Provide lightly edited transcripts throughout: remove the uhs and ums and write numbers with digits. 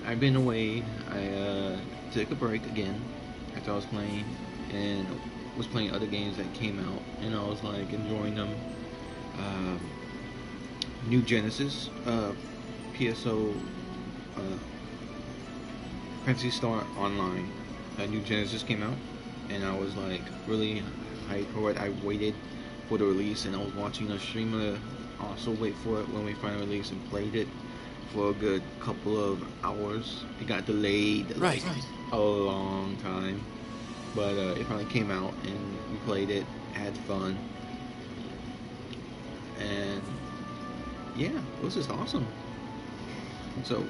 I've been away. I took a break again after I was playing, and was playing other games that came out, and I was like enjoying them. Um, New Genesis, PSO, uh, Phantasy Star Online, New Genesis came out, and I was like really hyped for it. I waited for the release, and I was watching a streamer also wait for it when we finally released and played it for a good couple of hours. It got delayed like a long time, but it finally came out, and we played it, had fun, and yeah, it was just awesome. So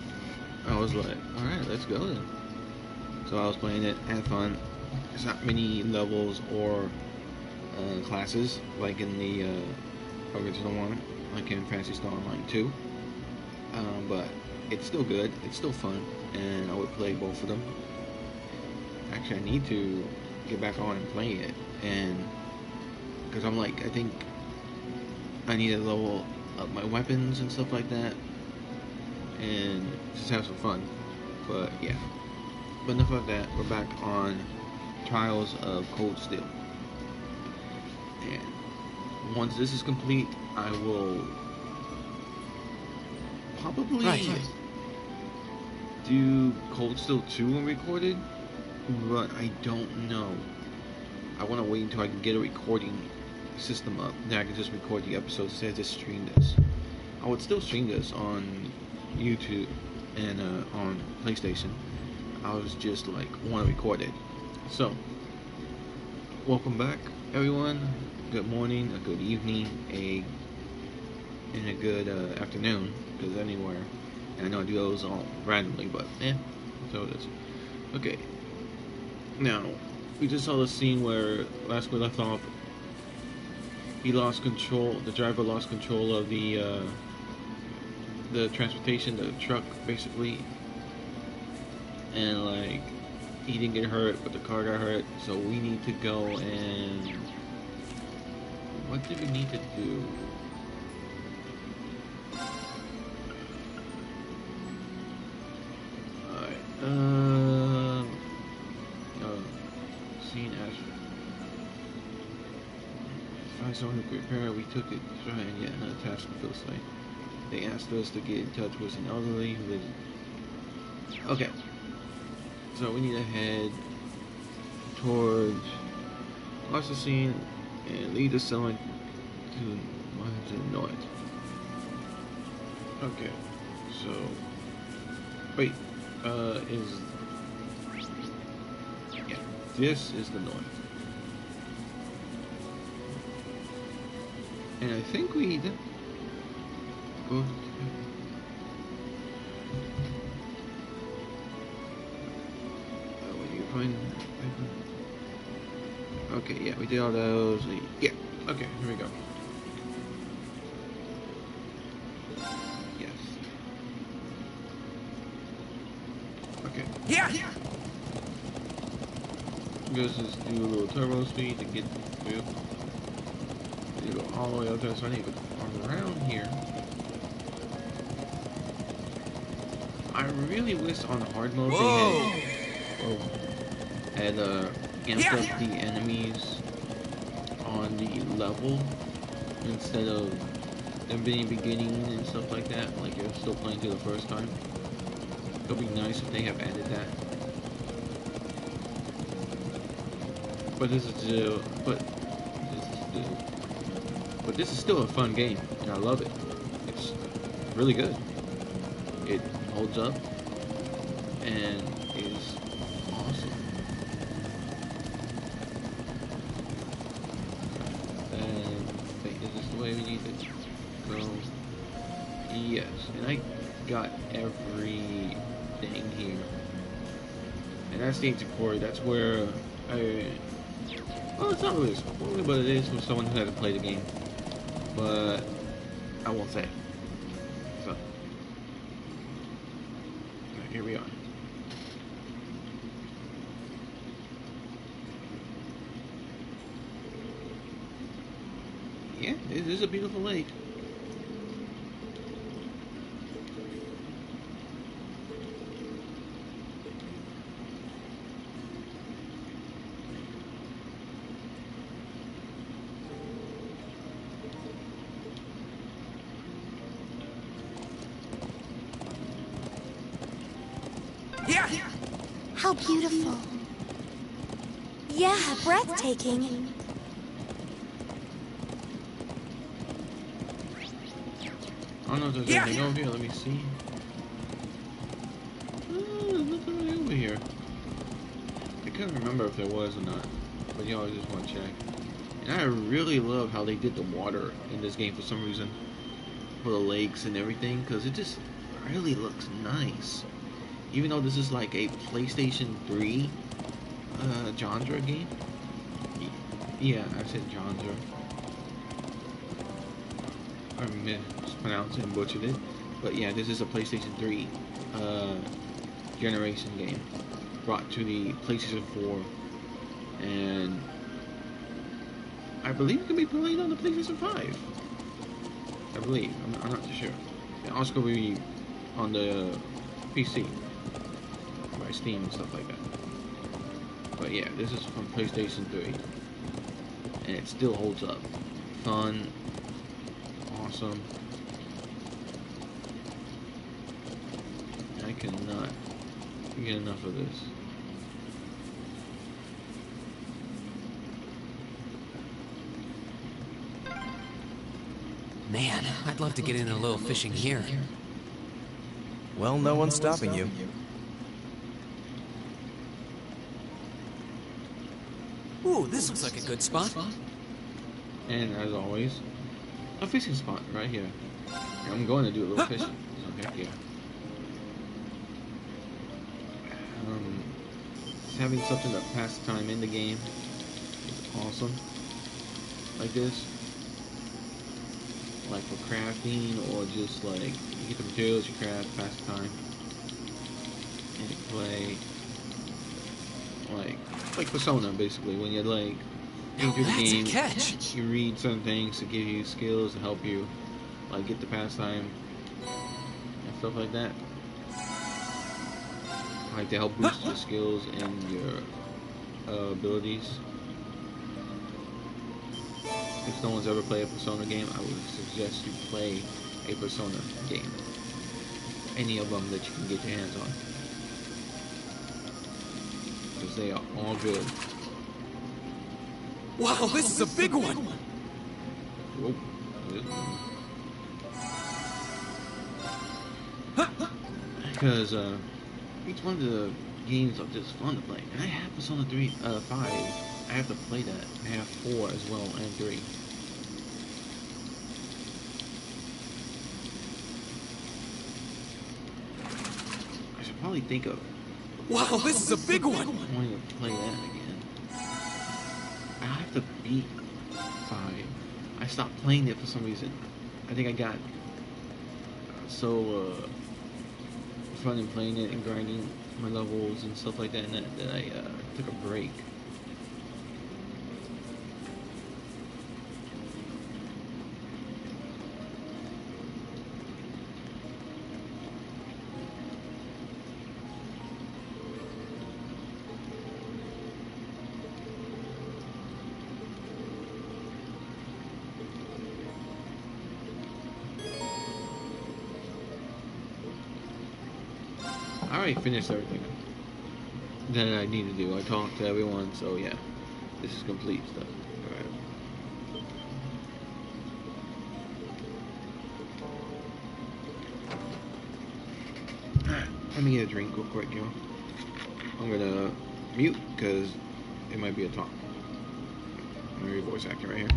I was like, all right, let's go then. So I was playing it, had fun. There's not many levels or classes like in the original one, like in Fantasy Star Online 2. But it's still good. It's still fun, and I would play both of them. Actually, I need to get back on and play it, and because I'm like, I think I need to level up my weapons and stuff like that, and just have some fun. But yeah, but enough of that. We're back on Trials of Cold Steel, and once this is complete, I will probably do Cold Steel 2 and record it, but I don't know. I want to wait until I can get a recording system up. Then I can just record the episodes instead of just stream this. I would still stream this on YouTube and on PlayStation. I was just like, want to record it. So, welcome back, everyone. Good morning, a good evening, and a good afternoon, because anywhere. And I know I do those all randomly, but so it is. Okay. Now, we just saw the scene where last we left off, he lost control. The driver lost control of the transportation, the truck, basically, and like he didn't get hurt, but the car got hurt. So we need to go and what do we need to do? All right. Scene as find someone who could repair. We took it to try and yet another task to fill site. They asked us to get in touch with an elderly who lives. Okay. So we need to head towards watch the scene and lead the selling to the north. Okay. So wait, is yeah, this is the north. And I think we need to go. When you find. Okay, yeah, we did all those. Yeah, okay, here we go. Yes. Okay. Yeah! Let's just do a little turbo speed to get through. You go all the way up there, so I need to go around here. I really wish on hard mode they had amped up the enemies on the level instead of them being beginning and stuff like that, like you're still playing through the first time. It'll be nice if they have added that. But this is still a fun game, and I love it. It's really good. It holds up and is awesome. And is this the way we need to go? Yes, and I got everything here. And that's the ancient quarry. That's where well, it's not really a spoiler, but it is for someone who hasn't played the game. But I won't say it. So here we are. Yeah, it is a beautiful lake. How beautiful. Yeah, breathtaking. I don't know if there's anything over here. Let me see. There's nothing really over here. I couldn't remember if there was or not, but you always just want to check. And I really love how they did the water in this game for some reason, for the lakes and everything, because it just really looks nice. Even though this is like a PlayStation 3 genre game. Yeah, I said genre. I mispronounced it and butchered it. But yeah, this is a PlayStation 3 generation game brought to the PlayStation 4, and I believe it can be played on the PlayStation 5. I believe. I'm not too sure. It also could be on the PC by Steam and stuff like that. But yeah, this is from PlayStation 3, and it still holds up. Fun, awesome. I cannot get enough of this. Man, I'd love to get in a little fishing here. Well, no one's stopping you. Ooh, this looks like a good spot. And as always, a fishing spot right here. And I'm going to do a little fishing, so heck yeah. Just having something to pass the time in the game is awesome. Like this. Like for crafting, or just like you get the materials, you craft, pass the time, and you play. Like Persona, basically, when you're like Now into the that's game, a catch. you read certain things to give you skills to help you, like get the pastime and stuff like that. Like to help boost your skills and your abilities. If no one's ever played a Persona game, I would suggest you play a Persona game. Any of them that you can get your hands on. Because they are all good. Wow, this is a big one. Whoa. Because each one of the games are just fun to play. And I have Persona 5. I have to play that. I have 4 as well, and 3. I should probably think of Wow, this is a big one. wanting to play that again. I have to beat 5. I stopped playing it for some reason. I think I got so fun in playing it and grinding my levels and stuff like that, and that I took a break. I already finished everything that I need to do. I talked to everyone, so yeah, this is complete stuff. Alright, let me get a drink real quick, y'all. I'm gonna mute because it might be a talk. I'm gonna be voice acting right here.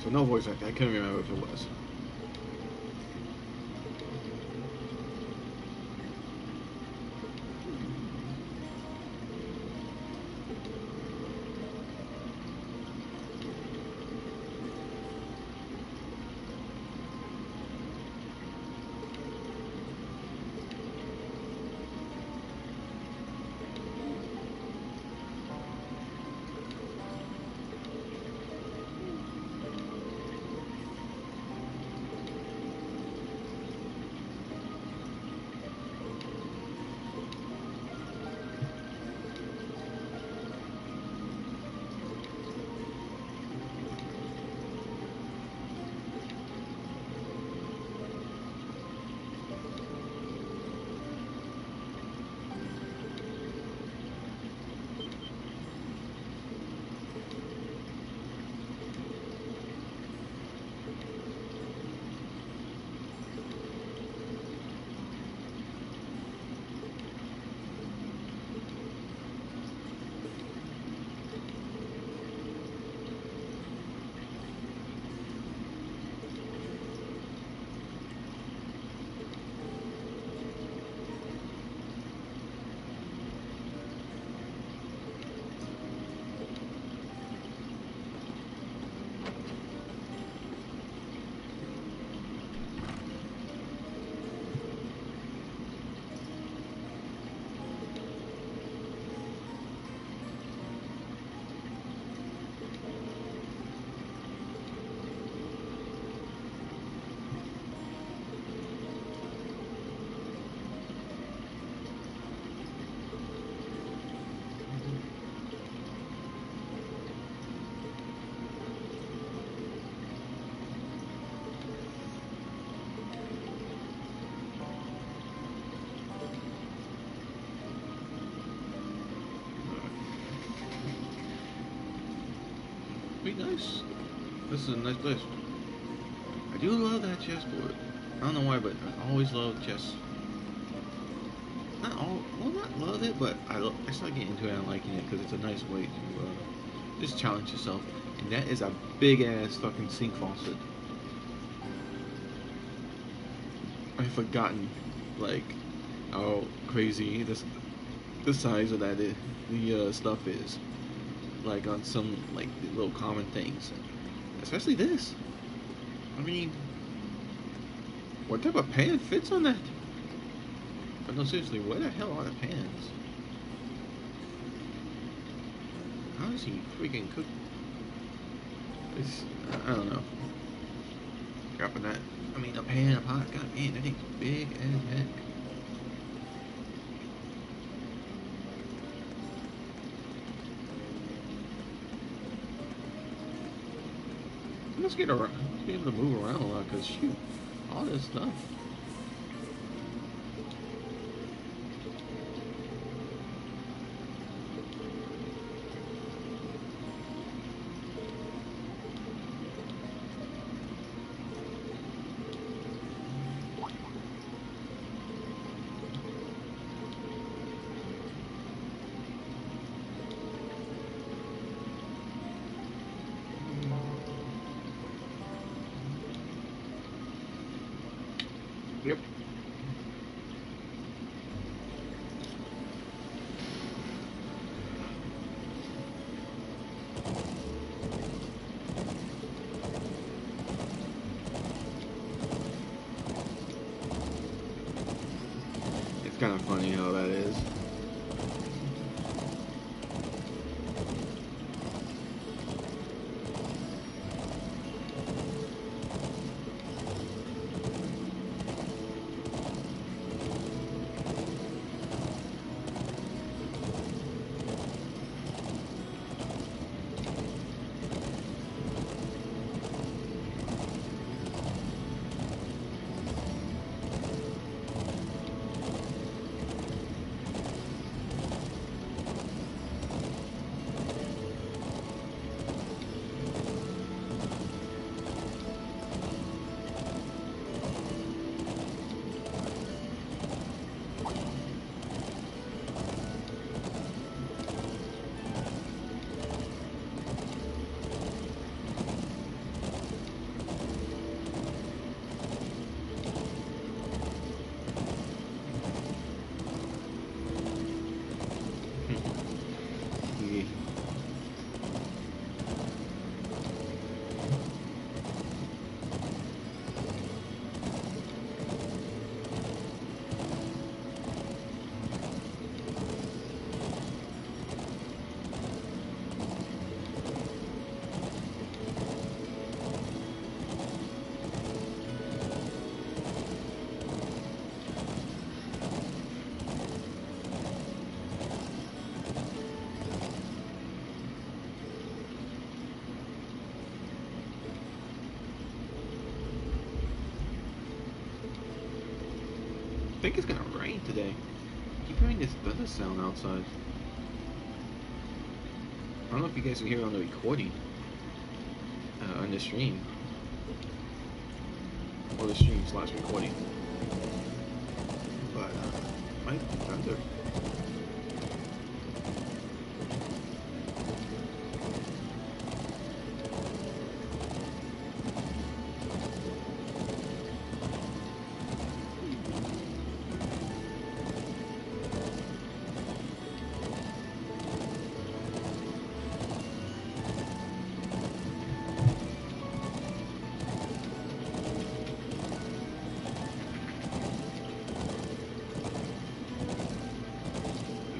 So no voice acting. I couldn't remember if it was. Pretty nice. This is a nice place. I do love that chessboard. I don't know why, but I always love chess. Not love it, but I started getting into it and liking it because it's a nice way to just challenge yourself. And that is a big ass fucking sink faucet. I've forgotten like how crazy the size of that the stuff is. Like on some like little common things, especially this. I mean, what type of pan fits on that? But no, seriously, where the hell are the pans? How does he freaking cook? I don't know. Dropping that. I mean, a pan, a pot. God man, that thing's big as heck. Let's get around. Let's be able to move around a lot, cause shoot, all this stuff. Yep. It's kind of funny how that is. I think it's gonna rain today. I keep hearing this thunder sound outside. I don't know if you guys can hear it on the recording, on the stream, or the stream slash recording. But might be thunder.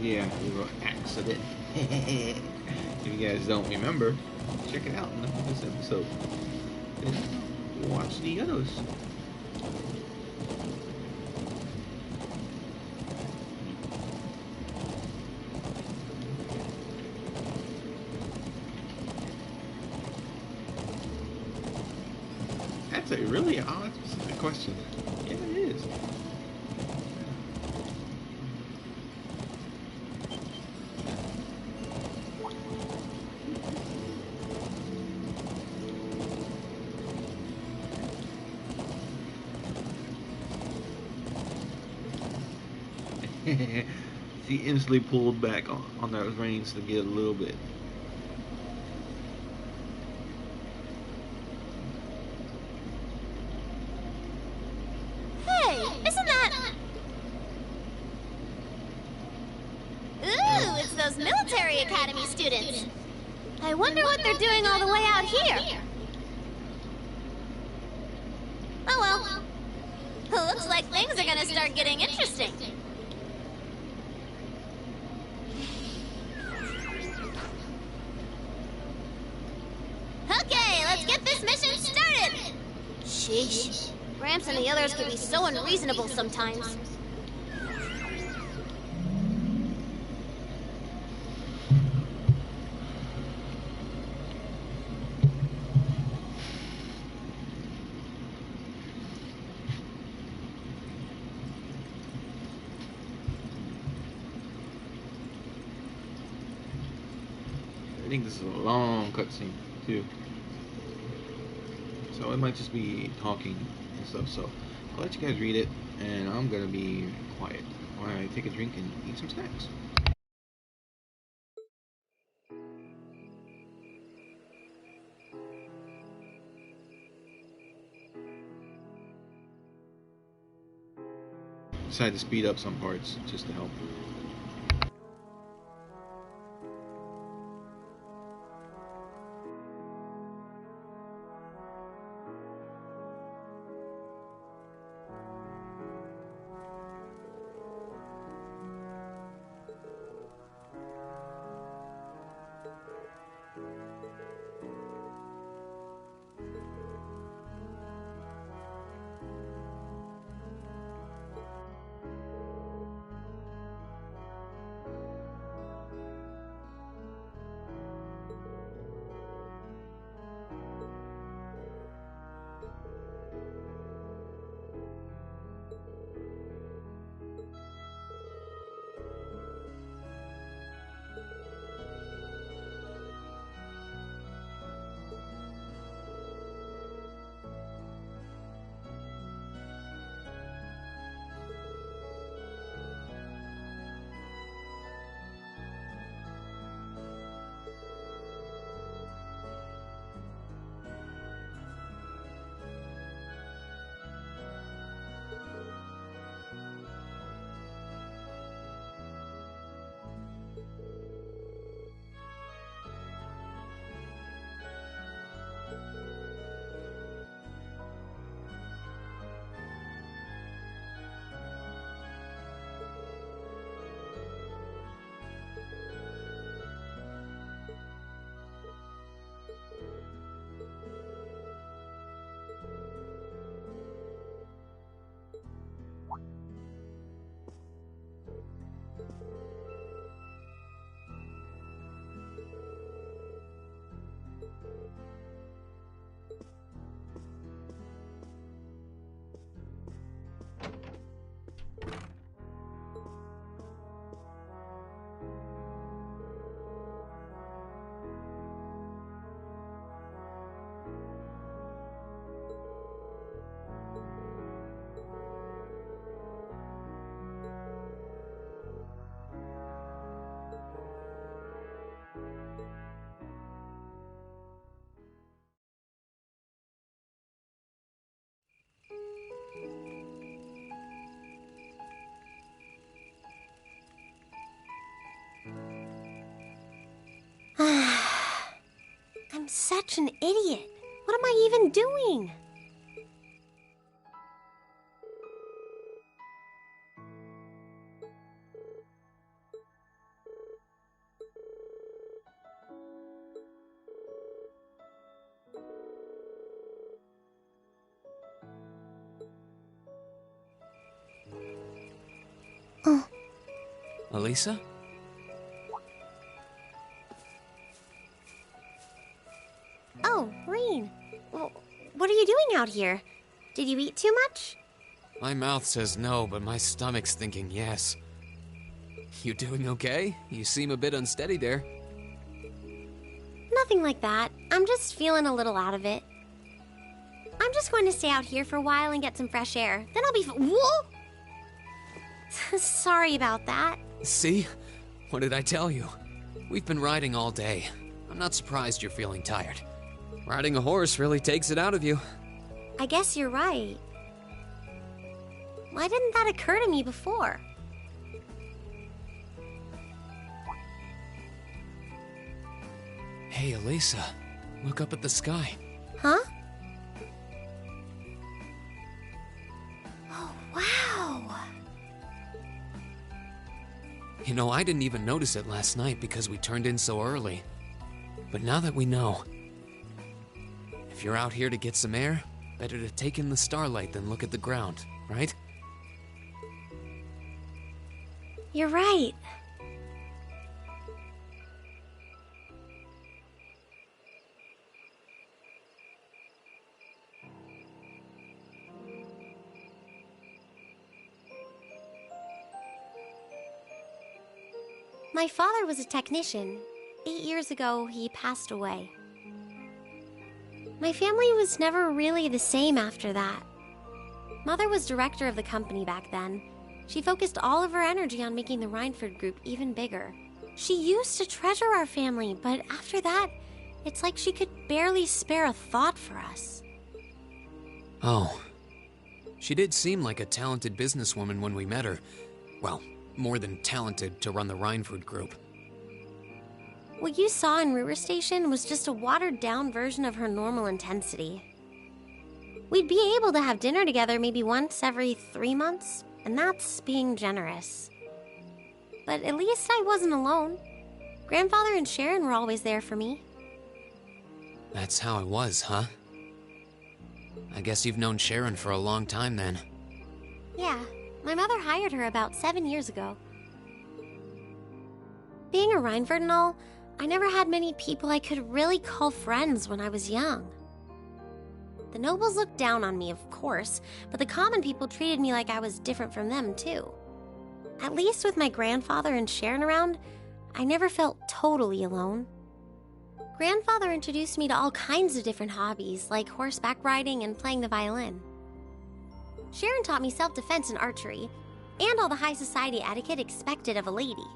Yeah, a little accident. If you guys don't remember, check it out in this episode. Then watch the others. That's a really odd specific question. Yeah, it is. She instantly pulled back on those reins to get a little bit. Hey, isn't that... Ooh, it's those military academy students. I wonder what they're doing all the way out here. Oh well. Looks like things are gonna start getting interesting. Okay, let's get this mission started! Sheesh. Gramps and the others can be so unreasonable sometimes. I think this is a long cutscene too, so it might just be talking and stuff. So I'll let you guys read it, and I'm gonna be quiet while I take a drink and eat some snacks. Decided to speed up some parts just to help. I'm such an idiot. What am I even doing? Oh. Elisa? Oh, Rean. What are you doing out here? Did you eat too much? My mouth says no, but my stomach's thinking yes. You doing okay? You seem a bit unsteady there. Nothing like that. I'm just feeling a little out of it. I'm just going to stay out here for a while and get some fresh air. Then I'll be Whoa! Sorry about that. See? What did I tell you? We've been riding all day. I'm not surprised you're feeling tired. Riding a horse really takes it out of you. I guess you're right. Why didn't that occur to me before? Hey, Elisa. Look up at the sky. Huh? Oh, wow. You know, I didn't even notice it last night because we turned in so early. But now that we know, if you're out here to get some air, better to take in the starlight than look at the ground, right? You're right. My father was a technician. 8 years ago, he passed away. My family was never really the same after that. Mother was director of the company back then. She focused all of her energy on making the Rhineford Group even bigger. She used to treasure our family, but after that, it's like she could barely spare a thought for us. Oh. She did seem like a talented businesswoman when we met her. Well, more than talented to run the Rhineford Group. What you saw in River Station was just a watered-down version of her normal intensity. We'd be able to have dinner together maybe once every 3 months, and that's being generous. But at least I wasn't alone. Grandfather and Sharon were always there for me. That's how it was, huh? I guess you've known Sharon for a long time then. Yeah, my mother hired her about 7 years ago. Being a Rhineford and all, I never had many people I could really call friends when I was young. The nobles looked down on me, of course, but the common people treated me like I was different from them, too. At least with my grandfather and Sharon around, I never felt totally alone. Grandfather introduced me to all kinds of different hobbies, like horseback riding and playing the violin. Sharon taught me self-defense and archery, and all the high society etiquette expected of a lady.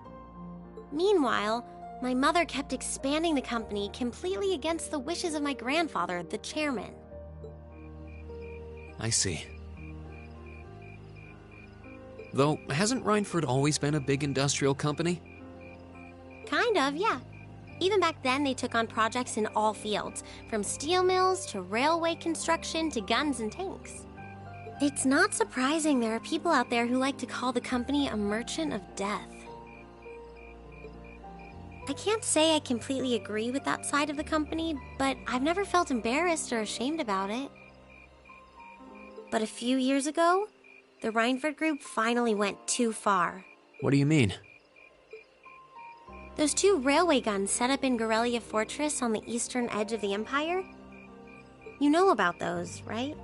Meanwhile, my mother kept expanding the company completely against the wishes of my grandfather, the chairman. I see. Though, hasn't Rhineford always been a big industrial company? Kind of, yeah. Even back then, they took on projects in all fields, from steel mills to railway construction to guns and tanks. It's not surprising there are people out there who like to call the company a merchant of death. I can't say I completely agree with that side of the company, but I've never felt embarrassed or ashamed about it. But a few years ago, the Rhineford Group finally went too far. What do you mean? Those 2 railway guns set up in Gorelia Fortress on the eastern edge of the Empire? You know about those, right?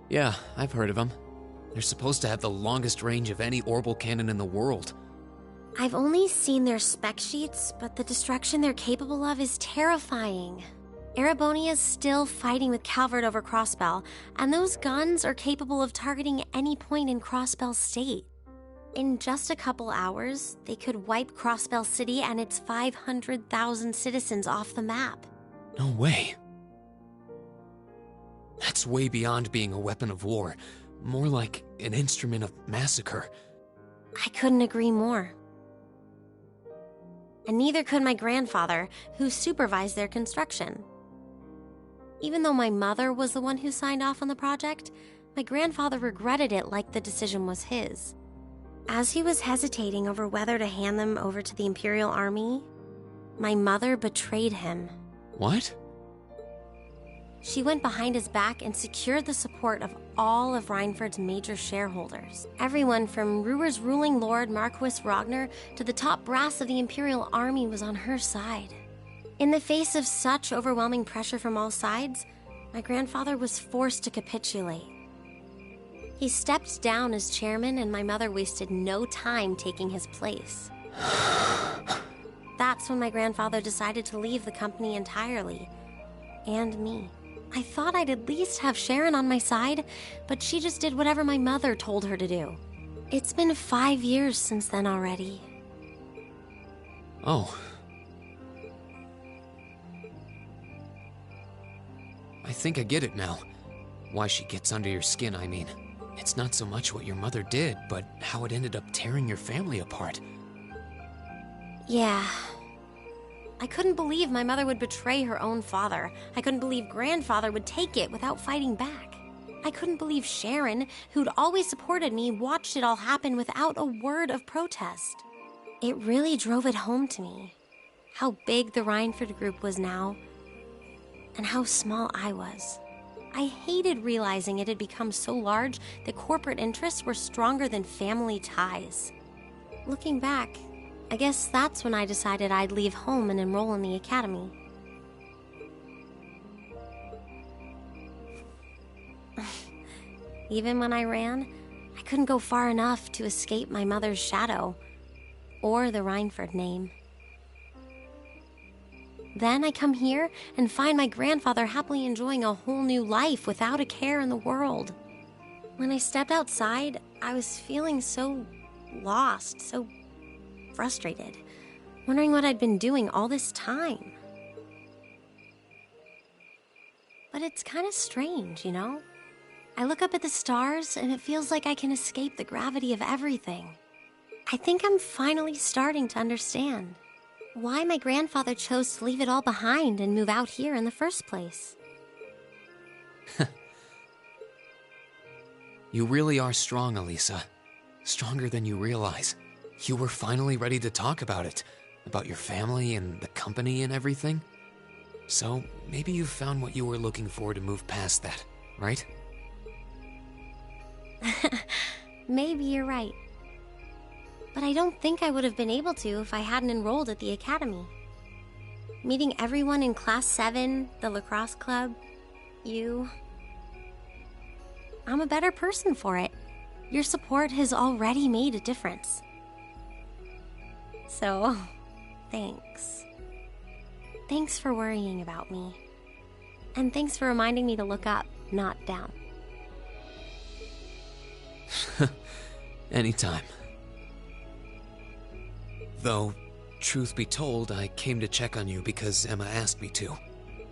Yeah, I've heard of them. They're supposed to have the longest range of any orbital cannon in the world. I've only seen their spec sheets, but the destruction they're capable of is terrifying. Erebonia's still fighting with Calvert over Crossbell, and those guns are capable of targeting any point in Crossbell State. In just a couple hours, they could wipe Crossbell City and its 500,000 citizens off the map. No way. That's way beyond being a weapon of war. More like an instrument of massacre. I couldn't agree more. and neither could my grandfather, who supervised their construction. Even though my mother was the one who signed off on the project, my grandfather regretted it like the decision was his. As he was hesitating over whether to hand them over to the Imperial Army, my mother betrayed him. What? She went behind his back and secured the support of all of Reinford's major shareholders. Everyone from Ruhr's ruling lord Marquis Ragnar to the top brass of the Imperial Army was on her side. In the face of such overwhelming pressure from all sides, my grandfather was forced to capitulate. He stepped down as chairman, and my mother wasted no time taking his place. That's when my grandfather decided to leave the company entirely, and me. I thought I'd at least have Sharon on my side, but she just did whatever my mother told her to do. It's been 5 years since then already. Oh. I think I get it now. Why she gets under your skin, I mean. It's not so much what your mother did, but how it ended up tearing your family apart. Yeah. I couldn't believe my mother would betray her own father. I couldn't believe grandfather would take it without fighting back. I couldn't believe Sharon, who'd always supported me, watched it all happen without a word of protest. It really drove it home to me. How big the Reinford group was now, and how small I was. I hated realizing it had become so large that corporate interests were stronger than family ties. Looking back, I guess that's when I decided I'd leave home and enroll in the academy. Even when I ran, I couldn't go far enough to escape my mother's shadow, or the Reinford name. Then I come here and find my grandfather happily enjoying a whole new life without a care in the world. When I stepped outside, I was feeling so lost, so frustrated, wondering what I'd been doing all this time. But it's kind of strange, you know? I look up at the stars and it feels like I can escape the gravity of everything. I think I'm finally starting to understand why my grandfather chose to leave it all behind and move out here in the first place. You really are strong, Elisa. Stronger than you realize. You were finally ready to talk about it. About your family and the company and everything. So, maybe you found what you were looking for to move past that, right? Maybe you're right. But I don't think I would have been able to if I hadn't enrolled at the academy. Meeting everyone in Class 7, the lacrosse club, you... I'm a better person for it. Your support has already made a difference. So, thanks. Thanks for worrying about me. And thanks for reminding me to look up, not down. Anytime. Though, truth be told, I came to check on you because Emma asked me to.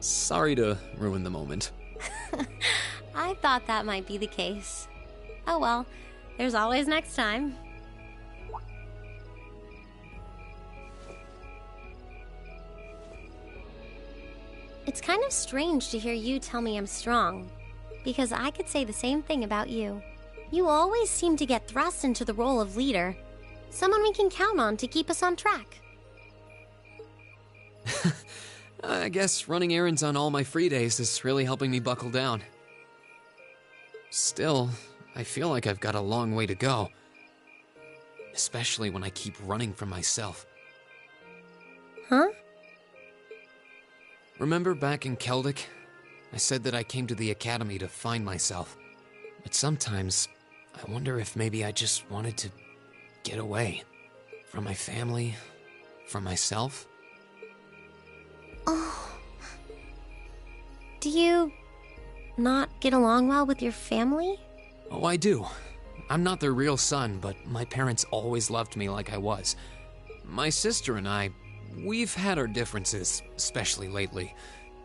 Sorry to ruin the moment. I thought that might be the case. Oh well, there's always next time. It's kind of strange to hear you tell me I'm strong, because I could say the same thing about you. You always seem to get thrust into the role of leader. Someone we can count on to keep us on track. I guess running errands on all my free days is really helping me buckle down. Still, I feel like I've got a long way to go. Especially when I keep running from myself. Huh? Remember back in Keldic? I said that I came to the academy to find myself. But sometimes, I wonder if maybe I just wanted to get away. From my family, from myself. Oh. Do you not get along well with your family? Oh, I do. I'm not their real son, but my parents always loved me like I was. My sister and I, we've had our differences, especially lately,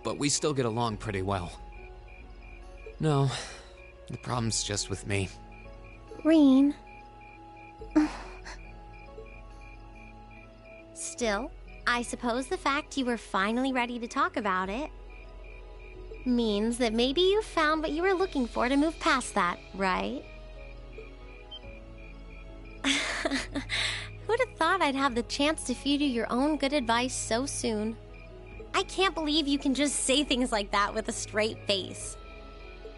but we still get along pretty well. No, the problem's just with me. Rean. Still, I suppose the fact you were finally ready to talk about it means that maybe you found what you were looking for to move past that, right? Who'd have thought I'd have the chance to feed you your own good advice so soon? I can't believe you can just say things like that with a straight face.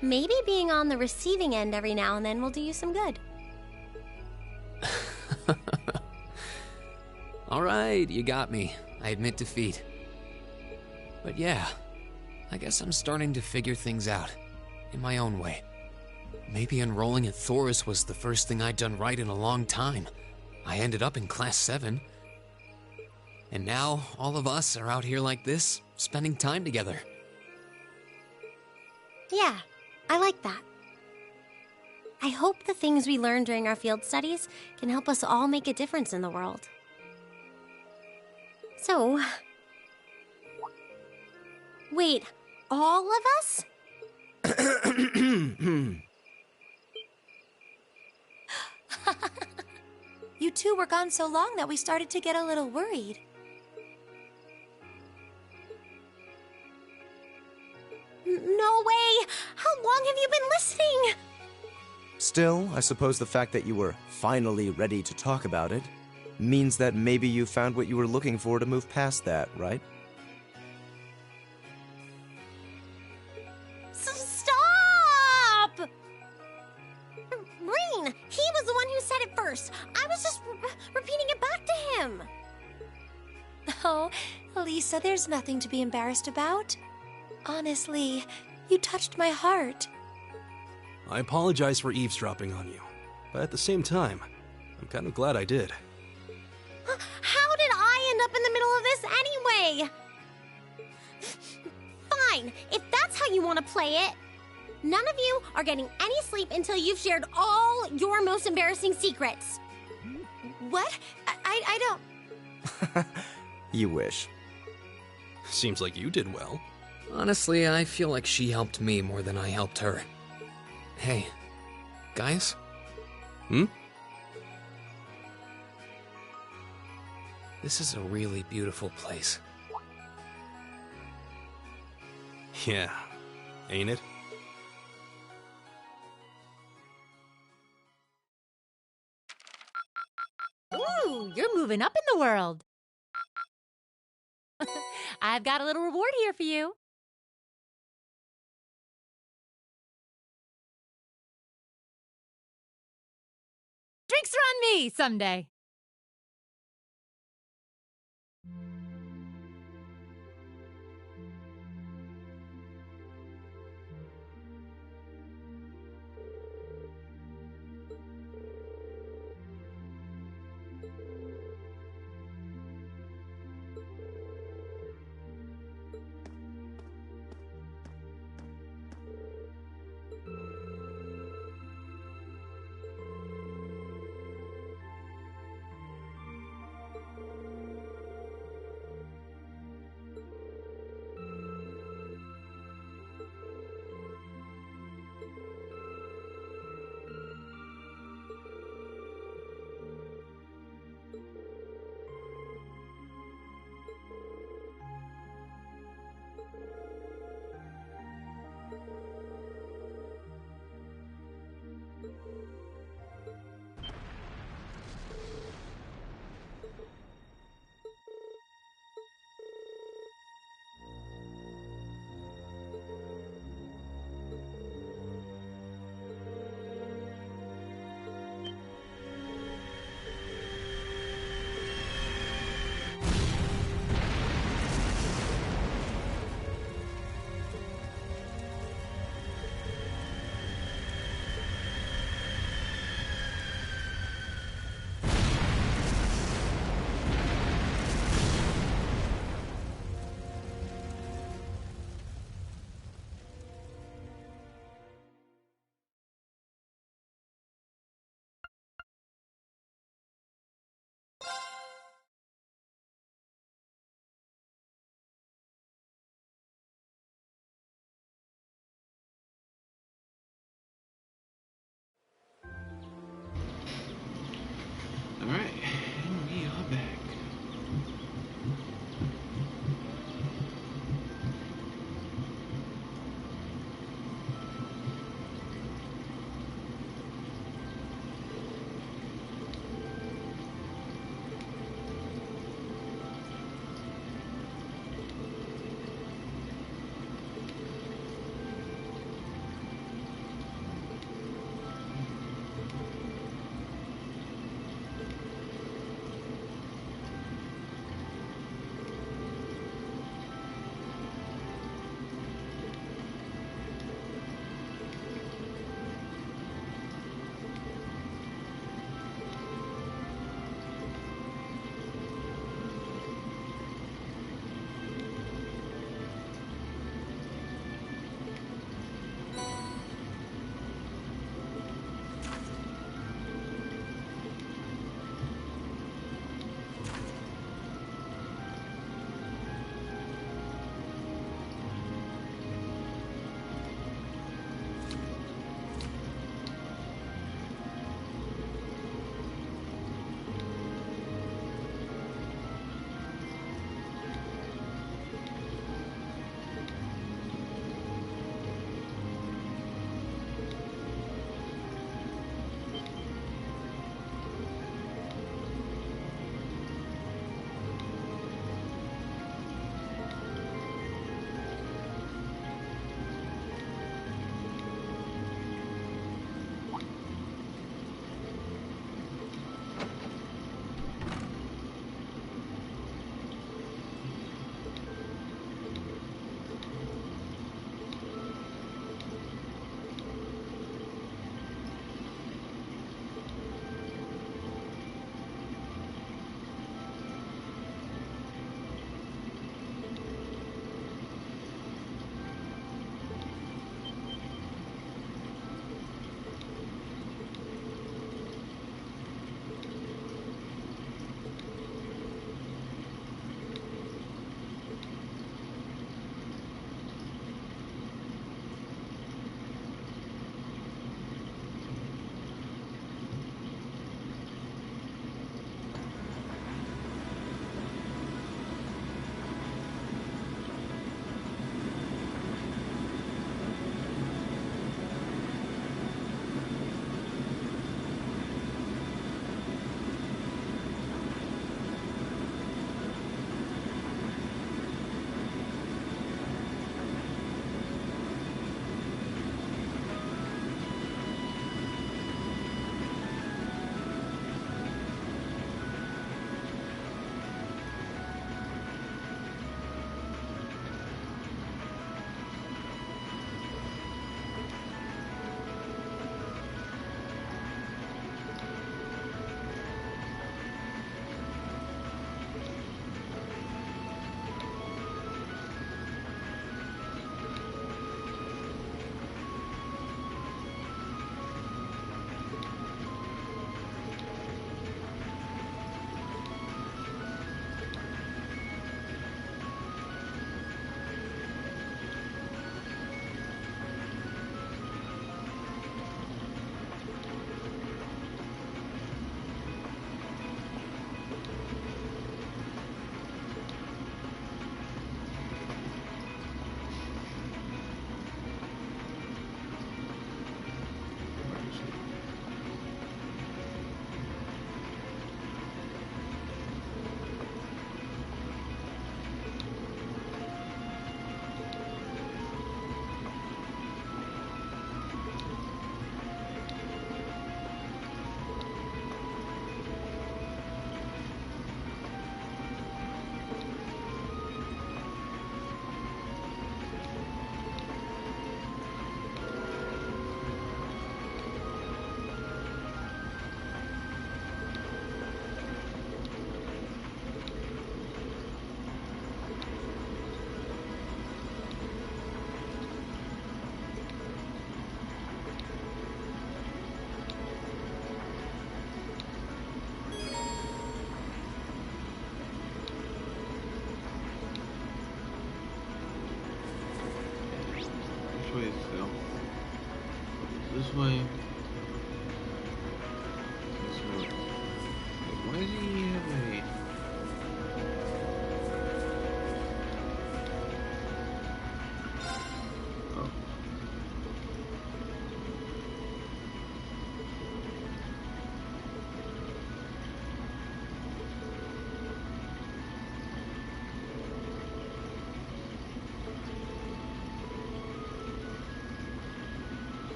Maybe being on the receiving end every now and then will do you some good. All right, you got me. I admit defeat. But yeah, I guess I'm starting to figure things out in my own way. Maybe enrolling at Thoris was the first thing I'd done right in a long time. I ended up in Class 7. And now, all of us are out here like this, spending time together. Yeah, I like that. I hope the things we learned during our field studies can help us all make a difference in the world. So... Wait, all of us? You two were gone so long that we started to get a little worried. No way! How long have you been listening? Still, I suppose the fact that you were finally ready to talk about it means that maybe you found what you were looking for to move past that, right? Stop! Rain, he was the one who said it first. I was just repeating it back to him. Oh, Lisa, there's nothing to be embarrassed about. Honestly, you touched my heart. I apologize for eavesdropping on you, but at the same time, I'm kind of glad I did. How did I end up in the middle of this anyway? Fine, if that's how you want to play it. None of you are getting any sleep until you've shared all your most embarrassing secrets. What? I don't... You wish. Seems like you did well. Honestly, I feel like she helped me more than I helped her. Hey, guys? This is a really beautiful place. Yeah, ain't it? Ooh, you're moving up in the world. I've got a little reward here for you. Drinks are on me someday.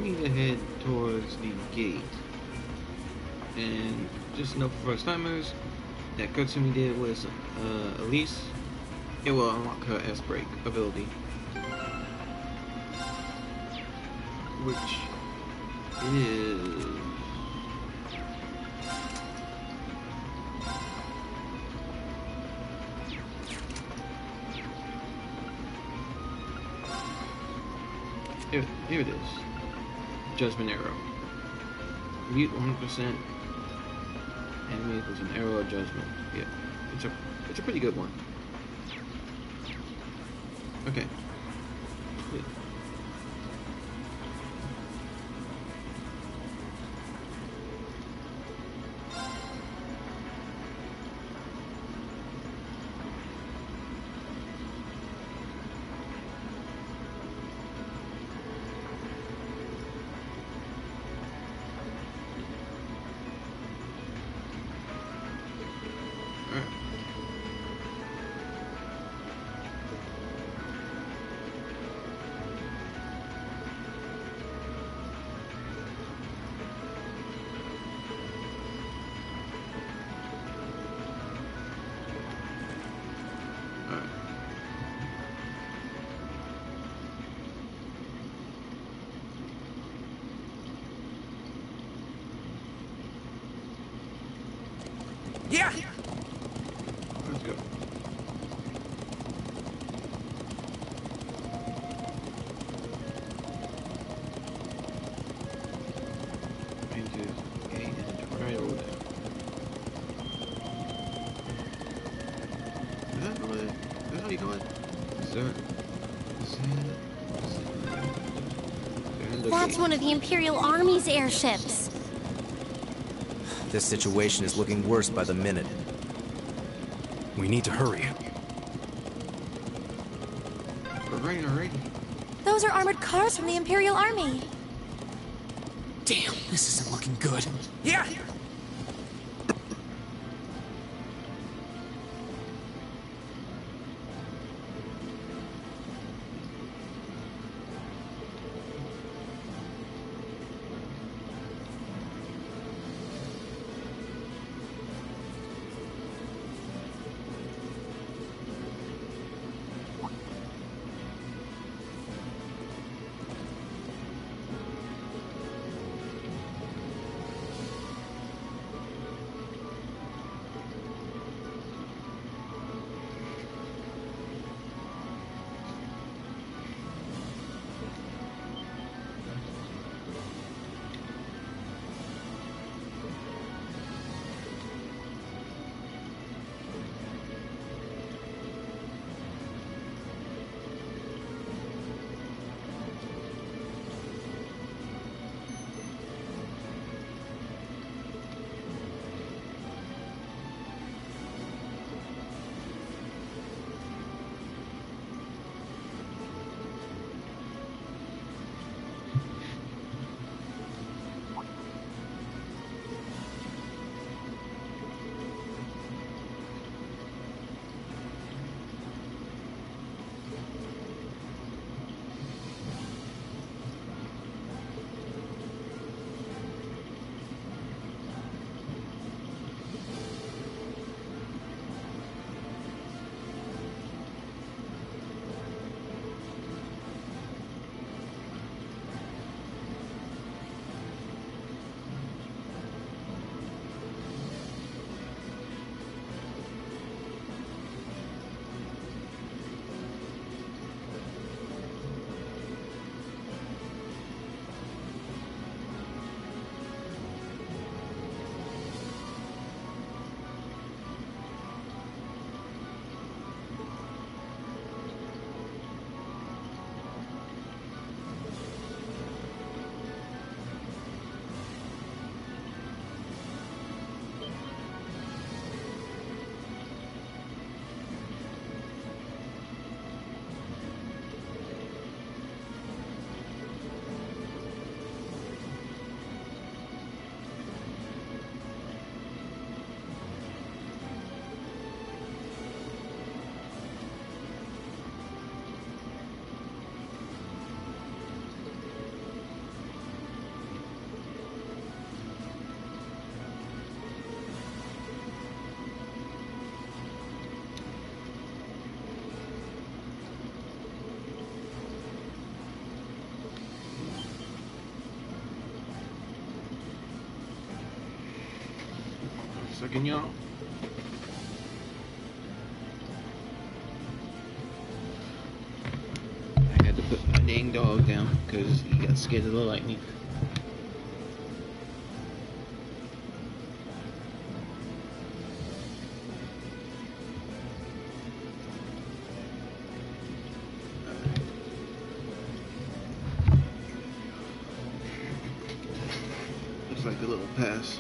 we need to head towards the gate. And just know for first timers, that cutscene we did was Elise. It will unlock her S-Break ability, which is here it is. Judgment Arrow. Mute 100%. Enemy equals an arrow of judgment. Yeah, it's a pretty good one. Okay. Good. Yeah! Let's go. Into the gate and it's right over there. Is that over there? Is that how you call it? That's one of the Imperial Army's airships. This situation is looking worse by the minute. We need to hurry. We're running already. Those are armored cars from the Imperial Army. Damn, this isn't looking good. Yeah! Second, y'all. I had to put my dang dog down because he got scared of the lightning. Looks like a little pass.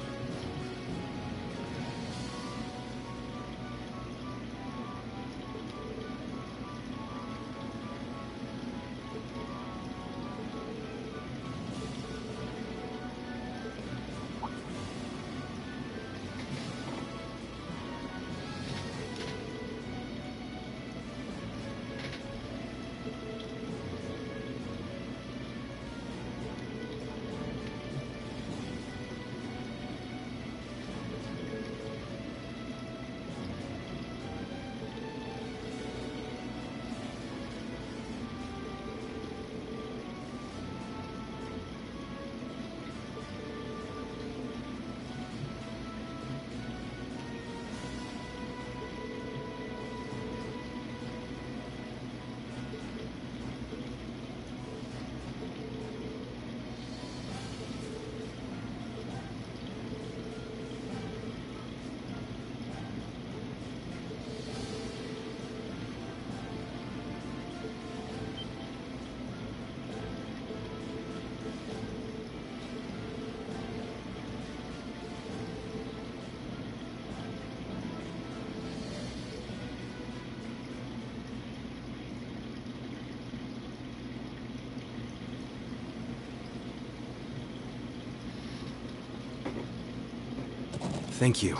Thank you.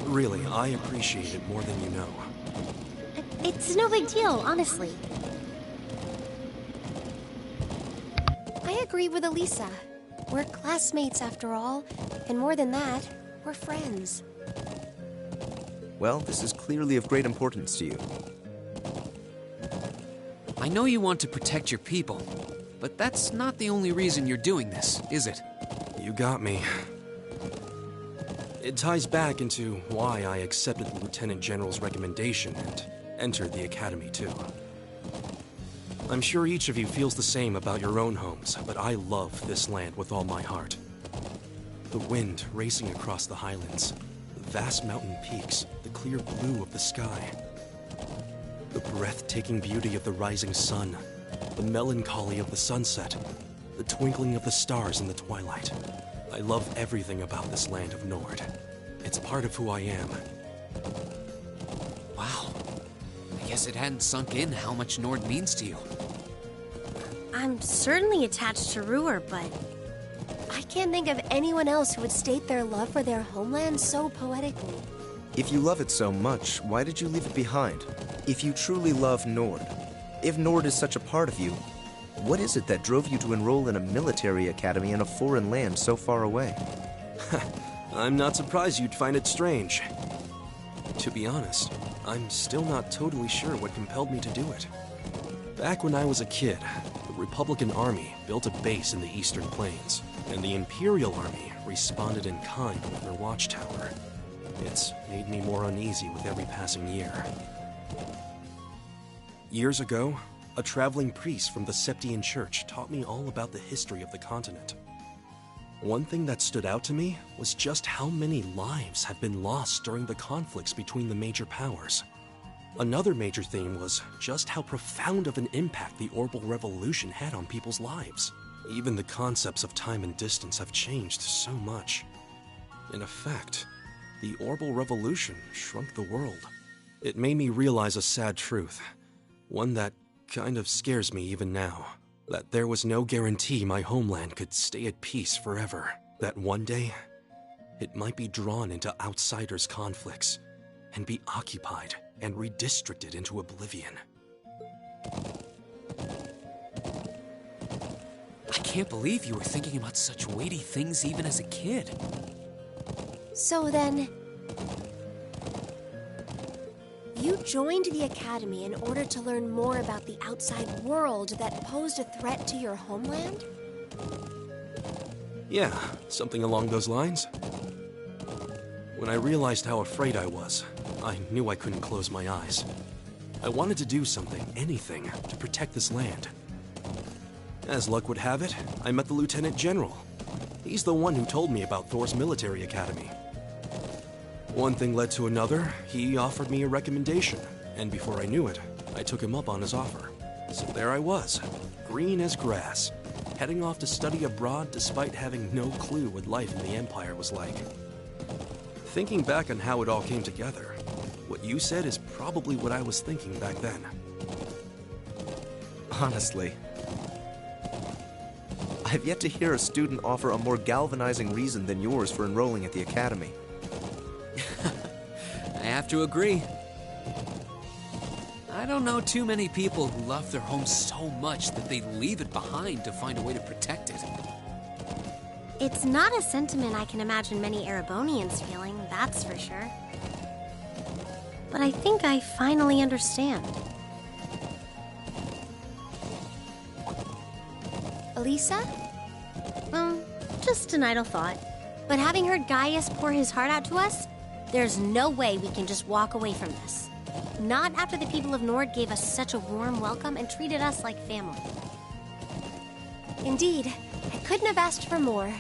Really, I appreciate it more than you know. It's no big deal, honestly. I agree with Elisa. We're classmates after all, and more than that, we're friends. Well, this is clearly of great importance to you. I know you want to protect your people, but that's not the only reason you're doing this, is it? You got me. It ties back into why I accepted the Lieutenant General's recommendation and entered the Academy, too. I'm sure each of you feels the same about your own homes, but I love this land with all my heart. The wind racing across the highlands, the vast mountain peaks, the clear blue of the sky, the breathtaking beauty of the rising sun, the melancholy of the sunset, the twinkling of the stars in the twilight. I love everything about this land of Nord. It's part of who I am. Wow. I guess it hadn't sunk in how much Nord means to you. I'm certainly attached to Ruhr, but I can't think of anyone else who would state their love for their homeland so poetically. If you love it so much, why did you leave it behind? If you truly love Nord, if Nord is such a part of you, what is it that drove you to enroll in a military academy in a foreign land so far away? I'm not surprised you'd find it strange. To be honest, I'm still not totally sure what compelled me to do it. Back when I was a kid, the Republican Army built a base in the Eastern Plains, and the Imperial Army responded in kind with their watchtower. It's made me more uneasy with every passing year. Years ago, a traveling priest from the Septian Church taught me all about the history of the continent. One thing that stood out to me was just how many lives have been lost during the conflicts between the major powers. Another major theme was just how profound of an impact the Orbital Revolution had on people's lives. Even the concepts of time and distance have changed so much. In effect, the Orbital Revolution shrunk the world. It made me realize a sad truth, one that kind of scares me even now. That there was no guarantee my homeland could stay at peace forever. That one day, it might be drawn into outsiders' conflicts and be occupied and redistricted into oblivion. I can't believe you were thinking about such weighty things even as a kid. So then, you joined the Academy in order to learn more about the outside world that posed a threat to your homeland? Yeah, something along those lines. When I realized how afraid I was, I knew I couldn't close my eyes. I wanted to do something, anything, to protect this land. As luck would have it, I met the Lieutenant General. He's the one who told me about Thor's military academy. One thing led to another, he offered me a recommendation, and before I knew it, I took him up on his offer. So there I was, green as grass, heading off to study abroad despite having no clue what life in the Empire was like. Thinking back on how it all came together, what you said is probably what I was thinking back then. Honestly, I've yet to hear a student offer a more galvanizing reason than yours for enrolling at the academy. I have to agree. I don't know too many people who love their home so much that they leave it behind to find a way to protect it. It's not a sentiment I can imagine many Erebonians feeling, that's for sure. But I think I finally understand. Elisa? Just an idle thought. But having heard Gaius pour his heart out to us, there's no way we can just walk away from this. Not after the people of Nord gave us such a warm welcome and treated us like family. Indeed, I couldn't have asked for more.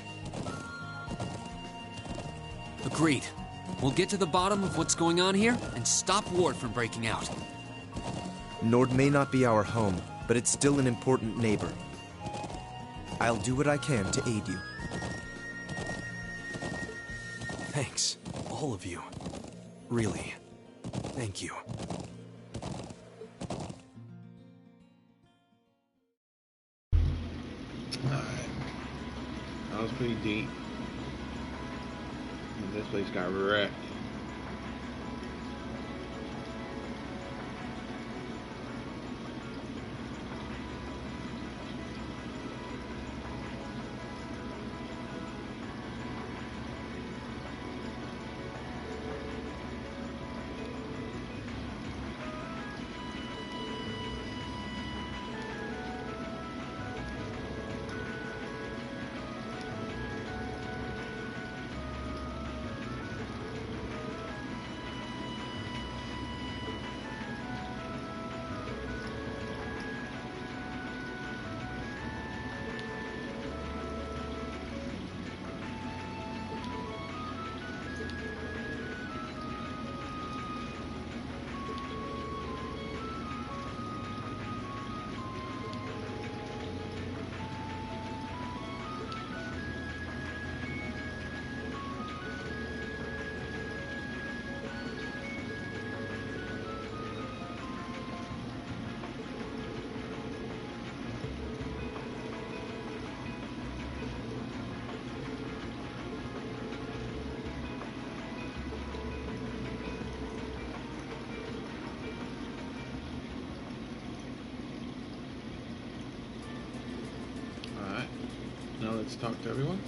Agreed. We'll get to the bottom of what's going on here and stop Ward from breaking out. Nord may not be our home, but it's still an important neighbor. I'll do what I can to aid you. Thanks, all of you. Really, thank you. Alright. That was pretty deep. And this place got wrecked. Now let's talk to everyone.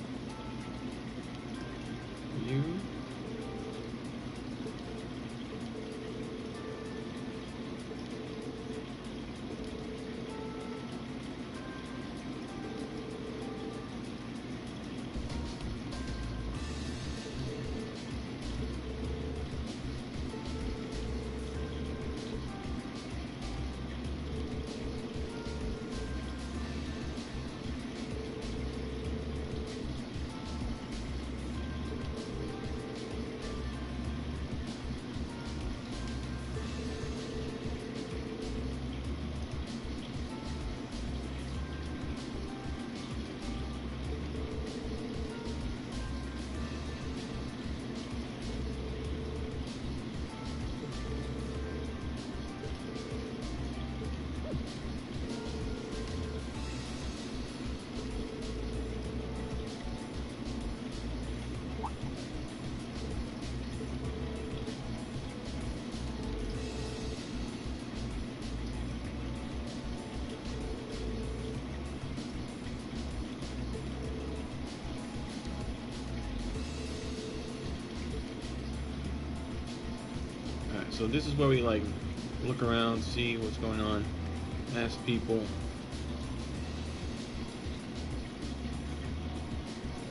You. So this is where we like look around, see what's going on, ask people.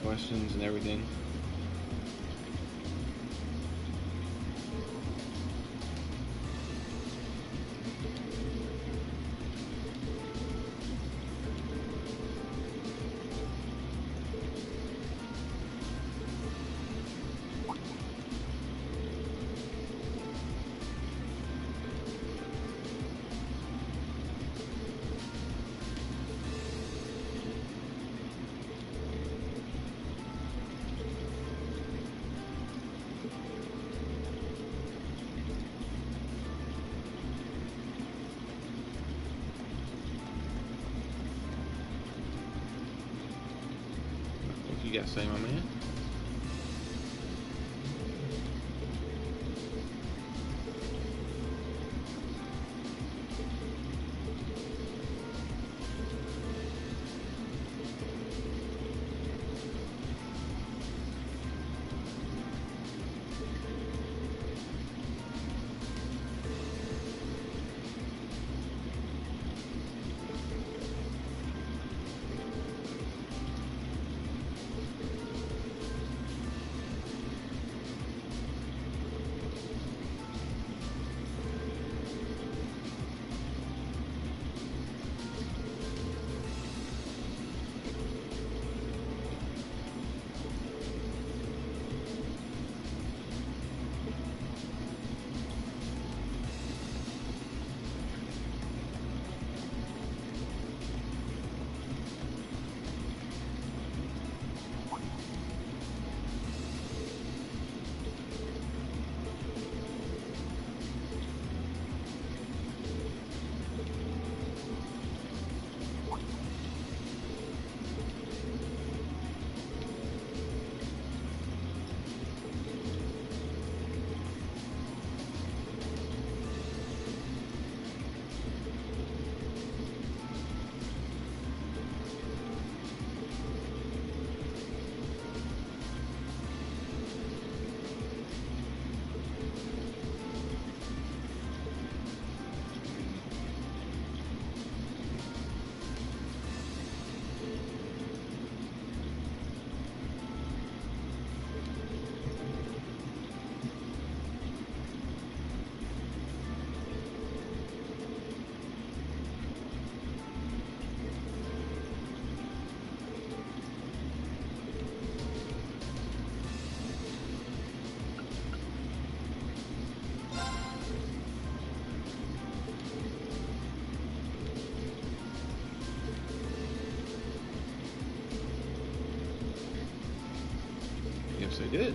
questions and everything. What you got to say, my man? Yes, I did.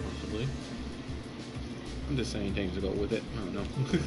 Possibly. I'm just saying things to go with it. I don't know.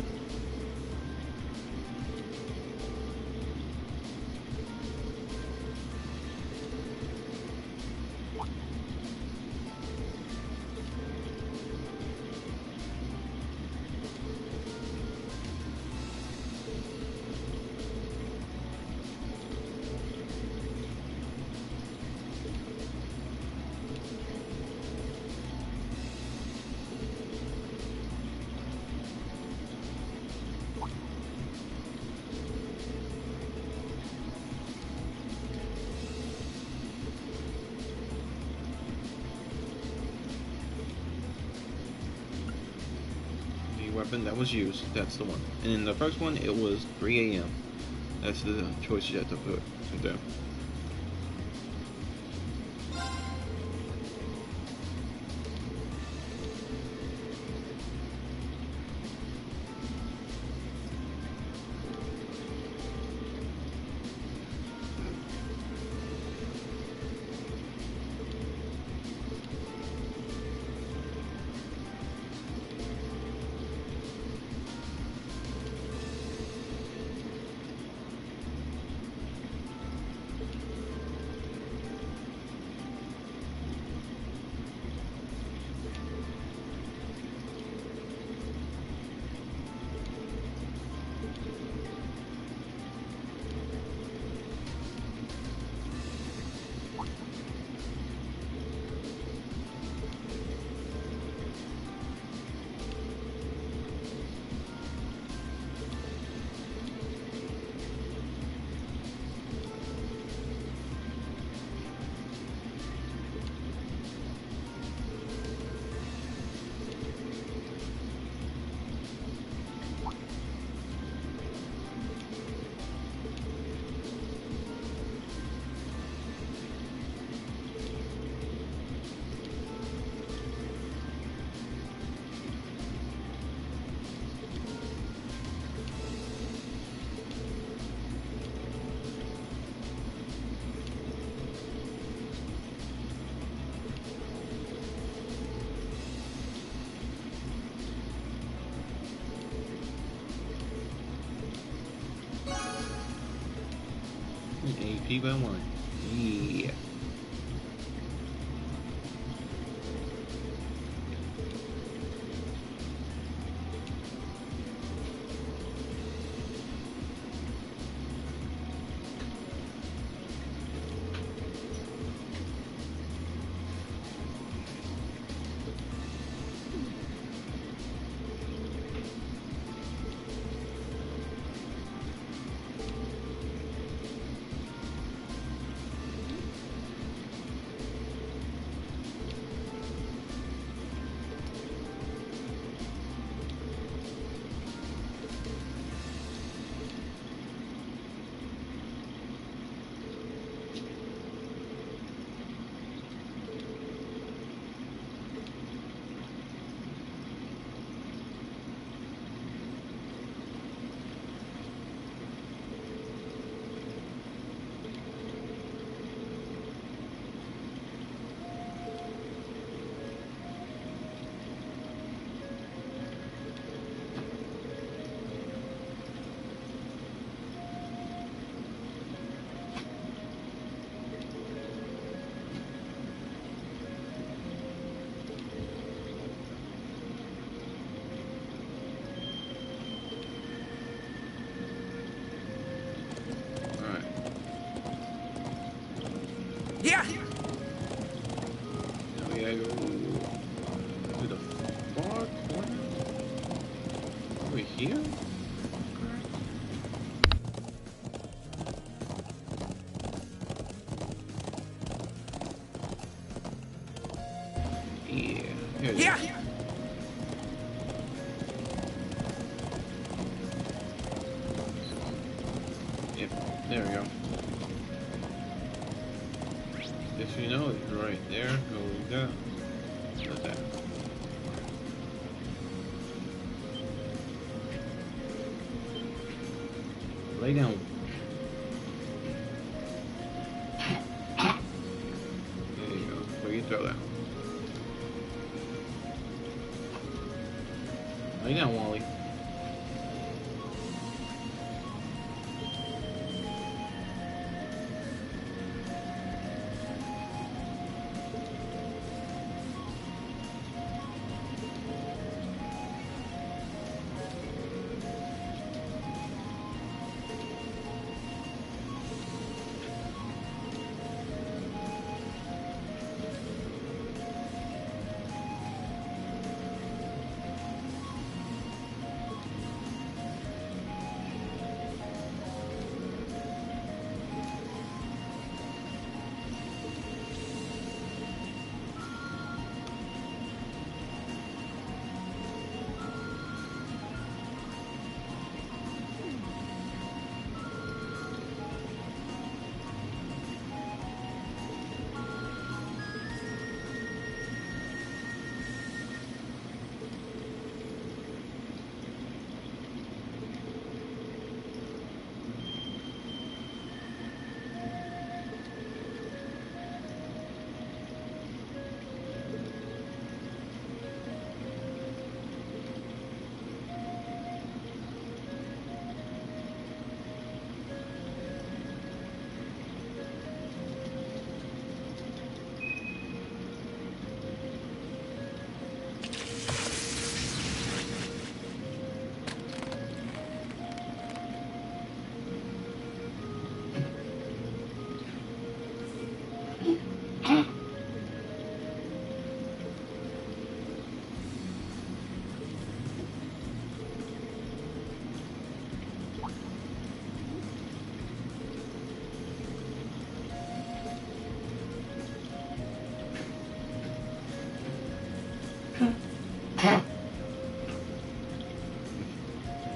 Weapon that was used, that's the one. And in the first one, it was 3 a.m. That's the choice you have to put there. AP by 1. Yeah. Yeah! Now we gotta go to the far corner. Over here? Yeah. Here it is. Yeah! Yep. There we go. If you know, it's right there. Go with that. Like that. Lay down. There you go. Where you throw that. Lay down, Wally.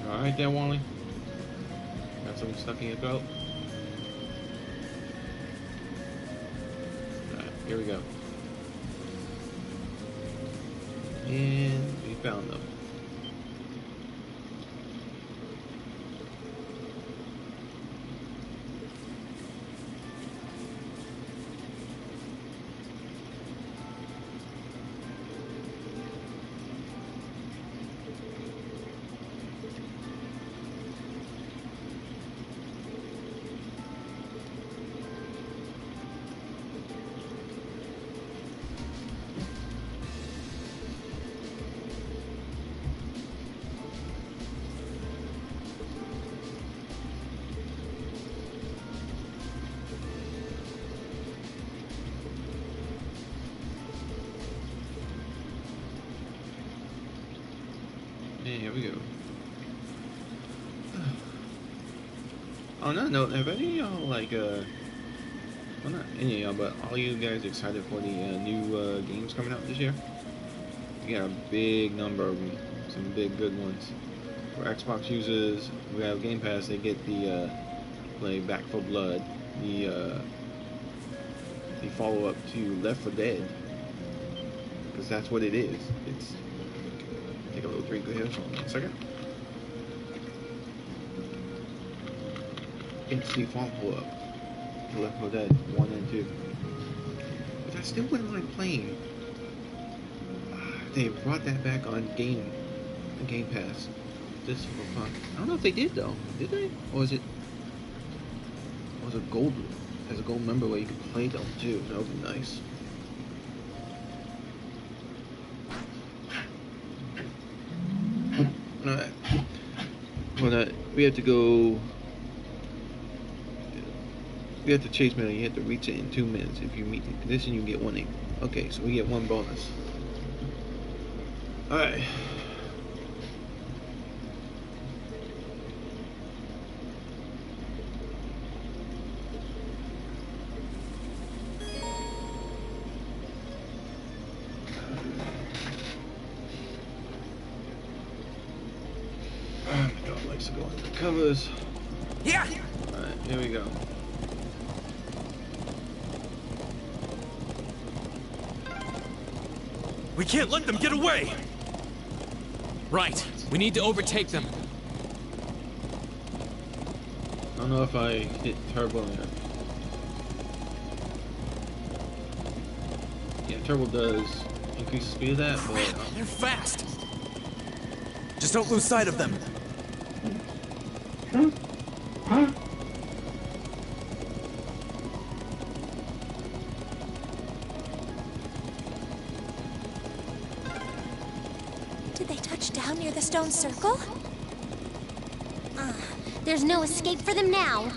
Alright there, Wally. Got something stuck in your throat? Alright, here we go. And we found them. There we go. On that note, have any of y'all, like, well, not any of y'all, but all you guys excited for the new games coming out this year? We got a big number of them, some big good ones. For Xbox users who have Game Pass, they get the play Back 4 Blood, the follow-up to Left 4 Dead, because that's what it is. It's take a little drink here. Hold on a second. It's the follow-up to Left 4 Dead 1 and 2, but I still wouldn't mind playing. They brought that back on Game Pass. Just for fun. I don't know if they did though. Did they? Or was it a gold as a gold member where you could play them too? That would be nice. Alright. Well, we have to go. We have to chase Melody. You have to reach it in 2 minutes. If you meet the condition, you get 1 egg. Okay, so we get 1 bonus. Alright. My dog likes to go under the covers. Yeah! Alright, here we go. We can't let them get away! Right. We need to overtake them. I don't know if I hit turbo there. Yeah, turbo does increase the speed of that, but They're fast. Just don't lose sight of them. Did they touch down near the stone circle? There's no escape for them now.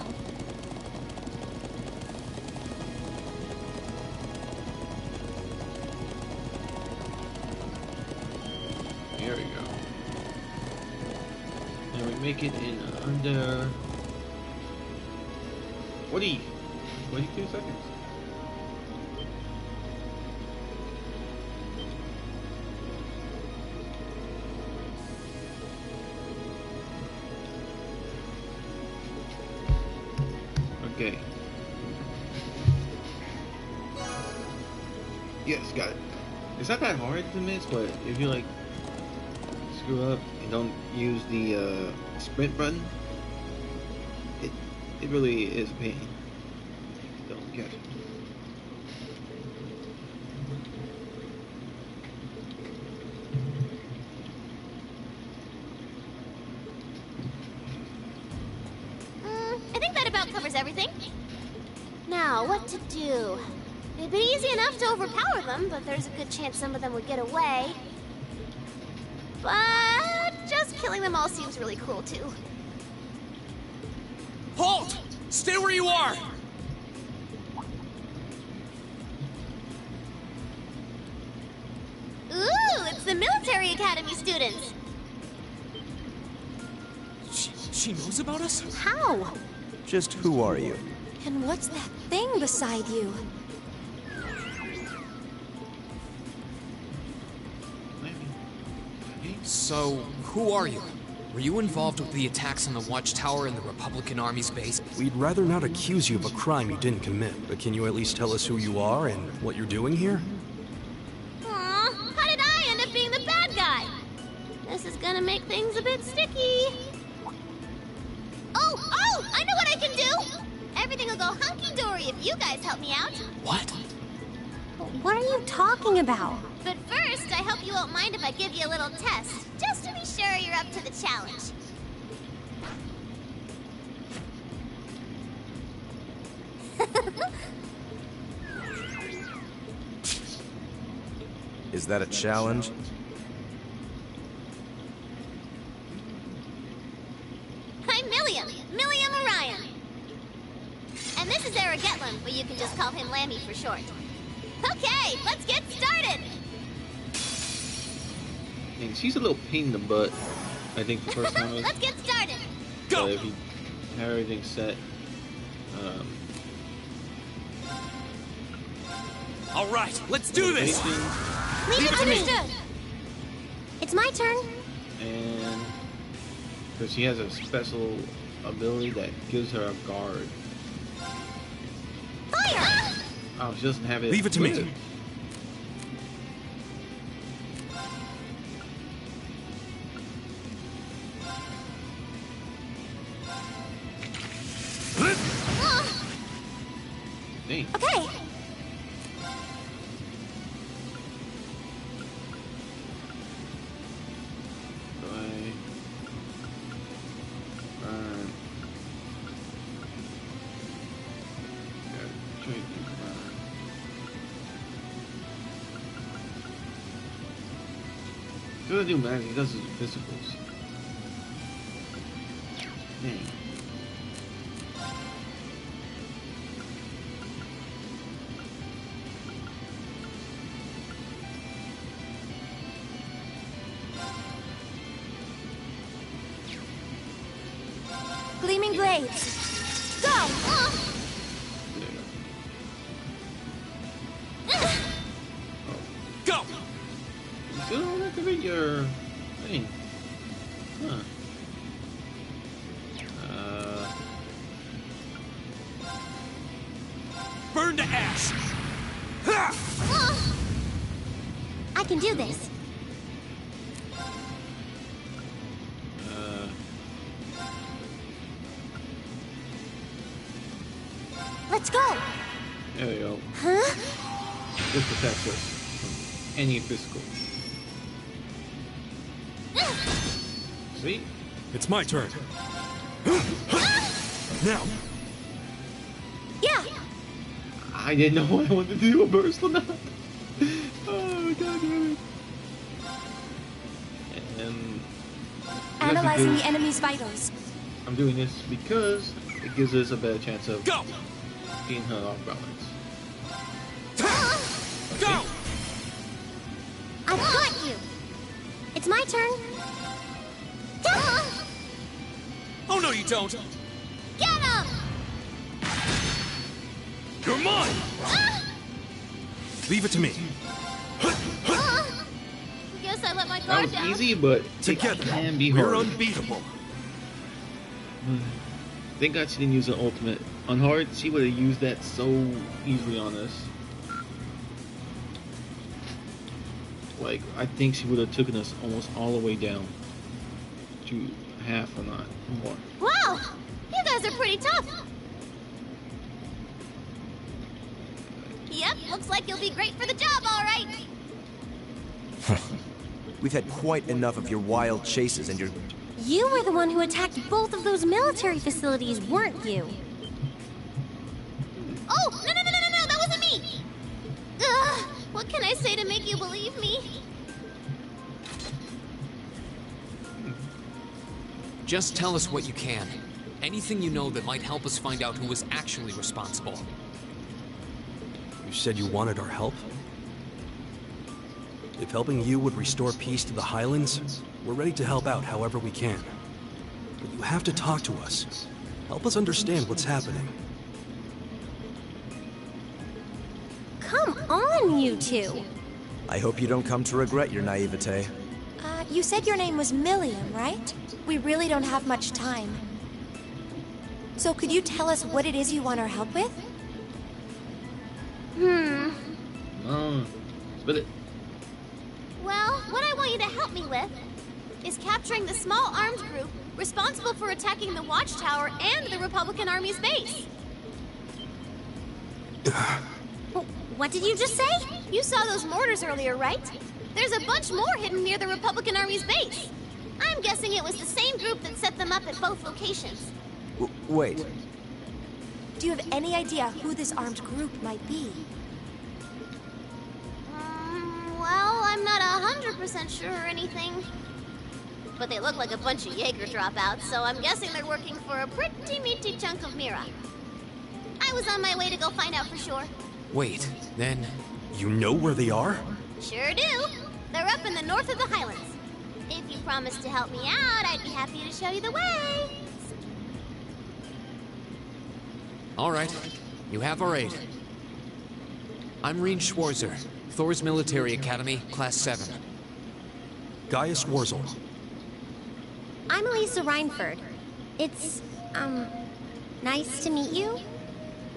here we go. And we make it in under 42 seconds. Okay. Yes, got it. It's not that hard to miss, but if you like screw up and don't use the sprint button, it really is a pain. Don't catch it. I think that about covers everything. Now, what to do? It'd be easy enough to overpower them, but there's a good chance some of them would get away. But just killing them all seems really cruel, too. Halt! Stay where you are! Ooh, it's the military academy students. She knows about us? How? Just who are you? And what's that thing beside you? So, who are you? Were you involved with the attacks on the Watchtower and the Republican Army's base? We'd rather not accuse you of a crime you didn't commit, but can you at least tell us who you are and what you're doing here? Aw, how did I end up being the bad guy? This is gonna make things a bit sticky. Oh, I know what I can do! Everything will go hunky-dory if you guys help me out. What? What are you talking about? But first, I hope you won't mind if I give you a little test, just to be sure you're up to the challenge. Is that a challenge? I'm Milliam Orion. And this is Eric Getland, but you can just call him Lammy for short. Okay, let's get started! And she's a little pain in the butt. I think the first time Let's get started. but if you have everything set, All right, let's do this. location, Leave it understood. It's my turn. and because she has a special ability that gives her a guard. Fire! Oh, she doesn't have it. Leave it to with me. Dang. Okay. He doesn't do magic, he does his physicals. Dang. Gleaming blades. Go! There you go. Go! You still don't activate your thing. Huh. Burn to ash. I can do this. Let's go. There you go. Huh? This protects us from any physical. See? It's my turn. Now. Yeah. I didn't know what I wanted to do, a burst or not. Oh, god damn it. And Analyzing because the enemy's vitals. I'm doing this because it gives us a better chance of Go! getting her off balance. Go! I've got you. It's my turn. Oh no, you don't. Get him! You're mine. Leave it to me. Guess I let my That guard was down. easy, but Together, it can be we're hard. unbeatable. Thank God she didn't use an ultimate. On hard, she would have used that so easily on us. Like, I think she would have taken us almost all the way down to half or not more. Wow! You guys are pretty tough. Yep, looks like you'll be great for the job, all right. We've had quite enough of your wild chases and your... You were the one who attacked both of those military facilities, weren't you? Oh, no, that wasn't me. Ugh, what can I say to make you believe me? Just tell us what you can. Anything you know that might help us find out who was actually responsible. You said you wanted our help? If helping you would restore peace to the Highlands, we're ready to help out however we can. But you have to talk to us. Help us understand what's happening. Come on, you two. I hope you don't come to regret your naivete. You said your name was Milliam, right? We really don't have much time. So could you tell us what it is you want our help with? Spit it. Well, what I want you to help me with is capturing the small armed group responsible for attacking the Watchtower and the Republican Army's base. What did you just say? You saw those mortars earlier, right? There's a bunch more hidden near the Republican Army's base. I'm guessing it was the same group that set them up at both locations. Wait. Do you have any idea who this armed group might be? Well, I'm not 100% sure or anything. But they look like a bunch of Jaeger dropouts, so I'm guessing they're working for a pretty meaty chunk of Mira. I was on my way to go find out for sure. Wait, then... You know where they are? Sure do. They're up in the north of the Highlands. If you promised to help me out, I'd be happy to show you the way. All right, you have our aid. I'm Reen Schwarzer, Thor's Military Academy, Class 7. Gaius Warzel. I'm Elisa Reinford. It's, nice to meet you.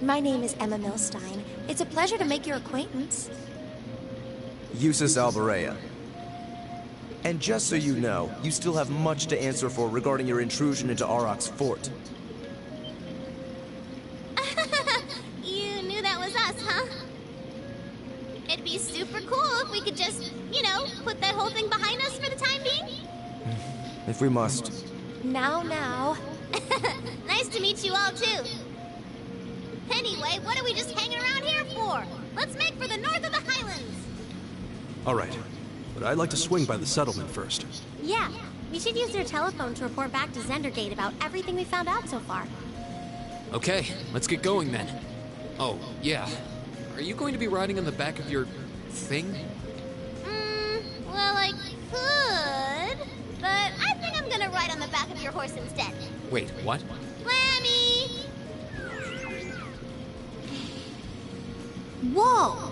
My name is Emma Milstein. It's a pleasure to make your acquaintance. Eustace Alberea. And just so you know, you still have much to answer for regarding your intrusion into Auroch's fort. You knew that was us, huh? It'd be super cool if we could just, put that whole thing behind us for the time being. If we must. Now. Nice to meet you all, too. Anyway, what are we just hanging around here for? Let's make for the north of the Highlands. All right, but I'd like to swing by the settlement first. Yeah, we should use your telephone to report back to Zendergate about everything we found out so far. Okay, let's get going then. Oh, yeah. Are you going to be riding on the back of your thing? Well, I could, but I think I'm gonna ride on the back of your horse instead. Wait, what? Lammy! Whoa!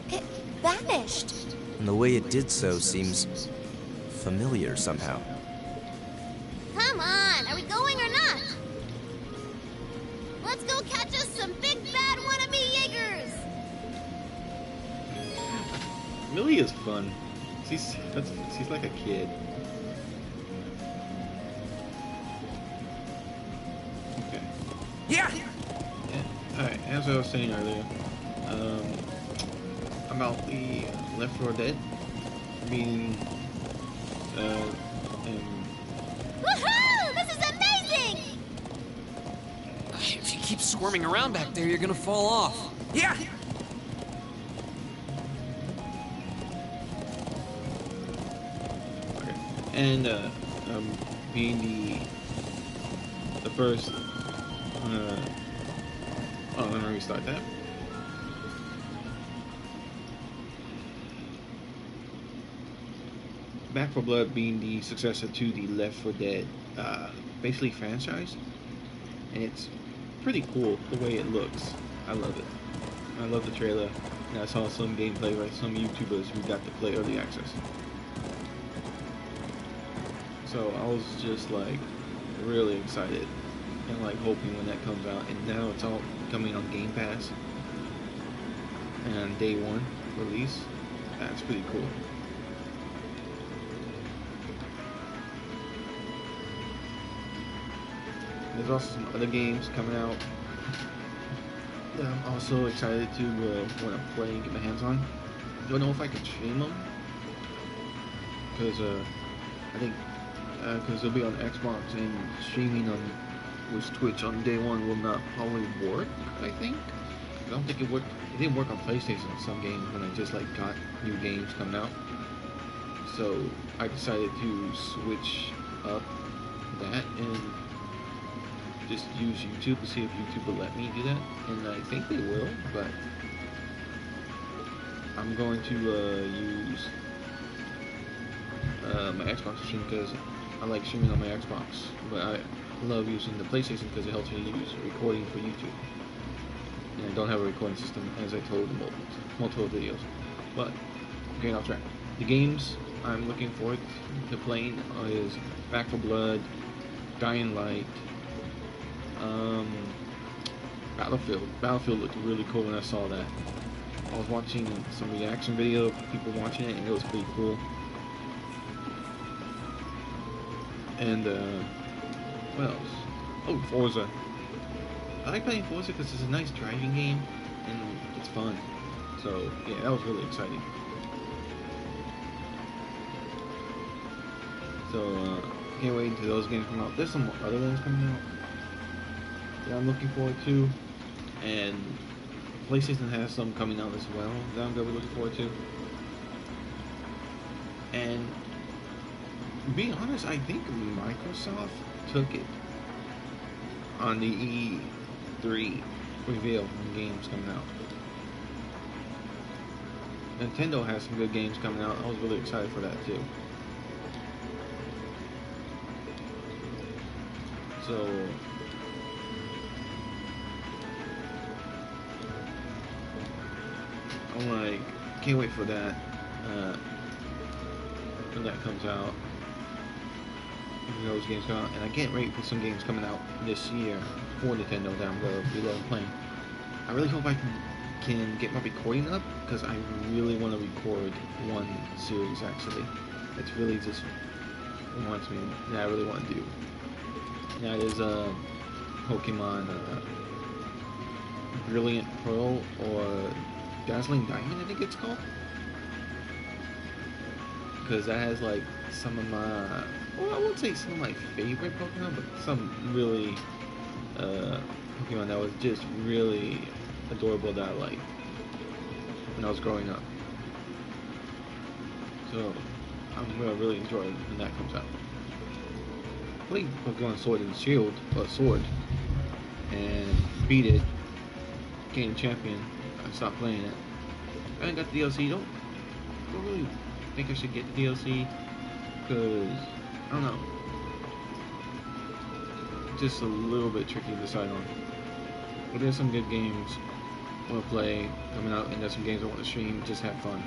It vanished. And the way it did so seems familiar somehow. Come on, are we going or not? Let's go catch us some big bad wannabe Jaegers! Millie is fun. She's like a kid. Okay. Yeah! Alright, as I was saying earlier, about the Left 4 Dead being, Woohoo! This is amazing! If you keep squirming around back there, you're gonna fall off. Yeah! okay. And, being the first, let me restart that. Back 4 Blood being the successor to the Left 4 Dead, basically franchise, and it's pretty cool the way it looks. I love it. I love the trailer, and I saw some gameplay by some YouTubers who got to play early access. So I was just like really excited and like hoping when that comes out, and now it's all coming on Game Pass and on day one release. That's pretty cool. There's also some other games coming out that I'm also excited to want to play and get my hands on. Don't know if I can stream them because I think because they'll be on Xbox, and streaming on with Twitch on day one will not probably work. I think I don't think it worked. It didn't work on PlayStation on some games when I just like got new games coming out. So I decided to switch up that and just use YouTube to see if YouTube will let me do that, and I think they will, but I'm going to use my Xbox to stream because I like streaming on my Xbox, but I love using the PlayStation because it helps me use recording for YouTube, and I don't have a recording system as I told in multiple videos. But getting off track, the games I'm looking forward to playing is Back 4 Blood, Dying Light, Battlefield. Battlefield looked really cool when I saw that. I was watching some reaction video of people watching it, and it was pretty cool. And what else? Oh, Forza. I like playing Forza because it's a nice driving game and it's fun. So yeah, that was really exciting. So can't wait until those games come out. There's some other ones coming out that I'm looking forward to, and PlayStation has some coming out as well that I'm gonna be looking forward to. And to be honest, I think Microsoft took it on the E3 reveal when games coming out. Nintendo has some good games coming out. I was really excited for that too. So I'm like, can't wait for that when that comes out. When those games come out, and I can't wait for some games coming out this year for Nintendo that I'm gonna be playing. I really hope I can get my recording up because I really want to record one series actually. It's really just wants me that I really want to do. That is Pokemon Brilliant Pearl or Dazzling Diamond, I think it's called. Because that has like some of my, well, I won't say some of my favorite Pokemon, but some really Pokemon that was just really adorable that I liked when I was growing up. So I'm gonna really enjoy it when that comes out. I played Pokemon Sword and Shield, Sword, and beat it, became champion. I stopped playing it. I haven't got the DLC. Don't really think I should get the DLC because I don't know. Just a little bit tricky to decide on. But there's some good games I want to play coming out, and there's some games I want to stream. Just have fun.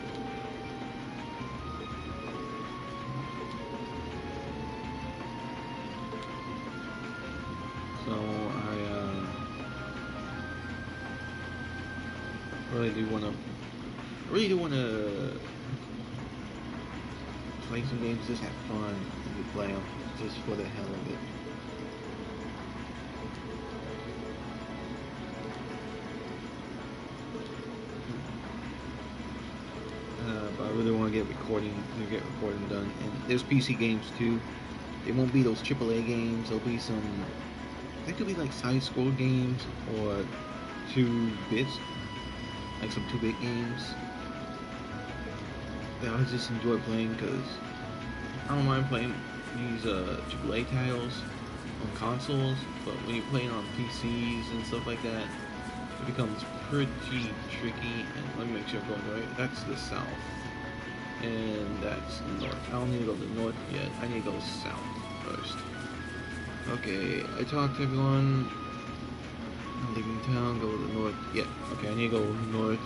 So I really do want to play some games, just have fun and play them just for the hell of it. But I really want to get recording done. And there's PC games too. It won't be those AAA games. There'll be some. They could be like side-scroll games or 2-bits, like some 2-bit games that I just enjoy playing because I don't mind playing these AAA titles on consoles, but when you're playing on PCs and stuff like that, it becomes pretty tricky. And let me make sure I'm going right. That's the south, and that's north. I don't need to go to the north yet. I need to go south first. Okay, I talked to everyone. I'm leaving town, go to the north. Yeah, okay, I need to go north.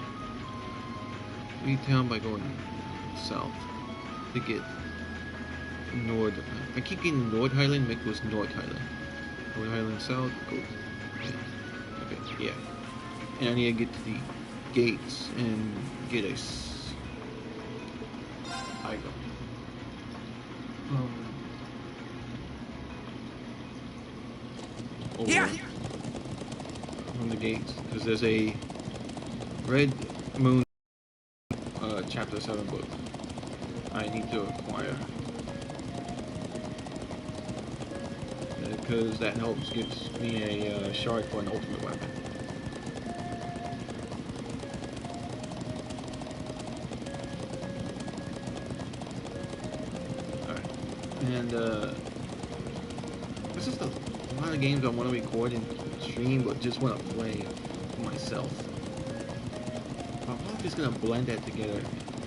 Leave town by going south to get Nord. I keep getting Nord Highland, make this North Highland. Nord Highland South, go. Okay, yeah. And I need to get to the gates and get a item. Over on the gates, because there's a Red Moon Chapter 7 book I need to acquire, because that helps gives me a shard for an ultimate weapon. Alright, and this is a lot of games I want to record and stream, but just want to play for myself. I'm probably just gonna blend that together.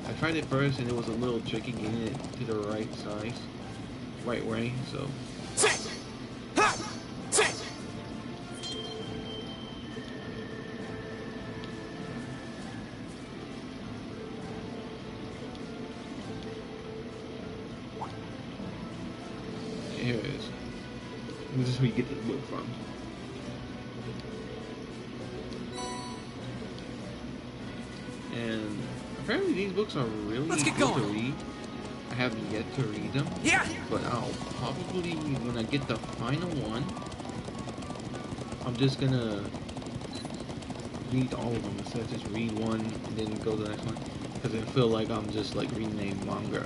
I tried it first and it was a little tricky getting it to the right size, right way, so. Here it is. This is where you get the book from. And apparently these books are really good to read. I have yet to read them. Yeah. But I'll probably, when I get the final one, I'm just gonna read all of them instead of just read one and then go to the next one. Because I feel like I'm just like reading a manga.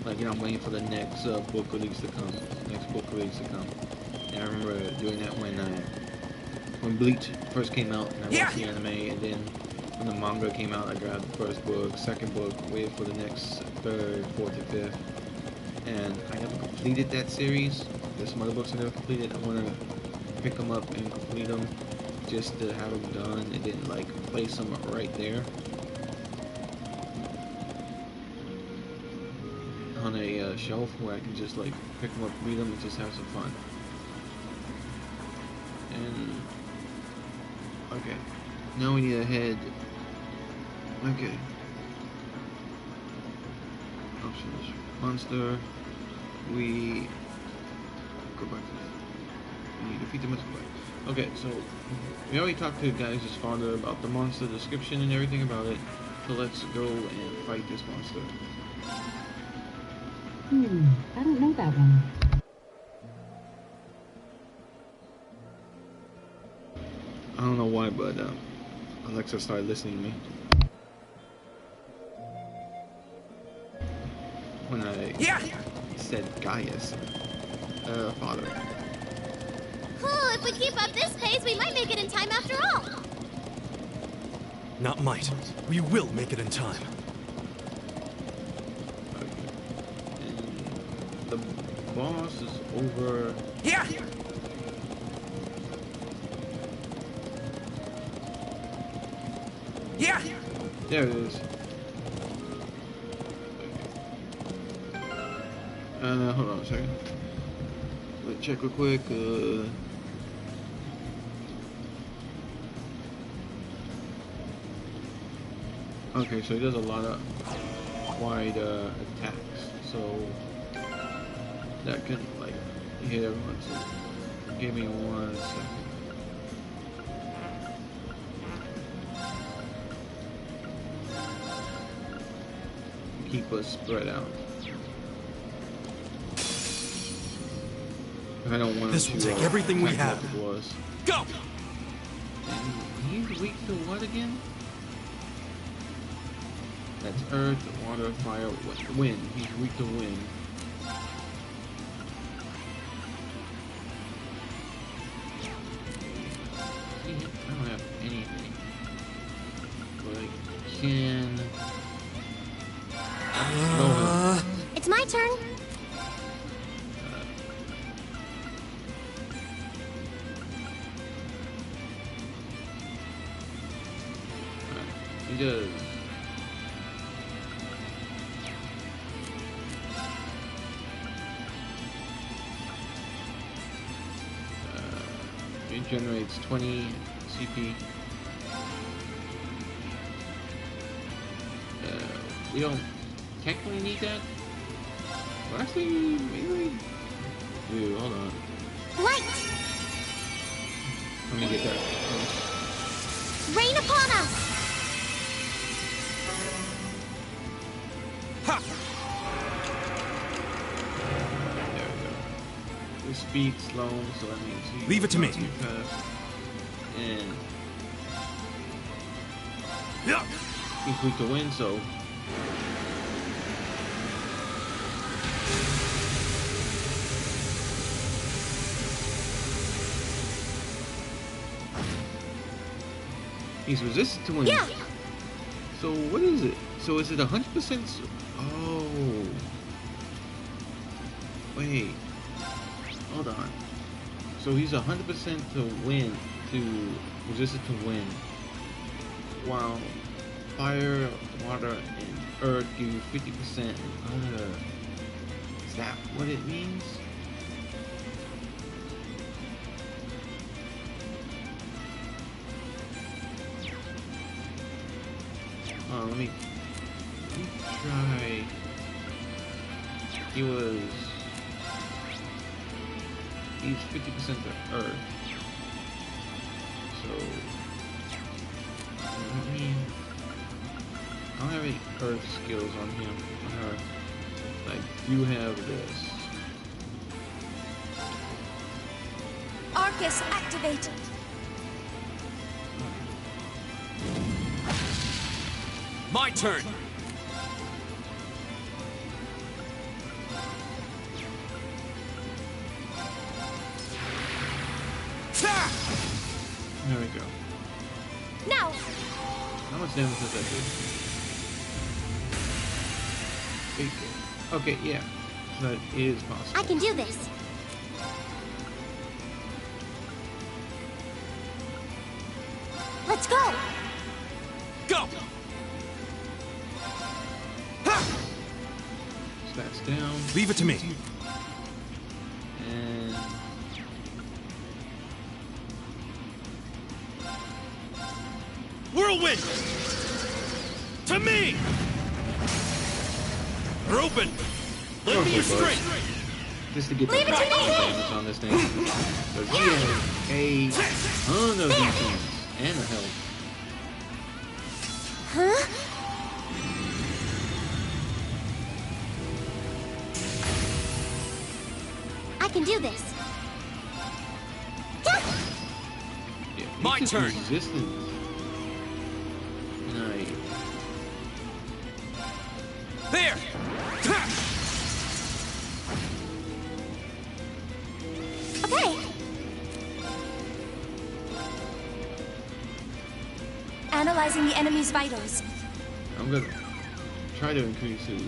Like, you know, I'm waiting for the next book release to come. And I remember doing that when Bleach first came out and I watched the anime, and then when the manga came out, I grabbed the first book, second book, waited for the next third, fourth, and fifth. And I never completed that series. There's some other books I never completed. I want to pick them up and complete them just to have them done and then like place them right there on a shelf where I can just like pick them up, read them, and just have some fun. And okay, now we need a head. Okay. Options. Monster. We go back to this. We defeat the monster. Okay, so we already talked to Gaius' father about the monster description and everything about it. So let's go and fight this monster. I don't know that one. I don't know why, but Alexa started listening to me. When I said Gaius, father. Cool, if we keep up this pace, we might make it in time after all. Not might. We will make it in time. Okay. And the boss is over. Yeah! Yeah! There it is. Hold on a second. Let's check real quick. Okay, so he does a lot of wide attacks, so that can like hit everyone. So give me 1 second. Keep us spread out. I don't want This to will take everything we have. Was. Go! And he's weak to what again? That's earth, water, fire, wind. He's weak to wind. I don't have anything. But I can... throw him. It's my turn. He does. It generates 20 CP. We don't technically need that. Well, actually, maybe we do. Hold on. Light! Let me get that. Rain upon us! Ha! There we go. The speed slow, so that means he Leave it to me. too fast. And Yeah! he's weak to wind, so he's resistant to wind. Yeah. So what is it? So is it 100%? Oh. Wait. Hold on. So he's 100% to wind, to resistant to wind. While fire, water, and earth give you 50% and other. Is that what it means? Let me try. He's 50% to earth. So I mean, I don't have any earth skills on him, on her. I do have this. Arcus activated. My turn! There we go. Now! How much damage does that do? 8. Okay, yeah. So that is possible. I can do this. Let's go! Go! Stats down. Leave it to me. And Whirlwind! To me! Reuben! Lend me your strength! Just to get the Leave it to me. damage on this thing. Because he has a ton of defense and a health. Huh? I can do this. Yeah, My he's turn. Resistance. Nice. There! Okay. Analyzing the enemy's vitals. I'm gonna try to increase his.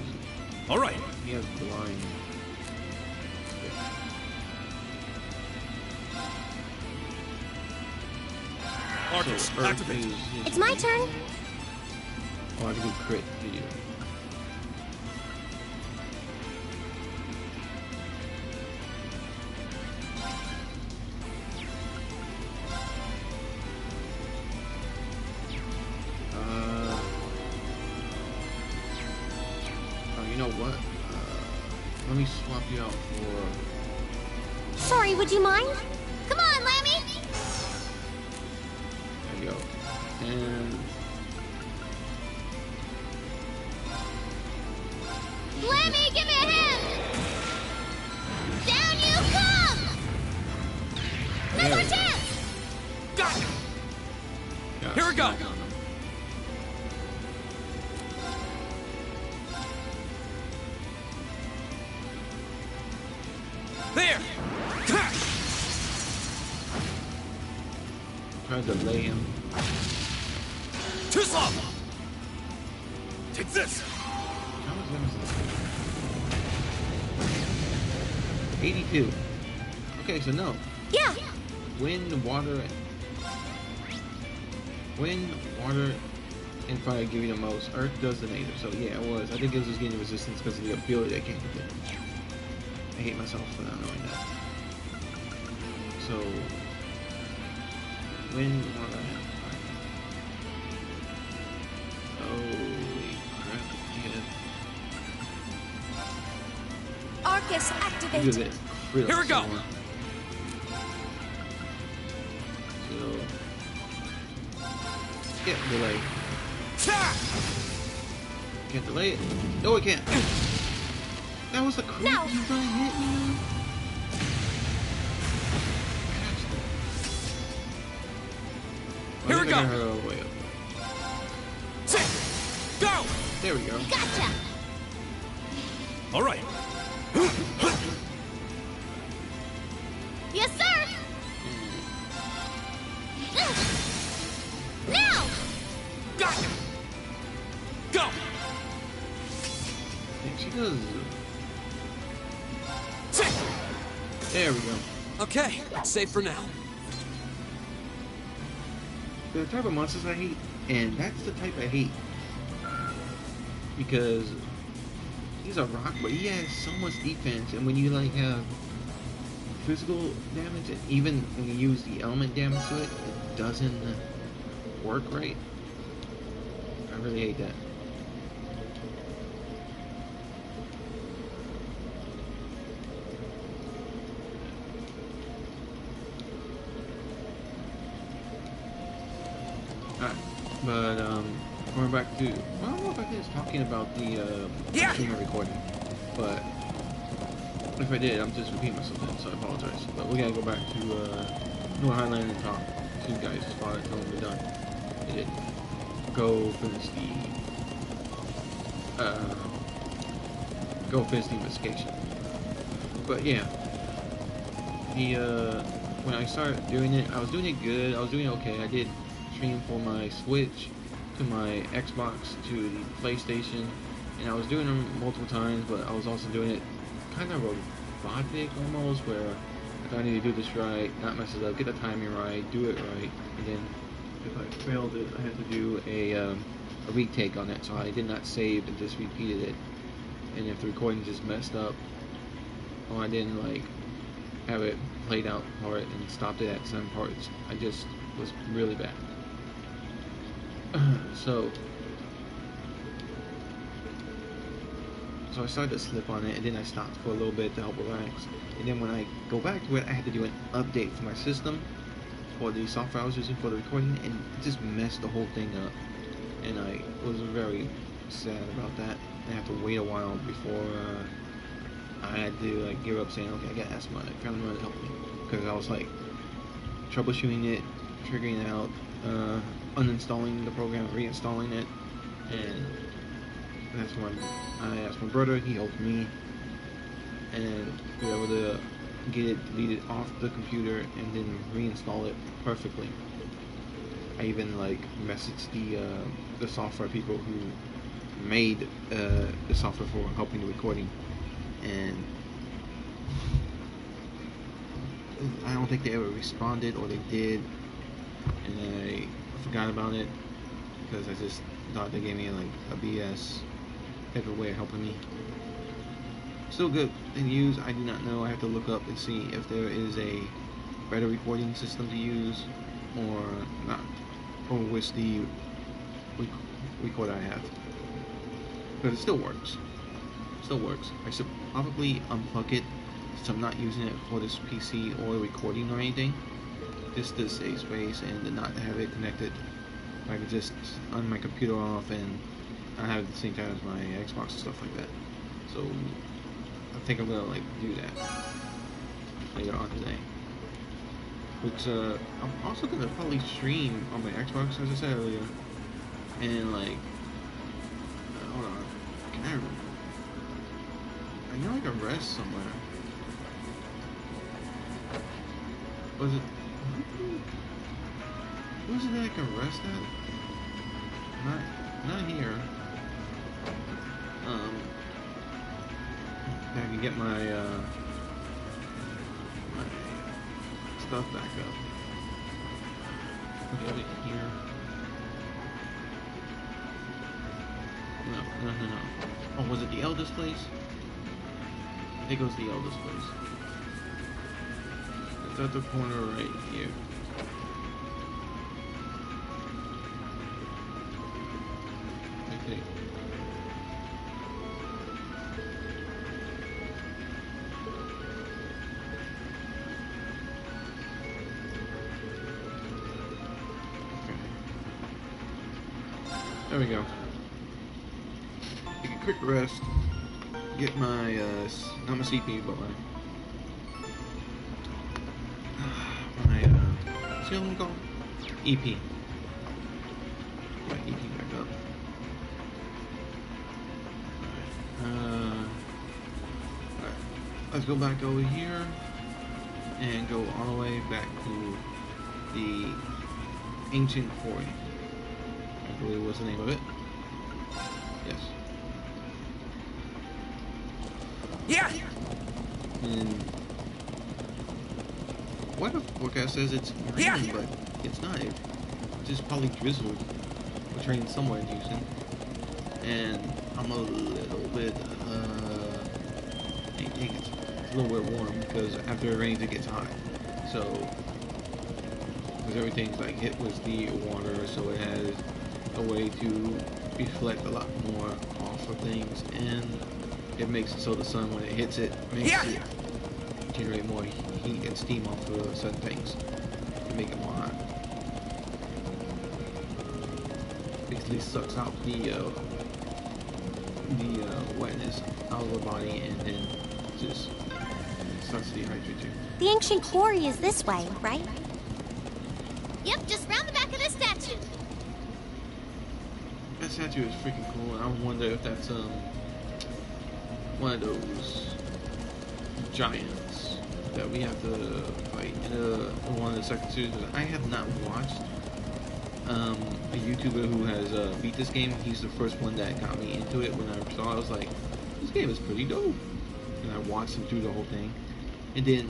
All right. He has blind. Arcus, Earth activate. is his- It's my turn. Oh, I can do crit. Video. Oh, you know what? Let me swap you out for. Sorry, would you mind? Come on, Lammy! There you go. And Lammy, give me a hand! Down you come! No more chance! Got it! got Here we go. smack on him. There! Try to delay him. Too slow! Take this! How much damage is that? 82. Okay, so no. Yeah. Wind, water, and fire give you the most. Earth does the native. So yeah, it was. I think it was just getting resistance because of the ability that came with it. I hate myself for not knowing that. So, wind, water, and fire. Holy crap! Yeah. Arcus, Look at activate. it. Really Here we go. someone. So, yeah, delay. Can't delay it. No, I can't. That was a crit. No. You trying to hit me, man? Here we go. Way up. Go! There we go. Gotcha! All right. Yes, sir! Now! Got it! Go! Yeah, she does. There we go. Okay, safe for now. The type of monsters I hate, and that's the type I hate. Because he's a rock, but he has so much defense, and when you like have physical damage, and even when you use the element damage to it, it doesn't work right. I really hate that. Alright, but we're back to, well, I don't know if I finished talking about the streamer recording, but if I did, I'm just repeating myself then, so I apologize. But we gotta go back to North Highland and talk to you guys as far as when we're done. They did go finish the investigation. But yeah, the when I started doing it, I was doing it good. I was doing okay. I did stream for my Switch, to my Xbox, to the PlayStation, and I was doing them multiple times. But I was also doing it kind of robotic almost, where if I need to do this right, not mess it up, get the timing right, do it right, and then if I failed it, I had to do a retake on it. So I did not save and just repeated it. And if the recording just messed up, or I didn't like have it played out part and stopped it at some parts, I just was really bad. So I started to slip on it, and then I stopped for a little bit to help relax. And then when I go back to it, I had to do an update for my system for the software I was using for the recording, and it just messed the whole thing up. And I was very sad about that. I had to wait a while before I had to like give up, saying, okay, I gotta ask my family member to help me, because I was like troubleshooting it, figuring it out, uninstalling the program, reinstalling it, and that's when I asked my brother. He helped me, and we were able to get it deleted off the computer and then reinstall it perfectly. I even like messaged the software people who made the software for helping the recording, and I don't think they ever responded, or they did, and I forgot about it because I just thought they gave me like a BS type of way of helping me. Still good in use. I do not know. I have to look up and see if there is a better recording system to use or not, or which the recorder I have, because it still works. Still works. I should probably unplug it since I'm not using it for this PC or recording or anything, just to save space and to not have it connected. I could just on my computer off and I have it at the same time as my Xbox and stuff like that. So I think I'm gonna like do that later on today. Which I'm also gonna probably stream on my Xbox, as I said earlier. And like, hold on, can I know I can rest somewhere. Was it? Was it that I can rest at? Not here. I can get my stuff back up. Okay, wait, here. No. Oh, was it the eldest place? I think it was the eldest place. It's at the corner right here. Okay. There we go. Take a quick rest. Get my, not my CPU, but what's the other one called? EP. Get my EP back up. Alright, let's go back over here and go all the way back to the Ancient Quarry. I believe was the name of it. Yes. Yeah. And what if forecast says it's raining, but it's not. It just probably drizzled. It's raining somewhere in Houston, and I'm a little bit. I think it's a little bit warm because after it rains, it gets hot. So, because everything's like hit with the water, so it has a way to reflect a lot more off of things, and it makes it so the sun, when it hits it, makes it generate more heat and steam off of certain things to make it more hot. Basically sucks out the wetness out of the body, and then just starts to dehydrate you. The ancient quarry is this way, right? Yep, just round the back of this statue. That statue is freaking cool, and I wonder if that's one of those giants that we have to fight in one of the second series. I have not watched a YouTuber who has beat this game. He's the first one that got me into it. When I saw it, I was like, this game is pretty dope, and I watched him through the whole thing. And then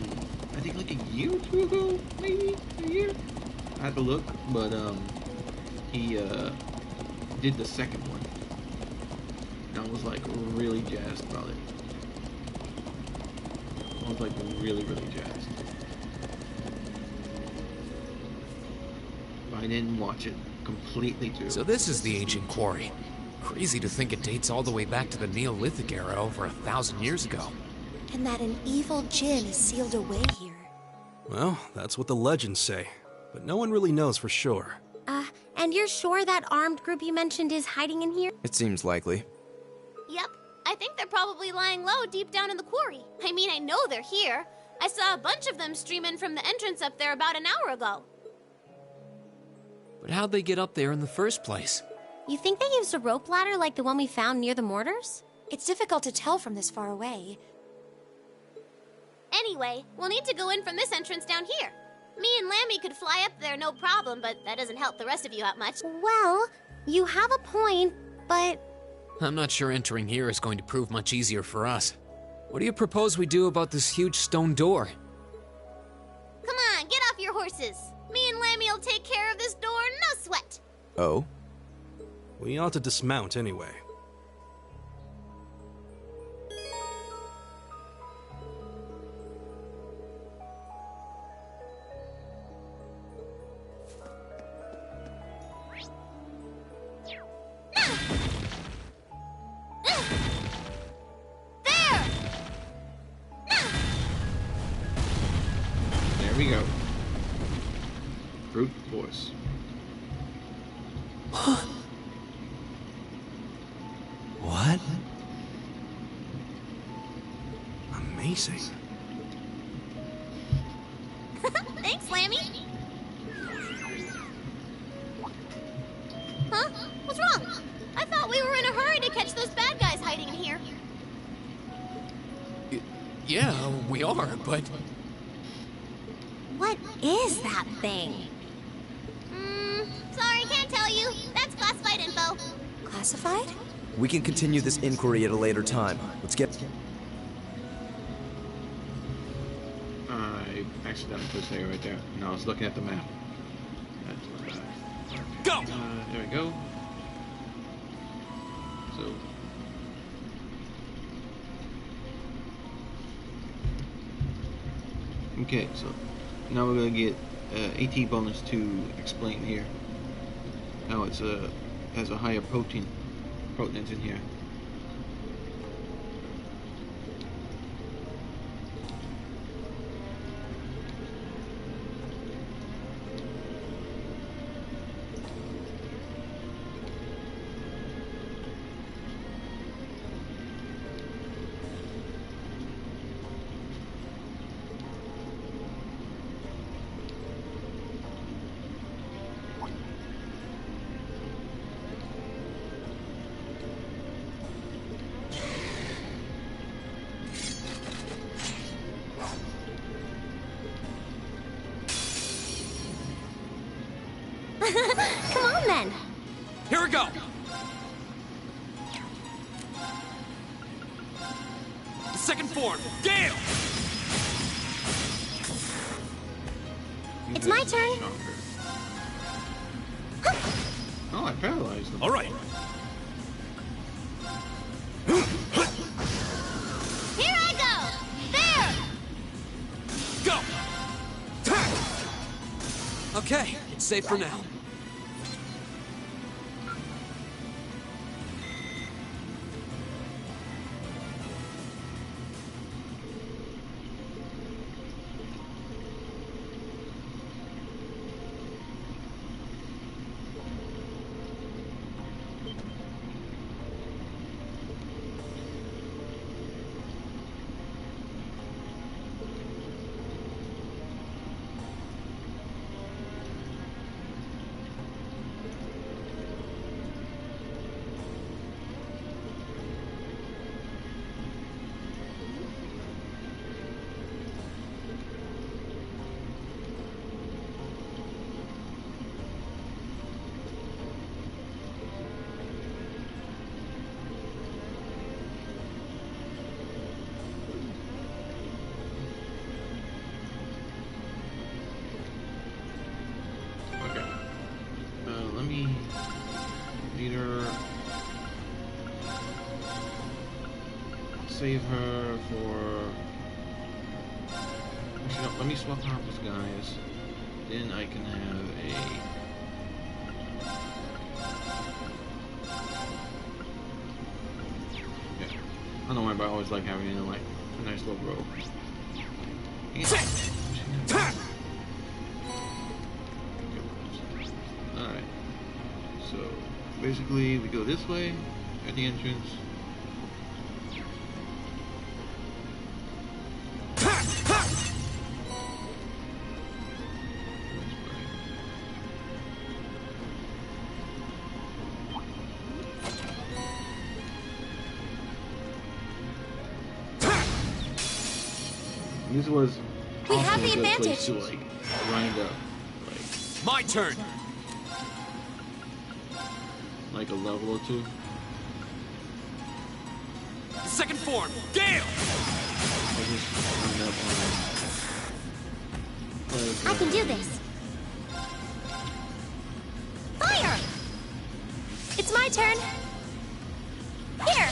I think like a year or two ago, maybe a year, I had to look, but he did the second one, and I was like really jazzed about it. I was like really jazzed, but I didn't watch it. completely do. So this is the ancient quarry. Crazy to think it dates all the way back to the Neolithic era over 1,000 years ago. And that an evil djinn is sealed away here. Well, that's what the legends say, but no one really knows for sure. And you're sure that armed group you mentioned is hiding in here? It seems likely. Yep. I think they're probably lying low deep down in the quarry. I mean, I know they're here. I saw a bunch of them streaming from the entrance up there about an hour ago. But how'd they get up there in the first place? You think they used a rope ladder like the one we found near the mortars? It's difficult to tell from this far away. Anyway, we'll need to go in from this entrance down here. Me and Lammy could fly up there no problem, but that doesn't help the rest of you out much. Well, you have a point, but... I'm not sure entering here is going to prove much easier for us. What do you propose we do about this huge stone door? Come on, get off your horses. Me and Lammy will take care of this door, no sweat. Oh? We ought to dismount anyway. There we go. Brute force. What? Amazing. Thanks, Lammy. Huh? What's wrong? I thought we were in a hurry to catch those bad guys hiding in here. Yeah, we are, but... What is that thing? Sorry, can't tell you. That's classified info. Classified? We can continue this inquiry at a later time. Let's get... I accidentally pushed A right there. No, I was looking at the map. That's my bad. Go! There we go. So... Okay, so now we're gonna get AT bonus to explain here how it's has a higher proteins in here. Come on, then. Here we go! The second form, Gale! It's my turn. Oh, I paralyzed them. All right. Here I go! There! Go! Okay, it's safe for now. Let me either save her for... Actually, no, let me swap out with guys. Then I can have a don't know why, but I always like having like a nice little rope. Alright. So basically we go this way at the entrance. This was We also have a the good place advantage. to like grind up My turn. like a level or two. Second form, Gale! Or just grind up on I can do this. Fire! It's my turn. Here.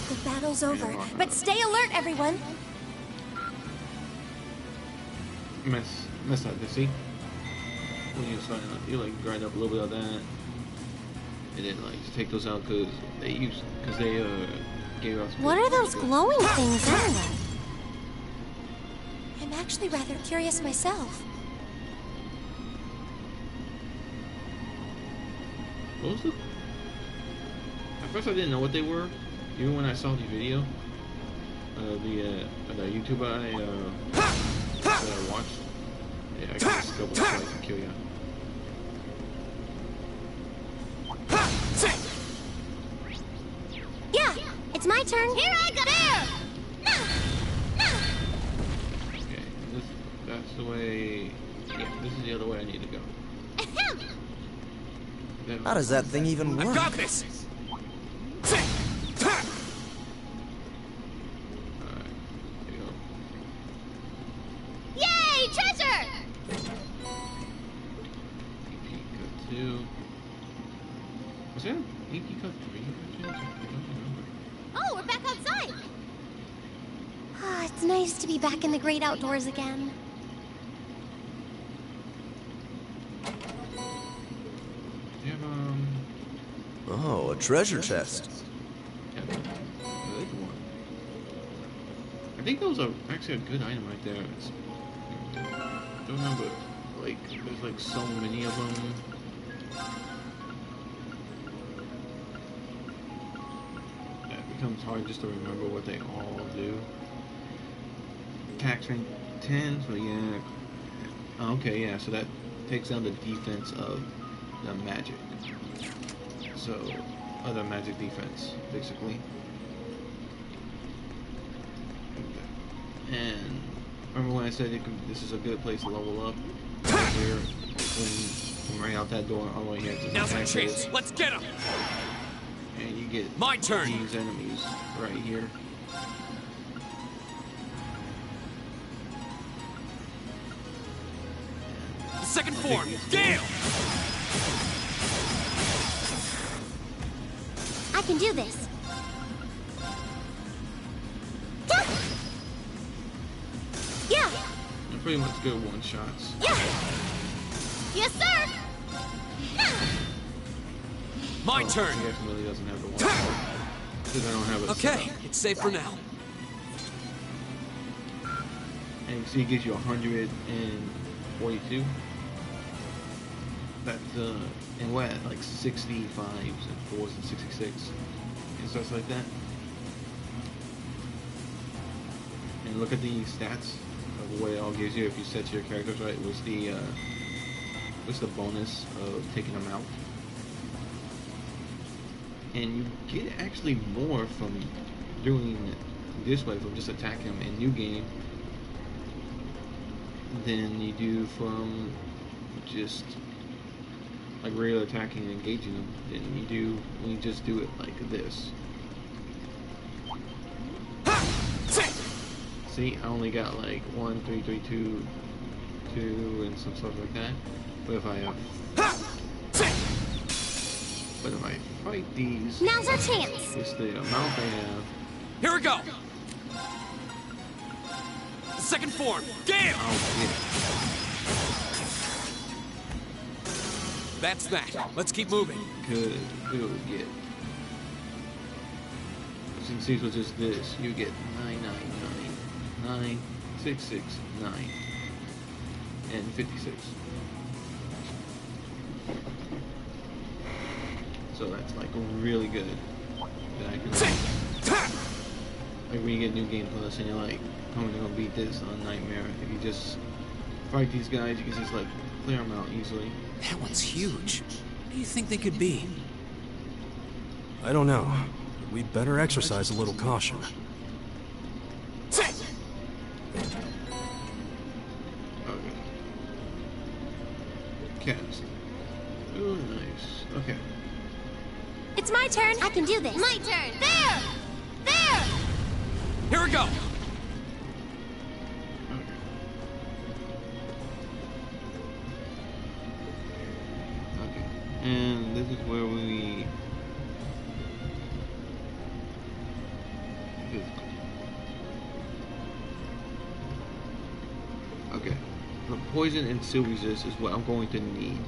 The battle's over, but stay alert, everyone. mess up this, see? When you're starting up, you like grind up a little bit of that. And then like just take those out because they gave us. What are those glowing things anyway? I'm actually rather curious myself. What was the? At first I didn't know what they were, even when I saw the video. The YouTuber that I watched. Yeah, I guess a couple tries to kill you. Yeah, it's my turn. Here I go! Okay, that's the way. Yeah, this is the other way I need to go. How does that thing even work? I've got this! Alright, there you go. Yay, treasure! EP cut 2. Was there an EP cut 3? I don't remember. Oh, we're back outside. Ah, it's nice to be back in the great outdoors again. You have, Oh, a treasure chest. yeah, good one. I think those are actually a good item right there. I don't remember, like, there's like so many of them. Yeah, it becomes hard just to remember what they all do. Tax rank 10, so yeah. Okay, yeah, so that takes down the defense of the magic. So, other magic defense, basically. And remember when I said this is a good place to level up? Right here, when right out that door, all the way here to Now's our attack chance. those, Let's get him! and you get My turn. these enemies right here. Second I'll take form, these Gale! I can do this. Yeah, They're pretty much good one-shots. yeah. Yes, sir. My Oh, turn. He definitely doesn't have the one-shot. Because I don't have it set Okay, up. it's safe for now. And you see it gives you 142. That's and what, like 65s and 4s and 66 and stuff like that. And look at the stats of what it all gives you if you set your characters right. What's the bonus of taking them out? And you get actually more from doing this way, from just attacking them in new game, than you do from just like regular attacking and engaging them than you do when you just do it like this. See, I only got like 1, 3, 3, 2, 2, and some stuff like that. But if I fight these, Now's our chance. it's the amount they have. Here we go! Second form, Gale! I'll get. That's that. Let's keep moving. Could will get. since these was just this, you get 999, 9669, and 56. So that's like really good. That I can like when you get New Game Plus and you're like, how am I gonna beat this on Nightmare? If you just fight these guys, you can just like clear them out easily. That one's huge. What do you think they could be? I don't know. We'd better exercise a little caution. Okay. Cast. Oh, nice. Okay. It's my turn. I can do this. My turn. There! There! Here we go! Okay. And this is where we... Okay. The poison and seal resist is what I'm going to need.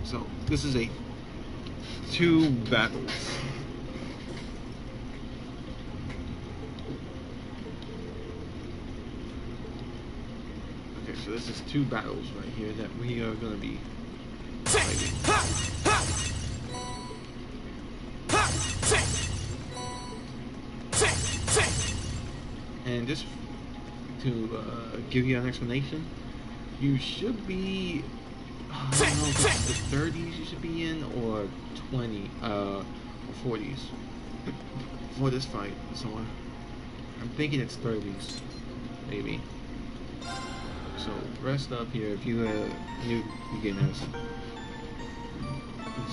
So this is a 2 battles. Okay, so this is 2 battles right here that we are going to be fighting. And just to give you an explanation, you should be, I don't know if it's the 30s you should be in, or 20, or 40s for this fight somewhere. I'm thinking it's 30s, maybe. So rest up here if you have new beginners.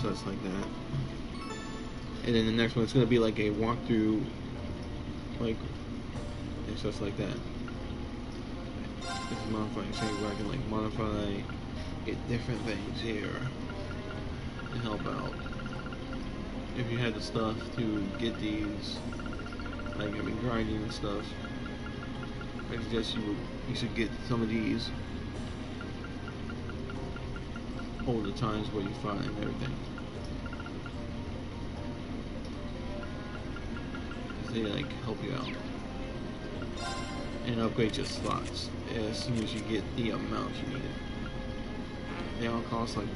So it's like that. And then the next one, it's gonna be like a walkthrough, like, and stuff like that. This is modifying, say where I can like modify, get different things here to help out. If you had the stuff to get these, like I mean grinding and stuff, I suggest you should get some of these over the times where you find everything. They like help you out and upgrade your slots as soon as you get the amount you need. They all cost like a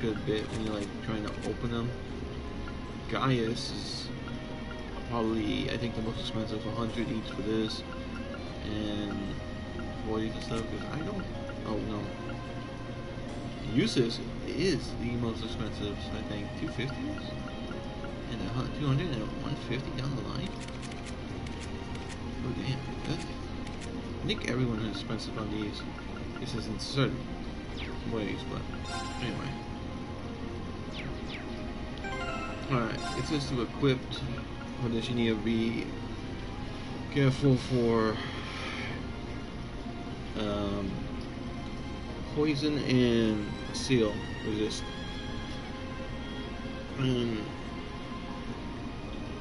good bit when you're like trying to open them. Gaius is probably, I think, the most expensive, 100 each for this, and 40 and stuff, because I don't, oh no. Eustace is the most expensive, I think, 250s? And 200 and 150 down the line? Oh damn, that's, I think everyone is expensive on these. This is in certain ways, but anyway. Alright, it says to equip for this you need to be careful for poison and seal resist.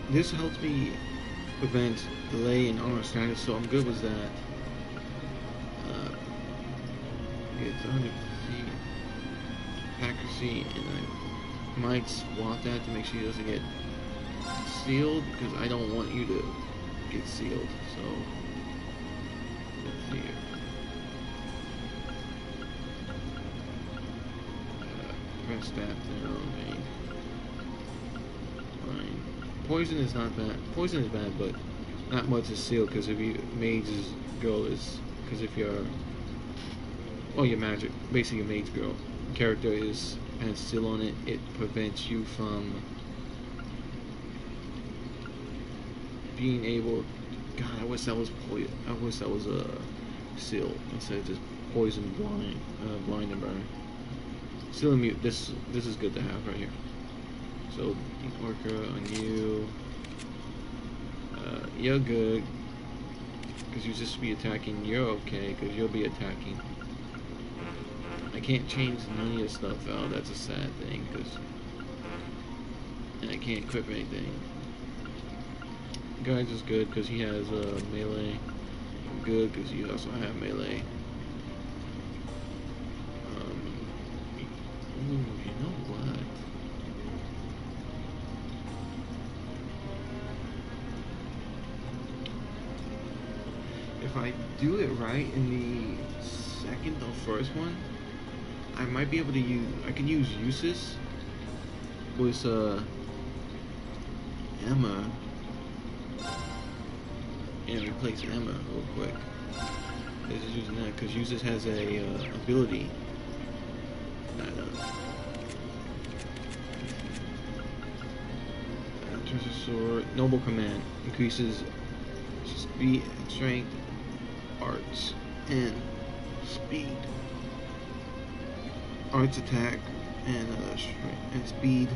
This helps me prevent delay in armor status, so I'm good with that. It's 100 feet accuracy, and I might swap that to make sure he doesn't get sealed, because I don't want you to get sealed. So let's see here. Press that down. Fine. Poison is not bad. Poison is bad, but not much is sealed, because if you mage's go is because if you're Oh, your magic. Basically, your mage girl character has seal on it. It prevents you from being able. God, I wish that was I wish that was a seal instead of just poison, blind and burn. Seal and mute. This is good to have right here. So Orca on you. You're good because you just be attacking. You're okay because you'll be attacking. I can't change none of your stuff out. That's a sad thing and I can't equip anything. Guys is good because he has melee. Good because you also have melee. Ooh, you know what? If I do it right in the second or first one, I might be able to use. I can use uses with Emma and replace Emma real quick. This is using that because uses has a ability that turns a sword. Noble command increases speed, strength, arts, and speed. Arts attack and strength and speed.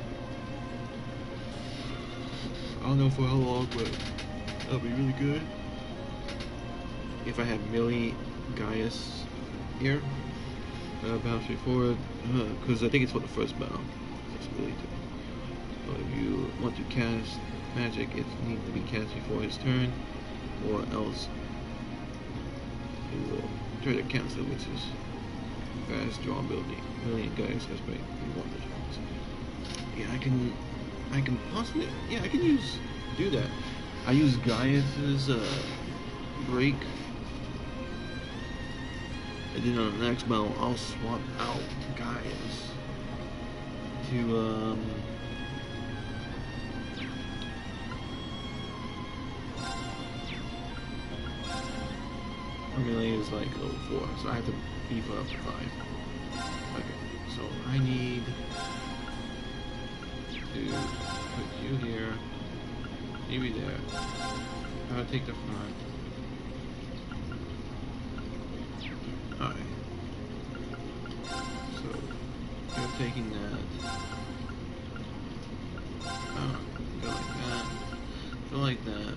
I don't know for how long, but that'll be really good. If I have melee Gaius here, battle straightforward, because I think it's for the first battle. That's really good. So if you want to cast magic, it needs to be cast before his turn, or else it will try to cancel, which is Gaius draw ability. Melee and Gaius has break. We want the draws. Yeah, I can possibly, yeah, I can do that. I use Gaius's break. And then on the next battle, I'll swap out Gaius to melee is like level 4, so I have to beef up to 5. Okay, so I need to put you here, maybe there. I'll take the front. Alright. So, you're taking that. Go like that. Go like that.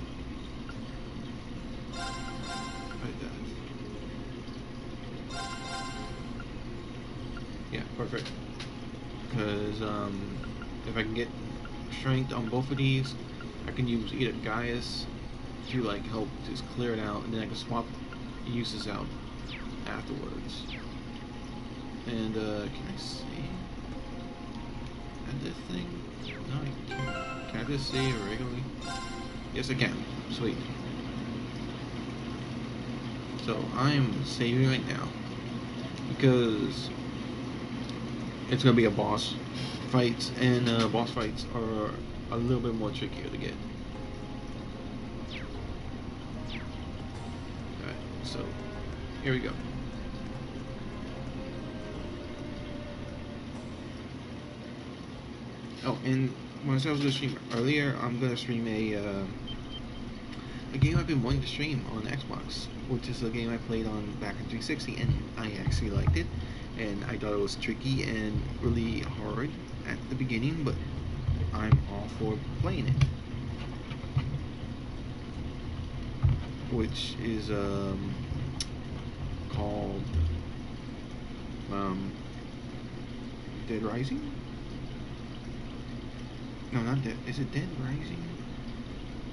Like that. Yeah, perfect. Because, if I can get strength on both of these, I can use either Gaius to like help just clear it out, and then I can swap uses out afterwards. And can I see? Add this thing? No, I can't. Can I just see it regularly? Yes, I can. Sweet. So I'm saving right now because it's gonna be a boss fight, and boss fights are a little bit more trickier to get. Alright, so here we go. Oh, and when I was gonna stream earlier, I'm gonna stream a game I've been wanting to stream on Xbox, which is a game I played on back in 360, and I actually liked it, and I thought it was tricky and really hard at the beginning, but I'm all for playing it. Which is called Dead Rising? No, not Dead. Is it Dead Rising?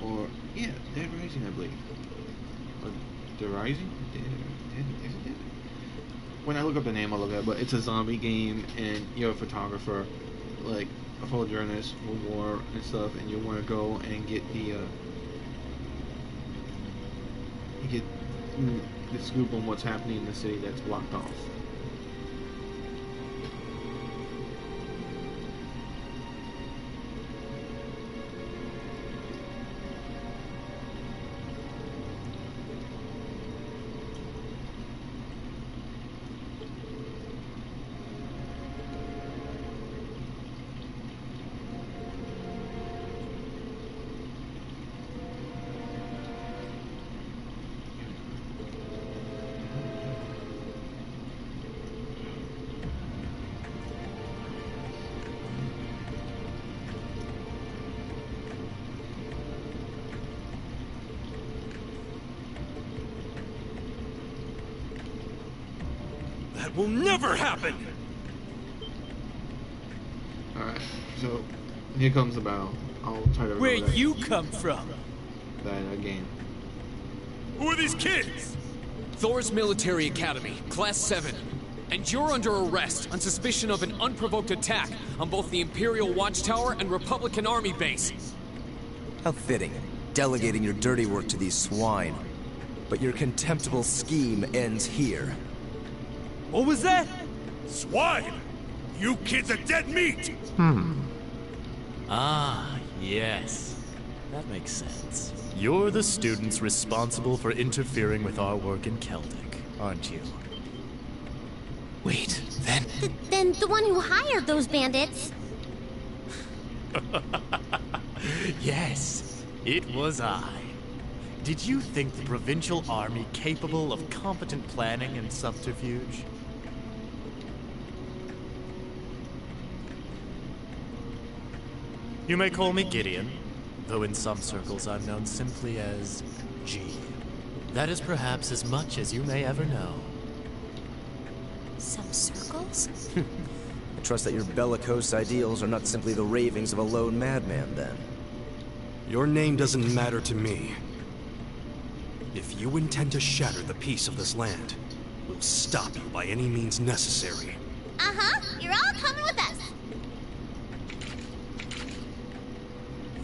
Or yeah, Dead Rising, I believe. Or Dead Rising? Dead, is it Dead? When I look up the name, I'll look at it. But it's a zombie game, and you're a photographer, like a photojournalist for war and stuff, and you want to go and get the scoop on what's happening in the city that's blocked off. That will never happen! Alright, so here comes the battle. I'll try to remember Where that, you come from? that game. Who are these kids? Thor's Military Academy, Class 7. And you're under arrest on suspicion of an unprovoked attack on both the Imperial Watchtower and Republican Army base. How fitting, delegating your dirty work to these swine. But your contemptible scheme ends here. What was that? Swine! You kids are dead meat! Ah, yes. That makes sense. You're the students responsible for interfering with our work in Celtic, aren't you? Wait, then... Then the one who hired those bandits. Yes, it was I. Did you think the provincial army capable of competent planning and subterfuge? You may call me Gideon, though in some circles I'm known simply as G. That is perhaps as much as you may ever know. Some circles? I trust that your bellicose ideals are not simply the ravings of a lone madman, then. Your name doesn't matter to me. If you intend to shatter the peace of this land, we'll stop you by any means necessary. Uh-huh. You're all coming with us.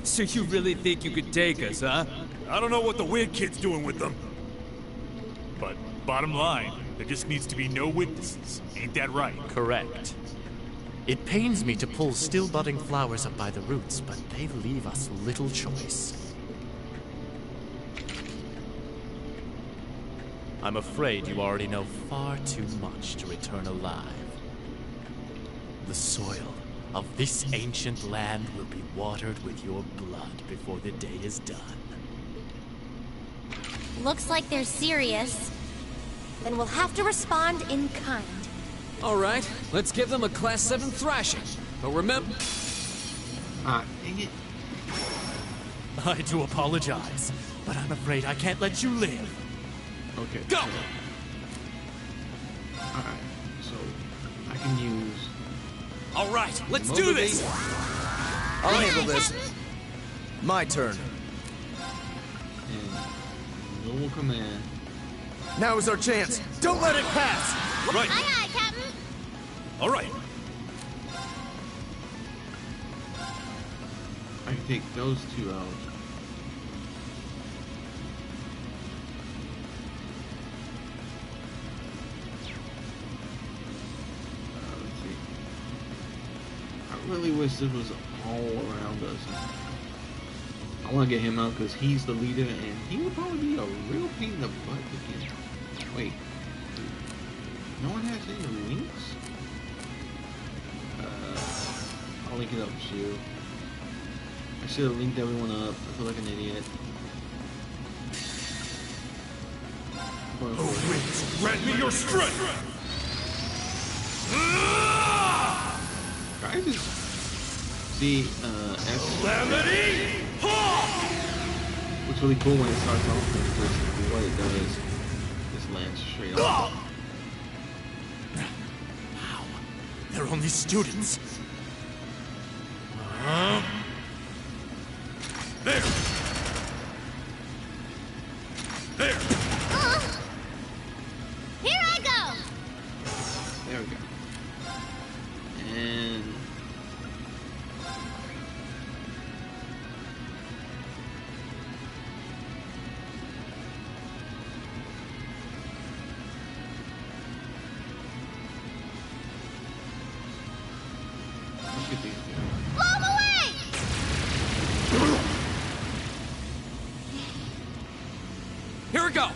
So you really think you could take us, huh? I don't know what the weird kid's doing with them. But bottom line, there just needs to be no witnesses. Ain't that right? Correct. It pains me to pull still budding flowers up by the roots, but they leave us little choice. I'm afraid you already know far too much to return alive. The soil of this ancient land will be watered with your blood before the day is done. Looks like they're serious. Then we'll have to respond in kind. Alright, let's give them a Class 7 thrashing. But remember... Ah, dang it. I do apologize, but I'm afraid I can't let you live. Okay. Go! Alright, so I can use... Alright, let's do this! I'll handle this. My turn. And normal command. Now is our chance. Don't let it pass! Right. Aye, aye, Captain. All right. I can take those two out. Let's see. I really wish this was all around us. I want to get him out because he's the leader and he would probably be a real pain in the butt again. Wait. No one has any links? I'll link it up to you. I should have linked everyone up. I feel like an idiot. Oh, winds, grant me your strength! Guys, just see, Calamity! what's really cool when it starts off is what it does. Just lands straight on. How? They're only students. There! There! Here I go. There we go. And let's get these guys. Blow 'em away. Here we go!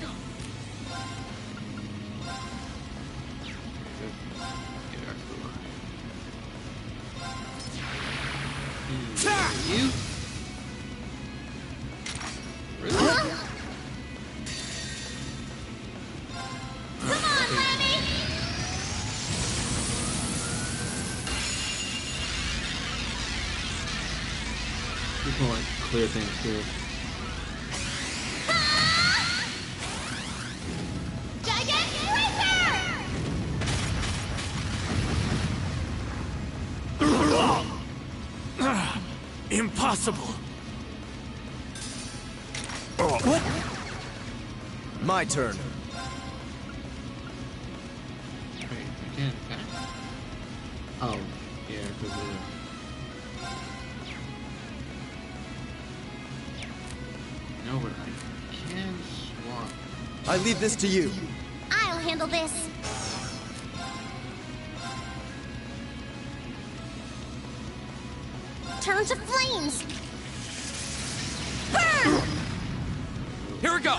You? Really? Come on, Lemmy. Just want to like clear things too. Gigantic Reaper! Impossible! What? My turn. Wait, I can't attack? Oh, yeah, because of No, but I can swap. I leave this to you. I'll handle this. Turn to flames. Burn! Here we go!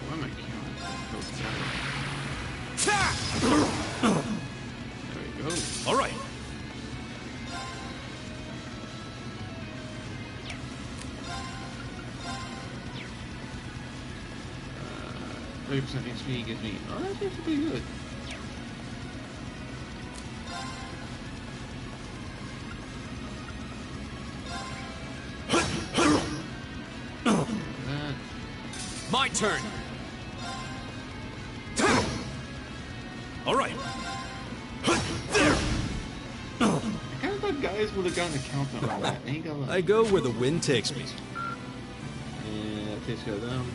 Why am I counting? There we go. All right. 30% HP gives me. Oh, that's actually pretty good. That. My turn! All right. I kind of thought guys would have gotten a count on all that. Ain't gonna lie. I go where the wind takes me. And that takes care of them.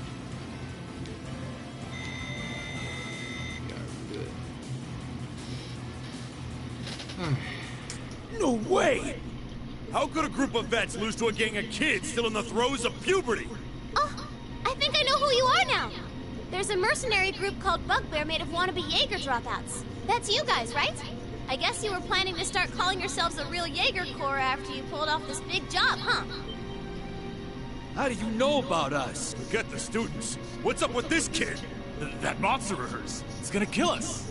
No way! How could a group of vets lose to a gang of kids still in the throes of puberty? Oh, I think I know who you are now. There's a mercenary group called Bugbear made of wannabe Jaeger dropouts. That's you guys, right? I guess you were planning to start calling yourselves a real Jaeger Corps after you pulled off this big job, huh? How do you know about us? Forget the students. What's up with this kid? That monster of hers. It's gonna kill us.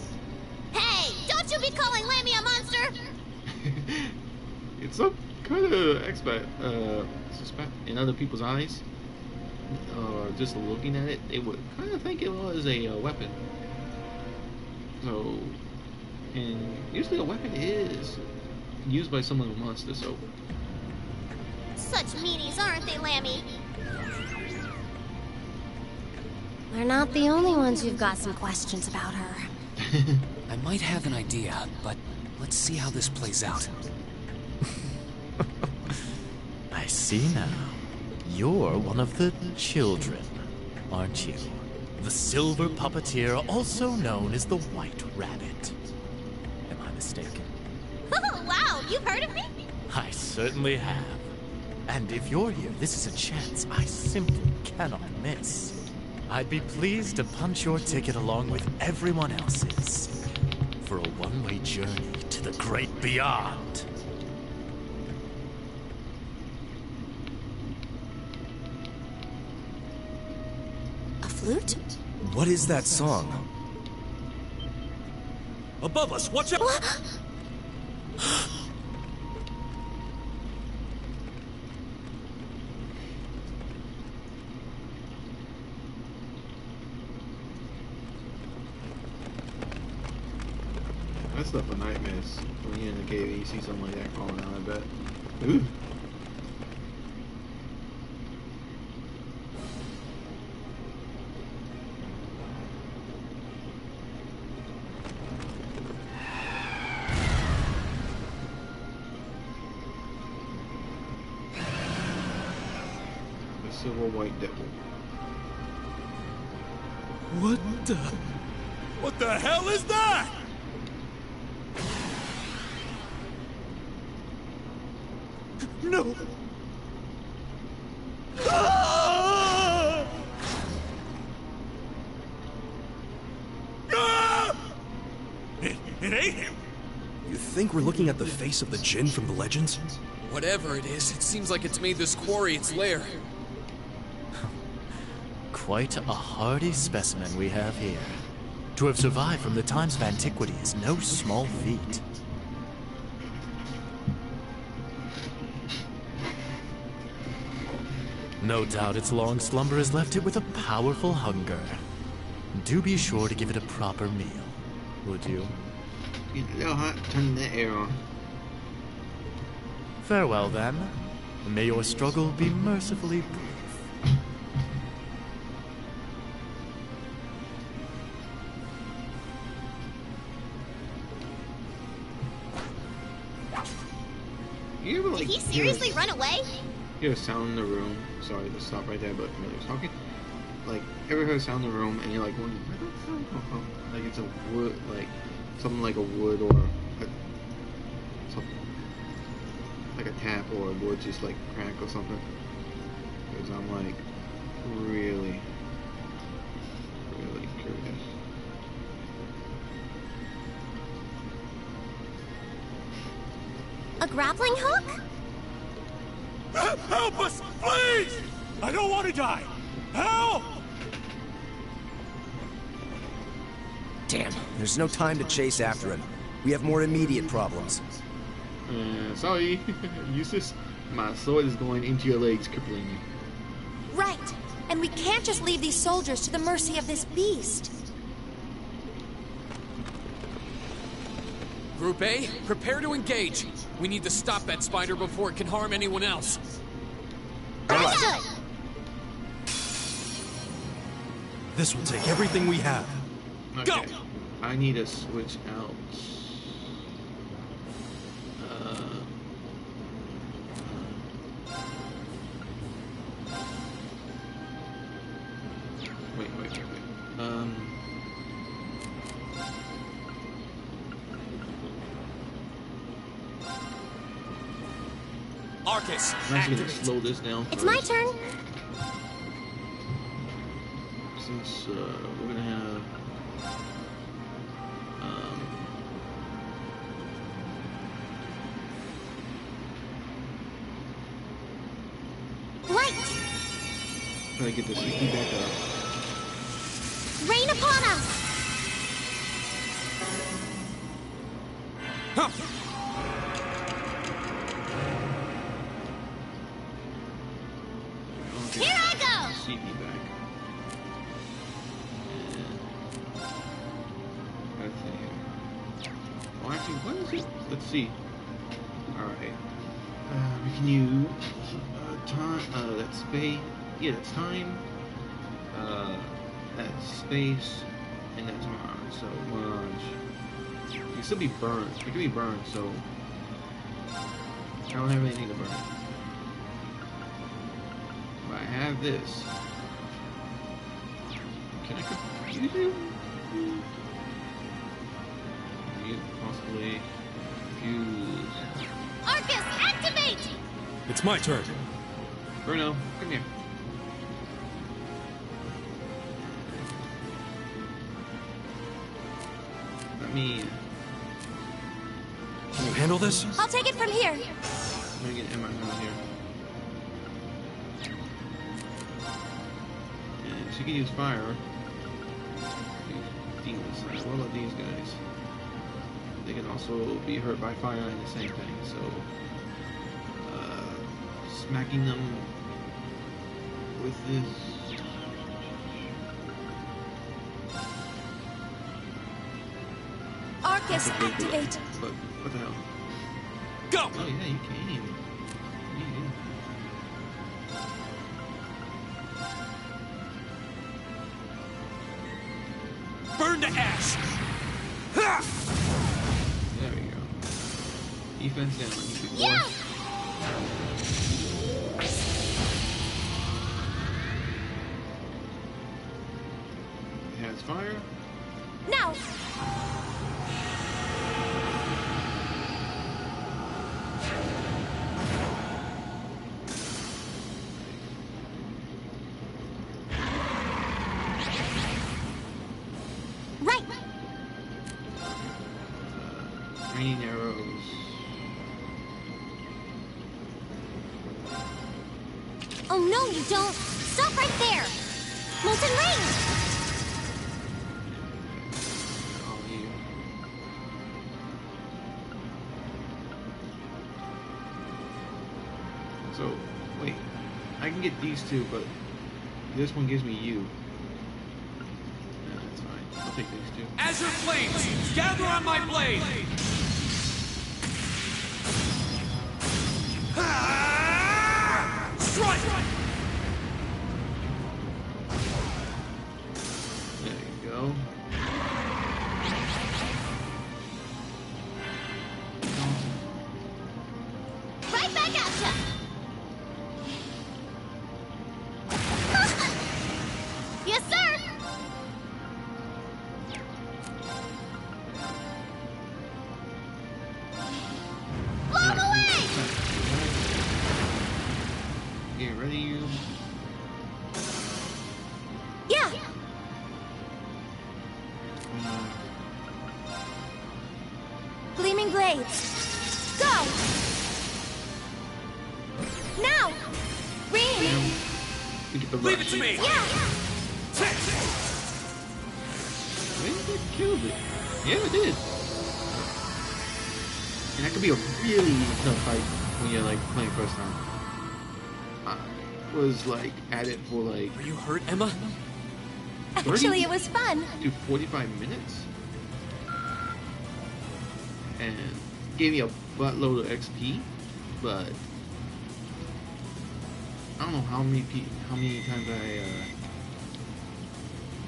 Hey, don't you be calling Lammy a monster! It's some kind of suspect in other people's eyes. Just looking at it, they would kind of think it was a weapon. So, and usually a weapon is used by someone who wants to. So, Such meanies, aren't they, Lammy? We're not the only ones who've got some questions about her. I might have an idea, but let's see how this plays out. I see now. You're one of the children, aren't you? The Silver Puppeteer, also known as the White Rabbit. Am I mistaken? Oh, wow, you've heard of me? I certainly have. And if you're here, this is a chance I simply cannot miss. I'd be pleased to punch your ticket along with everyone else's for a one-way journey to the great beyond. A flute? What is that song? Above us, watch out! that's stuff a nightmares. When you're in the cave, you see something like that crawling out. I bet. Ooh. The Silver White Devil. What the hell is that? No! Ah! Ah! It ate him! You think we're looking at the face of the Jinn from the legends? Whatever it is, it seems like it's made this quarry its lair. Quite a hardy specimen we have here. To have survived from the times of antiquity is no small feat. No doubt its long slumber has left it with a powerful hunger. Do be sure to give it a proper meal, would you? Get a little hot, turn the air on. Farewell, then. May your struggle be mercifully brief. You ever, like, Did he seriously run away? You hear a sound in the room. Sorry to stop right there, but when was talking, like, ever heard a sound in the room and you're like, wondering, where did that sound come from? Like it's a wood, like something like a wood or something like a tap or a wood just like crack or something. Because I'm like really curious. A grappling hook? Help us, please! I don't want to die! Help! Damn, there's no time to chase after him. We have more immediate problems. Sorry, Eustace. My sword is going into your legs, crippling you. Right. And we can't just leave these soldiers to the mercy of this beast. Group A, prepare to engage. We need to stop that spider before it can harm anyone else. Understood. This will take everything we have. Okay. Go! I need to switch out. Wait. Arcus, I'm actually gonna activate. slow this down. It's my turn. Since we're gonna have Light! try to get this CP back up. Rain upon us! Huh. Okay. Here I go! CP back. And let's see here. Oh, actually, what is it? Let's see. All right. We can use time. That's space. Yeah, that's time. That's space, and that's Mirage. So Mirage. You can still be burned. You can be burned. So I don't have anything to burn. But I have this. Can I confuse you? You possibly confuse. Arcus, activate! It's my turn. Bruno, come here. Let me. Can you handle this? I'll take it from here. Let me get Emma out here. And she can use fire. These demons. What about these guys? They can also be hurt by fire and the same thing. So, smacking them with this. Arcus, activate. But what the hell? Go! Oh yeah, you can. Yeah. Burn to ash! There we go. Defense down, you big boy. Yeah! It has fire. Now! Right! Raining arrows. Oh no, you don't! Stop right there! Molten rain! Oh, you. So, wait. I can get these two, but this one gives me you. Yeah, that's fine. I'll take these two. Azure flames, gather on my blade! Strike! There you go. back at ya! Yes, sir! Blow him away! Get ready, you. Yeah! Gleaming blades. Go! Now! Green! We get the Leave rush. it to me! Yeah! Maybe it killed it. Yeah, it did. And that could be a really tough fight when you're like playing first time. I was like at it for like Are you hurt, Emma? Actually, it was fun. 45 minutes. And gave me a buttload of XP, but I don't know how many times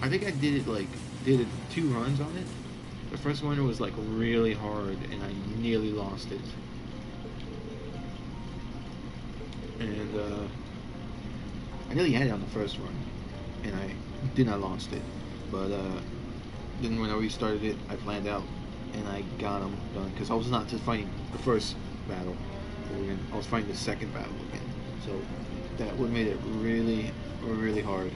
I think I did 2 runs on it. The first one was like really hard and I nearly lost it. And I nearly had it on the first run and I did not lost it. But then when I restarted it, I planned out and I got him done because I was not just fighting the first battle again, I was fighting the second battle again. So that would made it really, really hard.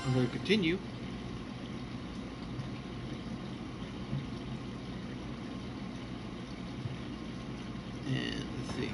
I'm going to continue. And let's see.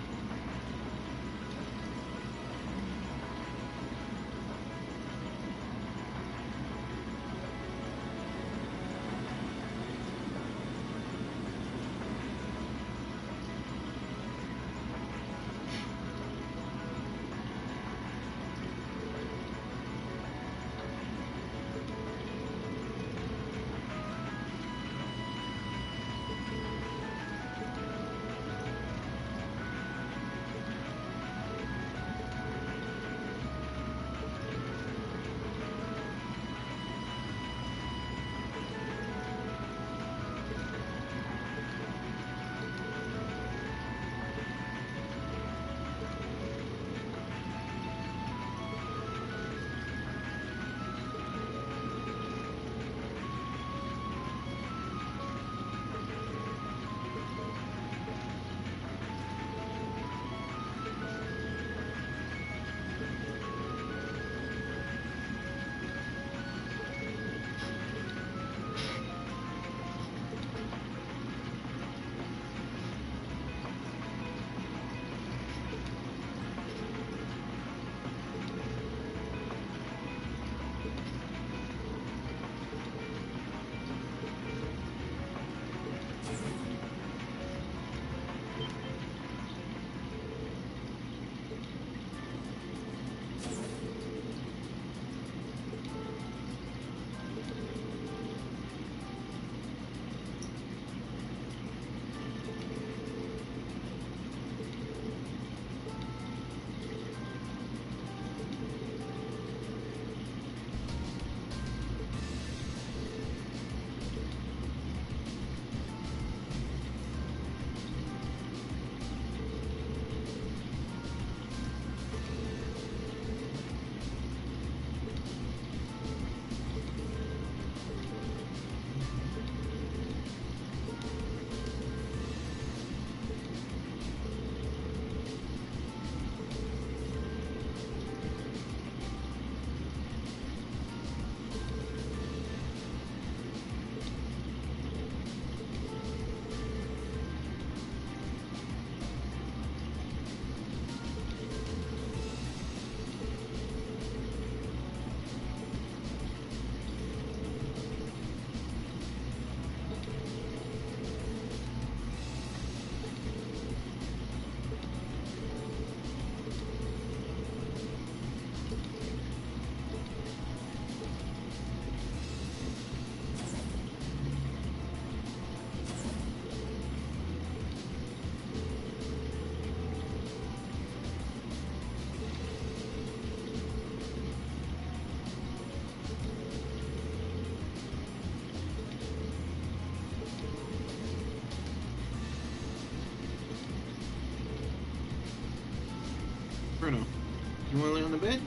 bit.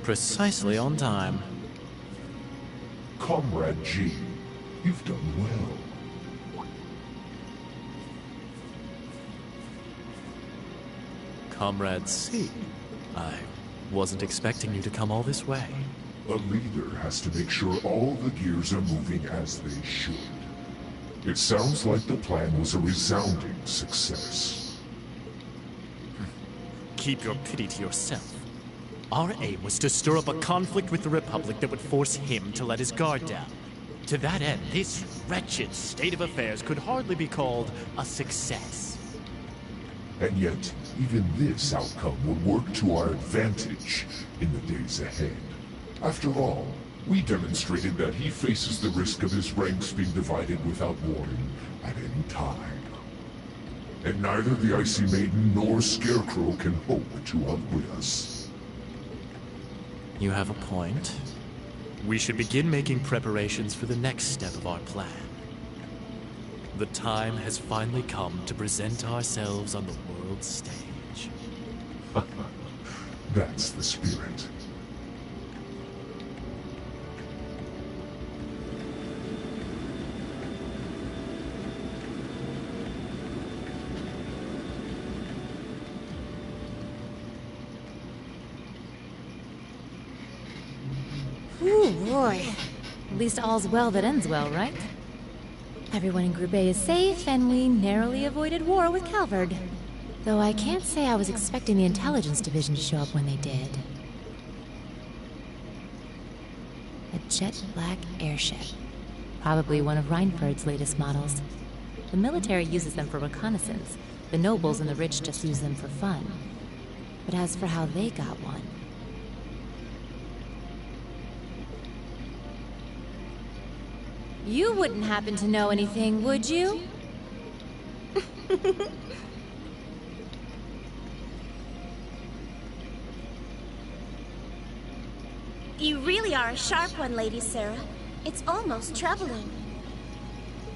Precisely on time. Comrade G, you've done well. Comrade C, I wasn't expecting you to come all this way. A leader has to make sure all the gears are moving as they should. It sounds like the plan was a resounding success. Keep your pity to yourself. Our aim was to stir up a conflict with the Republic that would force him to let his guard down. To that end, this wretched state of affairs could hardly be called a success. And yet, even this outcome will work to our advantage in the days ahead. After all, we demonstrated that he faces the risk of his ranks being divided without warning at any time. And neither the Icy Maiden nor Scarecrow can hope to outwit us. You have a point. We should begin making preparations for the next step of our plan. The time has finally come to present ourselves on the world stage. That's the spirit. Ooh, boy. At least all's well that ends well, right? Everyone in Group A is safe, and we narrowly avoided war with Calvard. Though I can't say I was expecting the Intelligence Division to show up when they did. A jet black airship. Probably one of Reinford's latest models. The military uses them for reconnaissance. The nobles and the rich just use them for fun. But as for how they got one... You wouldn't happen to know anything, would you? You really are a sharp one, Lady Sarah. It's almost troubling.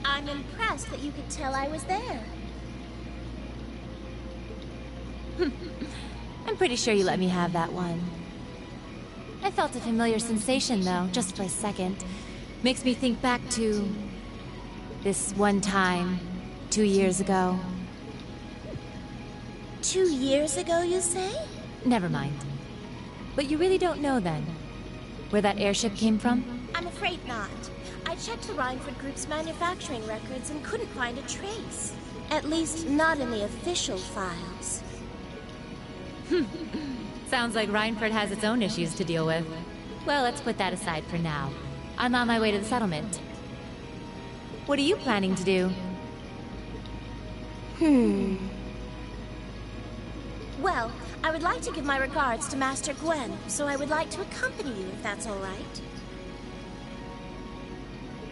I'm impressed that you could tell I was there. I'm pretty sure you let me have that one. I felt a familiar sensation, though, just for a second. Makes me think back to... this one time, 2 years ago. 2 years ago, you say? Never mind. But you really don't know, then, where that airship came from? I'm afraid not. I checked the Rhineford Group's manufacturing records and couldn't find a trace. At least, not in the official files. Sounds like Rhineford has its own issues to deal with. Well, let's put that aside for now. I'm on my way to the settlement. What are you planning to do? Well, I would like to give my regards to Master Gwen, so I would like to accompany you if that's all right.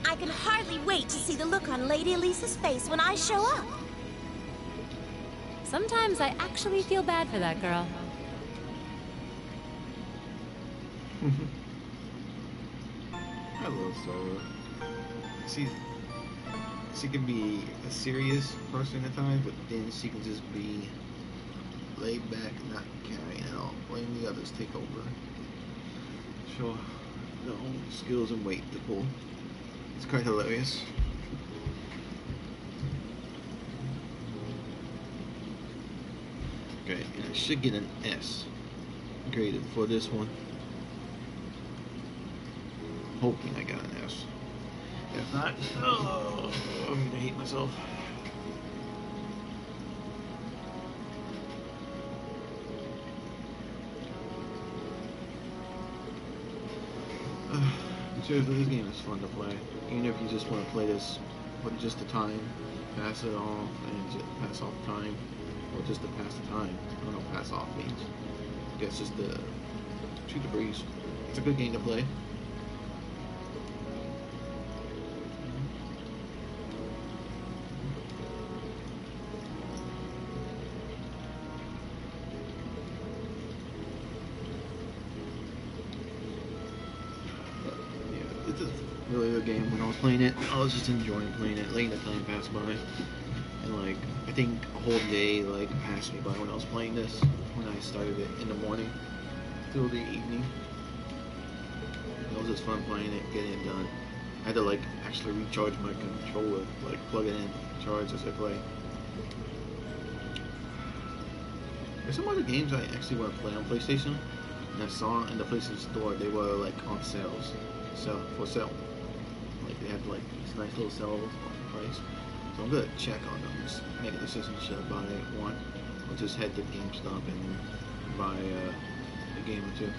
I can hardly wait to see the look on Lady Elisa's face when I show up. Sometimes I actually feel bad for that girl. I love Sarah. She can be a serious person at times, but then she can just be laid back and not caring at all. Letting the others take over. Show their own skills and weight to pull. It's quite hilarious. Okay, and I should get an S graded for this one. Hoping I got an S. If not, I'm gonna hate myself. Seriously, this game is fun to play. Even if you just want to play this for just the time, pass it off, and just pass off time, or just to pass the time. I don't know what pass off means. I guess just to shoot the breeze. It's a good game to play. It's a really good game. When I was playing it, I was just enjoying playing it, letting the time pass by. And like, I think a whole day like passed me by when I was playing this. When I started it in the morning till the evening. It was just fun playing it, getting it done. I had to like actually recharge my controller, like plug it in, charge as I play. There's some other games I actually want to play on PlayStation, and I saw in the PlayStation Store they were like on sales. For sale. Like they had like these nice little sales on price. So I'm gonna check on them, just make a decision should I buy one or just head to GameStop and buy a game or two.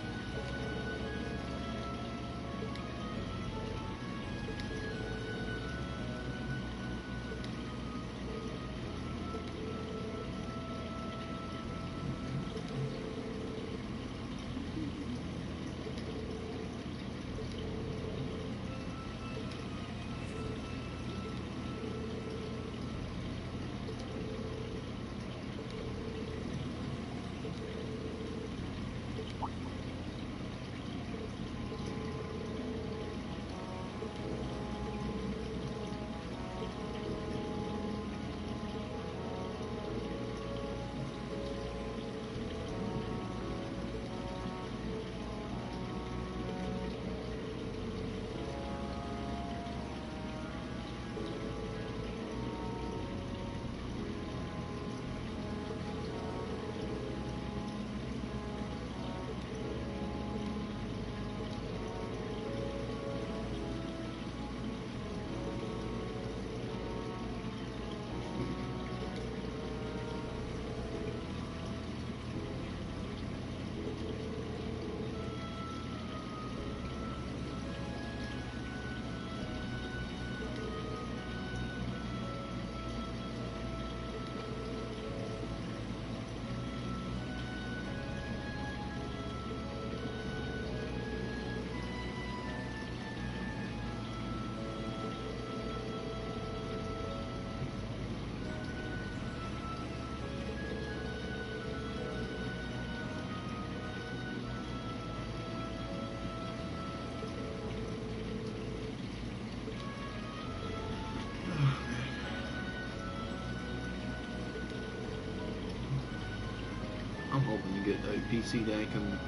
get a PC that I can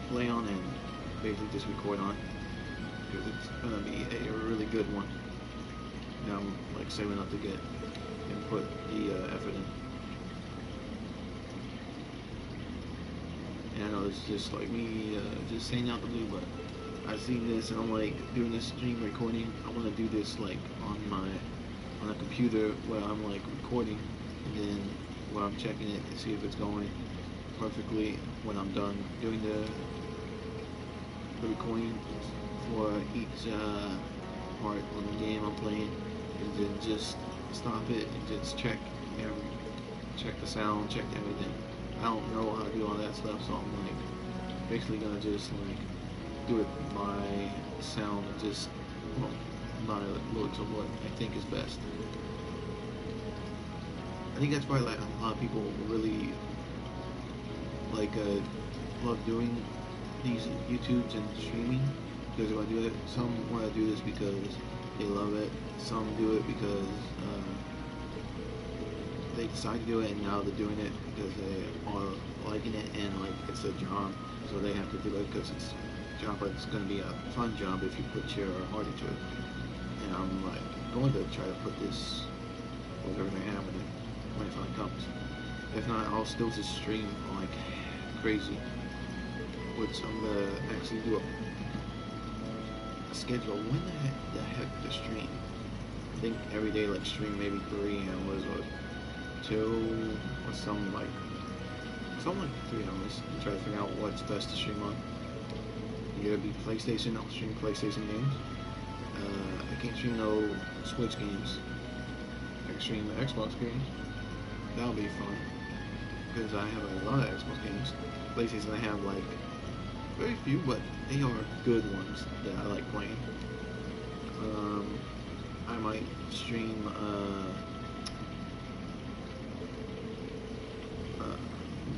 play on and basically just record on, because it's gonna be a really good one. Now I'm like saving up to get and put the effort in. And I know it's just like me just saying out the blue, but I see this and I'm like doing this stream recording. I want to do this like on a computer where I'm like recording, and then where I'm checking it to see if it's going perfectly when I'm done doing the recording for each part of the game I'm playing, and then just stop it and just check the sound, check everything. I don't know how to do all that stuff, so I'm like basically gonna just like do it by sound and just not looks of what I think is best. I think that's why like a lot of people really like love doing these YouTubes and streaming, because they want to do it. Some want to do this because they love it. Some do it because they decide to do it and now they're doing it because they are liking it and like it's a job, so they have to do it because it's a job, but it's going to be a fun job if you put your heart into it. And I'm like going to try to put this whatever they have in it when it finally comes. If not, I'll still just stream like crazy, which I'm going to actually do a schedule. When the heck to stream? I think every day like stream maybe 3 hours or 2 or something like 3 hours, and try to figure out what's best to stream on. Either be PlayStation, I'll stream PlayStation games. I can't stream no Switch games. I can stream the Xbox games. That'll be fun, because I have a lot of Xbox games. PlayStation I have like very few, but they are good ones that I like playing. I might stream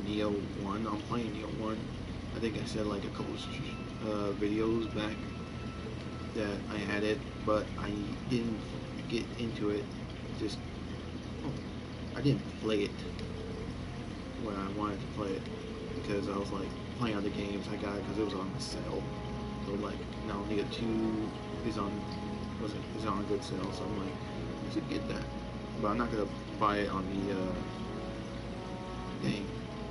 Neo 1. I'm playing Neo 1. I think I said like a couple videos back that I had it, but I didn't get into it. I didn't play it where I wanted to play it, because I was like playing other games I got it because it was on sale. So like now Neo 2 is on a good sale, so I'm like I should get that, but I'm not gonna buy it on the game,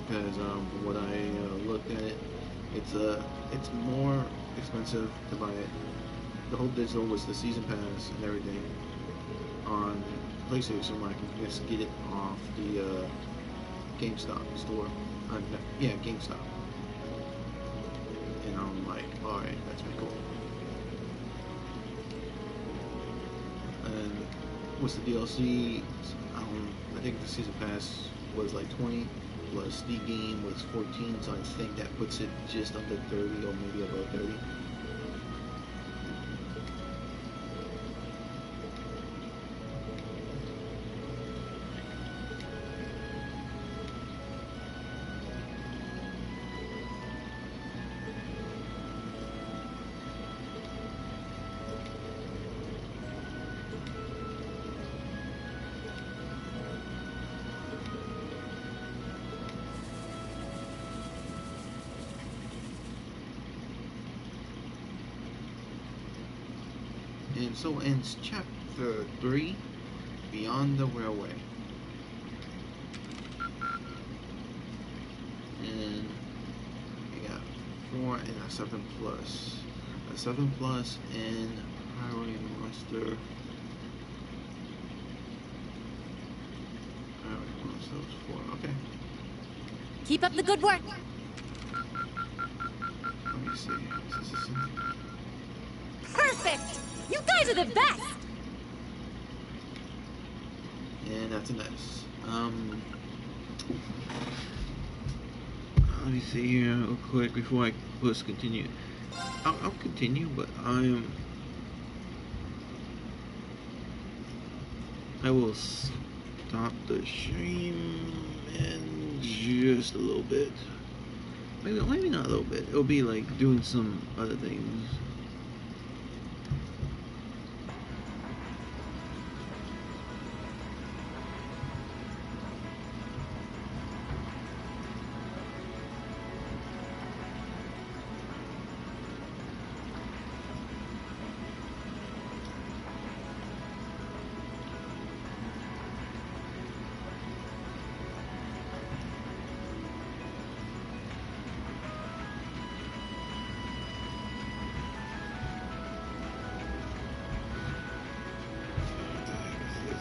because from what I looked at it, it's more expensive to buy it. The whole digital was the season pass and everything on PlayStation, where I can just get it off the GameStop store. GameStop. And I'm like, alright, that's pretty cool. And what's the DLC? I think the season pass was like 20, plus the game was 14, so I think that puts it just under 30 or maybe above 30. And so ends chapter 3, Beyond the Railway. And we got 4 and a 7 plus. A 7 plus and Highway Monster. Highway Monster was 4, okay. Keep up the good work. Let me see. Is this a Perfect! You guys are the best! And that's a nice. Let me see here real quick before I push continue. I'll continue, but I will stop the stream in just a little bit. Maybe not a little bit. It'll be like doing some other things.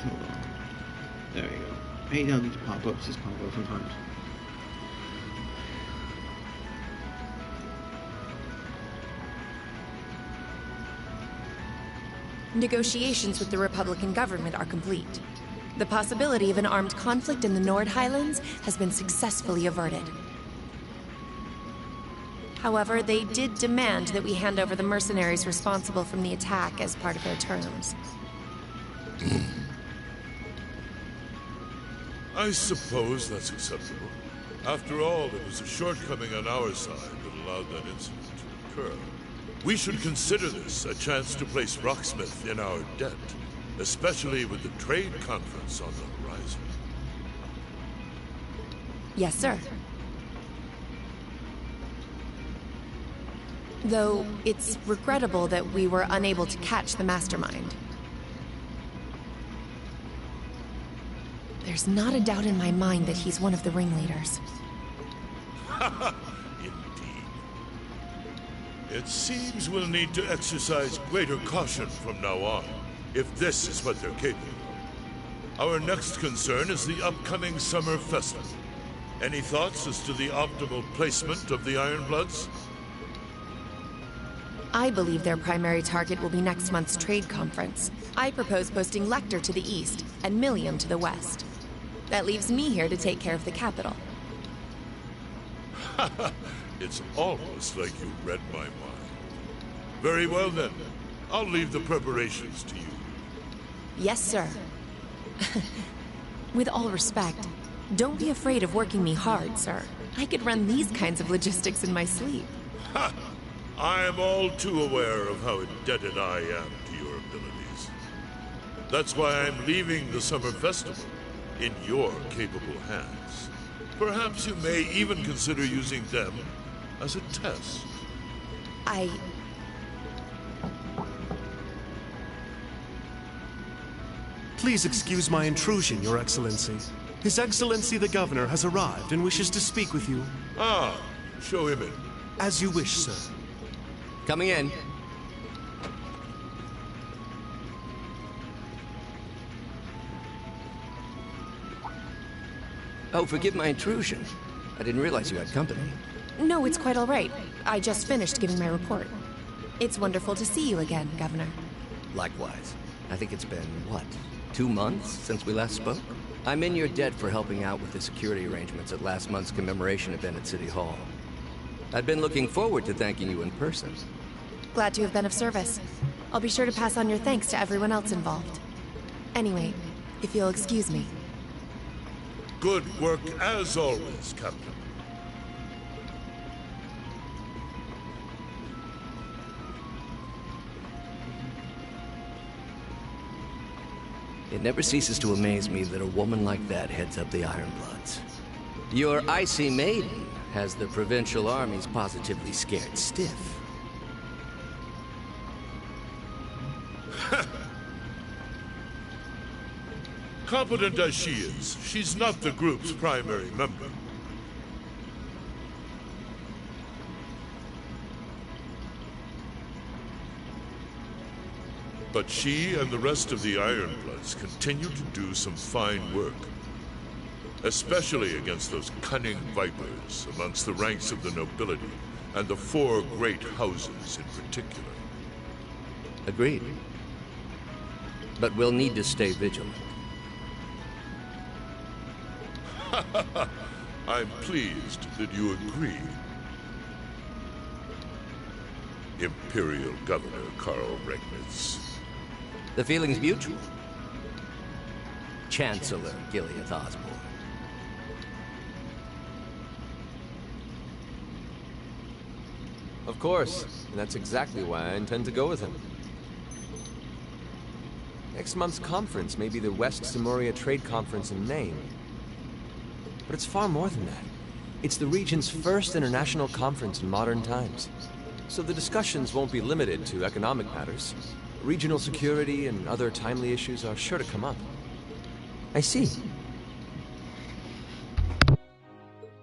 Hold on. There we go. I hate how these pop-ups just pop up sometimes. Negotiations with the Republican government are complete. The possibility of an armed conflict in the Nord Highlands has been successfully averted. However, they did demand that we hand over the mercenaries responsible from the attack as part of their terms. I suppose that's acceptable. After all, it was a shortcoming on our side that allowed that incident to occur. We should consider this a chance to place Rocksmith in our debt, especially with the trade conference on the horizon. Yes, sir. Though it's regrettable that we were unable to catch the mastermind. There's not a doubt in my mind that he's one of the ringleaders. Indeed. It seems we'll need to exercise greater caution from now on, if this is what they're capable of. Our next concern is the upcoming summer festival. Any thoughts as to the optimal placement of the Ironbloods? I believe their primary target will be next month's trade conference. I propose posting Lecter to the east and Millium to the west. That leaves me here to take care of the capital. It's almost like you read my mind. Very well then. I'll leave the preparations to you. Yes, sir. With all respect, don't be afraid of working me hard, sir. I could run these kinds of logistics in my sleep. Ha! I am all too aware of how indebted I am to your abilities. That's why I'm leaving the summer festival in your capable hands. Perhaps you may even consider using them as a test. Please excuse my intrusion, Your Excellency. His Excellency the Governor has arrived and wishes to speak with you. Ah, show him in. As you wish, sir. Coming in. Oh, forgive my intrusion. I didn't realize you had company. No, it's quite all right. I just finished giving my report. It's wonderful to see you again, Governor. Likewise. I think it's been, what, 2 months since we last spoke? I'm in your debt for helping out with the security arrangements at last month's commemoration event at City Hall. I'd been looking forward to thanking you in person. Glad to have been of service. I'll be sure to pass on your thanks to everyone else involved. Anyway, if you'll excuse me. Good work as always, Captain. It never ceases to amaze me that a woman like that heads up the Ironbloods. Your icy maiden has the provincial armies positively scared stiff. Competent as she is, she's not the group's primary member. But she and the rest of the Ironbloods continue to do some fine work. Especially against those cunning vipers amongst the ranks of the nobility, and the 4 great houses in particular. Agreed. But we'll need to stay vigilant. I'm pleased that you agree. Imperial Governor Karl Regnitz. The feeling's mutual. Chancellor Gileath Osborne. Of course, and that's exactly why I intend to go with him. Next month's conference may be the West Samoria Trade Conference in name. But it's far more than that. It's the region's first international conference in modern times. So the discussions won't be limited to economic matters. Regional security and other timely issues are sure to come up. I see.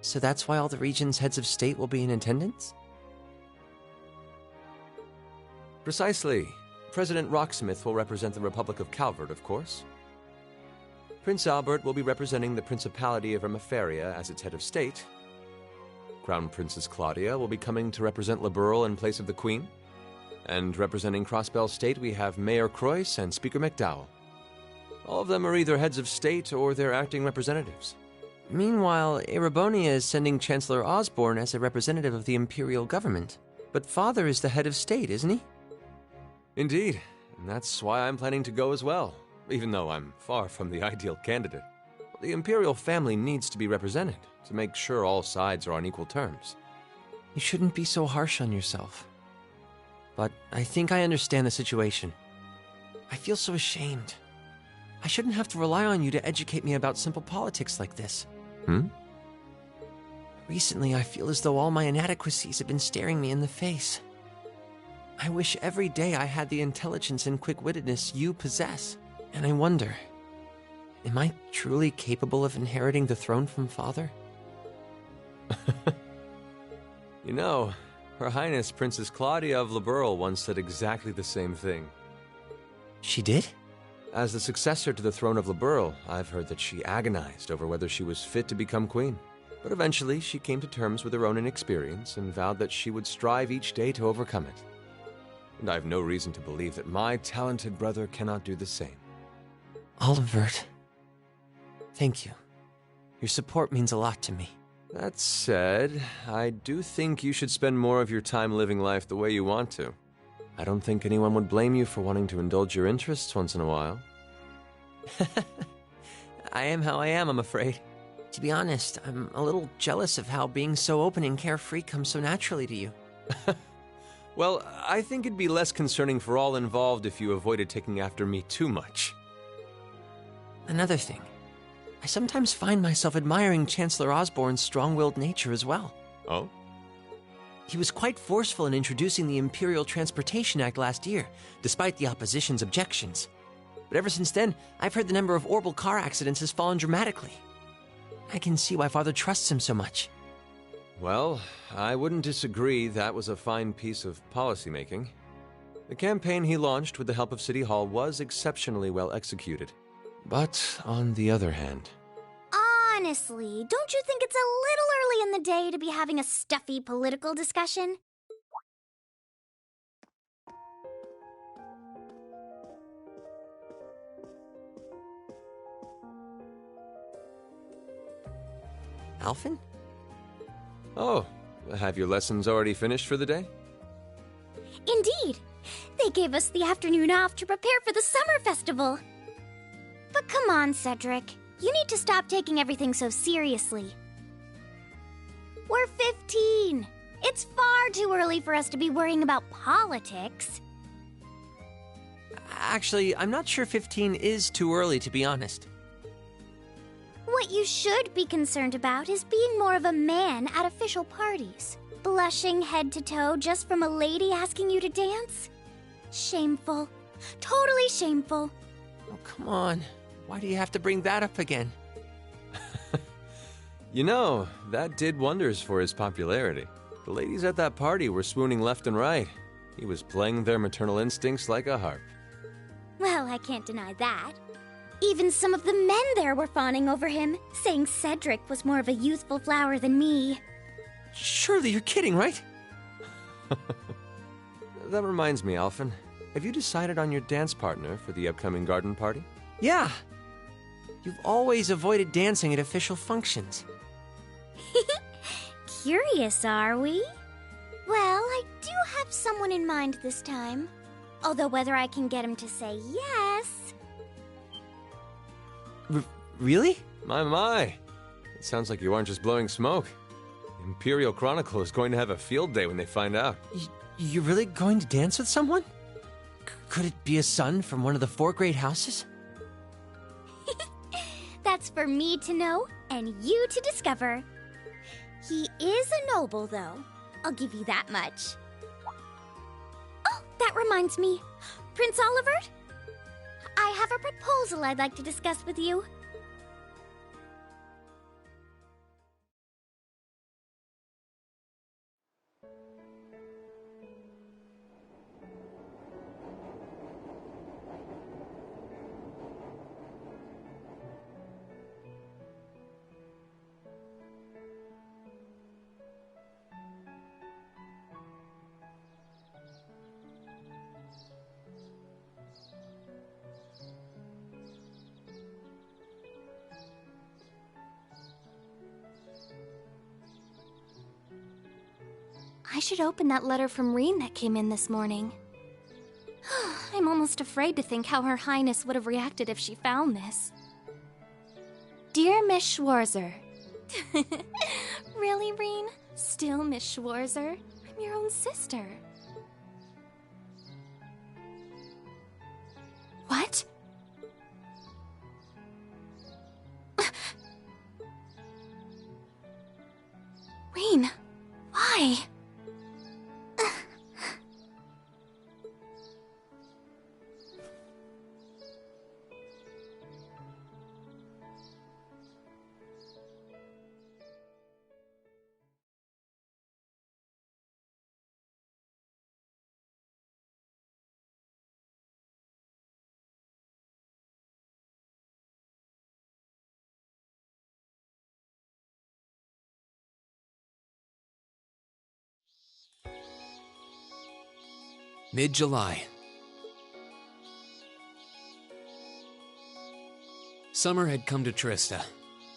So that's why all the region's heads of state will be in attendance? Precisely. President Rocksmith will represent the Republic of Calvert, of course. Prince Albert will be representing the Principality of Ermaferia as its head of state. Crown Princess Claudia will be coming to represent Liberl in place of the Queen. And representing Crossbell State, we have Mayor Croyce and Speaker McDowell. All of them are either heads of state or their acting representatives. Meanwhile, Erebonia is sending Chancellor Osborne as a representative of the Imperial government. But Father is the head of state, isn't he? Indeed, and that's why I'm planning to go as well, even though I'm far from the ideal candidate. The Imperial family needs to be represented to make sure all sides are on equal terms. You shouldn't be so harsh on yourself. But I think I understand the situation. I feel so ashamed. I shouldn't have to rely on you to educate me about simple politics like this. Recently, I feel as though all my inadequacies have been staring me in the face. I wish every day I had the intelligence and quick-wittedness you possess. And I wonder, am I truly capable of inheriting the throne from Father? You know, Her Highness Princess Claudia of Liberl once said exactly the same thing. She did? As the successor to the throne of Liberl, I've heard that she agonized over whether she was fit to become queen. But eventually, she came to terms with her own inexperience and vowed that she would strive each day to overcome it. And I have no reason to believe that my talented brother cannot do the same. Olivert, thank you. Your support means a lot to me. That said, I do think you should spend more of your time living life the way you want to. I don't think anyone would blame you for wanting to indulge your interests once in a while. I am how I am, I'm afraid. To be honest, I'm a little jealous of how being so open and carefree comes so naturally to you. Well, I think it'd be less concerning for all involved if you avoided taking after me too much. Another thing, I sometimes find myself admiring Chancellor Osborne's strong-willed nature as well. Oh? He was quite forceful in introducing the Imperial Transportation Act last year, despite the opposition's objections. But ever since then, I've heard the number of orbital car accidents has fallen dramatically. I can see why Father trusts him so much. Well, I wouldn't disagree that was a fine piece of policymaking. The campaign he launched with the help of City Hall was exceptionally well executed. But on the other hand... Honestly, don't you think it's a little early in the day to be having a stuffy political discussion? Alphen? Oh, have your lessons already finished for the day? Indeed. They gave us the afternoon off to prepare for the summer festival. But come on, Cedric. You need to stop taking everything so seriously. We're 15. It's far too early for us to be worrying about politics. Actually, I'm not sure 15 is too early, to be honest. What you should be concerned about is being more of a man at official parties. Blushing head to toe just from a lady asking you to dance? Shameful. Totally shameful. Oh, come on. Why do you have to bring that up again? You know, that did wonders for his popularity. The ladies at that party were swooning left and right. He was playing their maternal instincts like a harp. Well, I can't deny that. Even some of the men there were fawning over him, saying Cedric was more of a youthful flower than me. Surely you're kidding, right? That reminds me, Alphen. Have you decided on your dance partner for the upcoming garden party? Yeah. You've always avoided dancing at official functions. Curious, are we? Well, I do have someone in mind this time. Although whether I can get him to say yes... Really? My. It sounds like you aren't just blowing smoke. Imperial Chronicle is going to have a field day when they find out. You're really going to dance with someone? Could it be a son from one of the 4 great houses? That's for me to know and you to discover. He is a noble, though. I'll give you that much. Oh, that reminds me. Prince Olivert? I have a proposal I'd like to discuss with you. I should open that letter from Reen that came in this morning. I'm almost afraid to think how Her Highness would have reacted if she found this. Dear Miss Schwarzer. Really, Reen? Still Miss Schwarzer? I'm your own sister. What? Reen, why? Mid-July. Summer had come to Trista,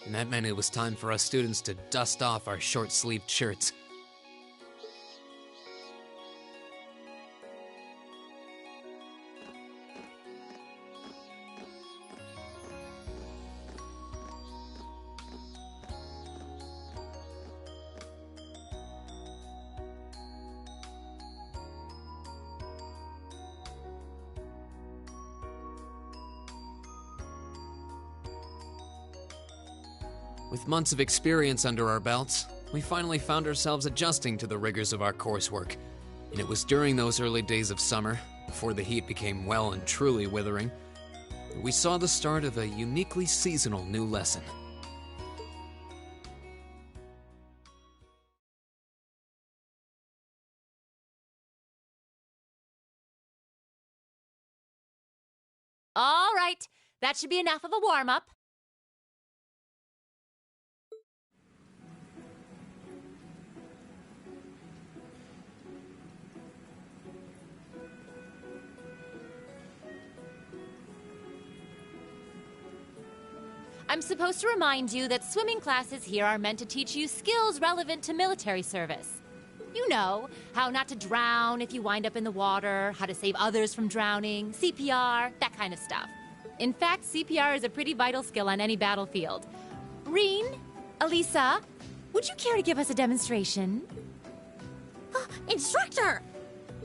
and that meant it was time for us students to dust off our short-sleeved shirts. With months of experience under our belts, we finally found ourselves adjusting to the rigors of our coursework. And it was during those early days of summer, before the heat became well and truly withering, that we saw the start of a uniquely seasonal new lesson. All right, that should be enough of a warm-up. I'm supposed to remind you that swimming classes here are meant to teach you skills relevant to military service. You know, how not to drown if you wind up in the water, how to save others from drowning, CPR, that kind of stuff. In fact, CPR is a pretty vital skill on any battlefield. Reen, Elisa, would you care to give us a demonstration? Instructor!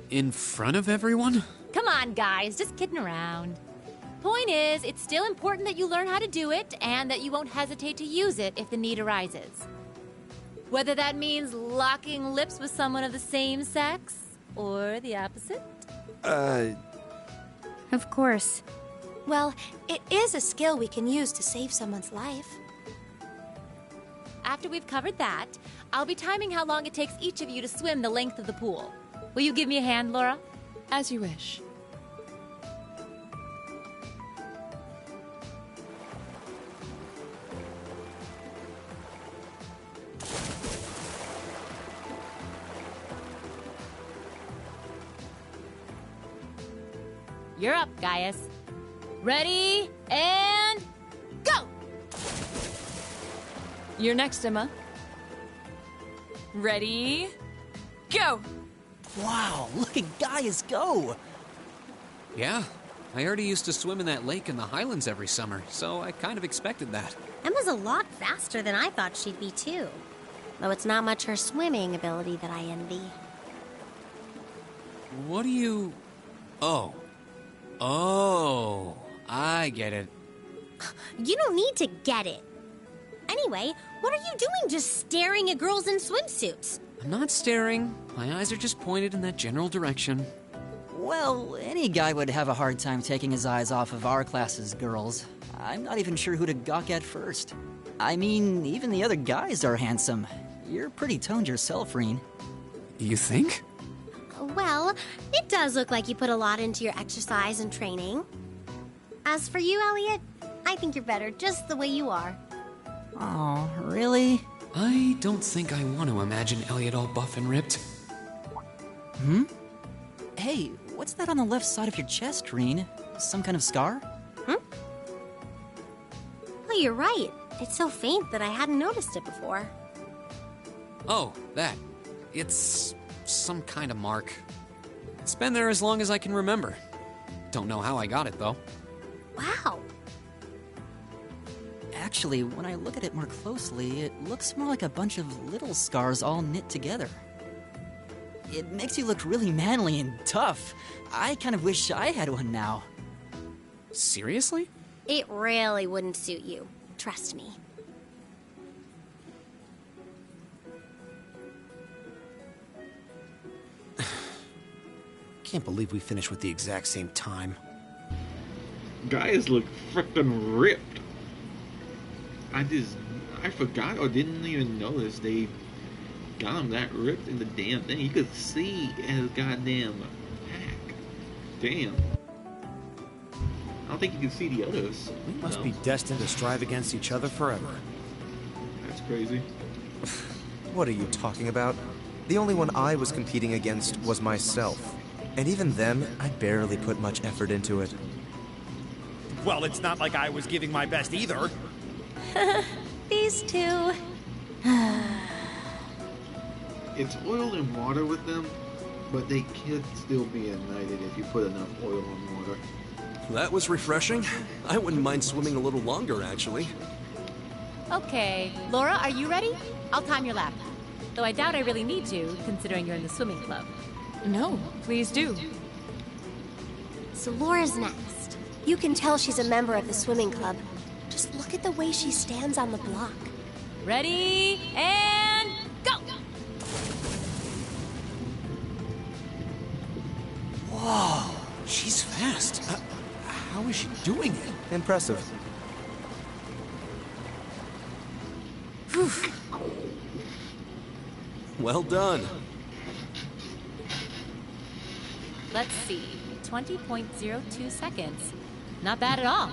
In front of everyone? Come on, guys, just kidding around. Point is, it's still important that you learn how to do it and that you won't hesitate to use it if the need arises. Whether that means locking lips with someone of the same sex or the opposite. Of course. Well, it is a skill we can use to save someone's life. After we've covered that, I'll be timing how long it takes each of you to swim the length of the pool. Will you give me a hand, Laura? As you wish. You're up, Gaius. Ready, and go! You're next, Emma. Ready, go! Wow, look at Gaius go! Yeah, I already used to swim in that lake in the Highlands every summer, so I kind of expected that. Emma's a lot faster than I thought she'd be, too. Though it's not much her swimming ability that I envy. What do you... Oh, I get it. You don't need to get it. Anyway, what are you doing just staring at girls in swimsuits? I'm not staring. My eyes are just pointed in that general direction. Well, any guy would have a hard time taking his eyes off of our class's girls. I'm not even sure who to gawk at first. I mean, even the other guys are handsome. You're pretty toned yourself, Reen. You think? Well, it does look like you put a lot into your exercise and training. As for you, Elliot, I think you're better just the way you are. Oh, really? I don't think I want to imagine Elliot all buff and ripped. Hmm? Hey, what's that on the left side of your chest, Reen? Some kind of scar? Oh, you're right. It's so faint that I hadn't noticed it before. Oh, that. It's some kind of mark. It's been there as long as I can remember. Don't know how I got it, though. Wow. Actually, when I look at it more closely, it looks more like a bunch of little scars all knit together. It makes you look really manly and tough. I kind of wish I had one now. Seriously? It really wouldn't suit you. Trust me. Can't believe we finished with the exact same time. Guys look frickin' ripped. I forgot or didn't even notice they got him that ripped in the damn thing. You could see his goddamn pack. Damn. I don't think you can see the others. We must be destined to strive against each other forever. That's crazy. What are you talking about? The only one I was competing against was myself. And even then, I barely put much effort into it. Well, it's not like I was giving my best either. These two. It's oil and water with them, but they could still be ignited if you put enough oil and water. That was refreshing. I wouldn't mind swimming a little longer, actually. Okay, Laura, are you ready? I'll time your lap. Though I doubt I really need to, considering you're in the swimming club. No, please do. So Laura's next. You can tell she's a member of the swimming club. Just look at the way she stands on the block. Ready, and go! Whoa, she's fast. How is she doing it? Impressive. Well done. Let's see, 20.02 seconds. Not bad at all.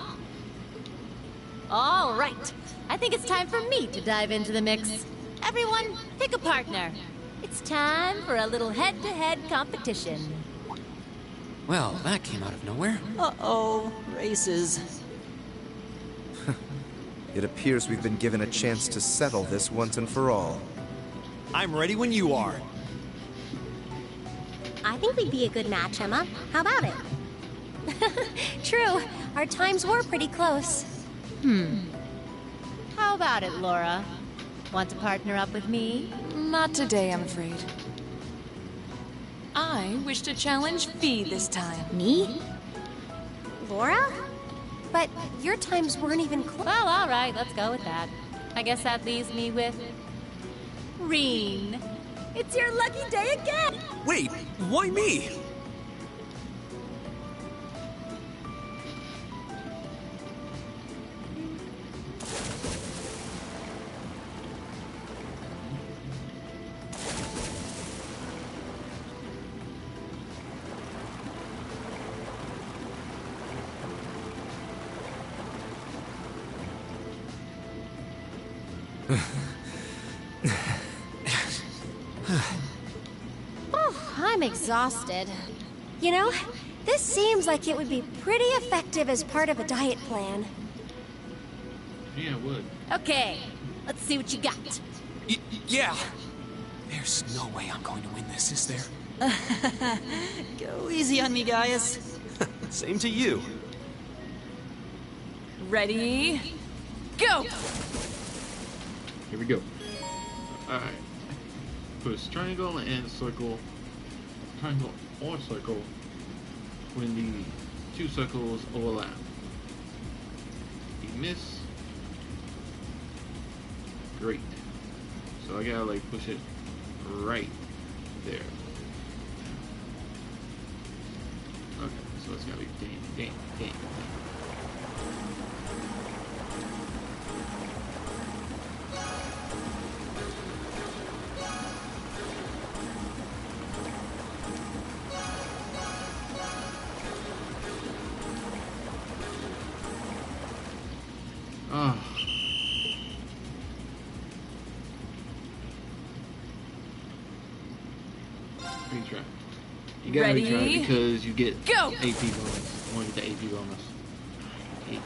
All right, I think it's time for me to dive into the mix. Everyone, pick a partner. It's time for a little head-to-head competition. Well, that came out of nowhere. Uh-oh, races. It appears we've been given a chance to settle this once and for all. I'm ready when you are. I think we'd be a good match, Emma. How about it? True, our times were pretty close. How about it, Laura? Want to partner up with me? Not today, I'm afraid. I wish to challenge Fee this time. Me? Laura? But your times weren't even close. Well, all right, let's go with that. I guess that leaves me with... Reen. It's your lucky day again! Wait, why me? I'm exhausted. You know, this seems like it would be pretty effective as part of a diet plan. Yeah, it would. Okay, let's see what you got. Yeah. There's no way I'm going to win this, is there? Go easy on me, guys. Same to you. Ready, go! Here we go. Alright. Push triangle and circle. Triangle or circle when the two circles overlap. You miss. Great. So I gotta like push it right there. Okay, so it's gotta be dang. Ah. Retry. You gotta Ready? retry because you get Go! AP bonus. I want to get the AP bonus. Eight.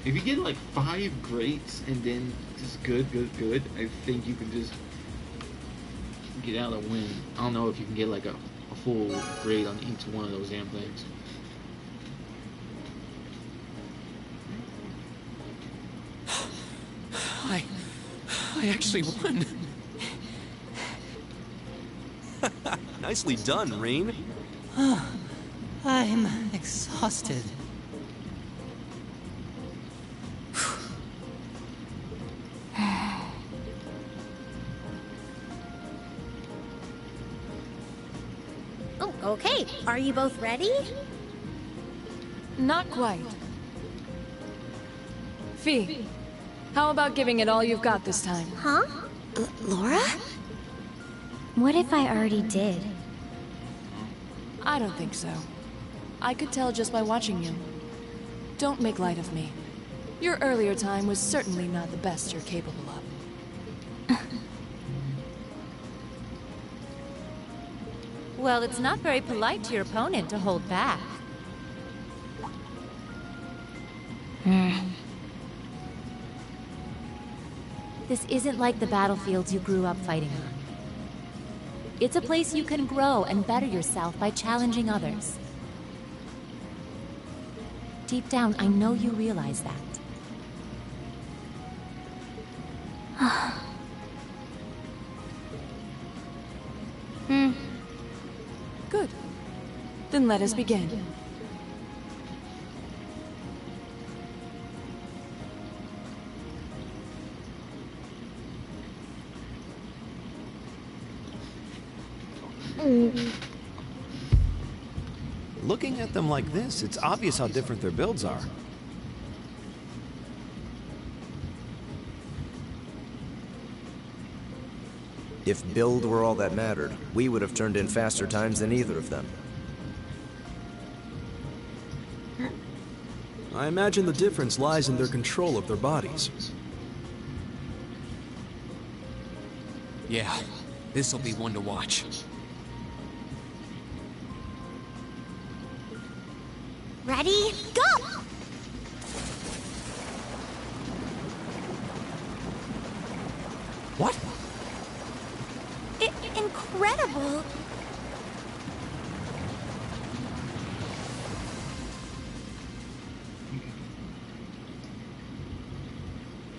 If you get like 5 greats and then just good, I think you can just get out a win. I don't know if you can get like a full grade on each one of those damn things. I actually won. Nicely done, Reen. I'm exhausted. Oh, okay. Are you both ready? Not quite. Fee, how about giving it all you've got this time? Huh? Laura? What if I already did? I don't think so. I could tell just by watching you. Don't make light of me. Your earlier time was certainly not the best you're capable of. Well, it's not very polite to your opponent to hold back. This isn't like the battlefields you grew up fighting on. It's a place you can grow and better yourself by challenging others. Deep down, I know you realize that. Good. Then let us begin. Looking at them like this, it's obvious how different their builds are. If build were all that mattered, we would have turned in faster times than either of them. I imagine the difference lies in their control of their bodies. Yeah, this'll be one to watch. Ready? Go! What? Incredible!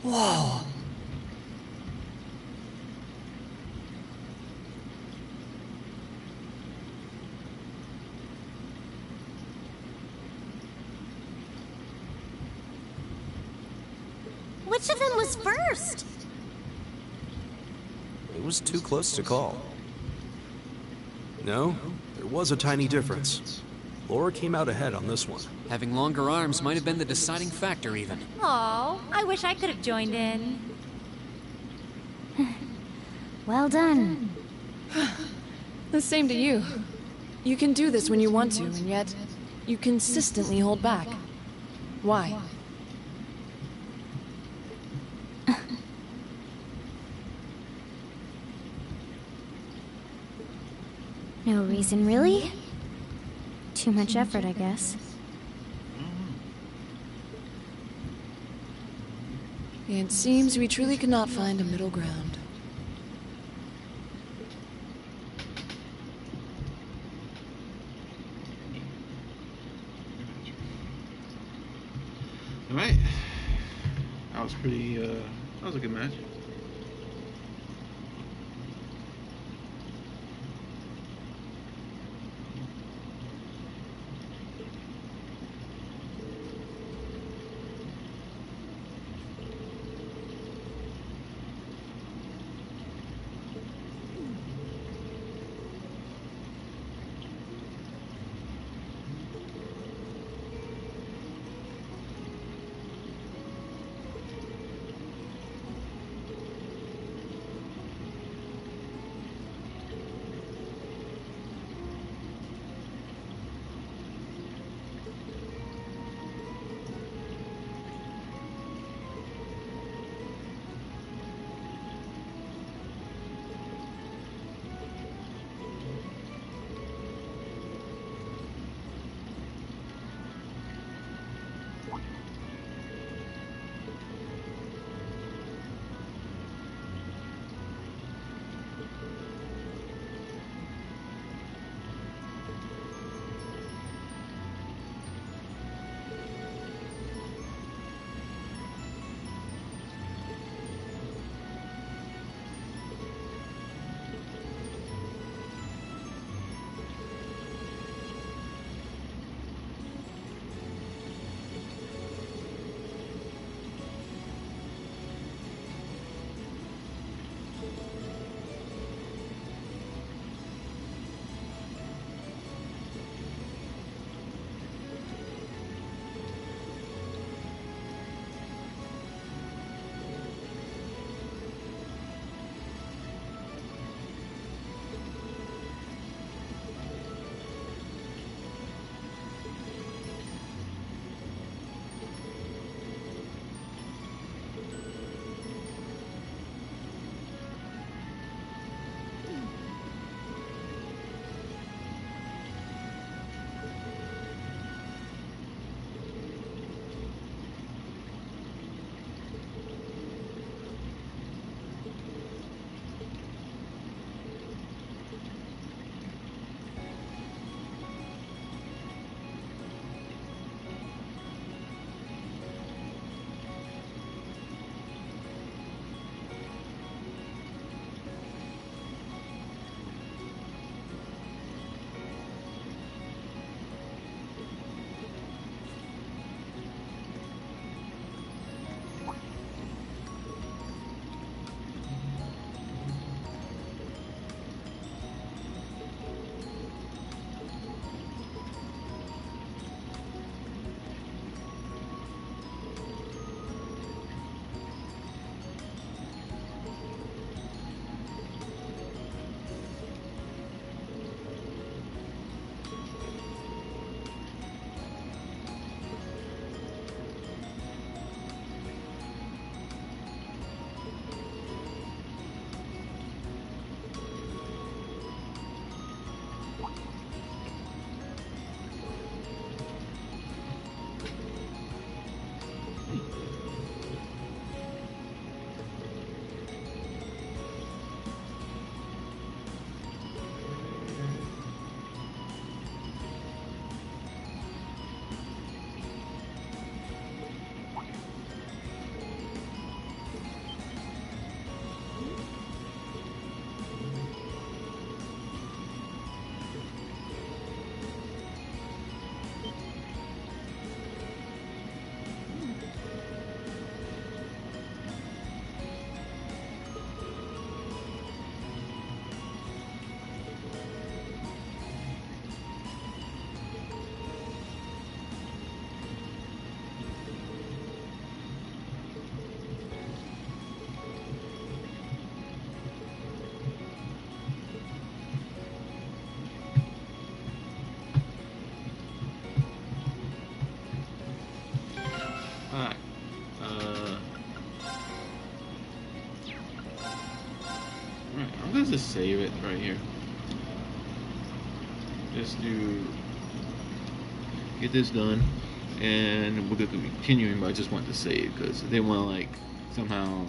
Whoa! Which of them was first? It was too close to call. No, there was a tiny difference. Laura came out ahead on this one. Having longer arms might have been the deciding factor, even. Oh, I wish I could have joined in. Well done. The same to you. You can do this when you want to, and yet you consistently hold back. Why? No reason, really? Too much effort, I guess. It seems we truly cannot find a middle ground. Alright. That was pretty, that was a good match. just save it right here. Just to get this done, and we're gonna be continuing. But I just want to save because they want to like somehow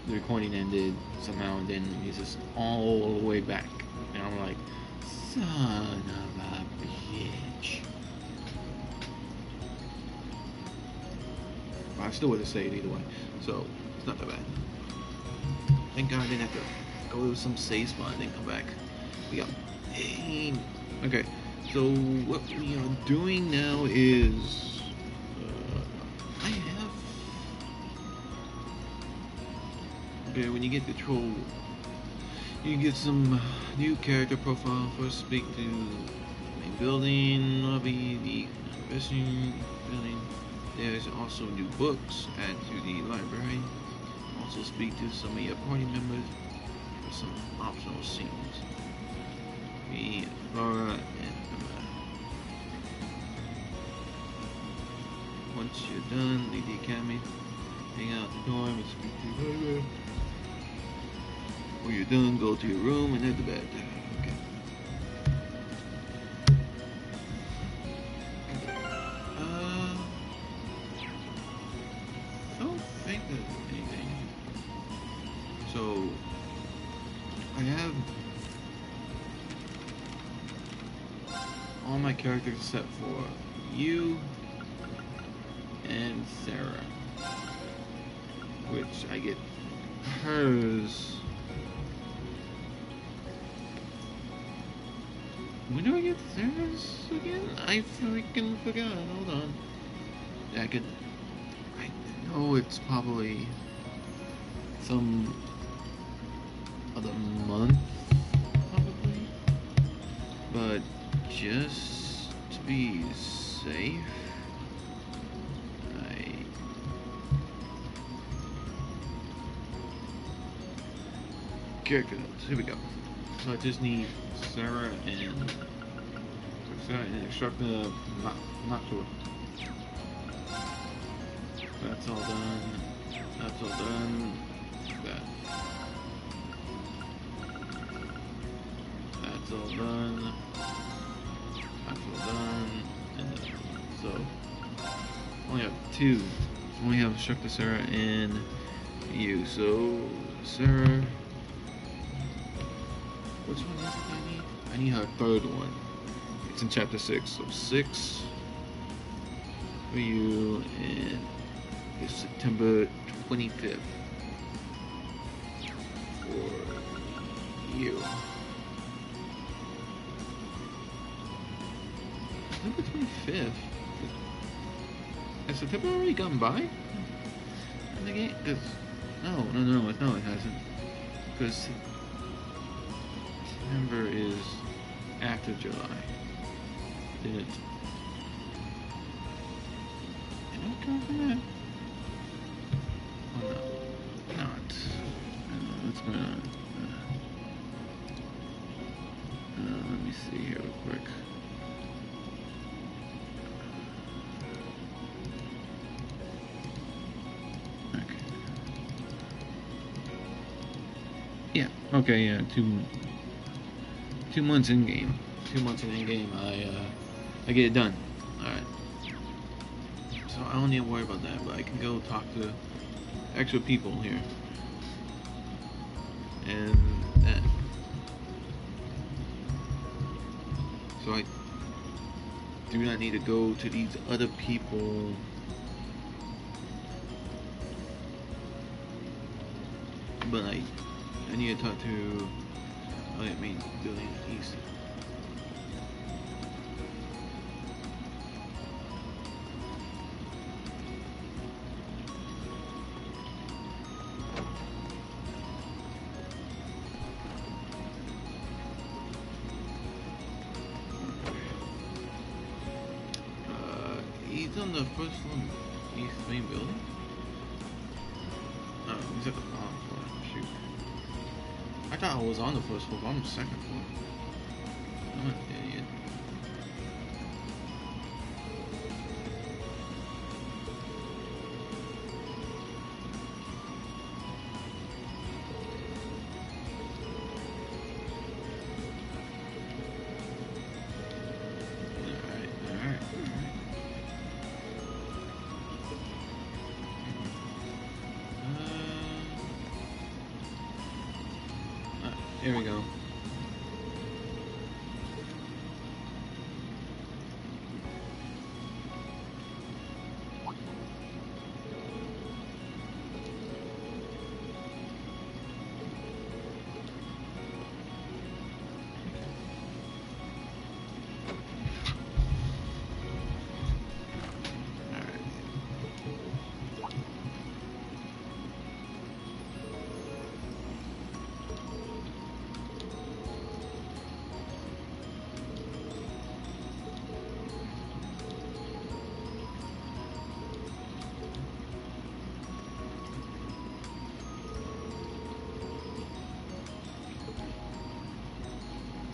the recording ended somehow, and then it's just all the way back, and I'm like, son of a bitch. But I still would have saved either way, so it's not that bad. Thank God I didn't have to go to some save spot and then come back. We got pain. Okay, so what we are doing now is I have when you get the troll, you get some new character profile. First speak to main building, lobby, the investing building. There's also new books, add to the library. Also speak to some of your party members for some optional scenes. Me, Laura, and Emma. Once you're done, leave the academy, hang out at the dorm, and speak to the library. When you're done, go to your room and head to bed. Okay. I don't think there's anything. So, I have all my characters set for you and Sarah, which I get hers. When do I get Sarah's again? I freaking forgot. Hold on. I know it's probably some other month, probably. But just to be safe, character notes. Here we go. So I just need Sarah and instructor Natsua. That's all done. That's all done. That's all done. That's all done. And then, so only have two. So only have instructor Sarah and you. So Sarah. Which one is it I need? I need her third one. It's in chapter 6. So 6 for you, and it's September 25th for you. September 25th? Has September already gone by? In the game? Cause, no, it hasn't. Because September is after July. Did it come from that? Oh no, not. What's going on? Let me see here real quick. Okay. Yeah. Okay. Yeah. 2 months in game. 2 months in game. I get it done. All right. So I don't need to worry about that, but I can go talk to extra people here. And that. So I do not need to go to these other people. But I need to talk to, building east. He's on the first floor, east main building. Oh, he's at the bottom floor. Shoot. I thought I was on the first floor, but I'm on the second floor. I'm an idiot. Here we go.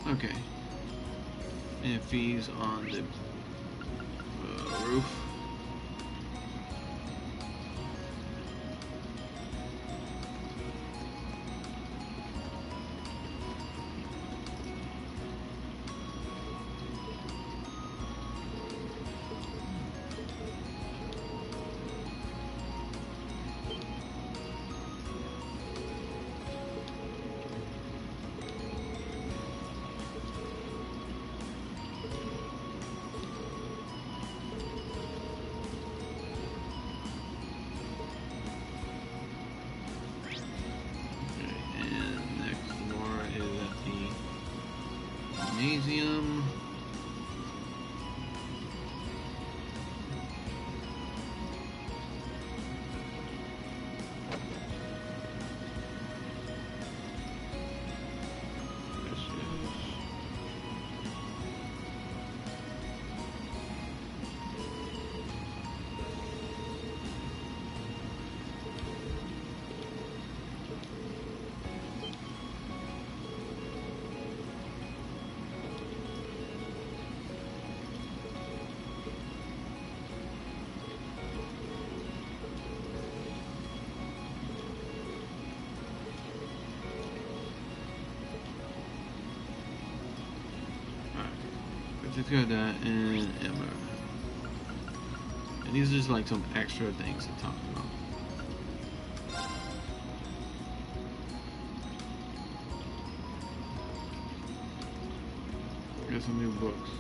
Okay. And fees on the roof. Gymnasium. Let's go that and Emma. And these are just like some extra things to talk about. Got some new books.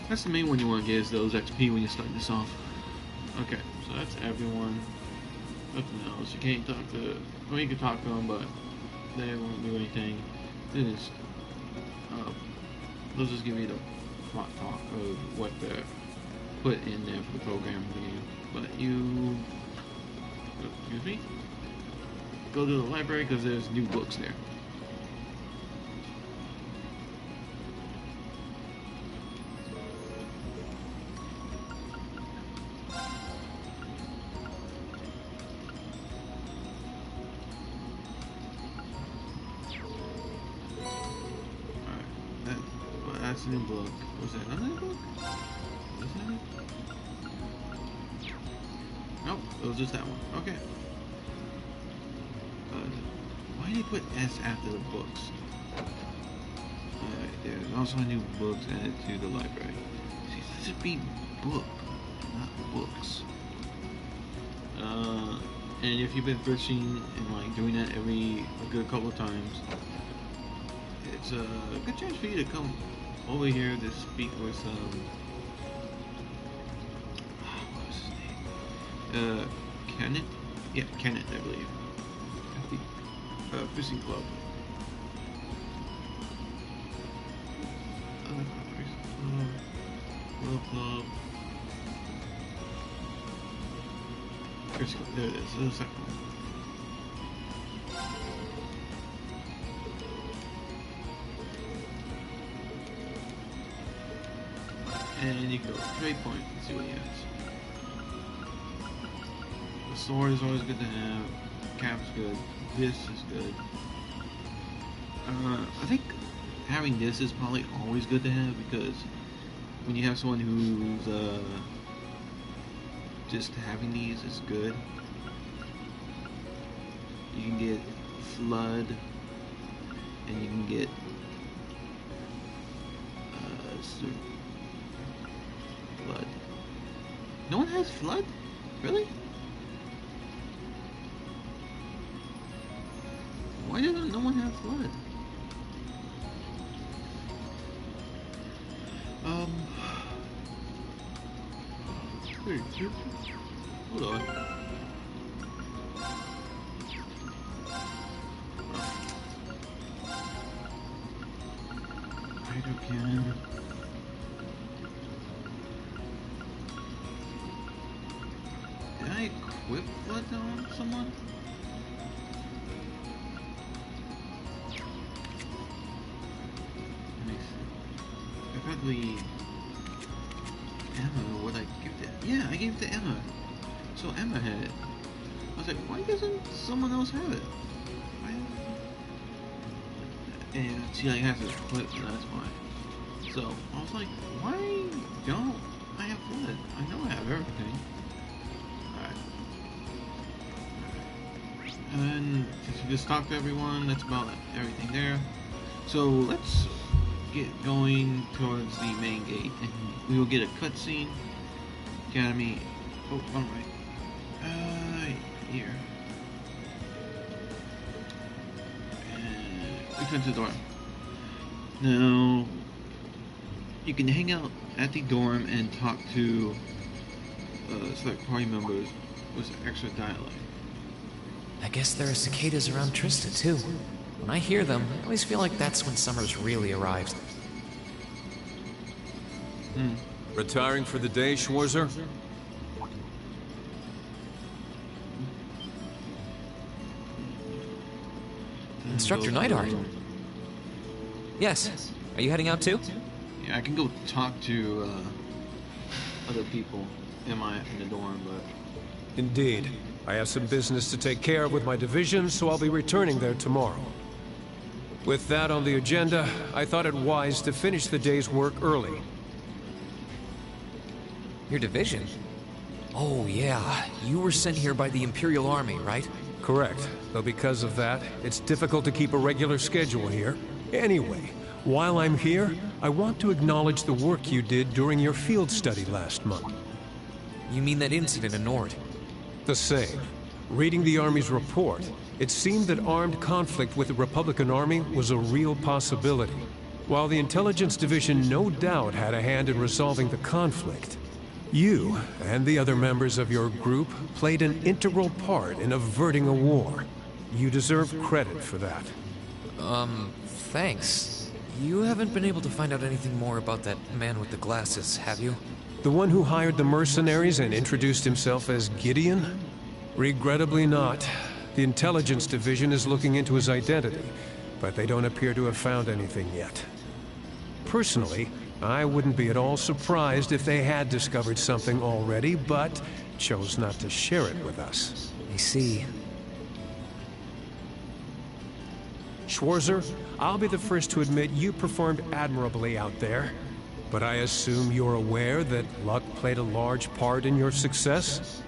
That's the main one you want to get, is those XP when you start this off. Okay, so that's everyone. Nothing else. You can't talk to... Well, you can talk to them, but they won't do anything. This, they'll just give you the plot talk of what they're put in there for the program for you. But you... Excuse me? Go to the library because there's new books there. That's a new book. Was that another new book? Isn't it? Nope, it was just that one. Okay. Why did they put S after the books? There's also a new book added to the library. See, this should be book, not books. And if you've been fishing and like doing that a good couple of times, it's a good chance for you to come over here to speak with what was his name? Kenneth? Yeah, Kenneth, I believe. At the fishing club. Club. Fishing club. There it is. There's that one. And you can go to trade point and see what he has. The sword is always good to have. Cap's good. This is good. I think having this is probably always good to have, because when you have someone who's just having these is good. You can get Flood, and you can get Flood. No one has Flood? Really? Why doesn't no one have Flood? Hold on. Hydrocan. Did I equip Flood on someone? Probably Emma. What I give to? Yeah, I gave it to Emma. So Emma had it. I was like, why doesn't someone else have it? And she like has this clip, so that's why. So I was like, why don't I have Flood? I know I have everything. Alright. And then since we just talked to everyone, that's about everything there. So let's get going towards the main gate, and we will get a cutscene. Academy. Oh, wrong way. Here. And return to the dorm. Now, you can hang out at the dorm and talk to select party members with extra dialogue. I guess there are cicadas around Trista, too. When I hear them, I always feel like that's when summer's really arrived. Retiring for the day, Schwarzer? Instructor Neidhart. Yes. Are you heading out too? Yeah, I can go talk to other people in the dorm, but... Indeed. I have some business to take care of with my division, so I'll be returning there tomorrow. With that on the agenda, I thought it wise to finish the day's work early. Your division? Oh yeah, you were sent here by the Imperial Army, right? Correct, though because of that, it's difficult to keep a regular schedule here. Anyway, while I'm here, I want to acknowledge the work you did during your field study last month. You mean that incident in Nord? The same. Reading the Army's report, it seemed that armed conflict with the Republican Army was a real possibility. While the Intelligence Division no doubt had a hand in resolving the conflict, you and the other members of your group played an integral part in averting a war. You deserve credit for that. Thanks. You haven't been able to find out anything more about that man with the glasses, have you? The one who hired the mercenaries and introduced himself as Gideon? Regrettably not. The Intelligence Division is looking into his identity, but they don't appear to have found anything yet. Personally, I wouldn't be at all surprised if they had discovered something already, but chose not to share it with us. I see. Schwarzer, I'll be the first to admit you performed admirably out there. But I assume you're aware that luck played a large part in your success?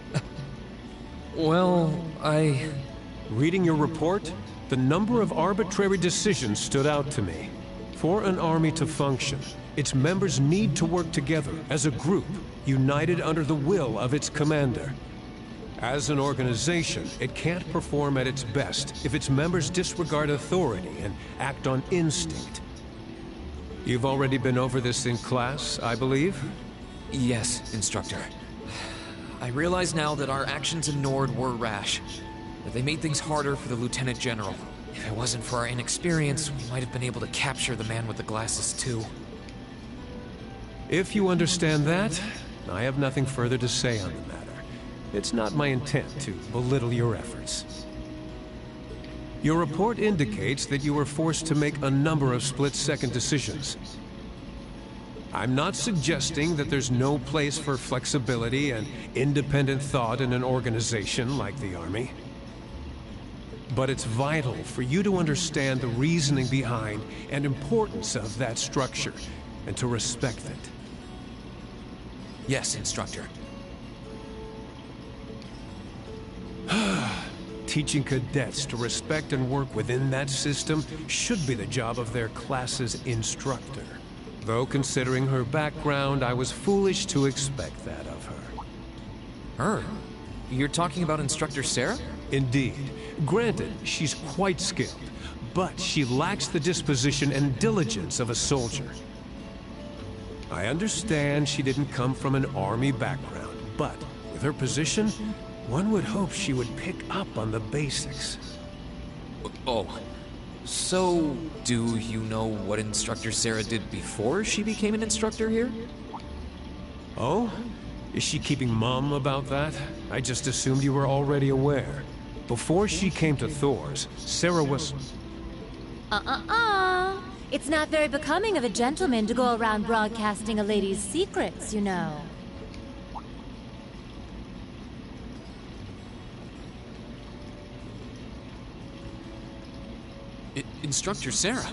Well, Reading your report, the number of arbitrary decisions stood out to me. For an army to function, its members need to work together as a group, united under the will of its commander. As an organization, it can't perform at its best if its members disregard authority and act on instinct. You've already been over this in class, I believe? Yes, Instructor. I realize now that our actions in Nord were rash, but they made things harder for the Lieutenant General. If it wasn't for our inexperience, we might have been able to capture the man with the glasses too. If you understand that, I have nothing further to say on the matter. It's not my intent to belittle your efforts. Your report indicates that you were forced to make a number of split-second decisions. I'm not suggesting that there's no place for flexibility and independent thought in an organization like the Army. But it's vital for you to understand the reasoning behind and importance of that structure, and to respect it. Yes, Instructor. Teaching cadets to respect and work within that system should be the job of their class's instructor. Though considering her background, I was foolish to expect that of her. Her? You're talking about Instructor Serah? Indeed. Granted, she's quite skilled, but she lacks the disposition and diligence of a soldier. I understand she didn't come from an army background, but with her position, one would hope she would pick up on the basics. Oh. So, do you know what Instructor Serah did before she became an instructor here? Oh? Is she keeping mum about that? I just assumed you were already aware. Before she came to Thor's, Serah was... It's not very becoming of a gentleman to go around broadcasting a lady's secrets, you know. Instructor Serah.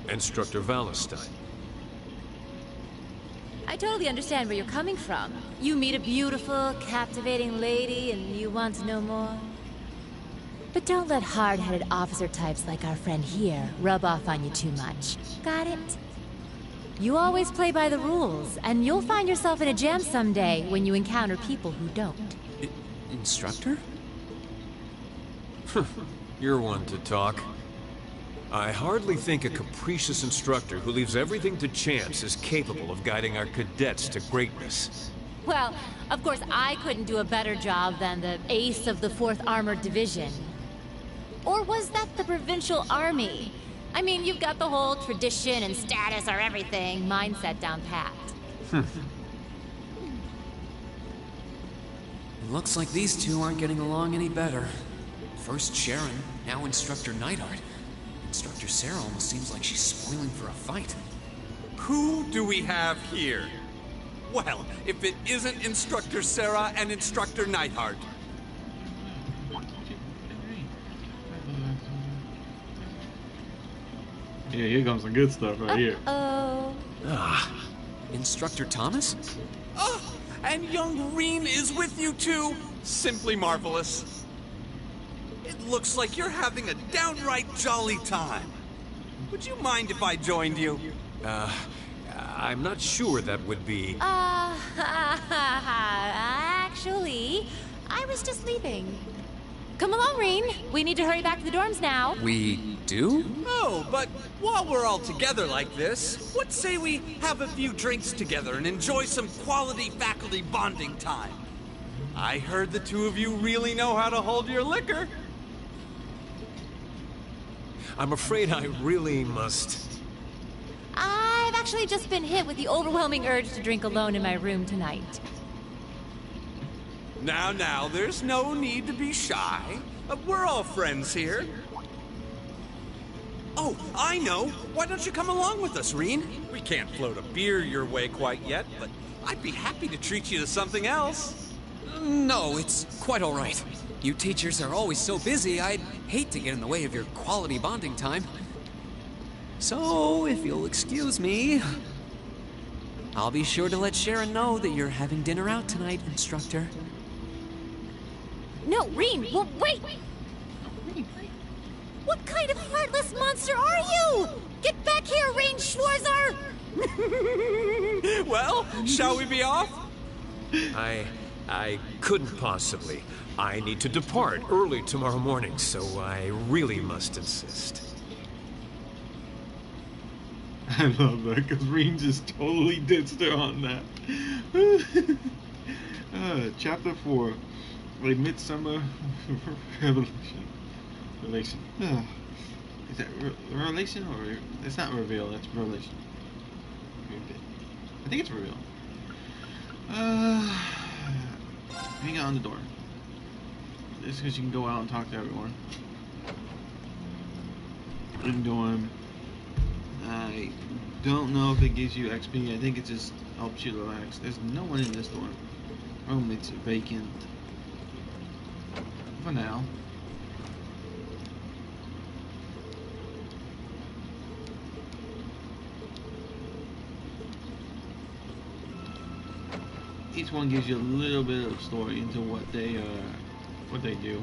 Instructor Valentine. I totally understand where you're coming from. You meet a beautiful, captivating lady and you want to know more. But don't let hard-headed officer types like our friend here rub off on you too much. Got it? You always play by the rules, and you'll find yourself in a jam someday when you encounter people who don't. Instructor? You're one to talk. I hardly think a capricious instructor who leaves everything to chance is capable of guiding our cadets to greatness. Well, of course I couldn't do a better job than the ace of the 4th Armored Division. Or was that the Provincial Army? I mean, you've got the whole tradition and status are everything mindset down pat. Looks like these two aren't getting along any better. First Sharon, now Instructor Neidhart. Instructor Serah almost seems like she's spoiling for a fight. Who do we have here? Well, if it isn't Instructor Serah and Instructor Neidhart. Yeah, here comes some good stuff right here. Instructor Thomas? Oh, and young Reen is with you too. Simply marvelous. It looks like you're having a downright jolly time. Would you mind if I joined you? I'm not sure that would be... Actually, I was just leaving. Come along, Reen. We need to hurry back to the dorms now. We do? Oh, but while we're all together like this, what say we have a few drinks together and enjoy some quality faculty bonding time? I heard the two of you really know how to hold your liquor. I'm afraid I really must. I've actually just been hit with the overwhelming urge to drink alone in my room tonight. Now, there's no need to be shy. We're all friends here. Oh, I know. Why don't you come along with us, Reen? We can't float a beer your way quite yet, but I'd be happy to treat you to something else. No, it's quite all right. You teachers are always so busy, I'd hate to get in the way of your quality bonding time. So, if you'll excuse me, I'll be sure to let Sharon know that you're having dinner out tonight, instructor. No, Reen, wait! What kind of heartless monster are you? Get back here, Reen Schwarzer! Well, shall we be off? I couldn't possibly. I need to depart early tomorrow morning, so I really must insist. I love that, because Reen just totally ditched her on that. Chapter 4. A Midsummer Revelation. Relation. Is that relation or... It's not reveal, it's relation. I think it's reveal. Hang on the door. Just because you can go out and talk to everyone. In dorm. I don't know if it gives you XP. I think it just helps you relax. There's no one in this dorm. Room, it's vacant. For now. Each one gives you a little bit of story into what they do.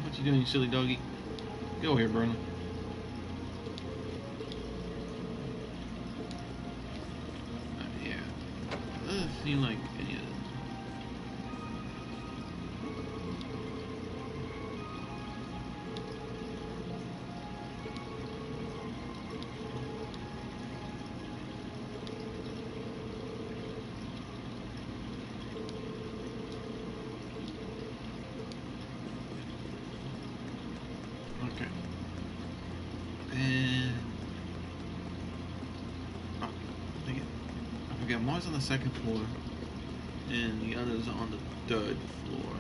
What you doing, you silly doggy? Go here, Bruno. Yeah. Doesn't seem like any of this. Okay. And I forget. One's on the second floor, and the other's on the third floor.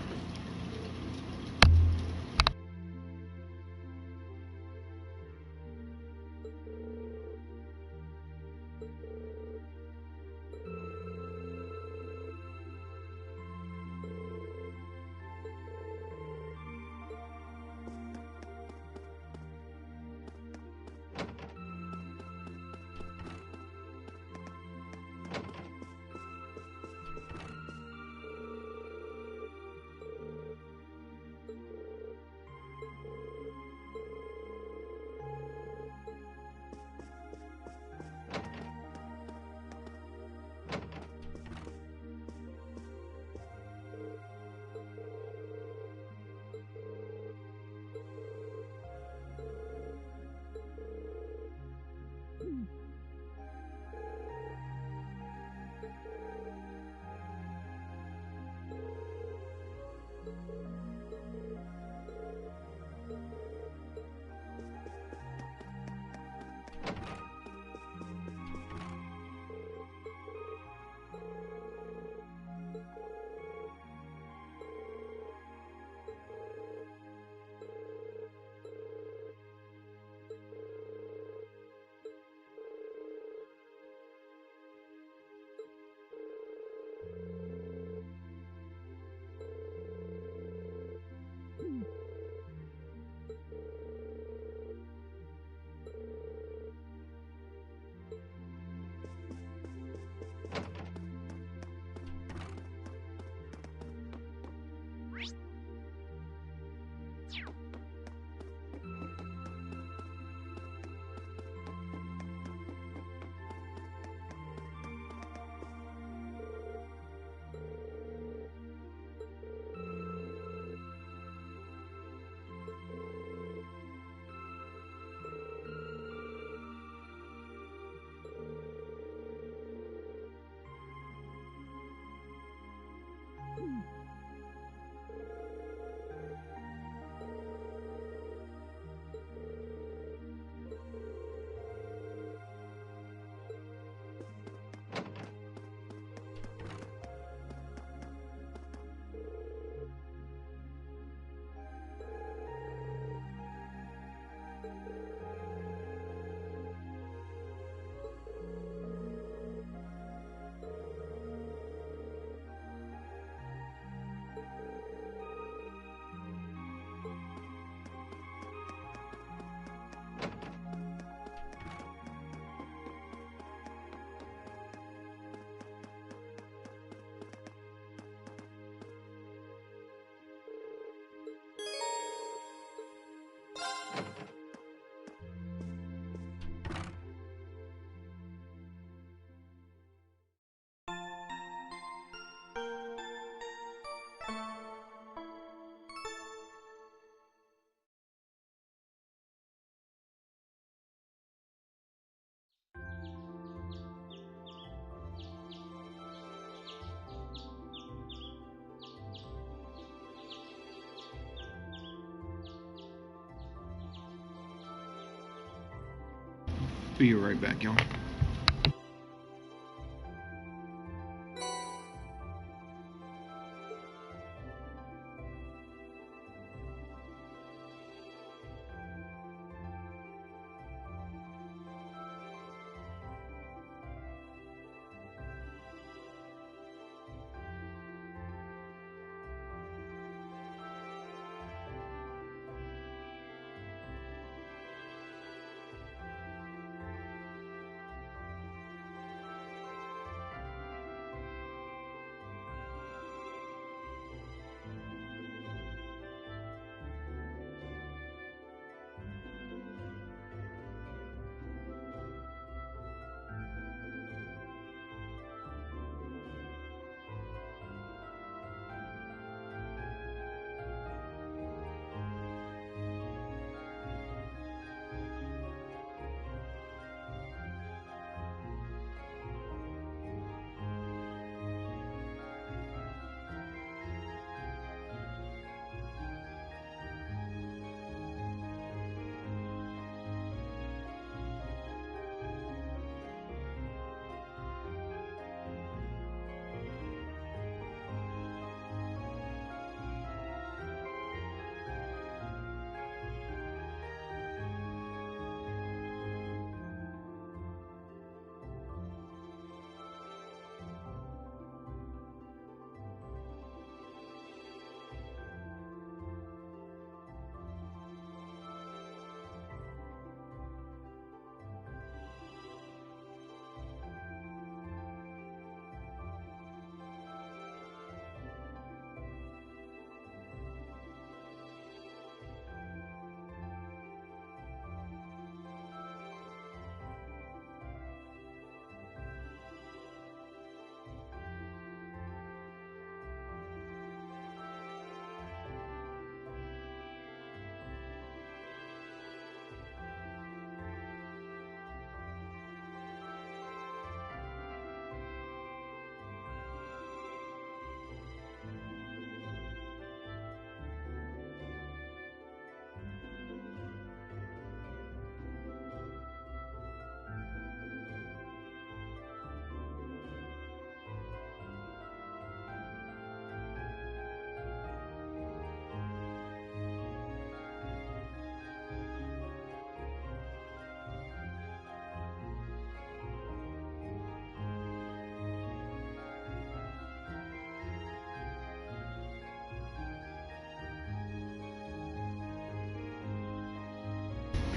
Be right back, y'all.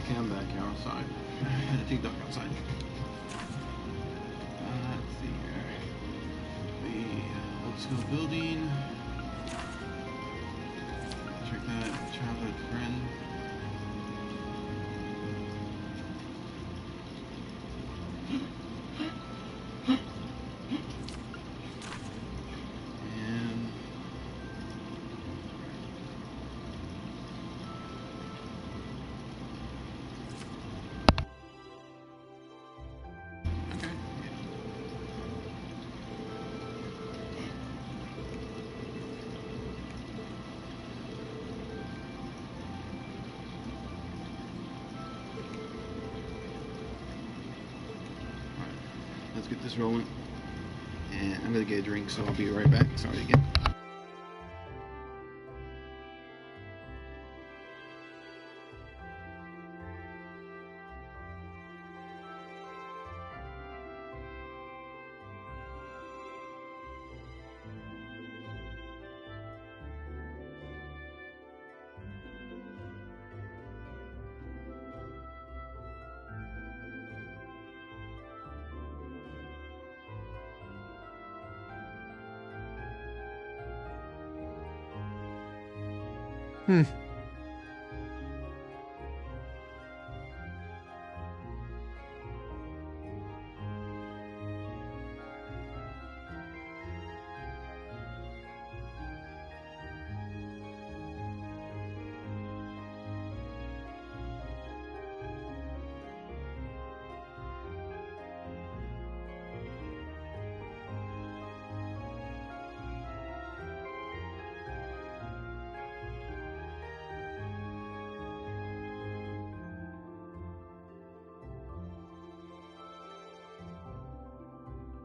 Okay, I'm back here outside. I take dog outside. Let's see here. The old school building. Check that. Childhood friend. Let's get this rolling. And I'm gonna get a drink, so I'll be right back. Sorry again.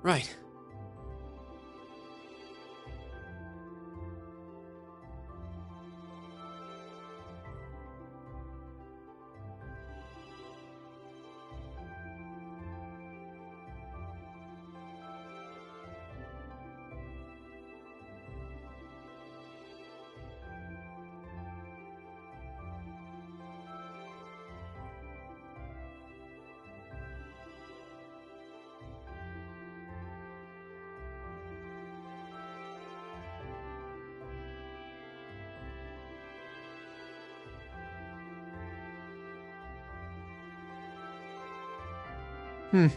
Right. Hmm.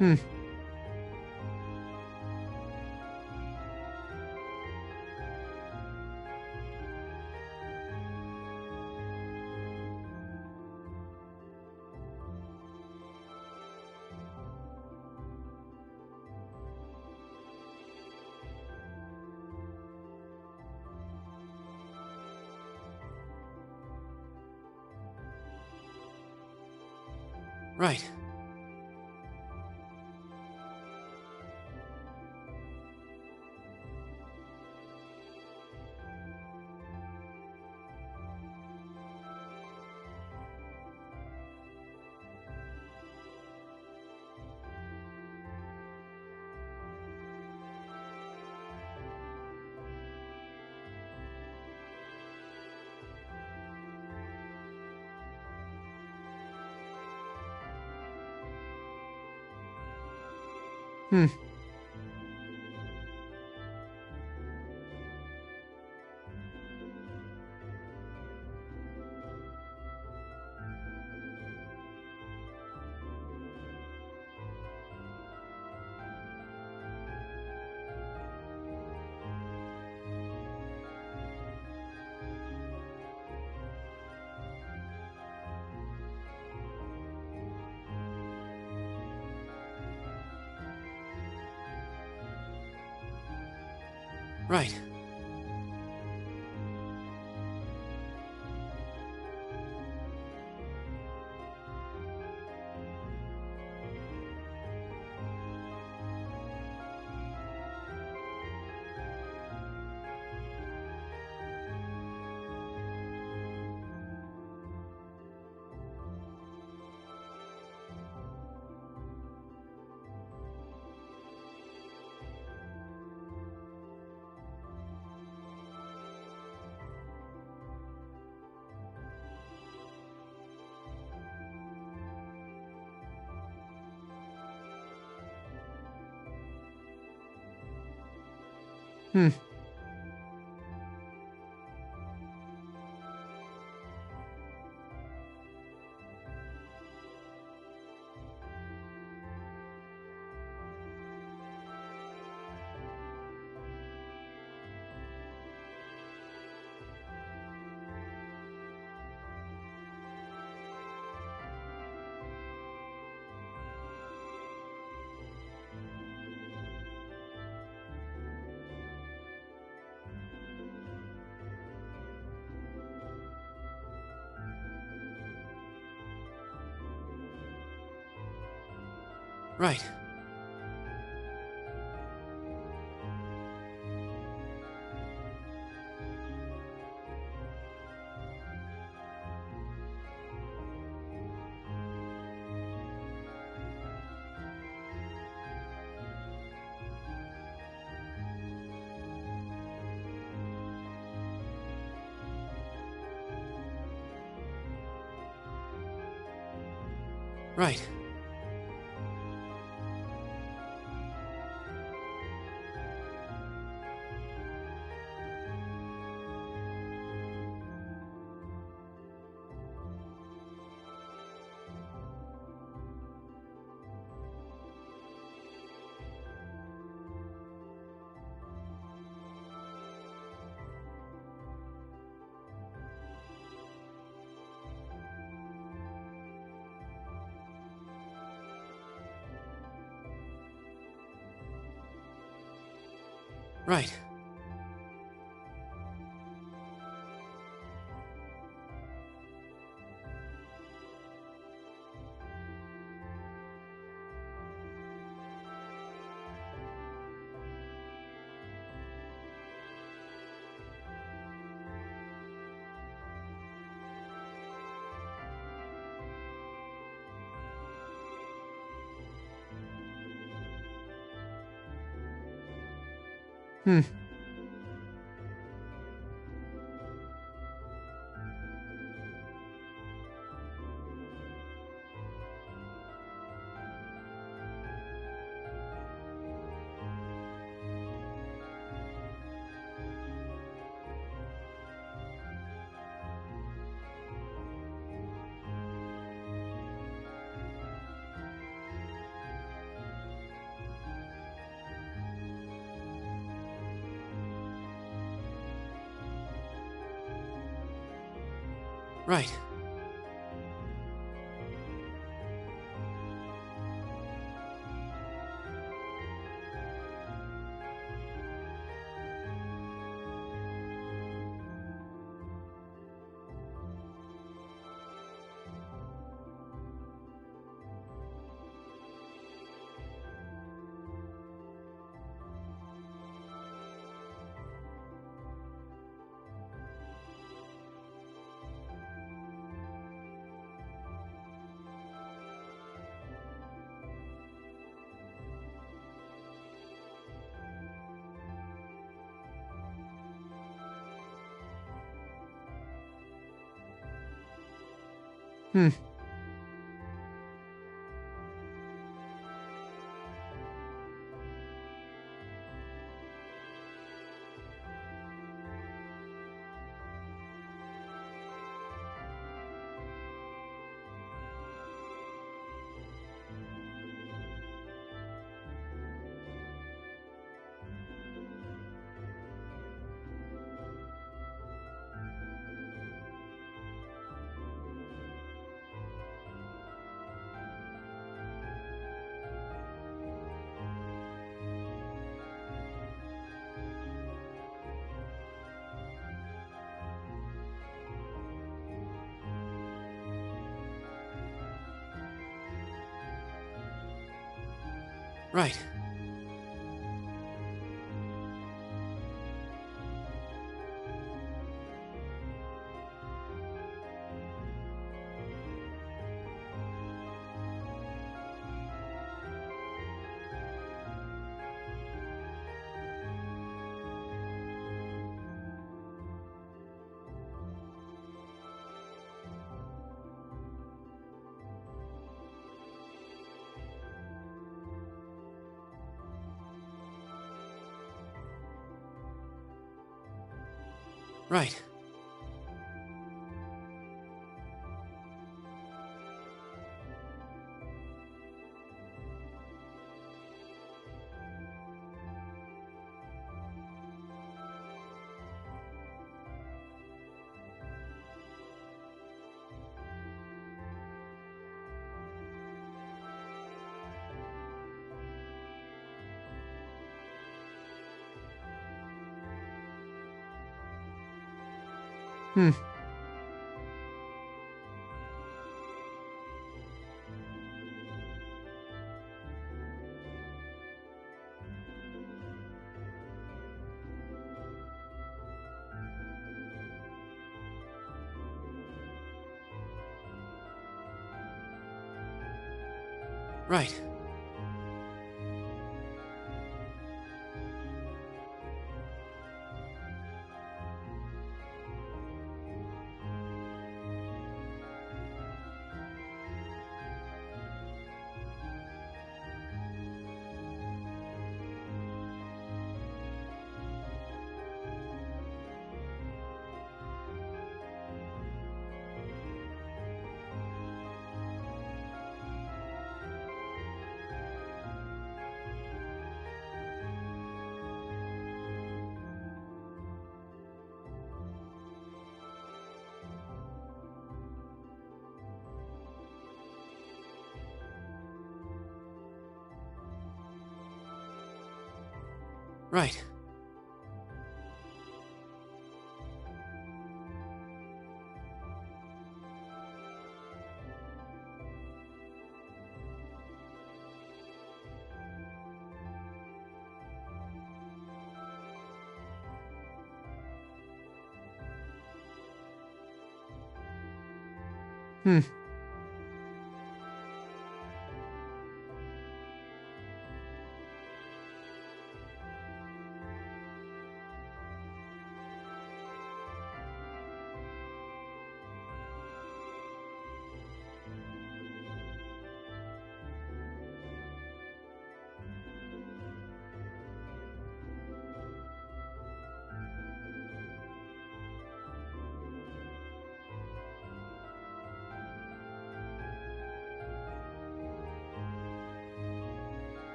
Hmm. Right. Hmm. Right. Hmm. Right. Right. Right. Hmm. Right. Hmm. Right. Right. Hmm. Right. Right. Right.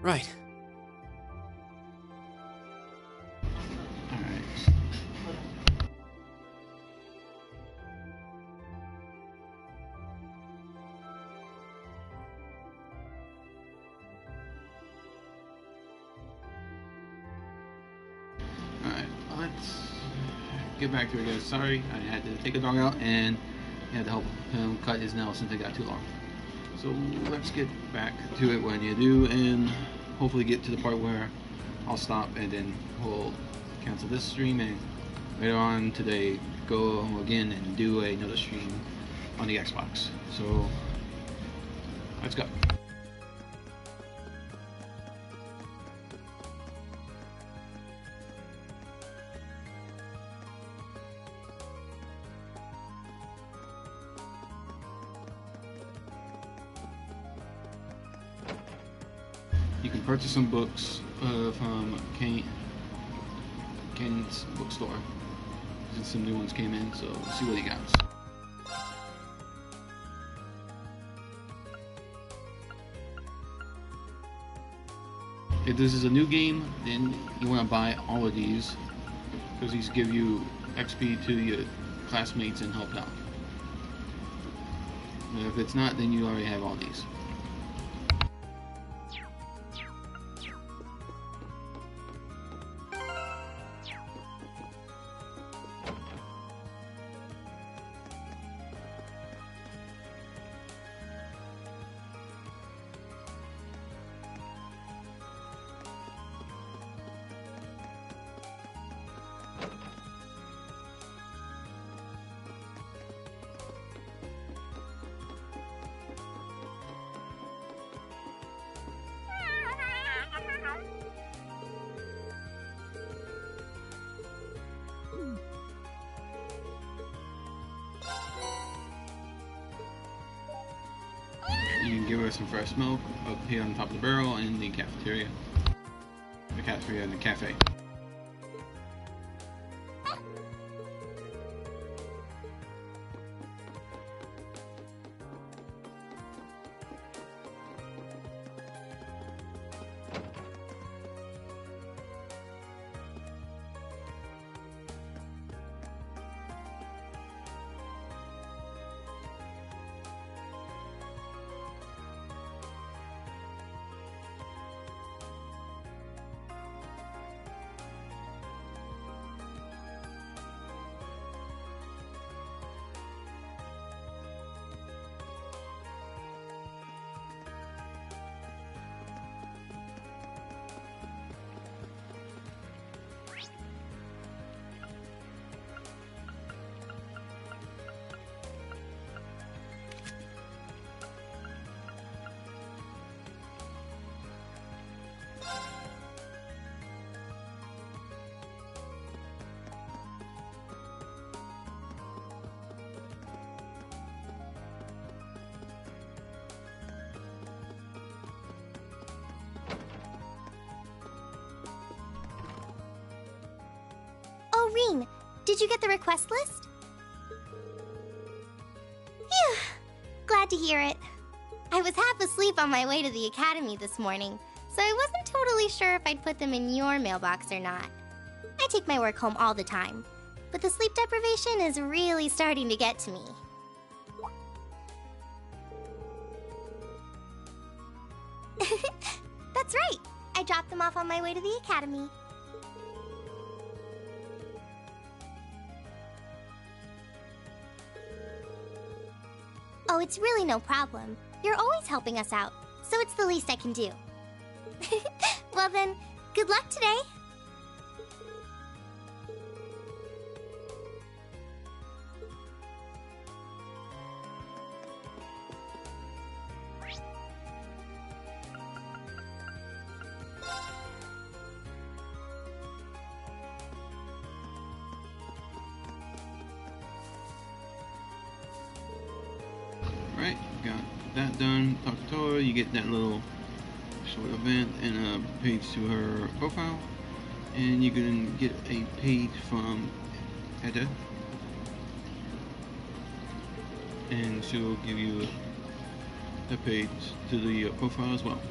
Right. Alright, let's get back to it, guys. Sorry, I had to take a dog out and had to help him cut his nails since they got too long. So let's get back to it when you do, and hopefully get to the part where I'll stop and then we'll cancel this stream, and later on today go again and do another stream on the Xbox. So let's go. You can purchase some books from Kane's bookstore. Since some new ones came in, so we'll see what he got. If this is a new game, then you want to buy all of these because these give you XP to your classmates and help out. And if it's not, then you already have all these. You can give her some fresh milk up here on top of the barrel in the cafeteria. The cafeteria and the cafe. Oh, Reen, did you get the request list? Phew, glad to hear it. I was half asleep on my way to the academy this morning, so I wasn't totally sure if I'd put them in your mailbox or not. I take my work home all the time, but the sleep deprivation is really starting to get to me. That's right. I dropped them off on my way to the academy. Oh, it's really no problem. You're always helping us out, so it's the least I can do. Well then, good luck today. Right, got that done. Talk to Tora, you get that little short event and a page to her profile. And you can get a page from Edda. And she'll give you the page to the profile as well.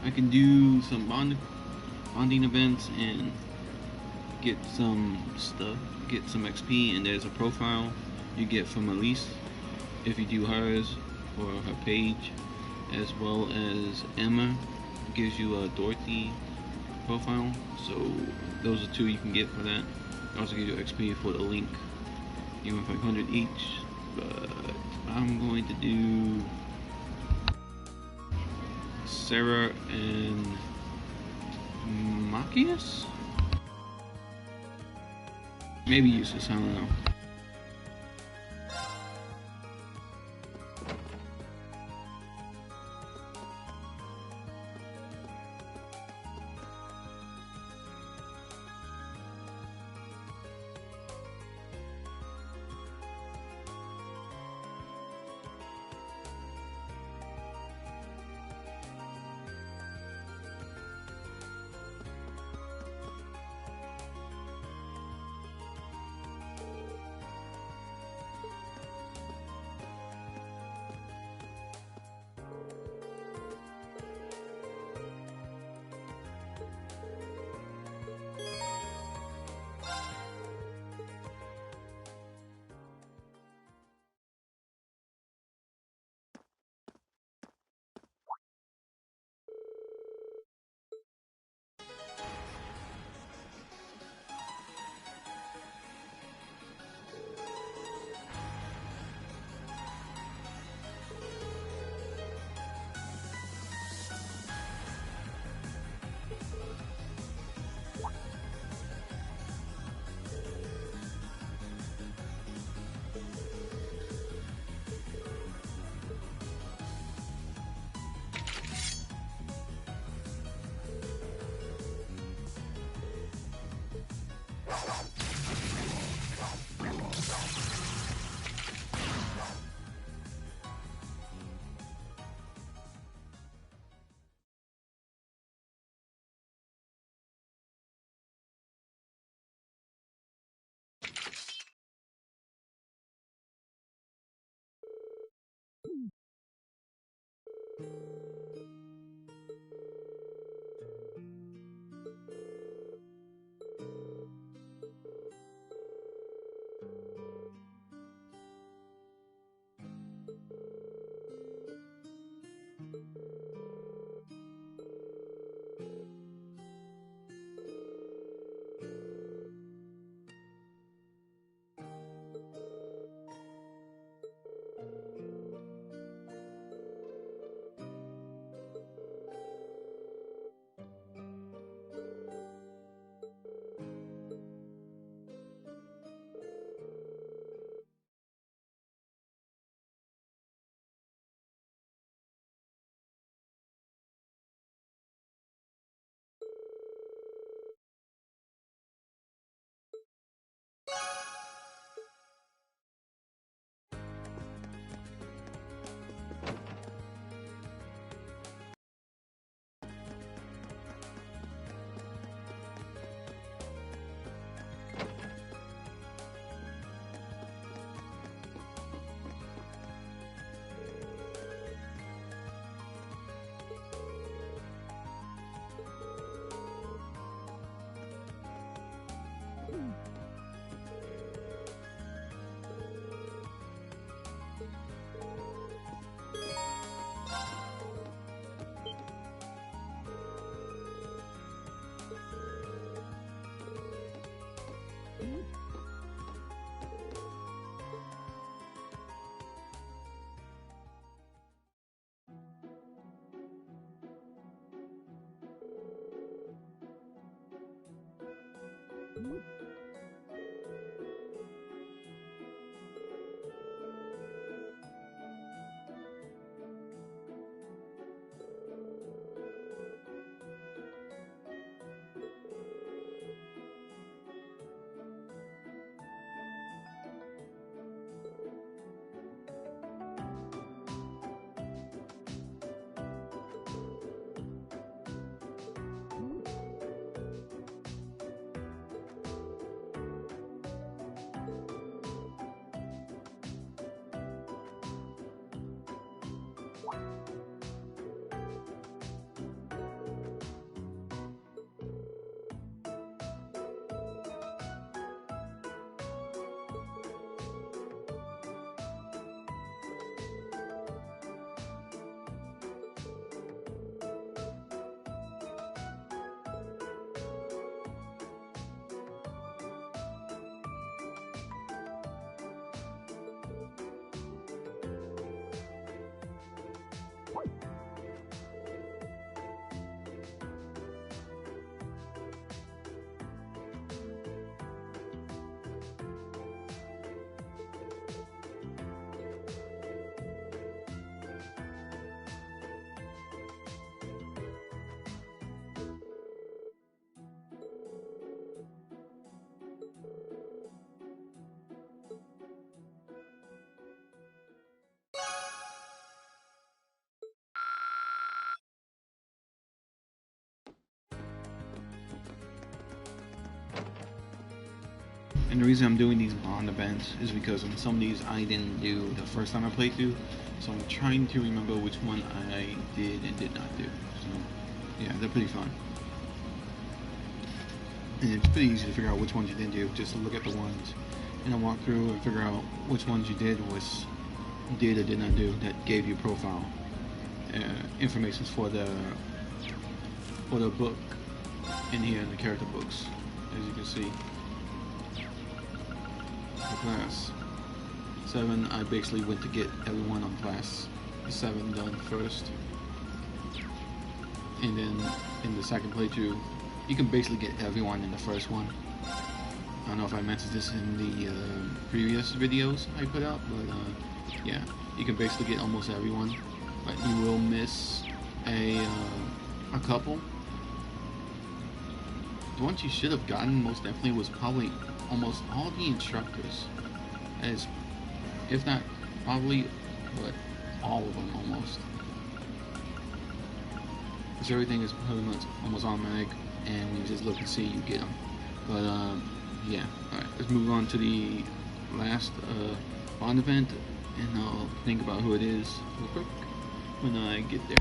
I can do some bonding events and get some stuff, get some XP, and there's a profile you get from Elise if you do hers or her page, as well as Emma gives you a Dorothy profile, so those are two you can get for that. It also gives you XP for the link, even 500 each, but I'm going to do Sarah and Machias? Maybe useless, I don't know. And the reason I'm doing these bond events is because on some of these I didn't do the first time I played through, so I'm trying to remember which one I did and did not do. So yeah, they're pretty fun. And it's pretty easy to figure out which ones you didn't do. Just look at the ones and then walk through and figure out which ones you did, which did or did not do. That gave you profile information for the book in here in the character books, as you can see. The class 7, I basically went to get everyone on class 7 done first, and then in the second playthrough you can basically get everyone in the first one. I don't know if I mentioned this in the previous videos I put out, but yeah, you can basically get almost everyone, but you will miss a couple. The ones you should have gotten most definitely was probably almost all the instructors, as if not probably, but all of them almost, because everything is pretty much almost automatic, and when you just look and see, you get them. But yeah, alright, let's move on to the last bond event, and I'll think about who it is real quick when I get there.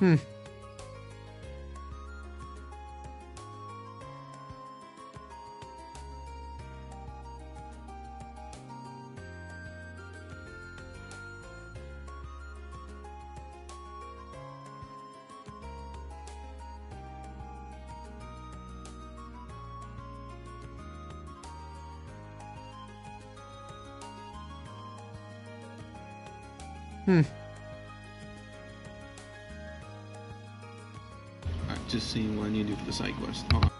Hmm. Hmm. Alright, just seeing what I need to do for the side quest. Hold on.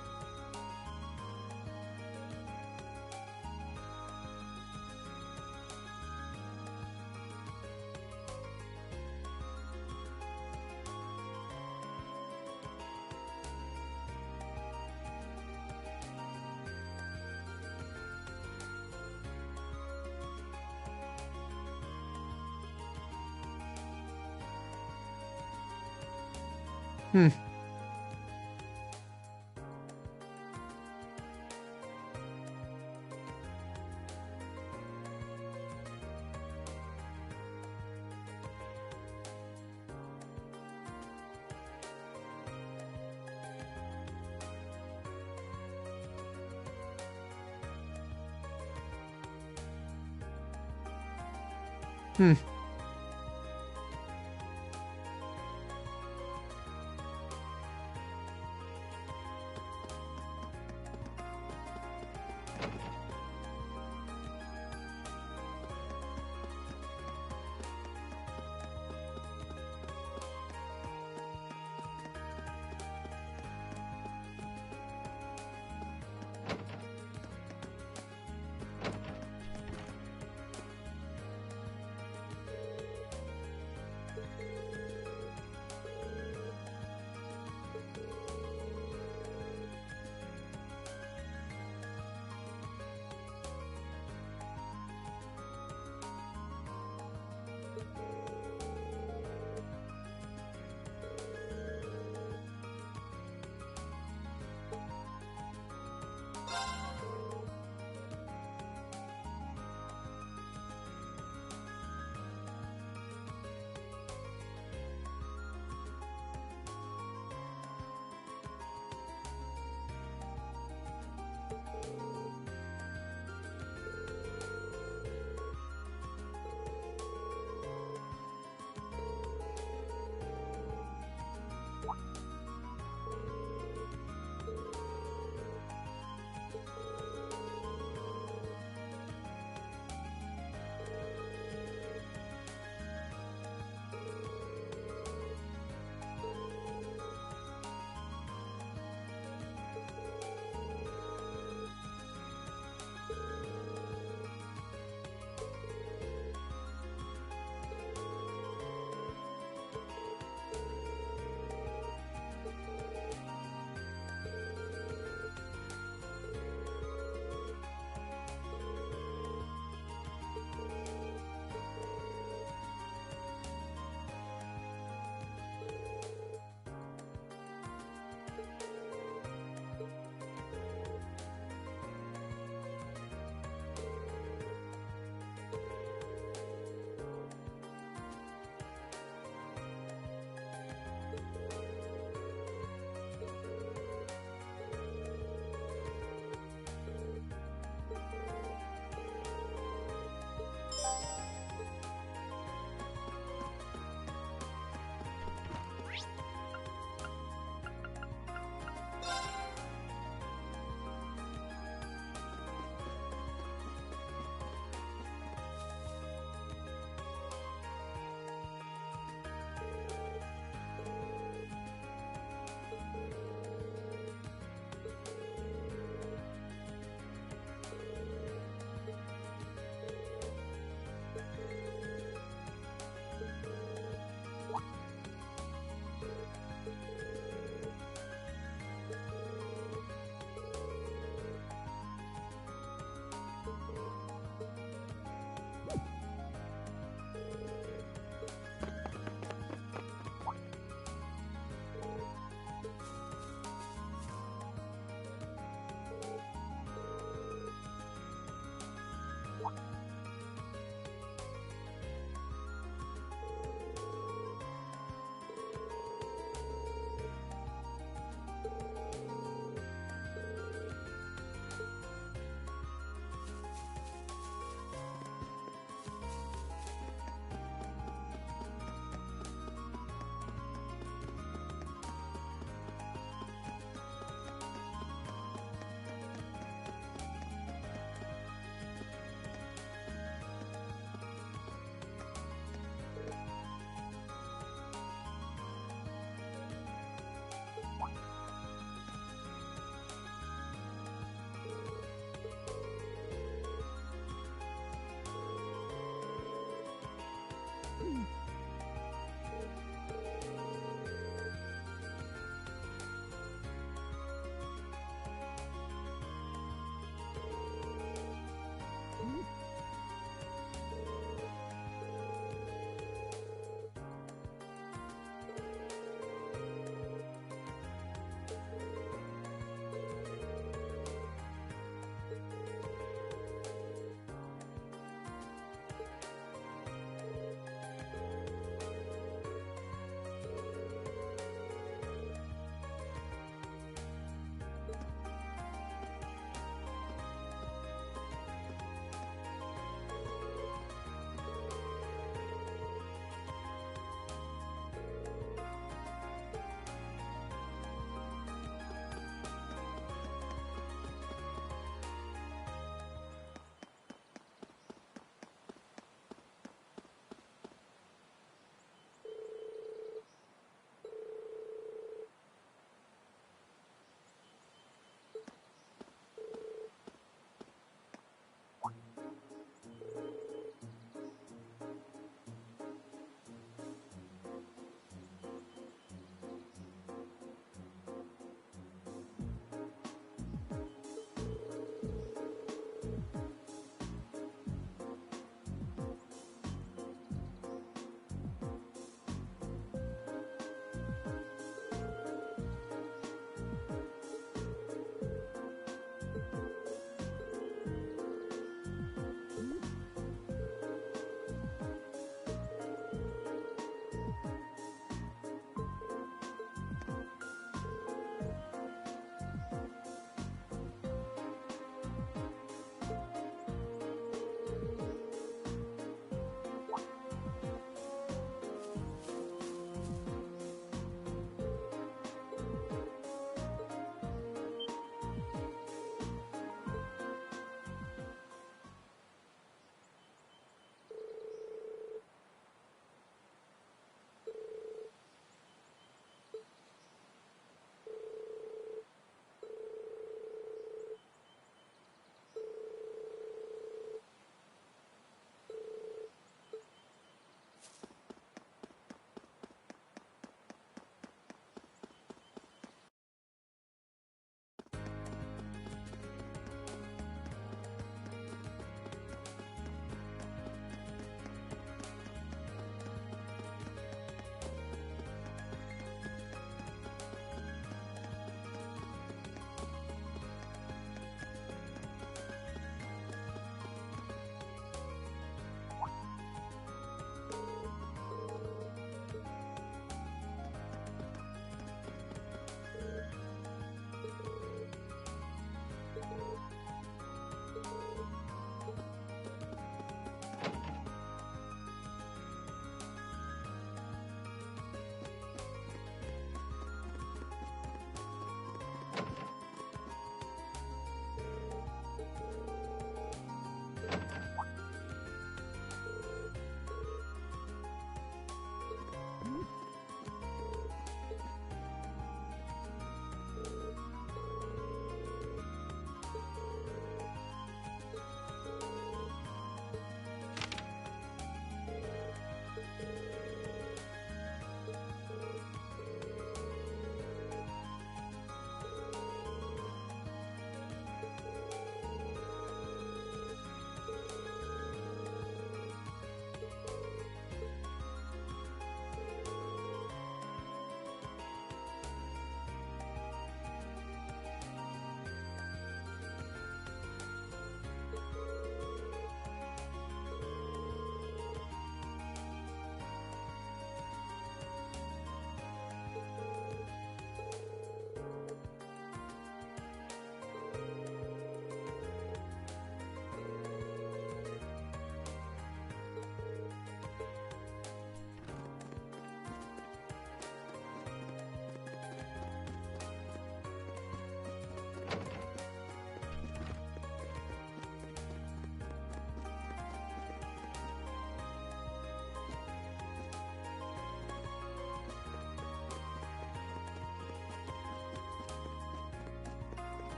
Hmm. Hmm.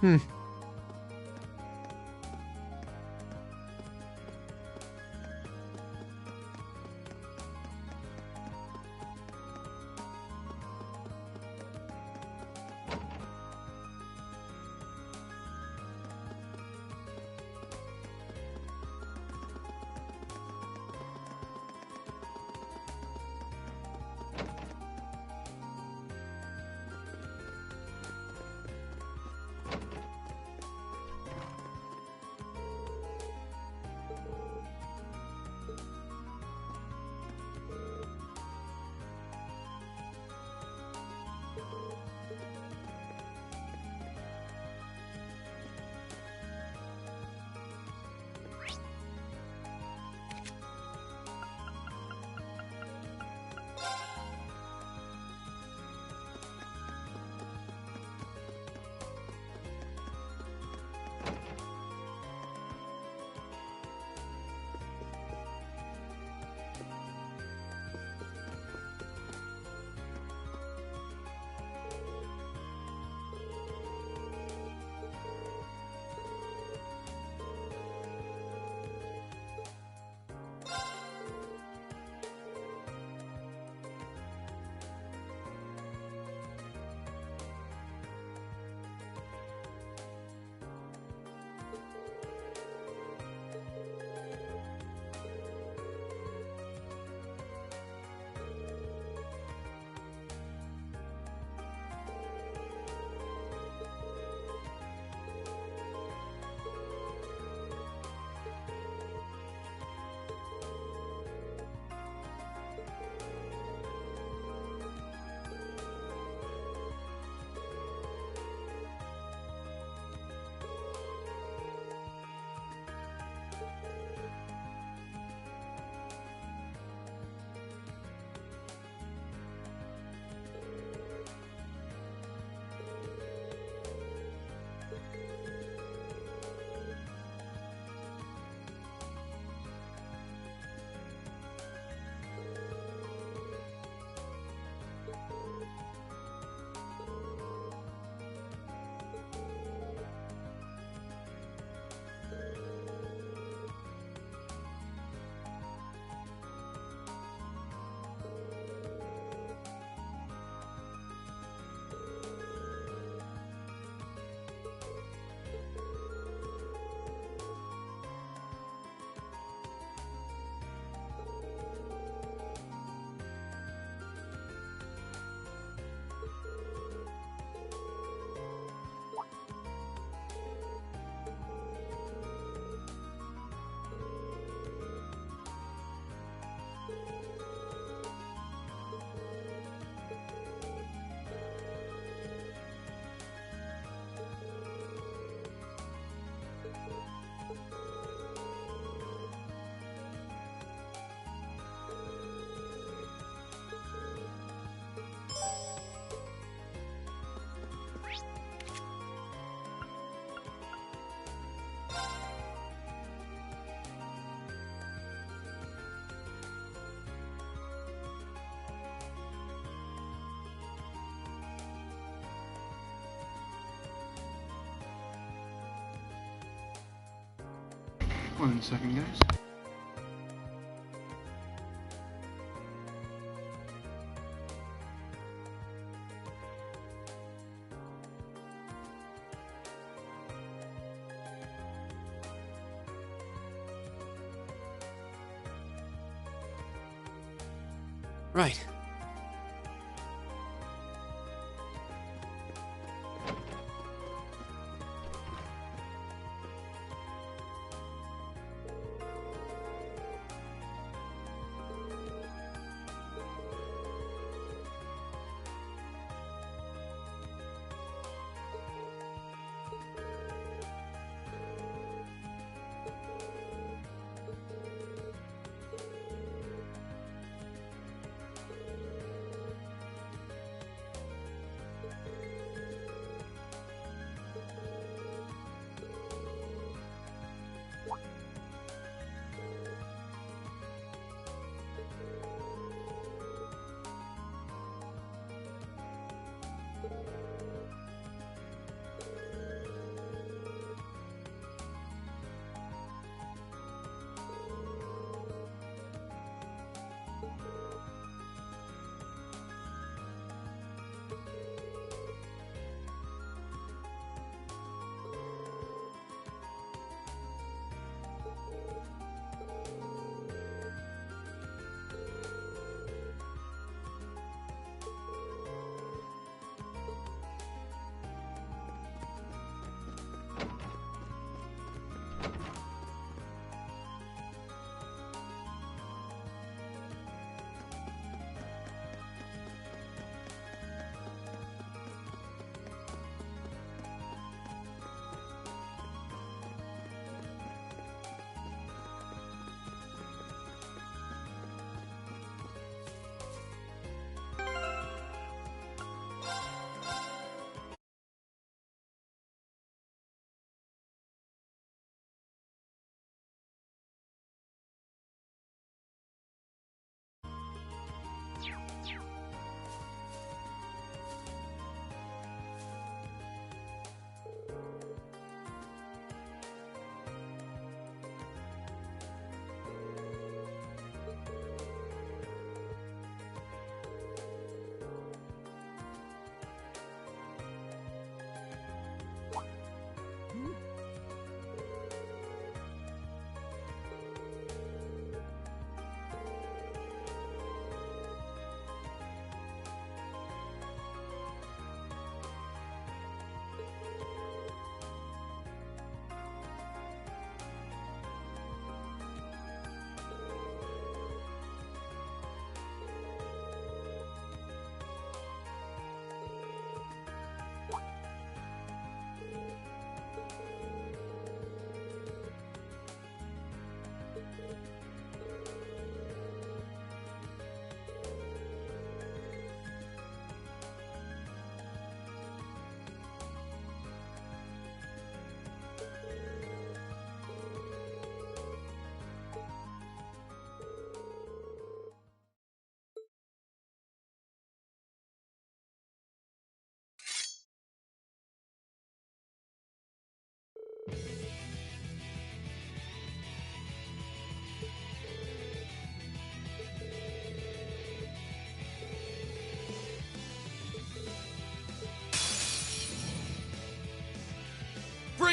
1 second, guys. Right.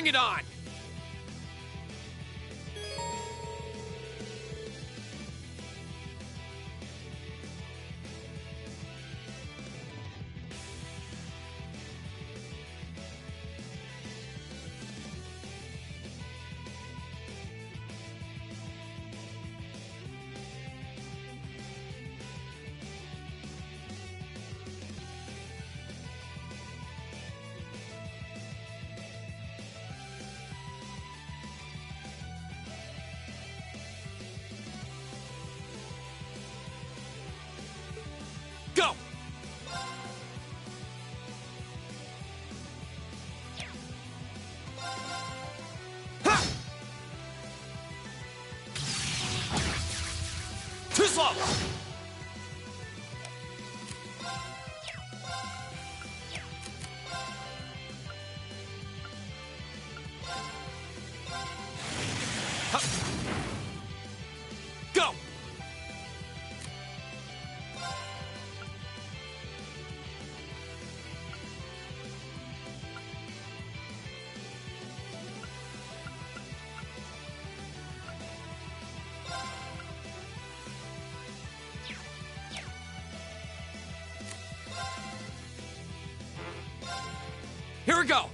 Bring it on! Go! Ha! Too slow! Ha! Go! Here we go!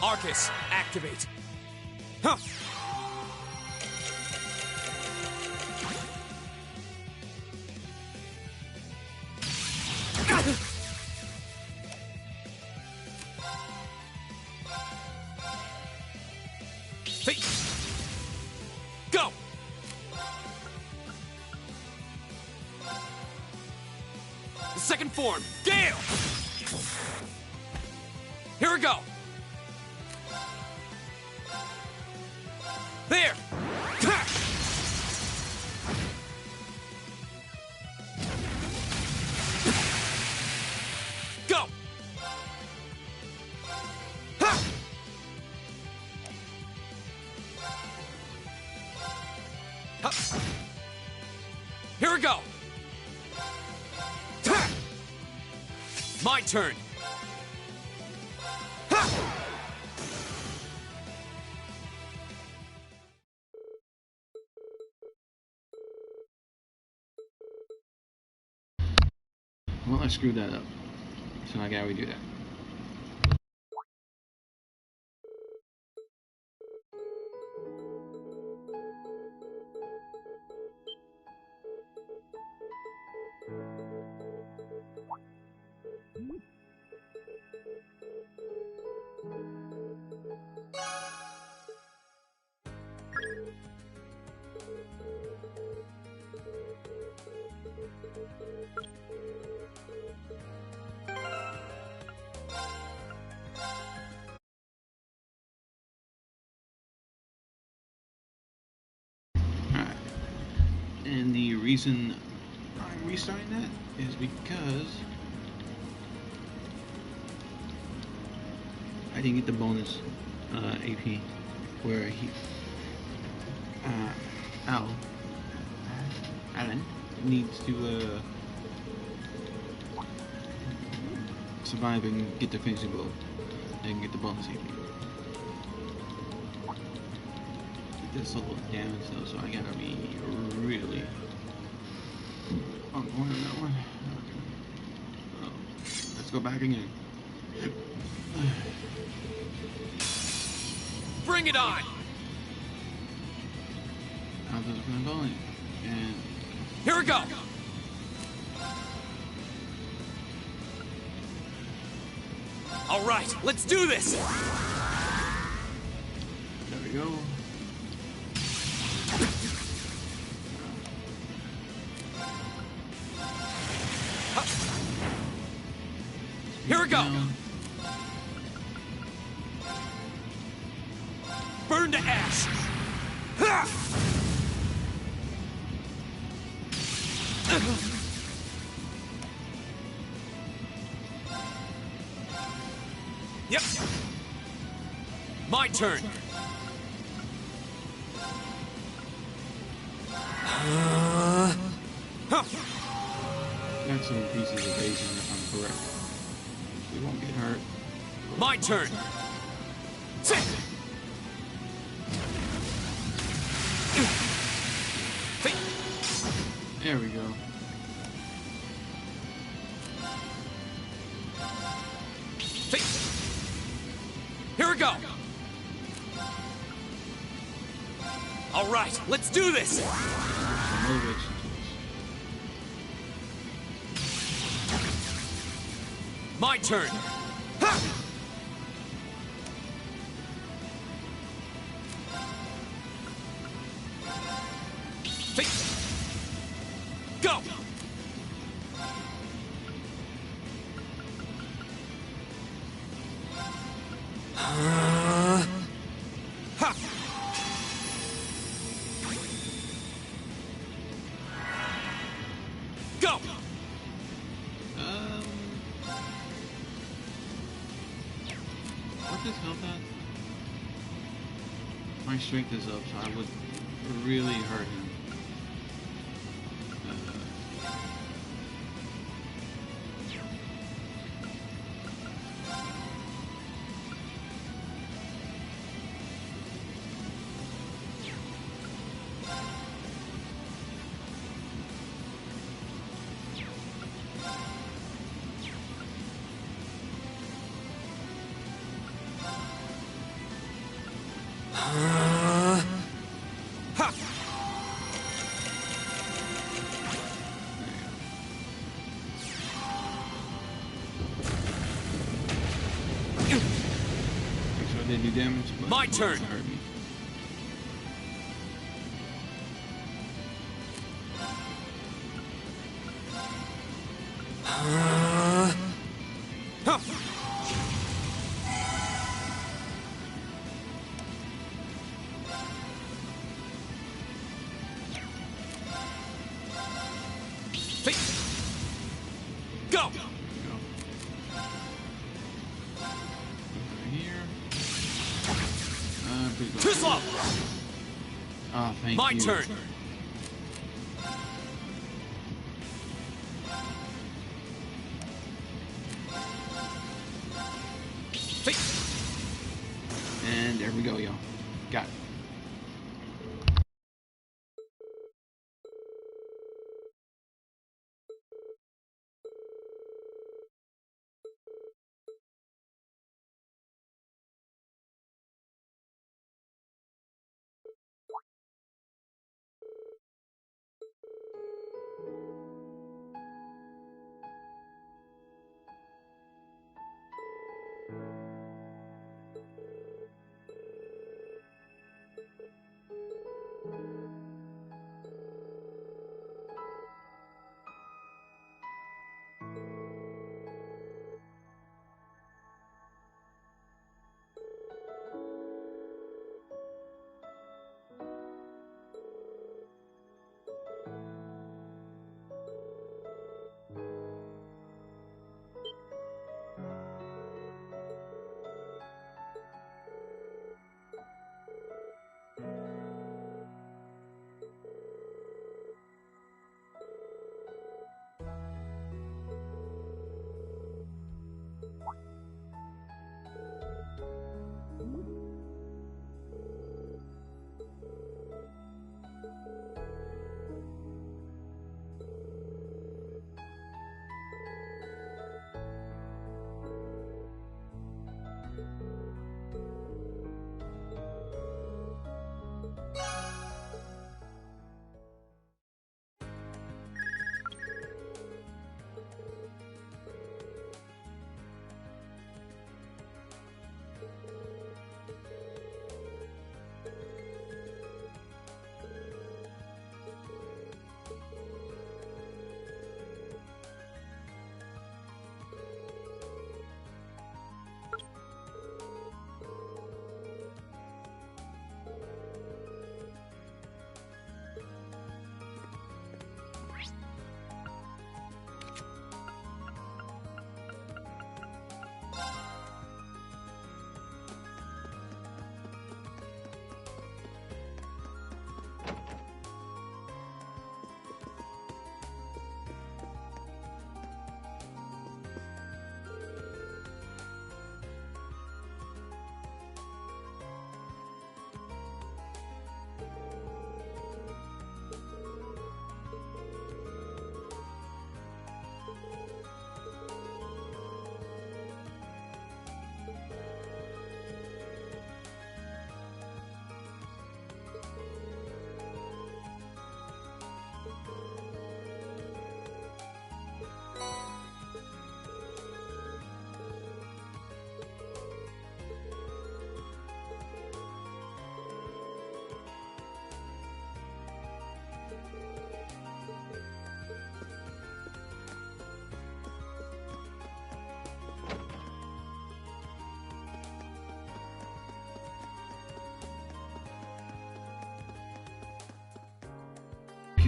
Arcus, activate! Huh! Hey. Go! Second form, Gale! Here we go! There! Ha! Go! Ha! Ha! Here we go! Ha! My turn! Ha! Well, I screwed that up. So I gotta redo that. And the reason I'm restarting that is because I didn't get the bonus AP where Alan needs to survive and get the finishing blow and get the bonus AP. This little damage though, so I gotta be really on point on that one. Okay. Let's go back again. Bring it on! How does it go? And here we go! All right, let's do this! There we go. Here we go! Burn to ash! Ha! Yep. My turn. Got some pieces of evasion if I'm correct. We won't get hurt. My turn. Sit. There we go. Here we go. All right, let's do this. My turn. Ha! Go. Ha! Go. What does health at? My strength is up, so I would really hurt him. Did do damage, but my turn. Hurt me. Go. Too slow. Oh, thank my you. turn. And there we go, y'all. Got it.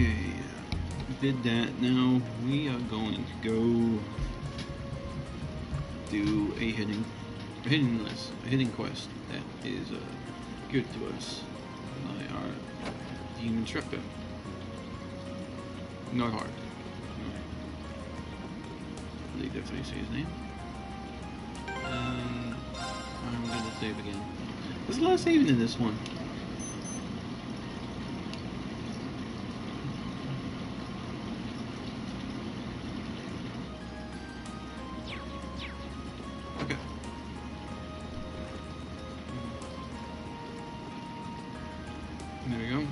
Okay, did that. Now we are going to go do a hidden quest that is good to us by our team instructor. Not hard. They definitely say his name. I'm gonna save again. There's a lot of saving in this one. Okay. There we go.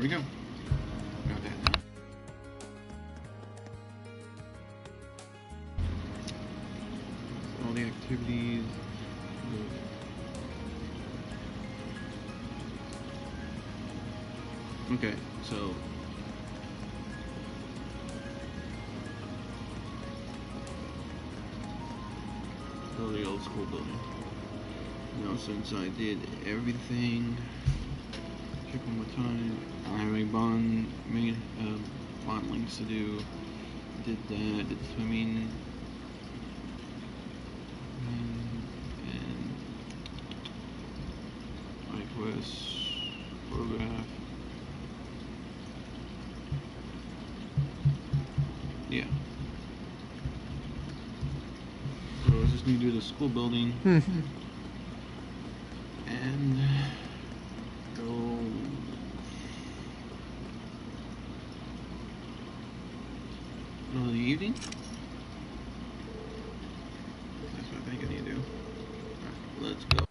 we go. Got that now. All the activities. Okay, so the old school building. Now, since I did everything, check one more time. I have a bond links to do. Did that. Did swimming. And quest, photograph. Yeah. So I just need to do the school building. And go in the evening. That's what I think I need to do. Alright, let's go.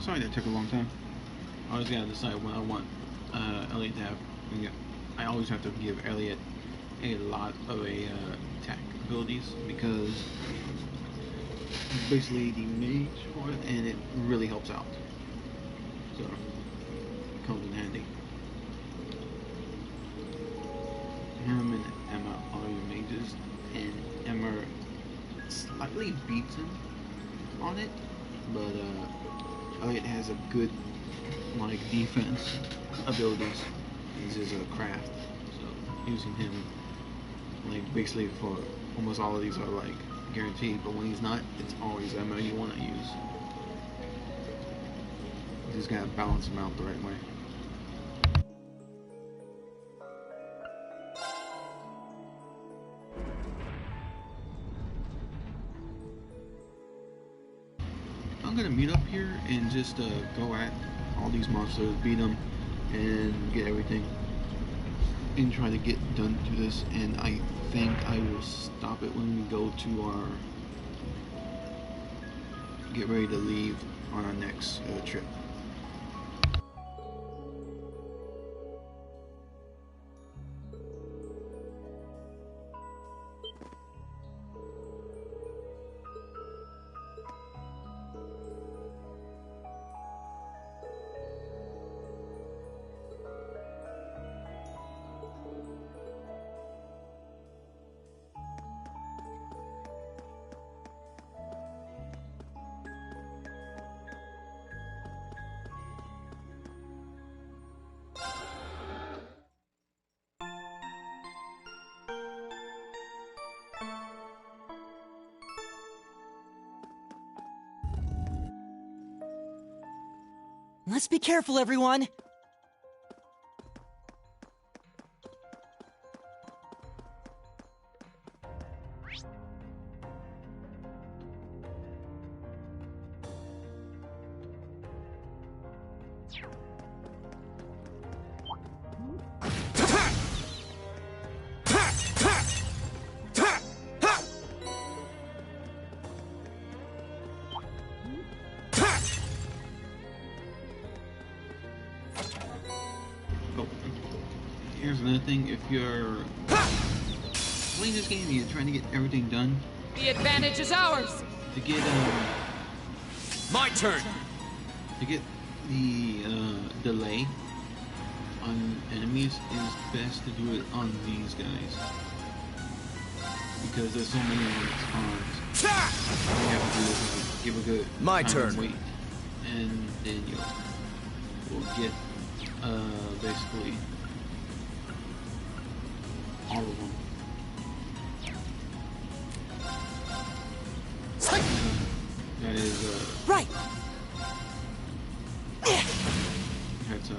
Sorry that took a long time. I always gotta decide what I want Elliot to have. I always have to give Elliot a lot of attack abilities because he's basically the mage for it, and it really helps out. So it comes in handy. Him and Emma are your mages, and Emma slightly beats him on it, but Elliot has a good like defense abilities. This is a craft, so using him like basically for almost all of these are like guaranteed, but when he's not, it's always Emma you want to use. You just gotta balance him out the right way. I'm gonna meet up here and just go at all these monsters, beat them, and get everything, and try to get done to this. And I think I will stop it when we go to our get ready to leave on our next trip. Let's be careful, everyone! Oh, here's another thing. If you're playing this game and you're trying to get everything done, The advantage is ours! to get My turn! to get the delay on enemies, it's best to do it on these guys because there's so many on spawns. All you have to do is like, give a good My time turn. and wait, and then you'll get basically all of them. That is Right! That's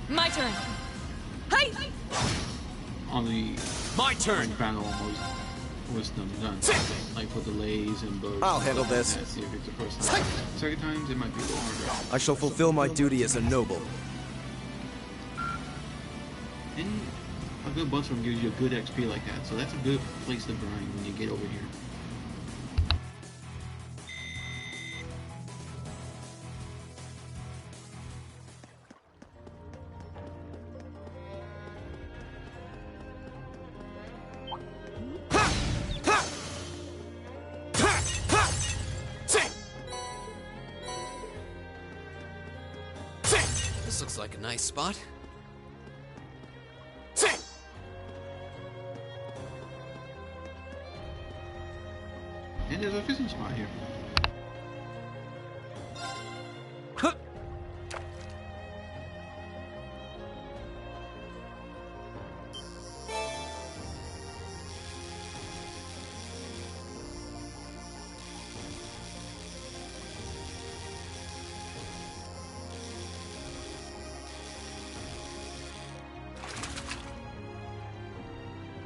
My turn! Hey! on the My turn! battle almost with them done. Like with the lays and bows. I'll handle this. See if it's the first time. Second times it might be a little harder. I shall fulfill my duty as a noble. And a good bunch of them gives you a good XP like that, so that's a good place to grind when you get over here. This looks like a nice spot. And there's a fishing spot here.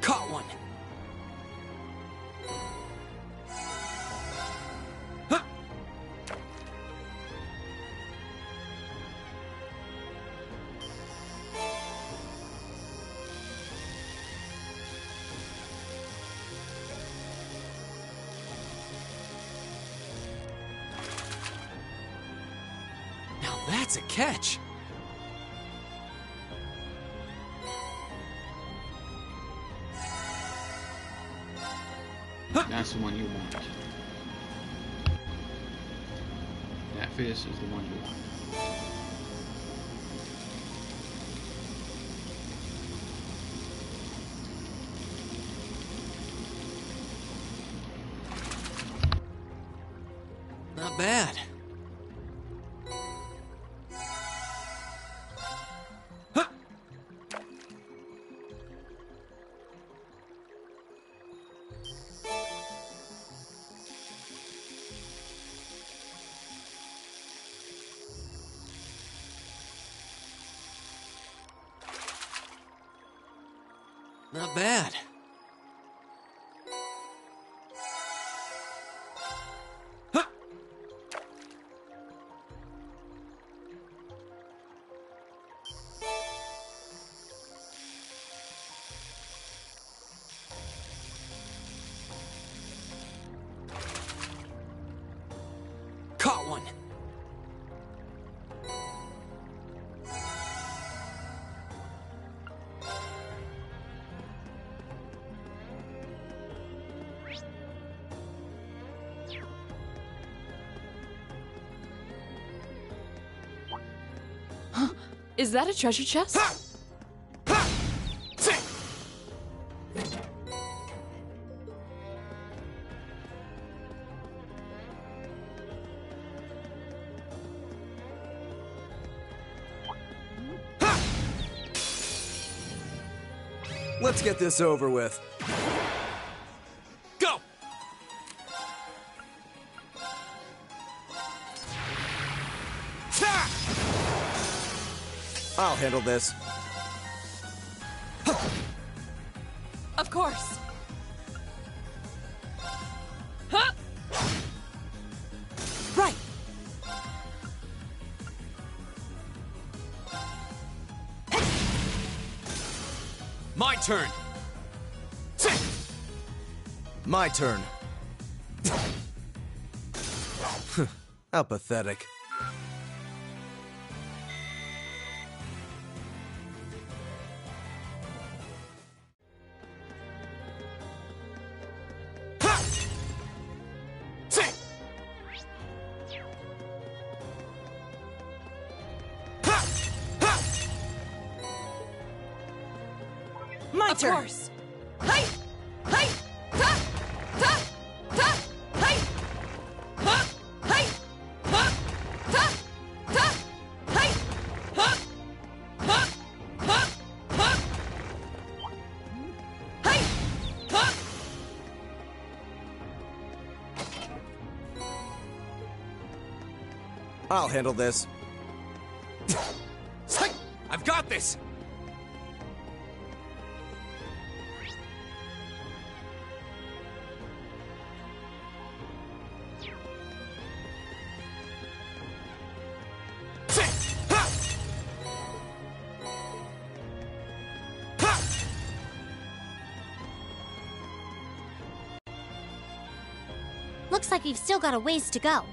Caught one! Now that's a catch! That's the one you want. That fish is the one you want. Not bad. Not bad. Caught one. Is that a treasure chest? Let's get this over with. Go! I'll handle this. Of course. Huh? turn! My turn. How pathetic. My Of turn. course. Hey! Hey! Ta! Ta! Ta! Hey! Ha! Hey! Ha! Ta! Ta! Hey! Ha! Ha! Ha! Ha! Hey! Ha! I'll handle this. I've got this! Looks like we've still got a ways to go.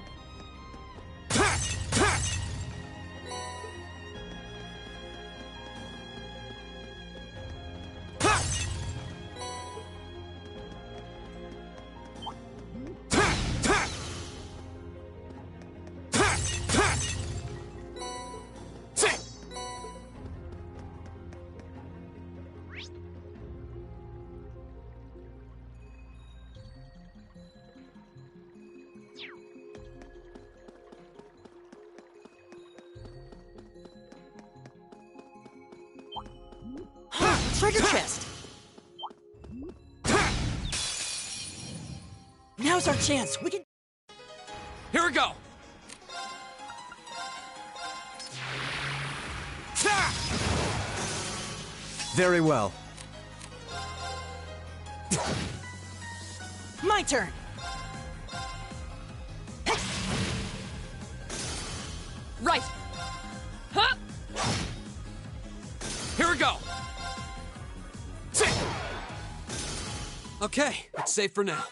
Treasure chest! Now's our chance. We can. Here we go! Very well. My turn. Right! Huh! Here we go! Okay, it's safe for now.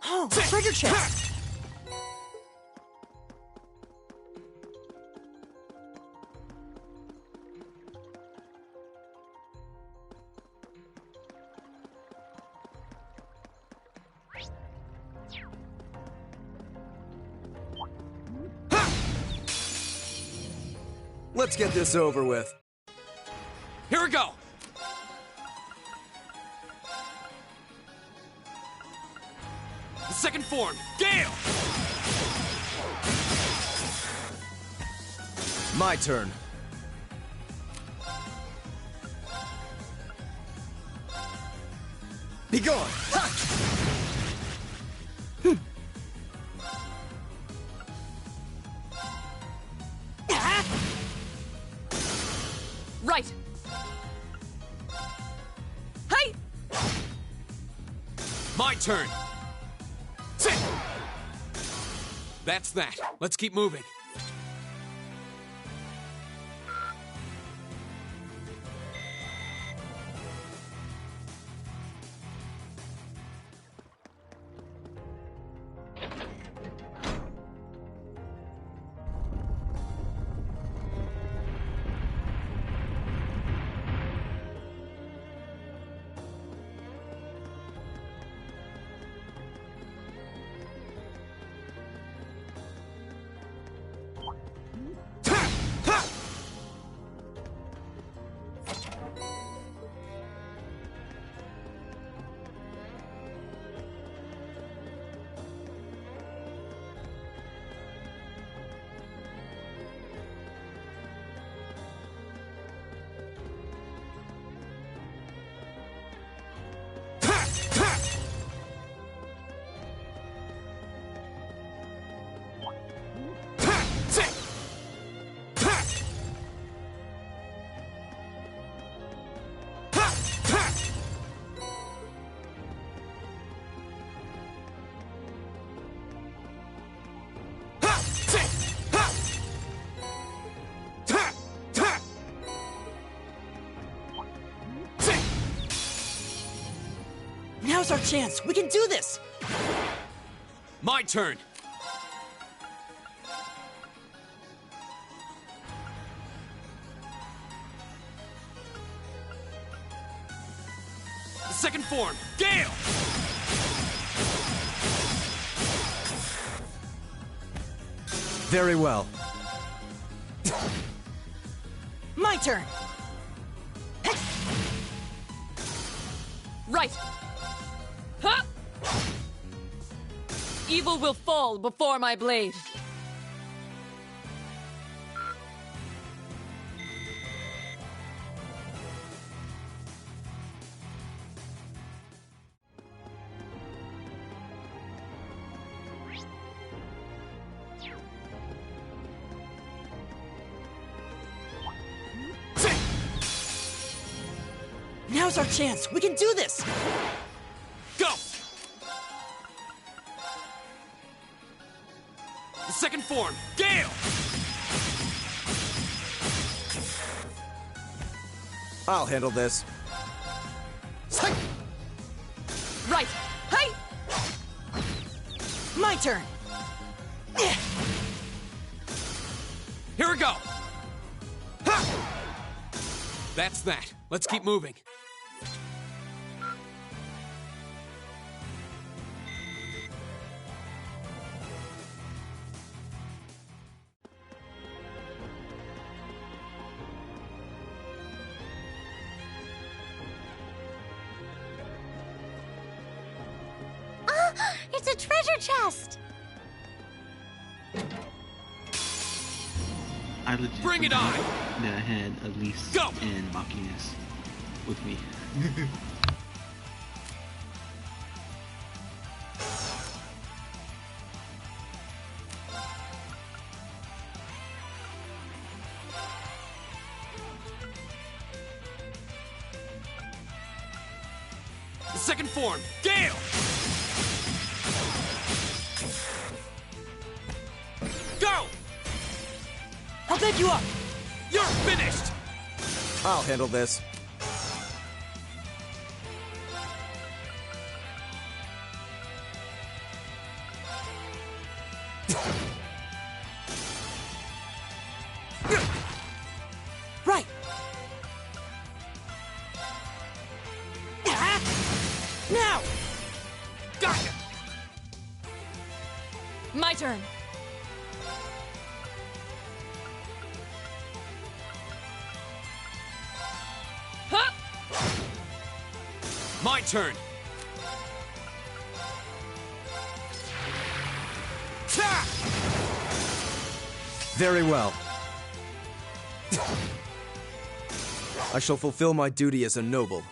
Oh, treasure chest! Let's get this over with. Here we go! The second form, Gale! My turn. Be gone! Right! Hey! My turn! That's that. Let's keep moving. Now's our chance! We can do this! My turn! The second form, Gale! Very well. My turn! Right! Huh! Evil will fall before my blade. Now's our chance! We can do this! Go! The second form, Gale! I'll handle this. Right! Hey! My turn! Here we go! Ha! That's that. Let's keep moving. It's a treasure chest! I legit Bring it on! That I had Elise Go! and Machinas with me. The second form, Gale! Go! I'll pick you up! You're finished! I'll handle this. Right! Now! Gotcha! My turn. Huh! My turn! Ta! Very well. I shall fulfill my duty as a noble.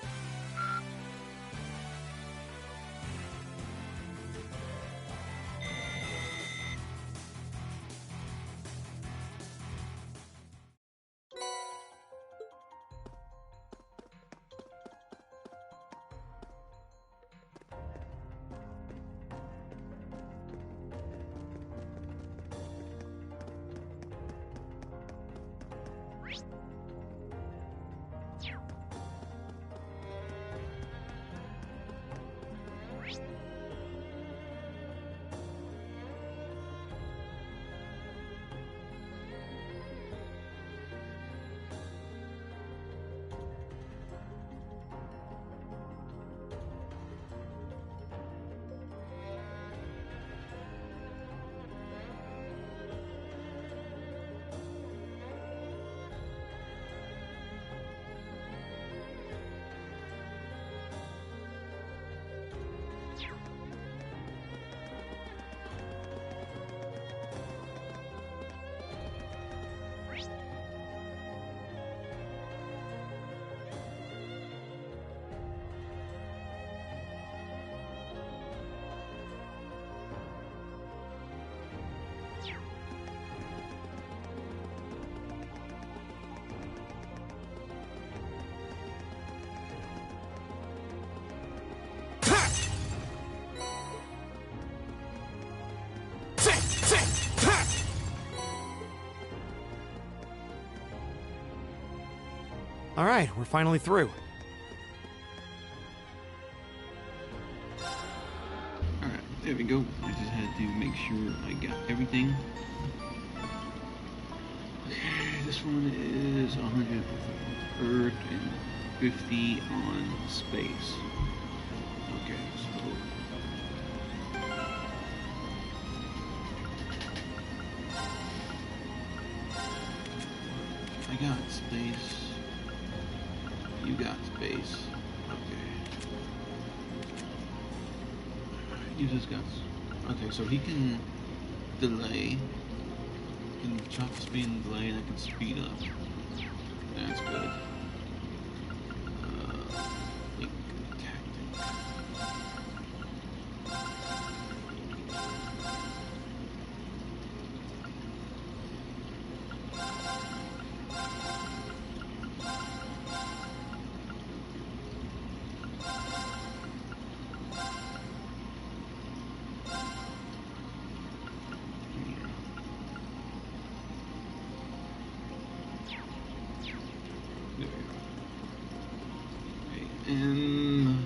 All right, we're finally through. go. I just had to make sure I got everything. Okay, this one is 100 Earth and 50 on space. Okay, so I got space. You got space. Okay. You just got. Okay, so he can delay. He can chop the speed and delay, and I can speed up. That's good. Link tactic. And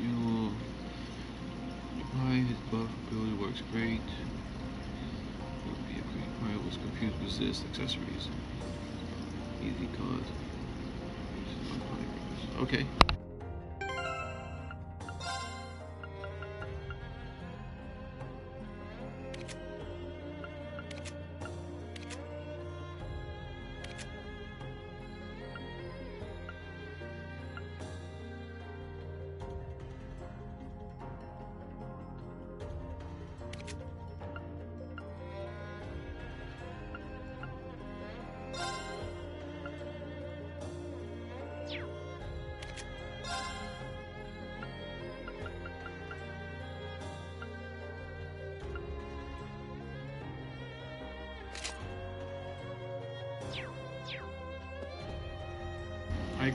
you'll apply his buff ability works great. Rivals confuse resist accessories. Easy cause. Okay.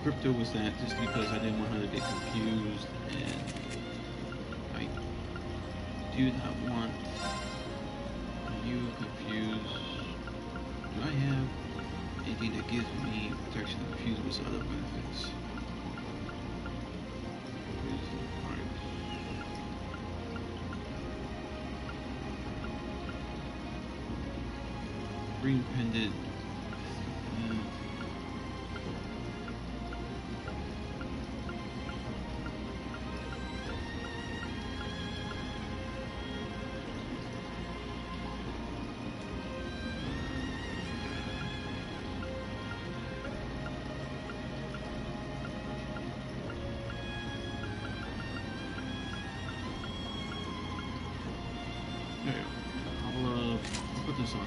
Crypto was that just because I didn't want her to get confused, and I do not want you confused. Do I have anything that gives me protection and confused with other benefits? Green pendant. I'll put this on.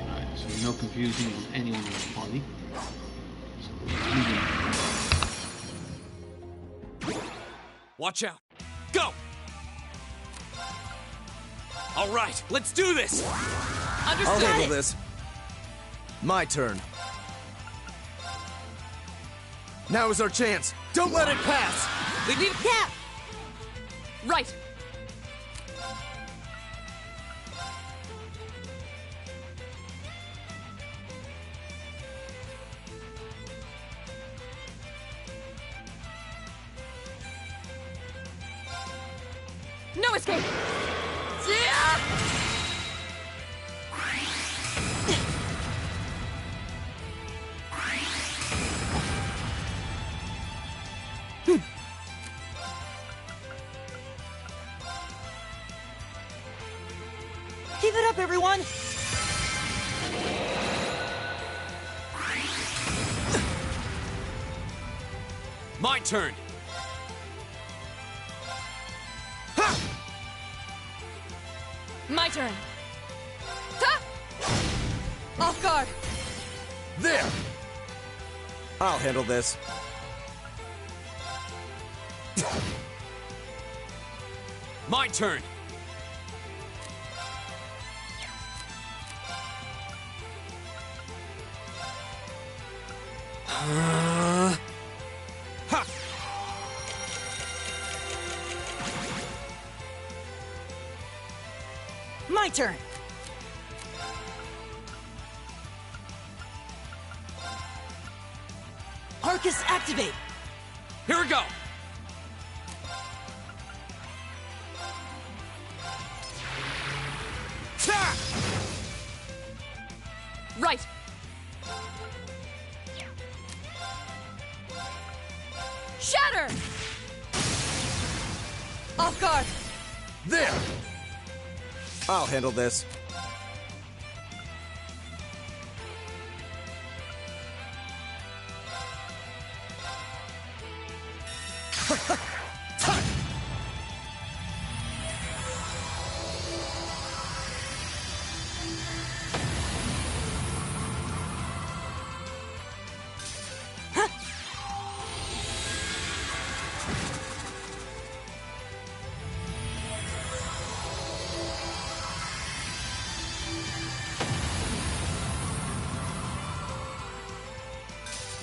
Alright, so no confusing with anyone in the party. Watch out. Go! All right, let's do this! I'll handle this. My turn. Now is our chance. Don't let it pass! We need a cap! Right. No escape! Keep it up, everyone! My turn! My turn. Ha! Off guard. There! I'll handle this. My turn! Ha! My turn. Arcus, activate! Here we go! Right! Shatter! Off guard! There! I'll handle this.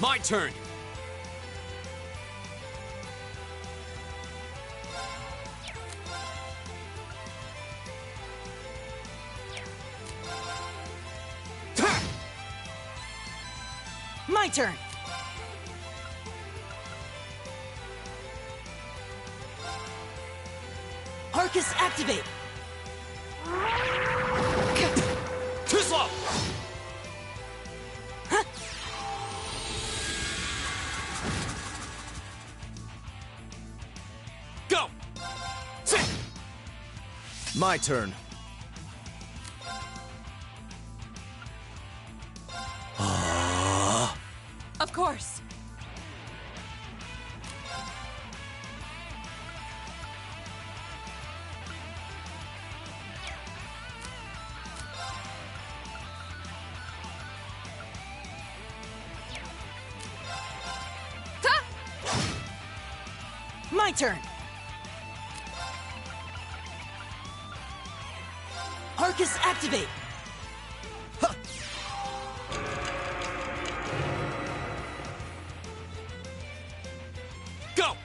My turn! My turn! Arcus, activate! Too slow! Go! Sit! My turn. Of course! My turn! Arcus, activate! Go!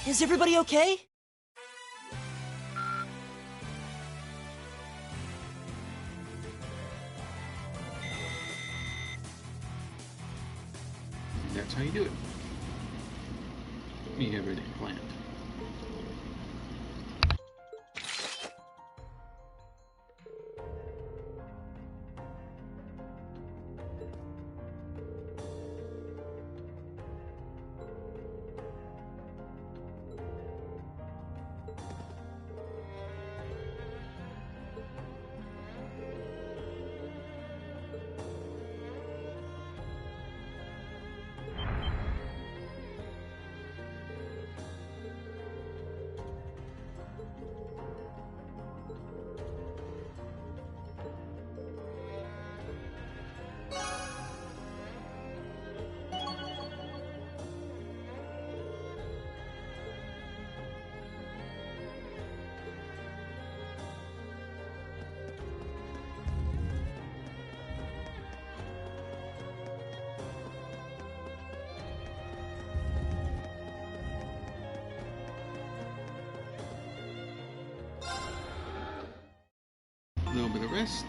Is everybody okay? That's how you do it. You have everything planned. A little bit of rest.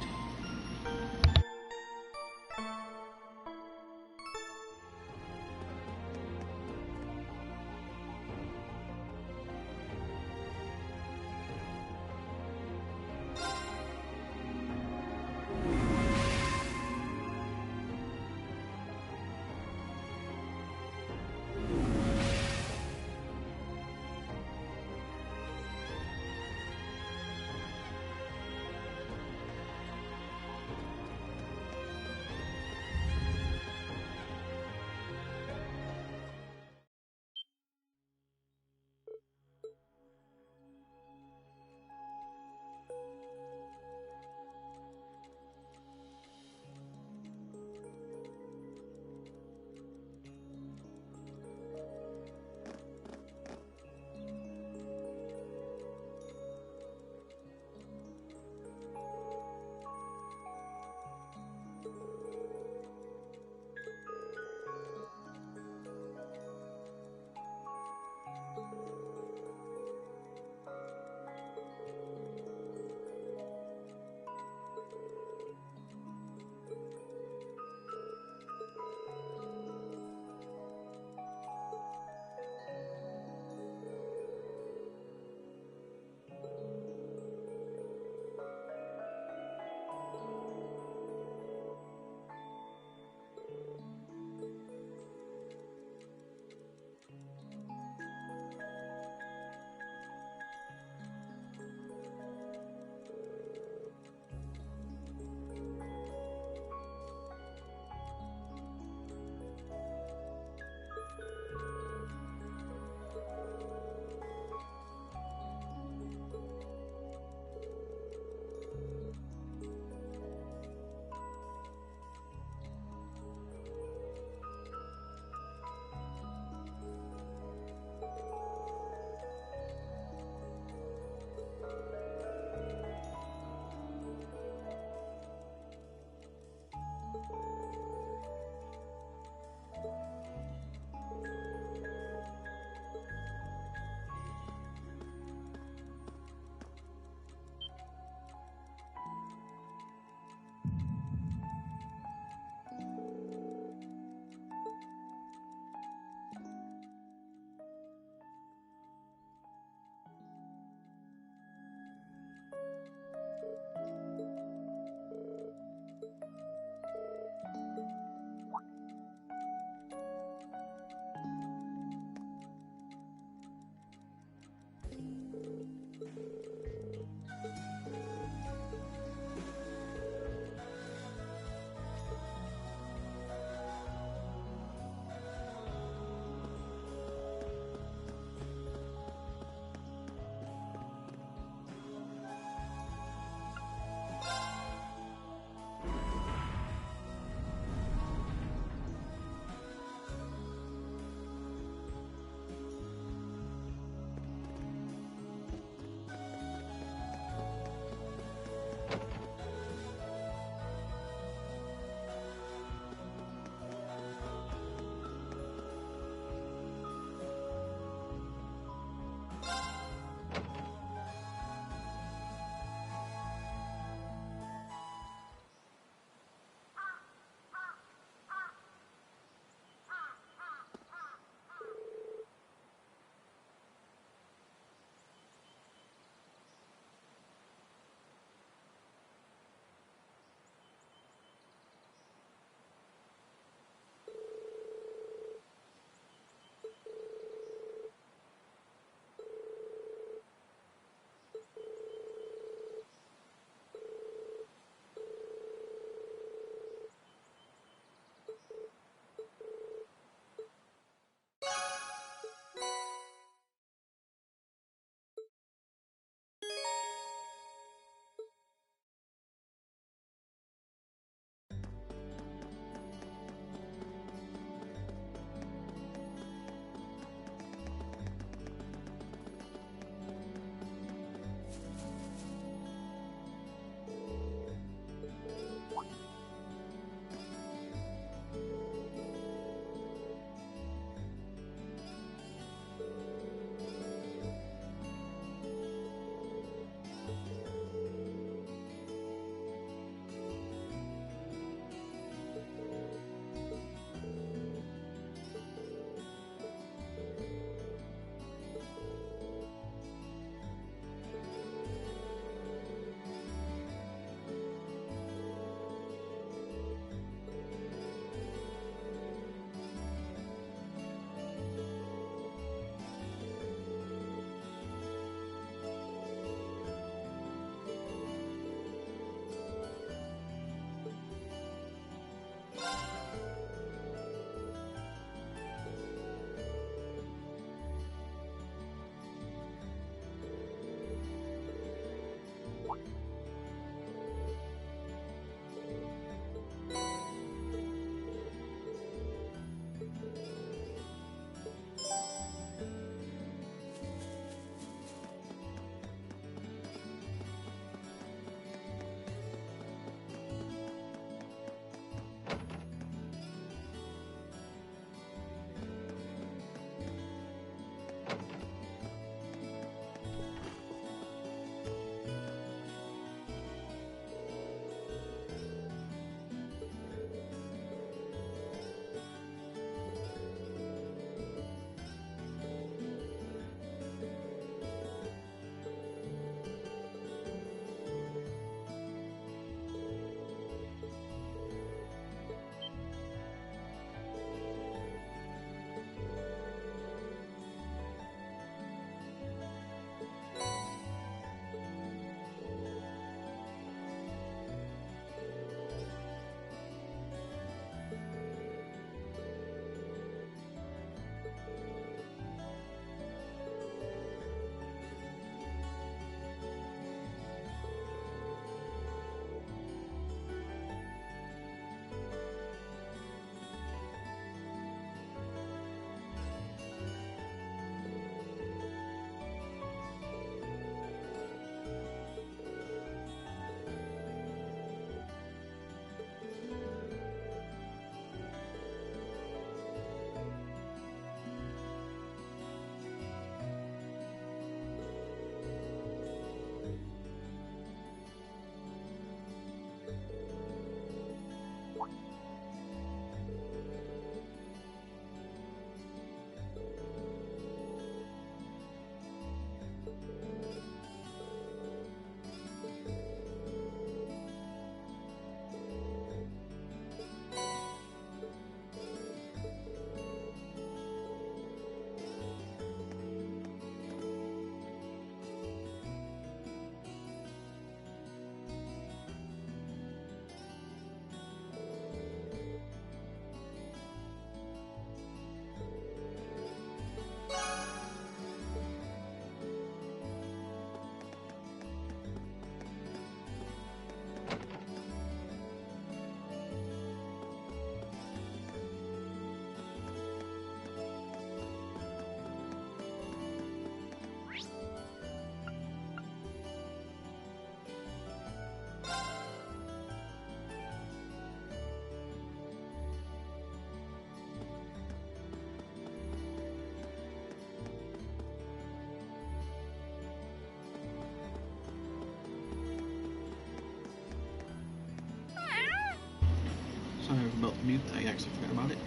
Sorry about the mute, I actually forgot about it.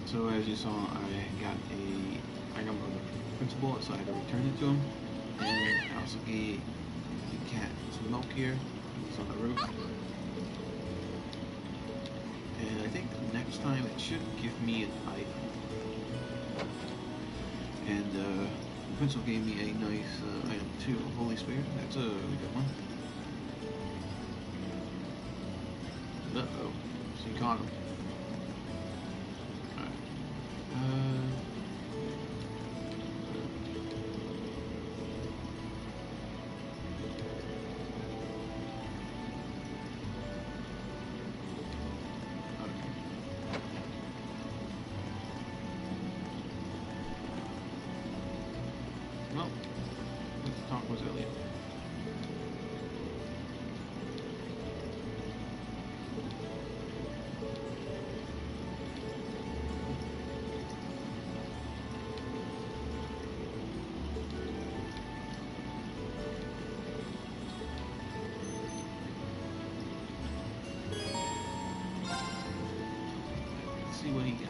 So as you saw, I got the item of the principal, so I had to return it to him. And I also gave the cat some milk here. It's on the roof. And I think next time it should give me an item. And the principal gave me a nice item too, Holy Spirit. That's a really good one. Uh-oh. So you caught him. Alright. Well, let's talk with Elliot. See what he got.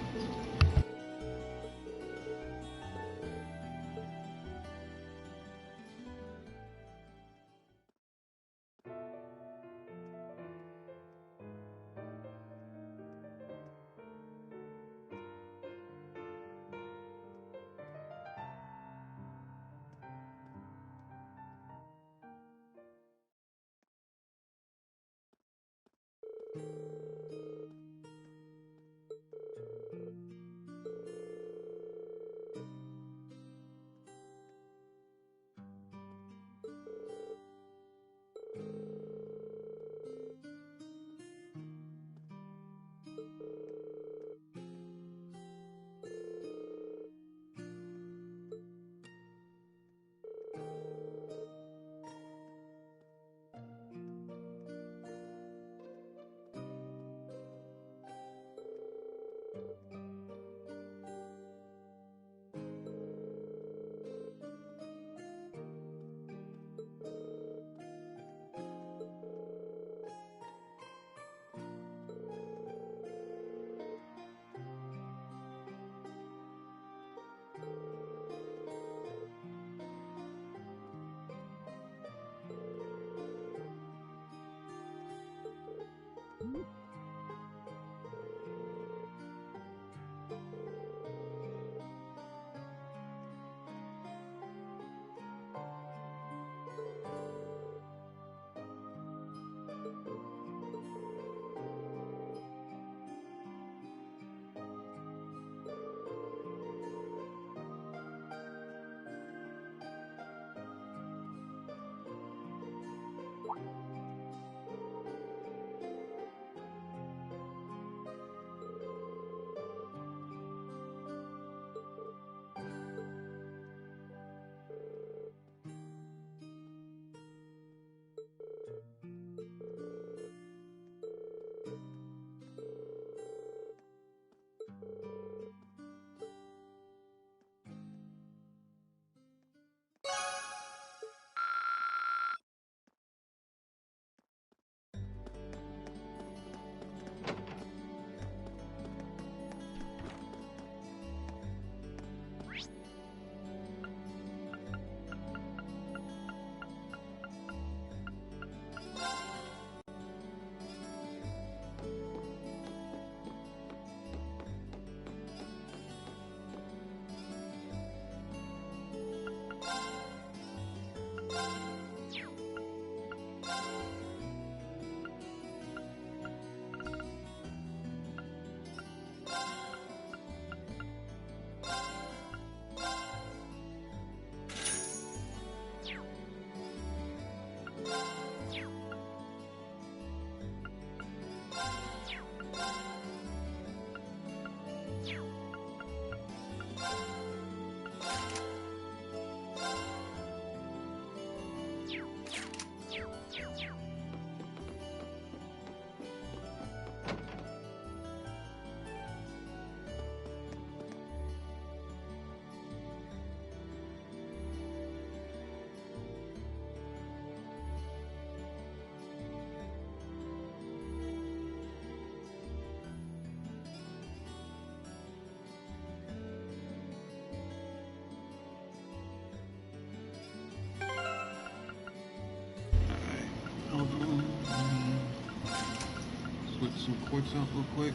put some quartz out real quick.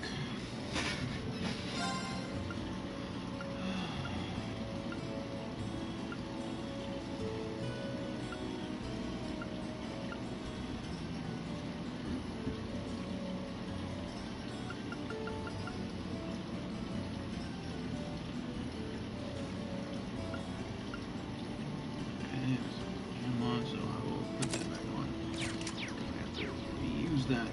That.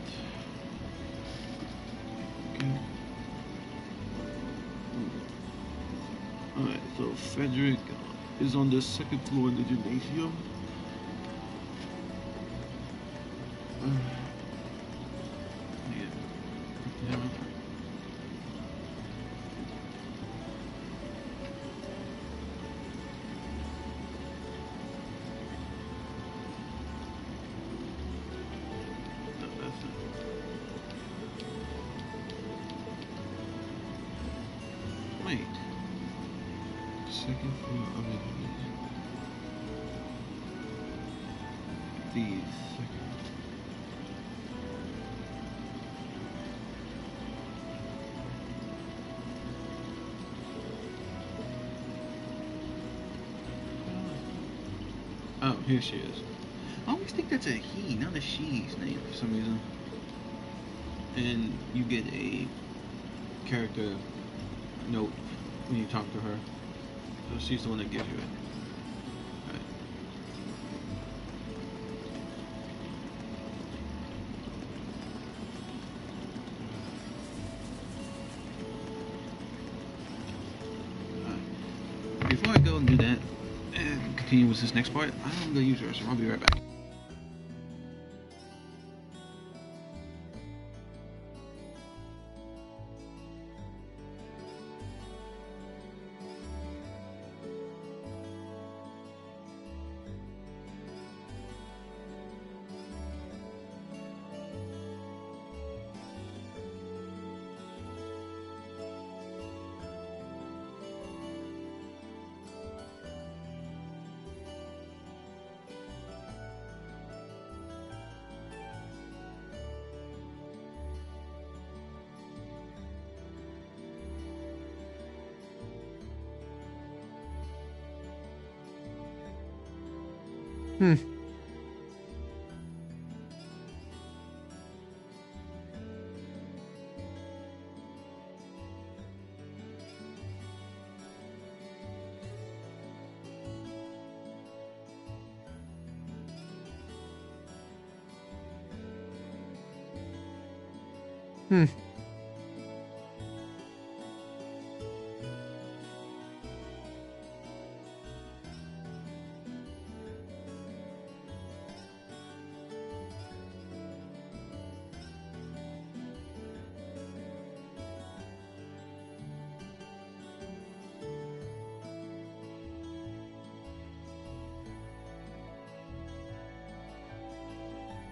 Okay. Alright, so Frederick is on the second floor in the gymnasium. Yeah. Wait. Second floor of the second. Oh, here she is. I always think that's a he, not a she's name for some reason. And you get a character note when you talk to her. So she's the one that gives you it. Alright. Before I go and do that and continue with this next part, I'm gonna use the restroom. I'll be right back.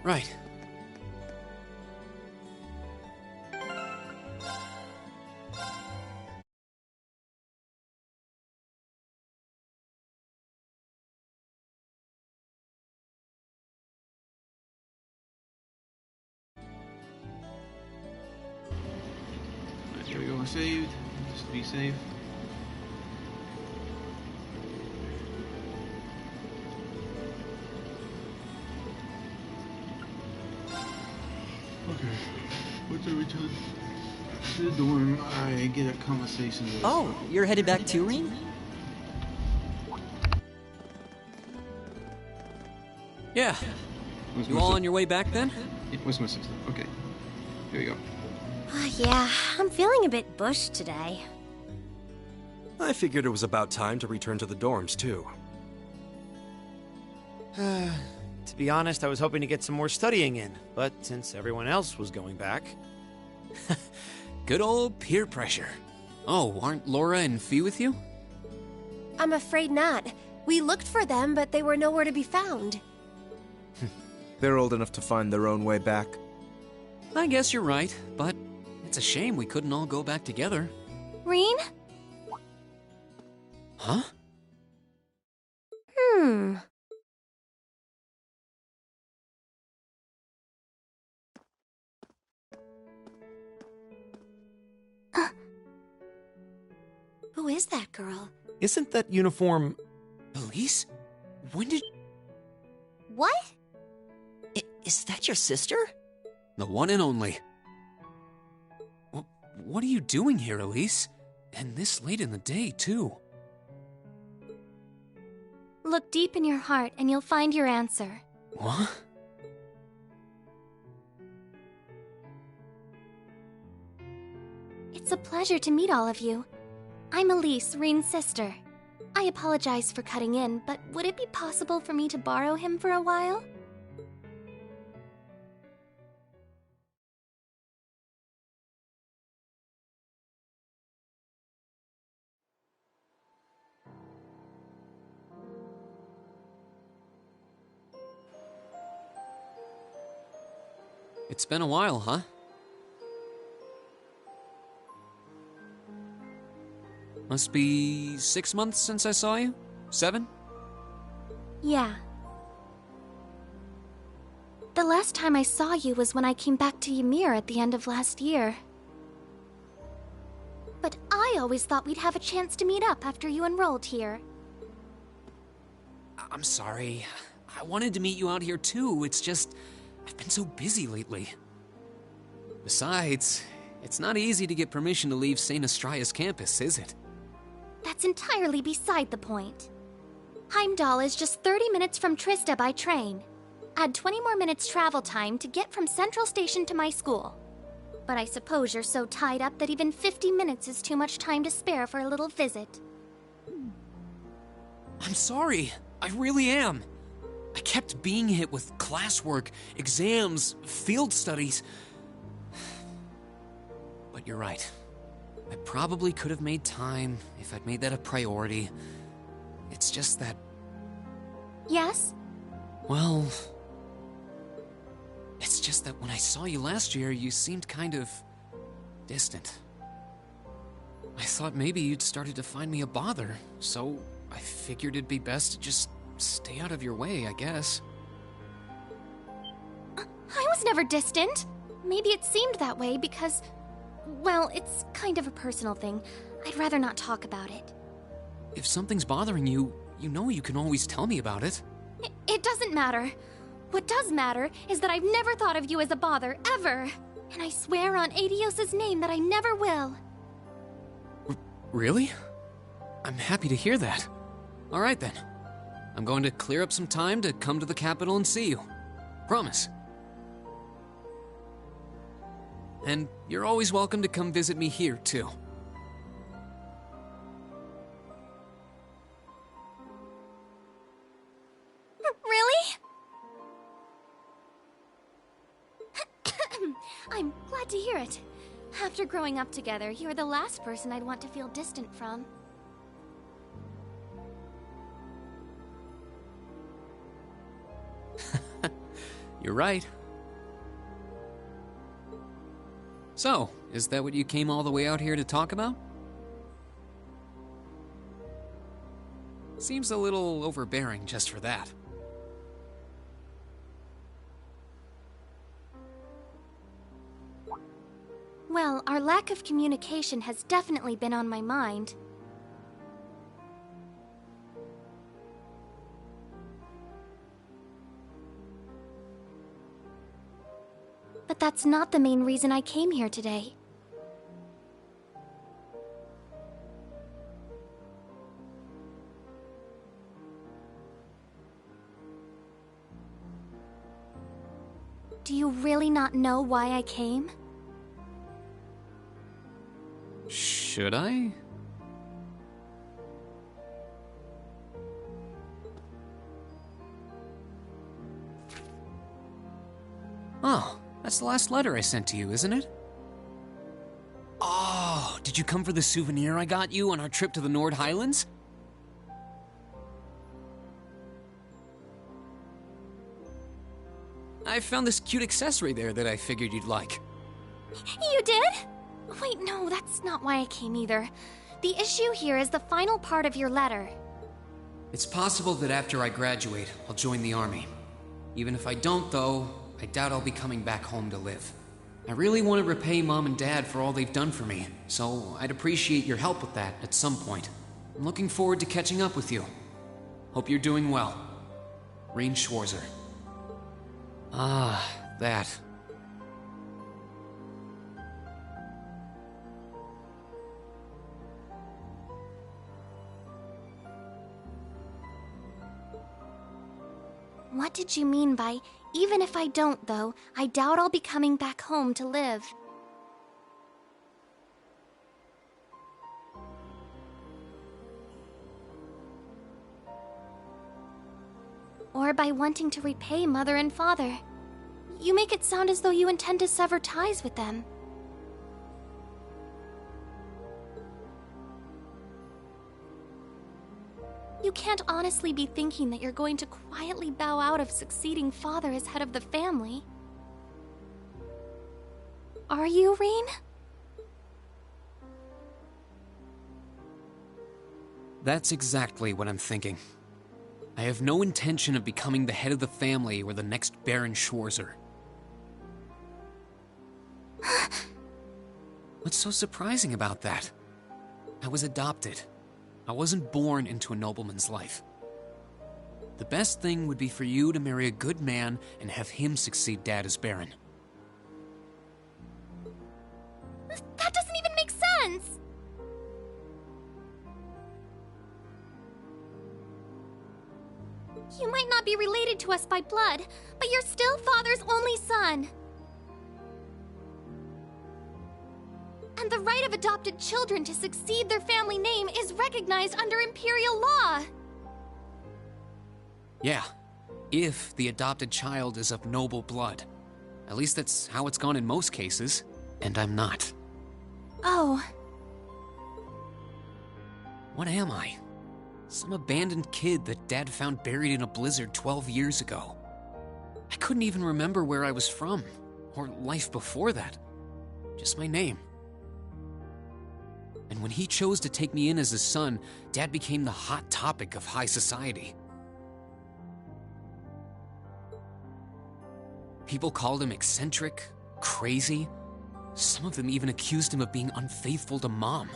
Right. There we go, saved. Just to be safe. Okay. What's every time to the dorm, I get a conversation with... Oh, you're headed back to Reen? Yeah. You all on your way back then? Yeah, where's my sister? Okay. Here we go. Yeah, I'm feeling a bit bushed today. I figured it was about time to return to the dorms, too. To be honest, I was hoping to get some more studying in, but since everyone else was going back... Good old peer pressure. Oh, aren't Laura and Fee with you? I'm afraid not. We looked for them, but they were nowhere to be found. They're old enough to find their own way back. I guess you're right, but it's a shame we couldn't all go back together. Reen? Huh? Who is that girl? Isn't that uniform... Elise? When did... What? Is that your sister? The one and only. What are you doing here, Elise? And this late in the day, too. Look deep in your heart and you'll find your answer. What? It's a pleasure to meet all of you. I'm Elise, Reen's sister. I apologize for cutting in, but would it be possible for me to borrow him for a while? It's been a while, huh? Must be 6 months since I saw you? 7? Yeah. The last time I saw you was when I came back to Ymir at the end of last year. But I always thought we'd have a chance to meet up after you enrolled here. I'm sorry. I wanted to meet you out here too. It's just, I've been so busy lately. Besides, it's not easy to get permission to leave St. Astraeus campus, is it? That's entirely beside the point. Heimdall is just 30 minutes from Trista by train. Add 20 more minutes travel time to get from Central Station to my school. But I suppose you're so tied up that even 50 minutes is too much time to spare for a little visit. I'm sorry. I really am. I kept being hit with classwork, exams, field studies. But you're right. I probably could have made time if I'd made that a priority. It's just that... Yes? Well... It's just that when I saw you last year, you seemed kind of... distant. I thought maybe you'd started to find me a bother, so I figured it'd be best to just stay out of your way, I guess. I was never distant. Maybe it seemed that way because... well, it's kind of a personal thing. I'd rather not talk about it. If something's bothering you, you know you can always tell me about it. It doesn't matter. What does matter is that I've never thought of you as a bother, ever. And I swear on Aidios' name that I never will. Really? I'm happy to hear that. All right then. I'm going to clear up some time to come to the capital and see you. Promise. And you're always welcome to come visit me here, too. Really? I'm glad to hear it. After growing up together, you're the last person I'd want to feel distant from. You're right. So, is that what you came all the way out here to talk about? Seems a little overbearing just for that. Well, our lack of communication has definitely been on my mind. But that's not the main reason I came here today. Do you really not know why I came? Should I? Oh, that's the last letter I sent to you, isn't it? Oh, did you come for the souvenir I got you on our trip to the Nord Highlands? I found this cute accessory there that I figured you'd like. You did? Wait, no, that's not why I came either. The issue here is the final part of your letter. It's possible that after I graduate, I'll join the army. Even if I don't, though, I doubt I'll be coming back home to live. I really want to repay Mom and Dad for all they've done for me, so I'd appreciate your help with that at some point. I'm looking forward to catching up with you. Hope you're doing well. Rean Schwarzer. Ah, that. What did you mean by, even if I don't, though, I doubt I'll be coming back home to live? Or by wanting to repay Mother and Father? You make it sound as though you intend to sever ties with them. You can't honestly be thinking that you're going to quietly bow out of succeeding Father as head of the family. Are you, Rean? That's exactly what I'm thinking. I have no intention of becoming the head of the family or the next Baron Schwarzer. What's so surprising about that? I was adopted. I wasn't born into a nobleman's life. The best thing would be for you to marry a good man and have him succeed Dad as Baron. That doesn't even make sense! You might not be related to us by blood, but you're still Father's only son. And the right of adopted children to succeed their family name is recognized under Imperial law. Yeah, if the adopted child is of noble blood. At least that's how it's gone in most cases, and I'm not. Oh. What am I? Some abandoned kid that Dad found buried in a blizzard 12 years ago. I couldn't even remember where I was from, or life before that. Just my name. And when he chose to take me in as his son, Dad became the hot topic of high society. People called him eccentric, crazy. Some of them even accused him of being unfaithful to Mom.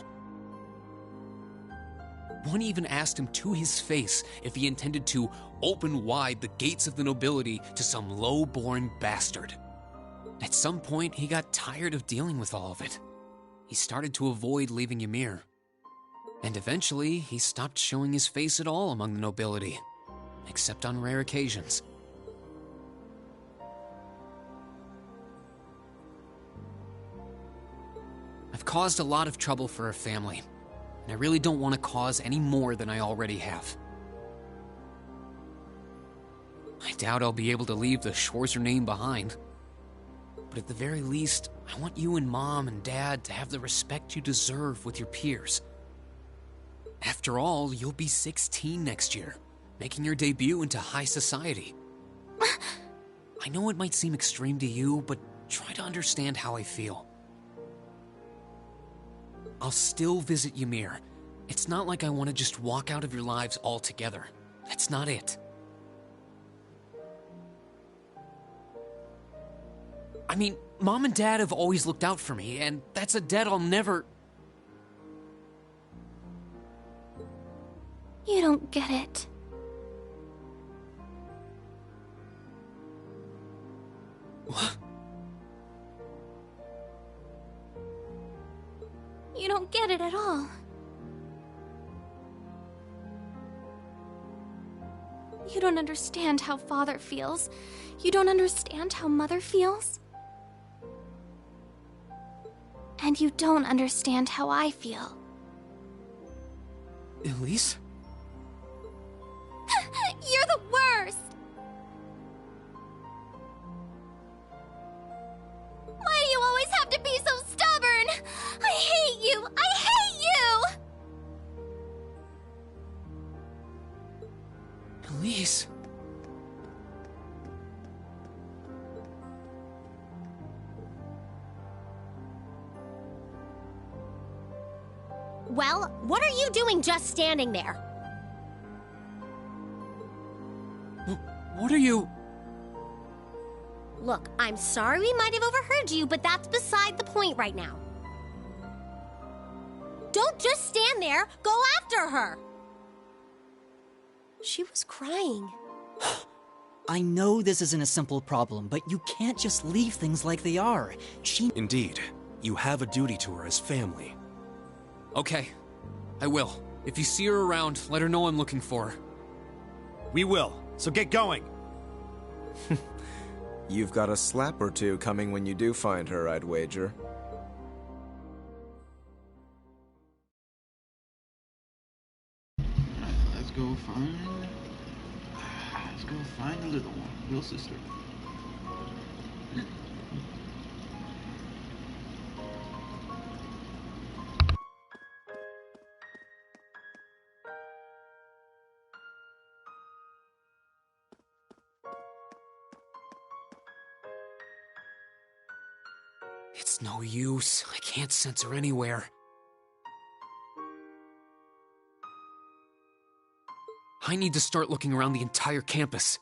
One even asked him to his face if he intended to open wide the gates of the nobility to some low-born bastard. At some point, he got tired of dealing with all of it. He started to avoid leaving Ymir. And eventually, he stopped showing his face at all among the nobility, except on rare occasions. I've caused a lot of trouble for our family, and I really don't want to cause any more than I already have. I doubt I'll be able to leave the Schwarzer name behind. But at the very least, I want you and Mom and Dad to have the respect you deserve with your peers. After all, you'll be 16 next year, making your debut into high society. I know it might seem extreme to you, but try to understand how I feel. I'll still visit Ymir. It's not like I want to just walk out of your lives altogether. That's not it. I mean, Mom and Dad have always looked out for me, and that's a debt I'll never... You don't get it. What? You don't get it at all. You don't understand how Father feels. You don't understand how Mother feels. And you don't understand how I feel. Elise? You're the worst! Why do you always have to be so stubborn? I hate you! I hate you! Elise? Well, what are you doing just standing there? What are you... Look, I'm sorry we might have overheard you, but that's beside the point right now. Don't just stand there. Go after her. She was crying. I know this isn't a simple problem, but you can't just leave things like they are. Indeed. You have a duty to her as family. Okay, I will. If you see her around, let her know I'm looking for her. We will, so get going. You've got a slap or two coming when you do find her, I'd wager. Let's go find the little one, little sister. It's no use. I can't sense her anywhere. I need to start looking around the entire campus.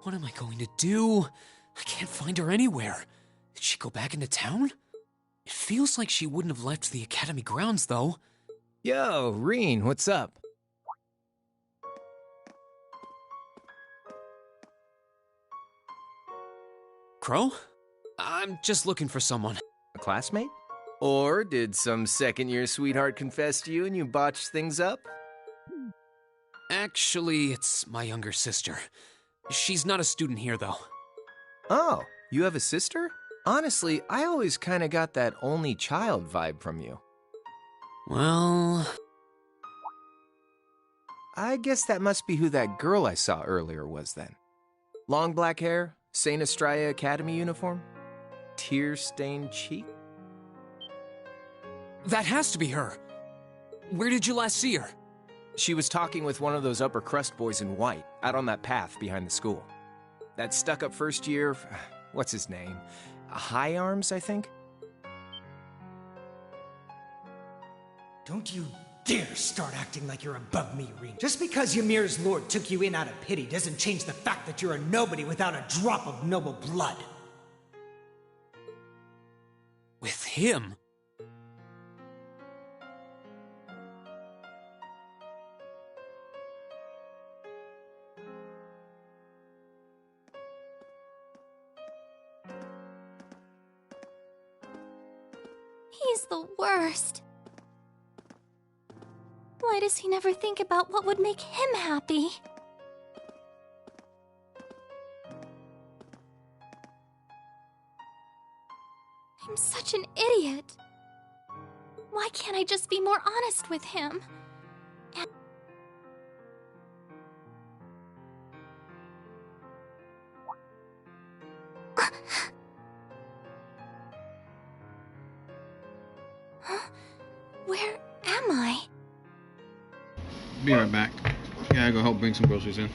What am I going to do? I can't find her anywhere. Did she go back into town? It feels like she wouldn't have left the academy grounds, though. Yo, Reen, what's up? Crow? I'm just looking for someone. A classmate? Or did some second-year sweetheart confess to you and you botched things up? Actually, it's my younger sister. She's not a student here, though. Oh, you have a sister? Honestly, I always kind of got that only child vibe from you. Well... I guess that must be who that girl I saw earlier was then. Long black hair, St. Estrella Academy uniform, tear-stained cheek. That has to be her. Where did you last see her? She was talking with one of those upper crust boys in white, out on that path behind the school. That stuck-up first year, what's his name? High Arms, I think? Don't you dare start acting like you're above me, Reen. Just because Ymir's lord took you in out of pity doesn't change the fact that you're a nobody without a drop of noble blood. With him? He's the worst. Why does he never think about what would make him happy? I'm such an idiot. Why can't I just be more honest with him? And huh? Where am I? Be right back. Gotta go help bring some groceries in.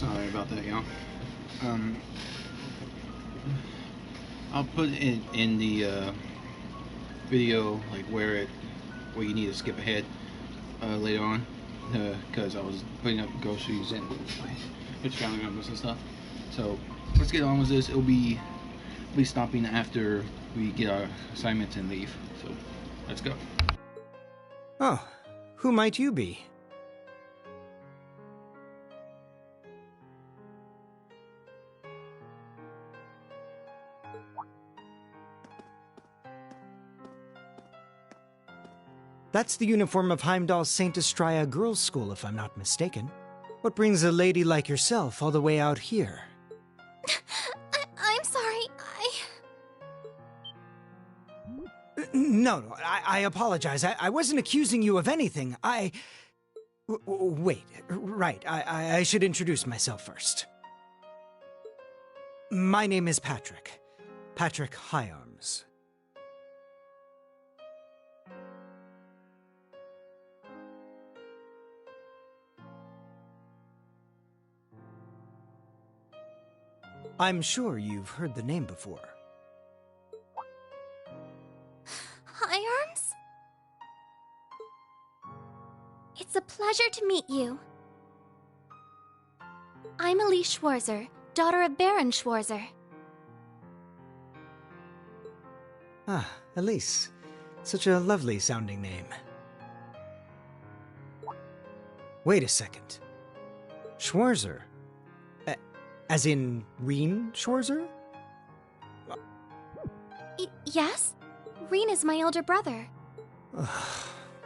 Sorry about that, y'all. I'll put it in the video, like where you need to skip ahead later on, because I was putting up groceries and with family members and stuff. So let's get on with this. We'll be stopping after we get our assignments and leave. So let's go. Oh, who might you be? That's the uniform of Heimdall's St. Estrella Girls' School, if I'm not mistaken. What brings a lady like yourself all the way out here? I'm sorry, No, I apologize. I wasn't accusing you of anything. Wait, right, I should introduce myself first. My name is Patrick. Patrick Higharms. I'm sure you've heard the name before. Higharms? It's a pleasure to meet you. I'm Elise Schwarzer, daughter of Baron Schwarzer. Ah, Elise. Such a lovely sounding name. Wait a second. Schwarzer? As in Reen Schwarzer? Yes? Reen is my older brother.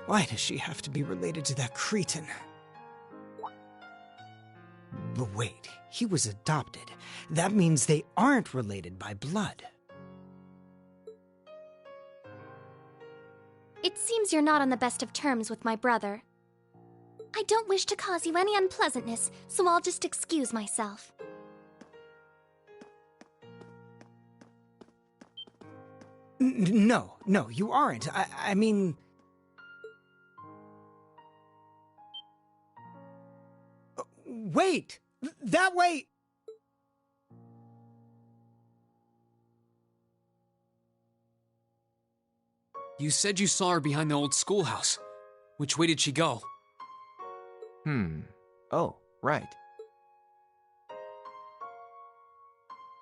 Why does she have to be related to that cretin? But wait, he was adopted. That means they aren't related by blood. It seems you're not on the best of terms with my brother. I don't wish to cause you any unpleasantness, so I'll just excuse myself. No, you aren't. I mean... Wait! That way! You said you saw her behind the old schoolhouse. Which way did she go? Oh, right.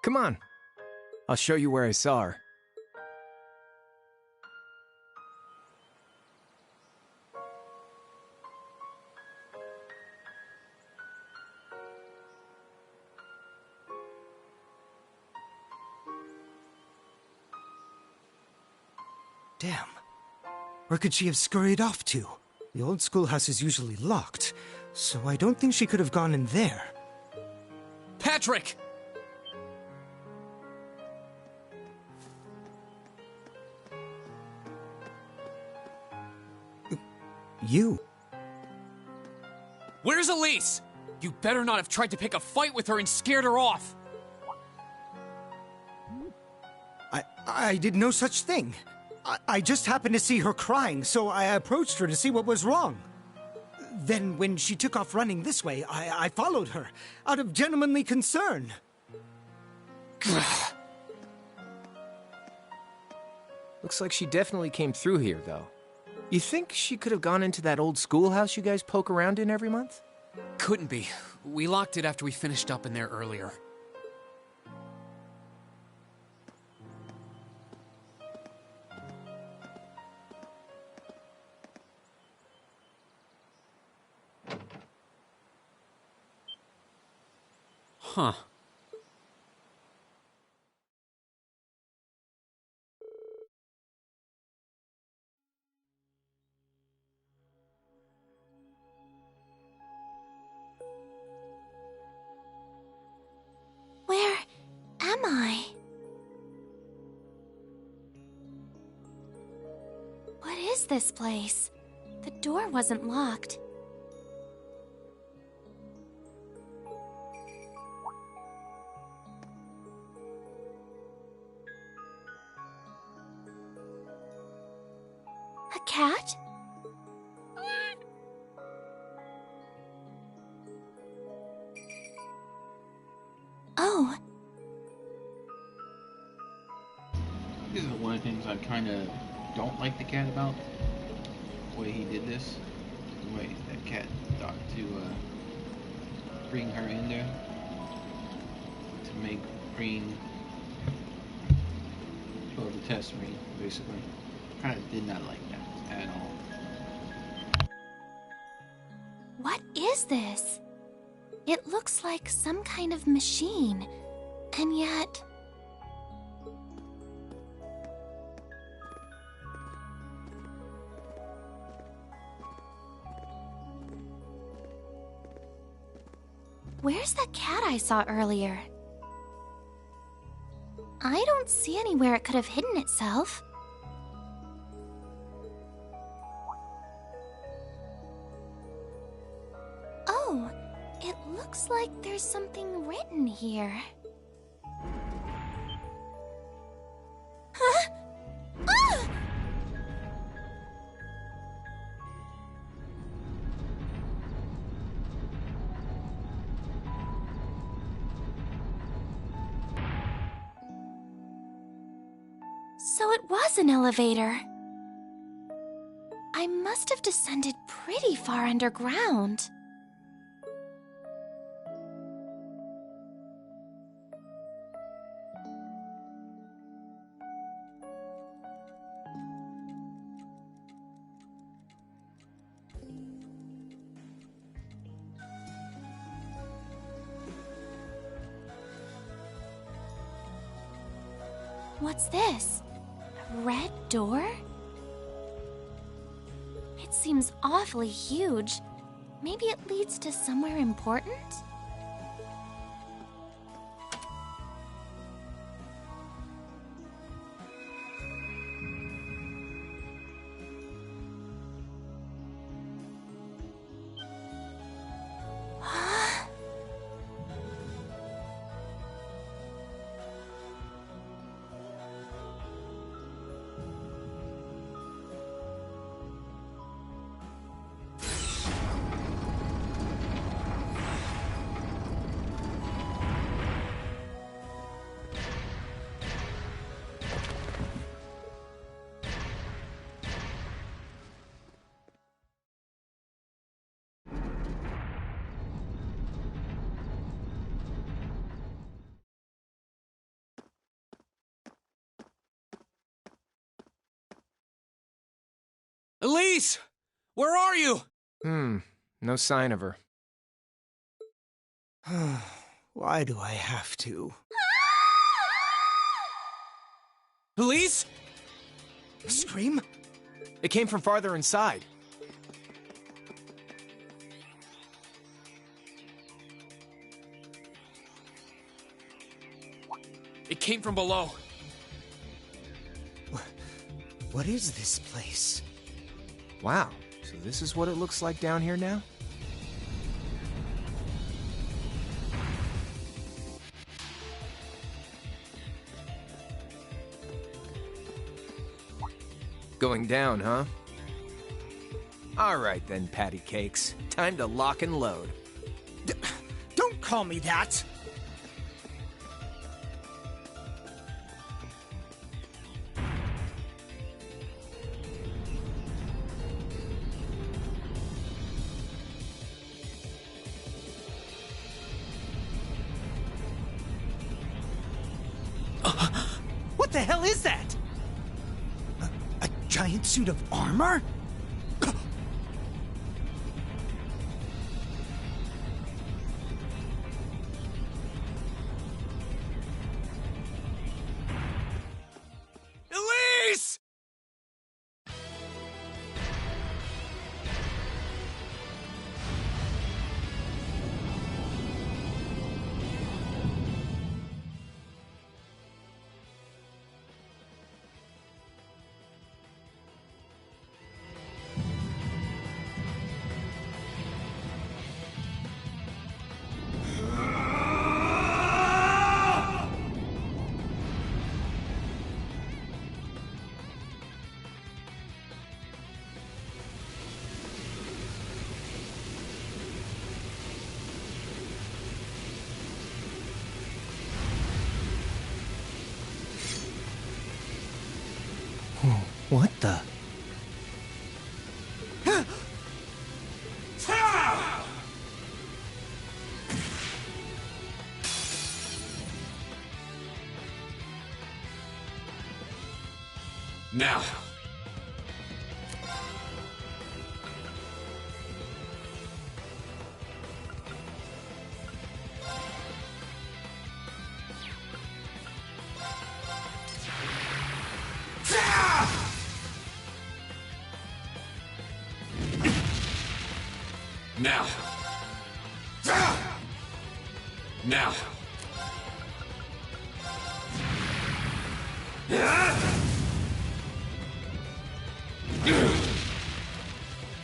Come on. I'll show you where I saw her. Damn. Where could she have scurried off to? The old schoolhouse is usually locked, so I don't think she could have gone in there. Patrick! You? Where's Elise? You better not have tried to pick a fight with her and scared her off. I did no such thing. I just happened to see her crying, so I approached her to see what was wrong. Then, when she took off running this way, I followed her, out of gentlemanly concern. Looks like she definitely came through here, though. You think she could have gone into that old schoolhouse you guys poke around in every month? Couldn't be. We locked it after we finished up in there earlier. Huh. Where am I? What is this place? The door wasn't locked. A cat? things I kind of don't like the cat about. The way he did this. The way that cat thought to bring her in there. To make Rean, well, to test Rean, basically. Kind of did not like that at all. What is this? It looks like some kind of machine, and yet... Where's the cat I saw earlier? I don't see anywhere it could have hidden itself. Oh, it looks like there's something written here. Huh? Ah! So it was an elevator. I must have descended pretty far underground. What's this? A red door? It seems awfully huge. Maybe it leads to somewhere important? Elise! Where are you? No sign of her. Why do I have to? Elise? A scream? It came from farther inside. It came from below. What is this place? Wow, so this is what it looks like down here now? Going down, huh? All right then, patty cakes. Time to lock and load. Don't call me that! What the hell is that? A giant suit of armor? Elise! What the? Now. Now. Now.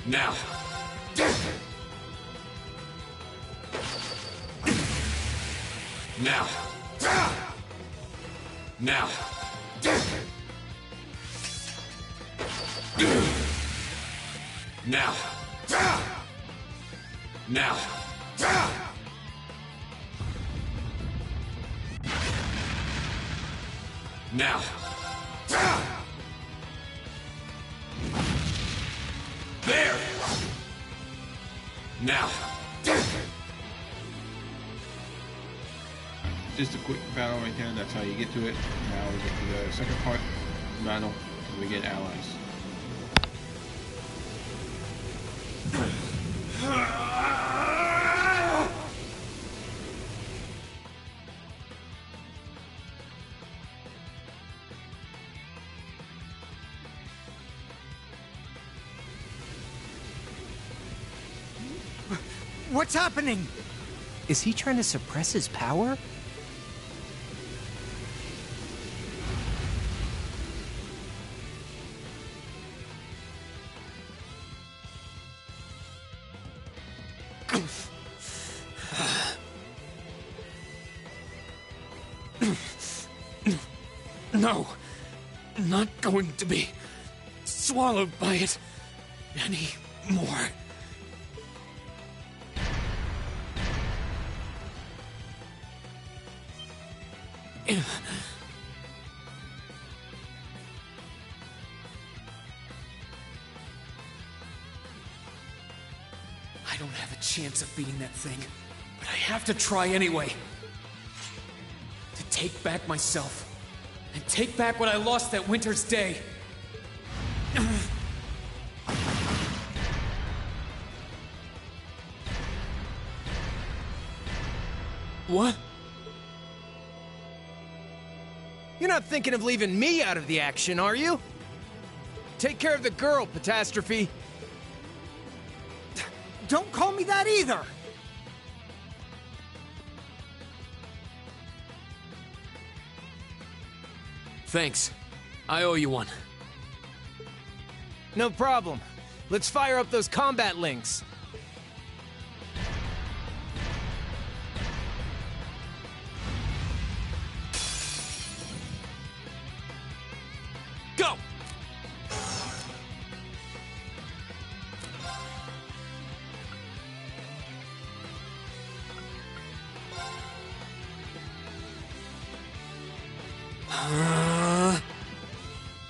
Now. Now. Now. Now. Now. Now. There. Now. Just a quick battle right there. That's how you get to it. Now we get to the second part of the battle. We get allies. What's happening? Is he trying to suppress his power? No. I'm not going to be swallowed by it anymore. I don't have a chance of beating that thing, but I have to try anyway. To take back myself, and take back what I lost that winter's day. What? You're not thinking of leaving me out of the action, are you? Take care of the girl, Catastrophe. Don't call me that either! Thanks. I owe you one. No problem. Let's fire up those combat links. Go!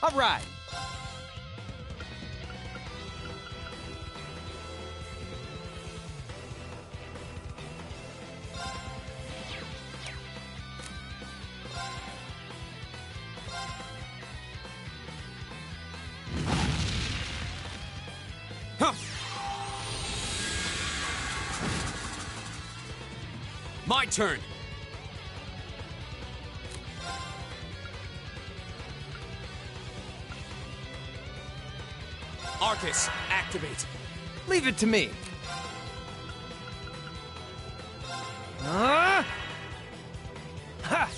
All right. Huh. My turn. Arcus, activate. Leave it to me. Ha! Ha!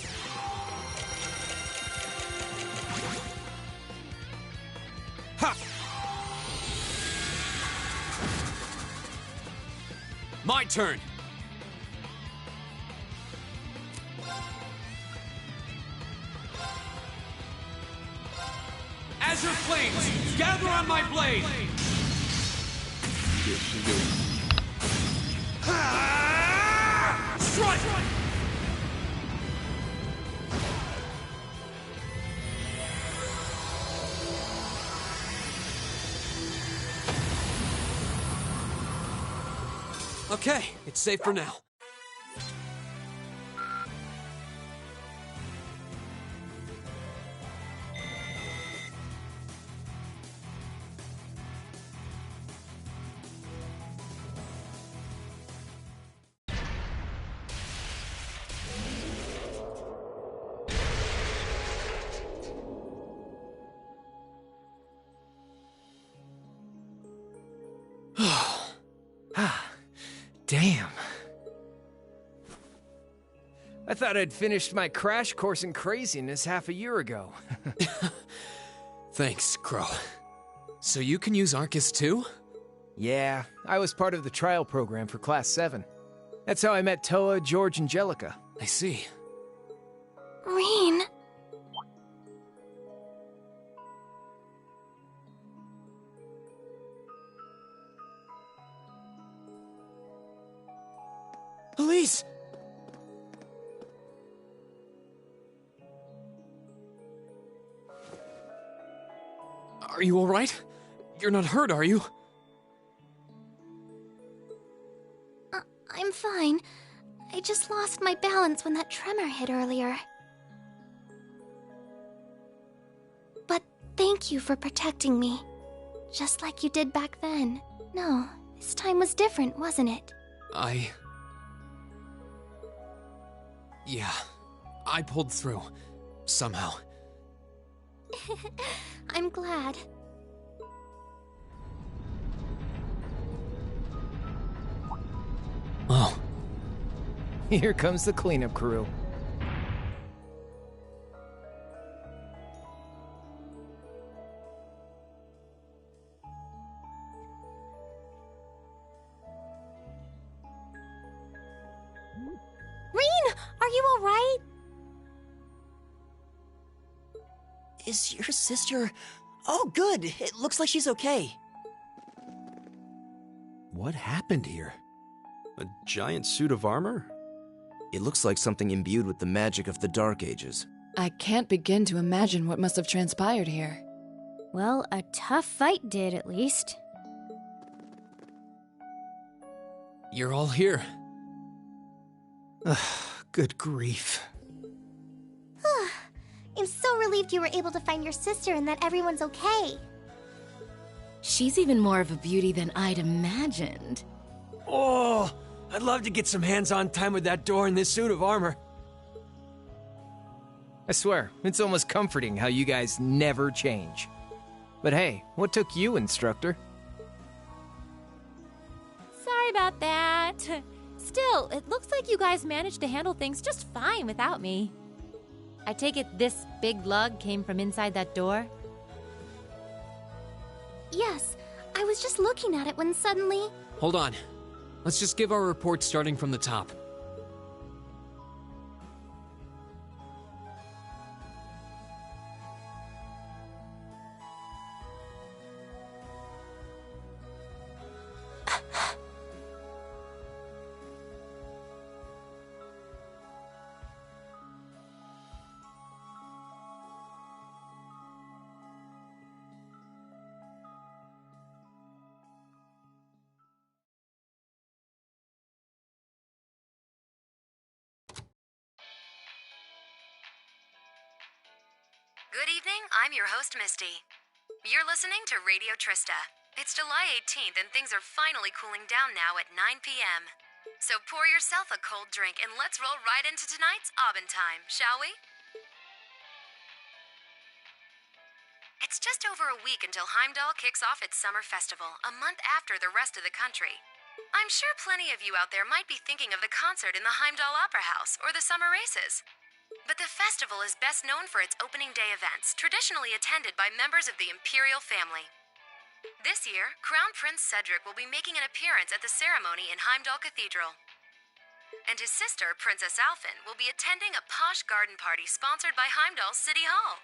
My turn. Azure flames, gather on my blade. Strike! Okay, it's safe for now. Damn. I thought I'd finished my crash course in craziness half a year ago. Thanks, Crow. So you can use Arcus too? Yeah, I was part of the trial program for Class 7. That's how I met Toa, George, and Jellica. I see. Rean. Elise! Are you alright? You're not hurt, are you? I'm fine. I just lost my balance when that tremor hit earlier. But thank you for protecting me. Just like you did back then. No, this time was different, wasn't it? Yeah, I pulled through. Somehow. I'm glad. Oh. Here comes the cleanup crew. Rean, are you alright? Is your sister... Oh, good. It looks like she's okay. What happened here? A giant suit of armor? It looks like something imbued with the magic of the Dark Ages. I can't begin to imagine what must have transpired here. Well, a tough fight did, at least. You're all here. Good grief. I'm so relieved you were able to find your sister and that everyone's okay. She's even more of a beauty than I'd imagined. Oh, I'd love to get some hands-on time with that door in this suit of armor. I swear, it's almost comforting how you guys never change. But hey, what took you, Instructor? Sorry about that. Still, it looks like you guys managed to handle things just fine without me. I take it this big lug came from inside that door? Yes, I was just looking at it when suddenly... Hold on. Let's just give our report starting from the top. Good evening, I'm your host, Misty. You're listening to Radio Trista. It's July 18th and things are finally cooling down now at 9 p.m. So pour yourself a cold drink and let's roll right into tonight's Aubin time, shall we? It's just over a week until Heimdall kicks off its summer festival, a month after the rest of the country. I'm sure plenty of you out there might be thinking of the concert in the Heimdall Opera House or the summer races. But the festival is best known for its opening day events, traditionally attended by members of the Imperial family. This year, Crown Prince Cedric will be making an appearance at the ceremony in Heimdall Cathedral. And his sister, Princess Alphen, will be attending a posh garden party sponsored by Heimdall City Hall.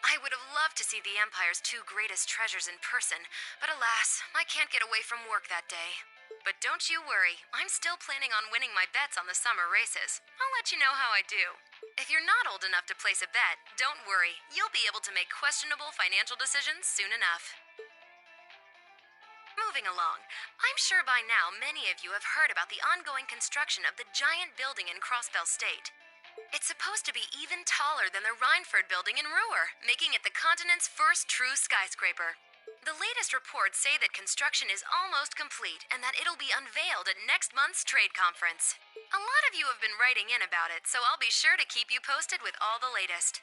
I would have loved to see the Empire's two greatest treasures in person, but alas, I can't get away from work that day. But don't you worry, I'm still planning on winning my bets on the summer races. I'll let you know how I do. If you're not old enough to place a bet, don't worry, you'll be able to make questionable financial decisions soon enough. Moving moving along. I'm sure by now many of you have heard about the ongoing construction of the giant building in Crossbell State. It's supposed to be even taller than the Rhineford building in Ruhr, making it the continent's first true skyscraper. The latest reports say that construction is almost complete and that it'll be unveiled at next month's trade conference. A lot of you have been writing in about it, so I'll be sure to keep you posted with all the latest.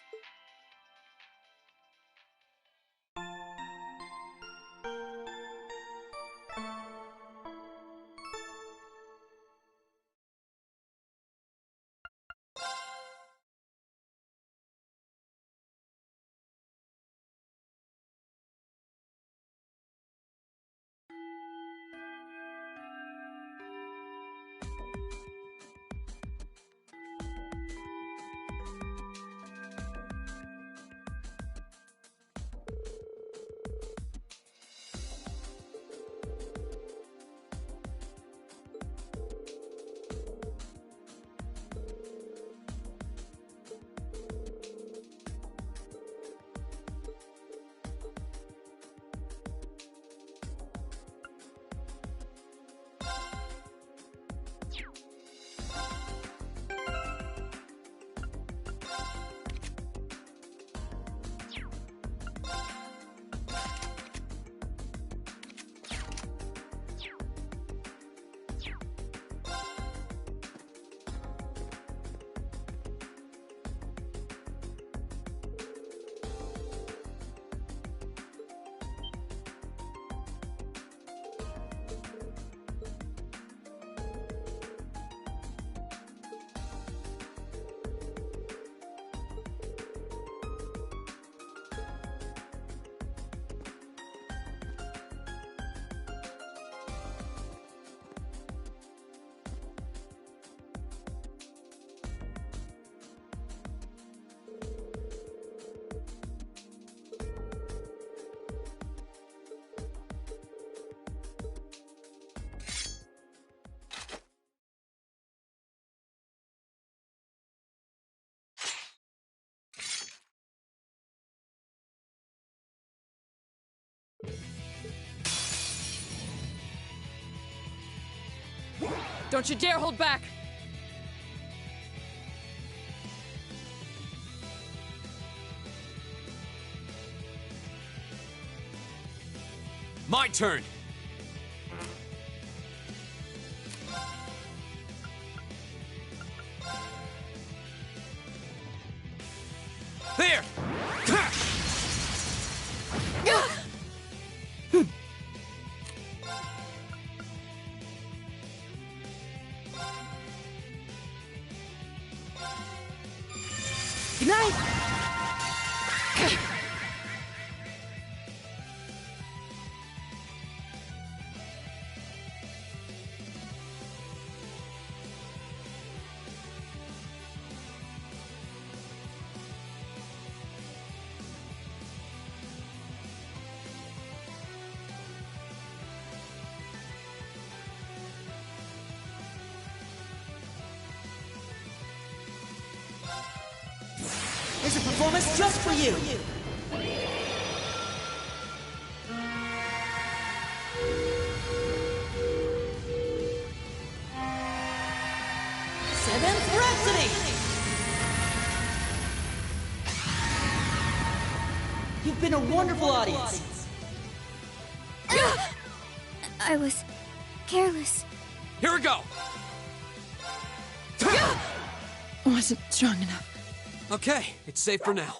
Don't you dare hold back! My turn! There! Good night! Here's a performance just for you! Seventh Rhapsody! You've been a wonderful audience. I was careless. Here we go! Wasn't strong enough. Okay, it's safe for now.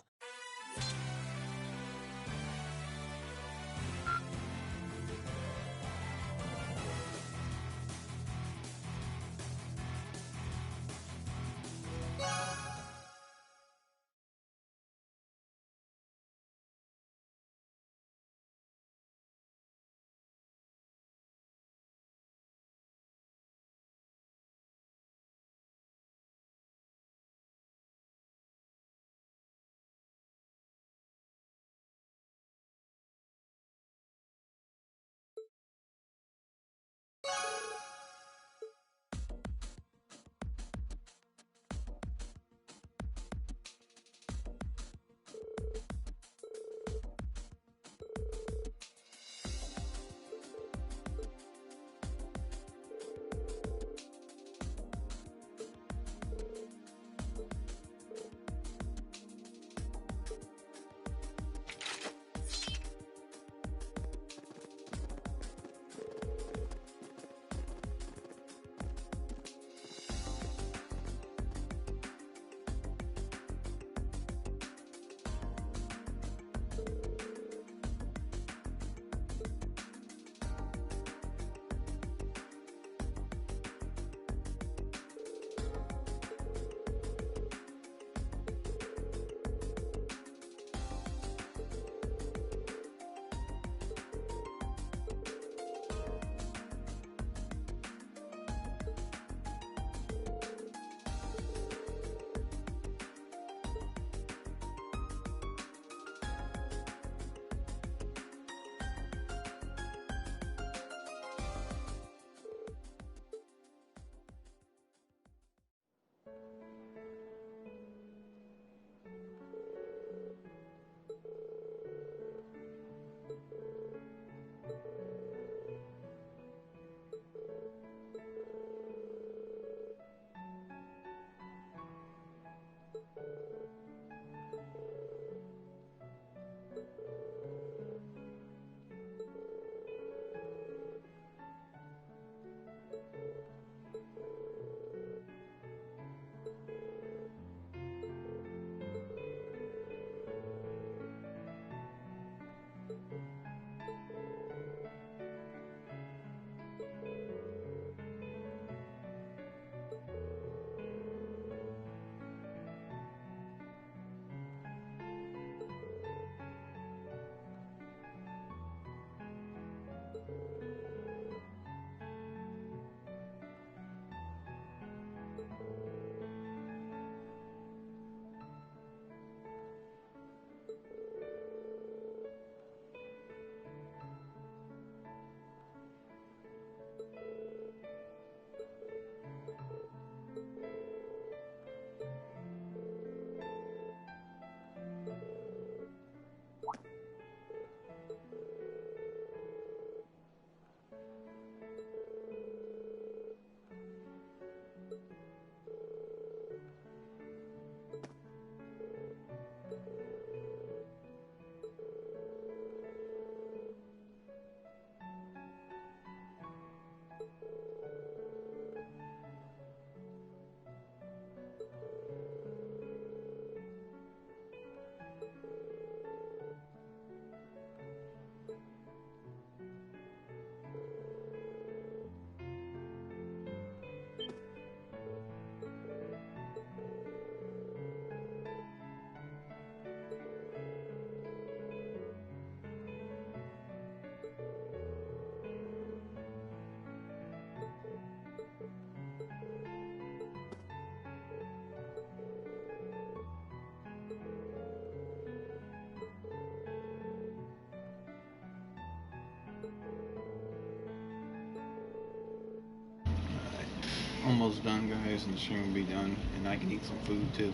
Almost done, guys, and the stream will be done, and I can eat some food too.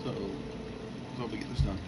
So, let's hope we get this done.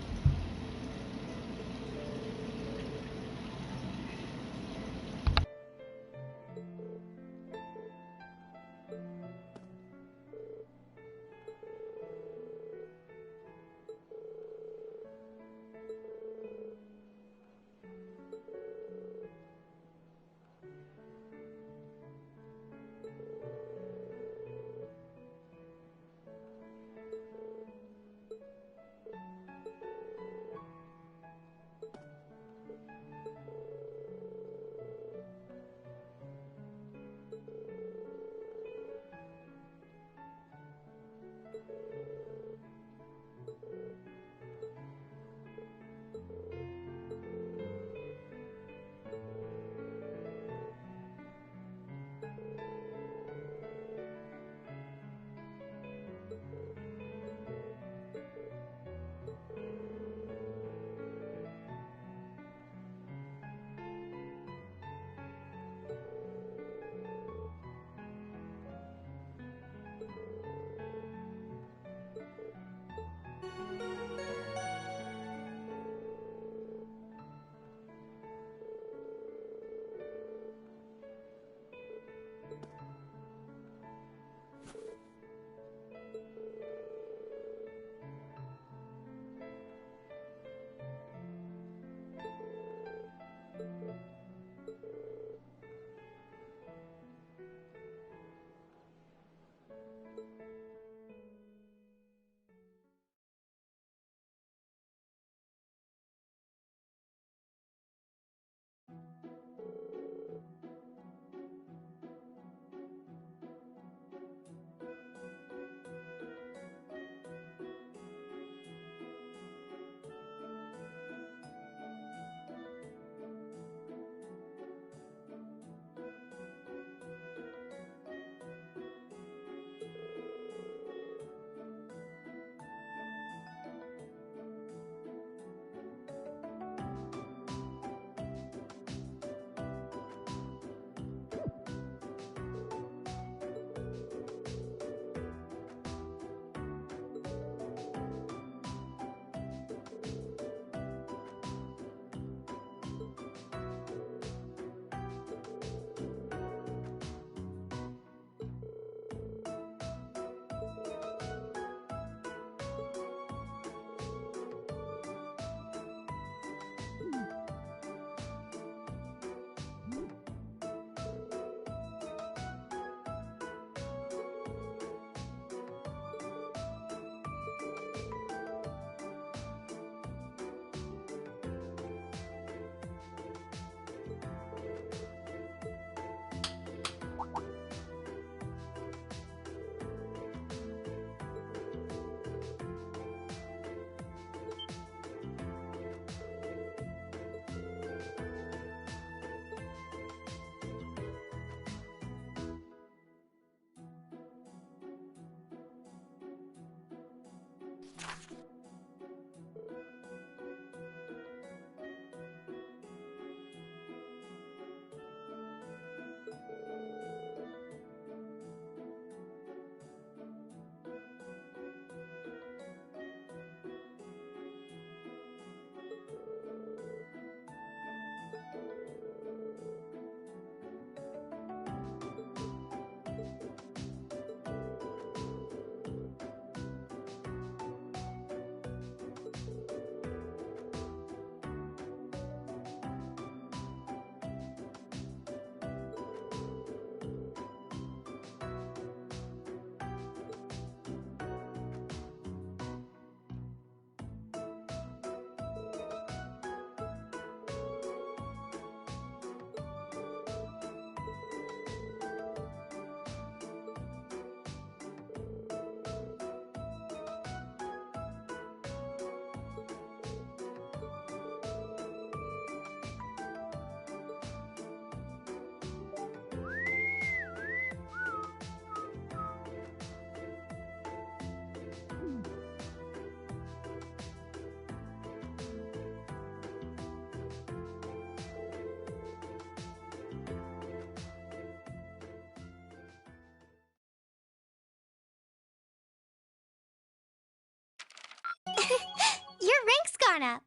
Come on up.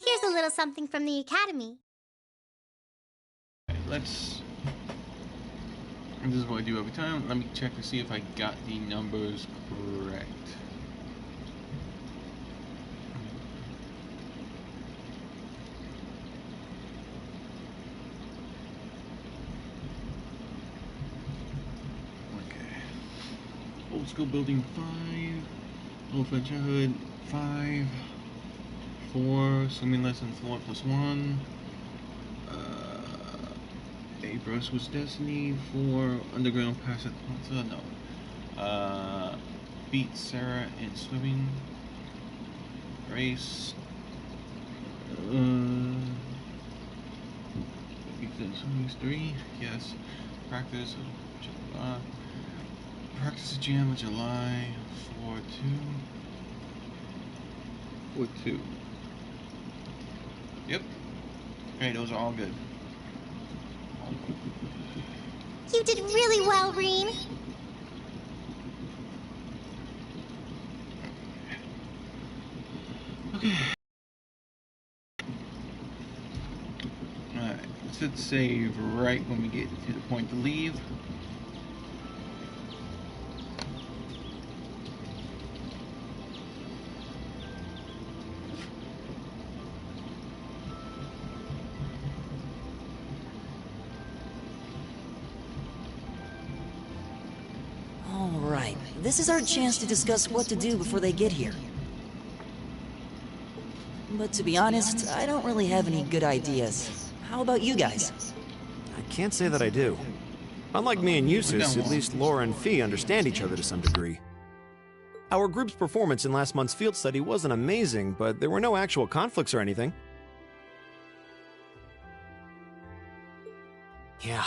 Here's a little something from the Academy. Let's... This is what I do every time. Let me check to see if I got the numbers correct. Old school building 5, old French childhood 5, 4, swimming lesson 4 plus 1, A Brushwood's Destiny 4, underground pass at Ponza, no, beat Sarah in swimming, race, beat the swimming 3, yes, practice, practice jam of July 4-2. Yep. Okay, those are all good. You did really well, Rean. Okay. Alright, let's hit save right when we get to the point to leave. Alright, this is our chance to discuss what to do before they get here. But to be honest, I don't really have any good ideas. How about you guys? I can't say that I do. Unlike me and Eustace, at least Laura and Fee understand each other to some degree. Our group's performance in last month's field study wasn't amazing, but there were no actual conflicts or anything. Yeah,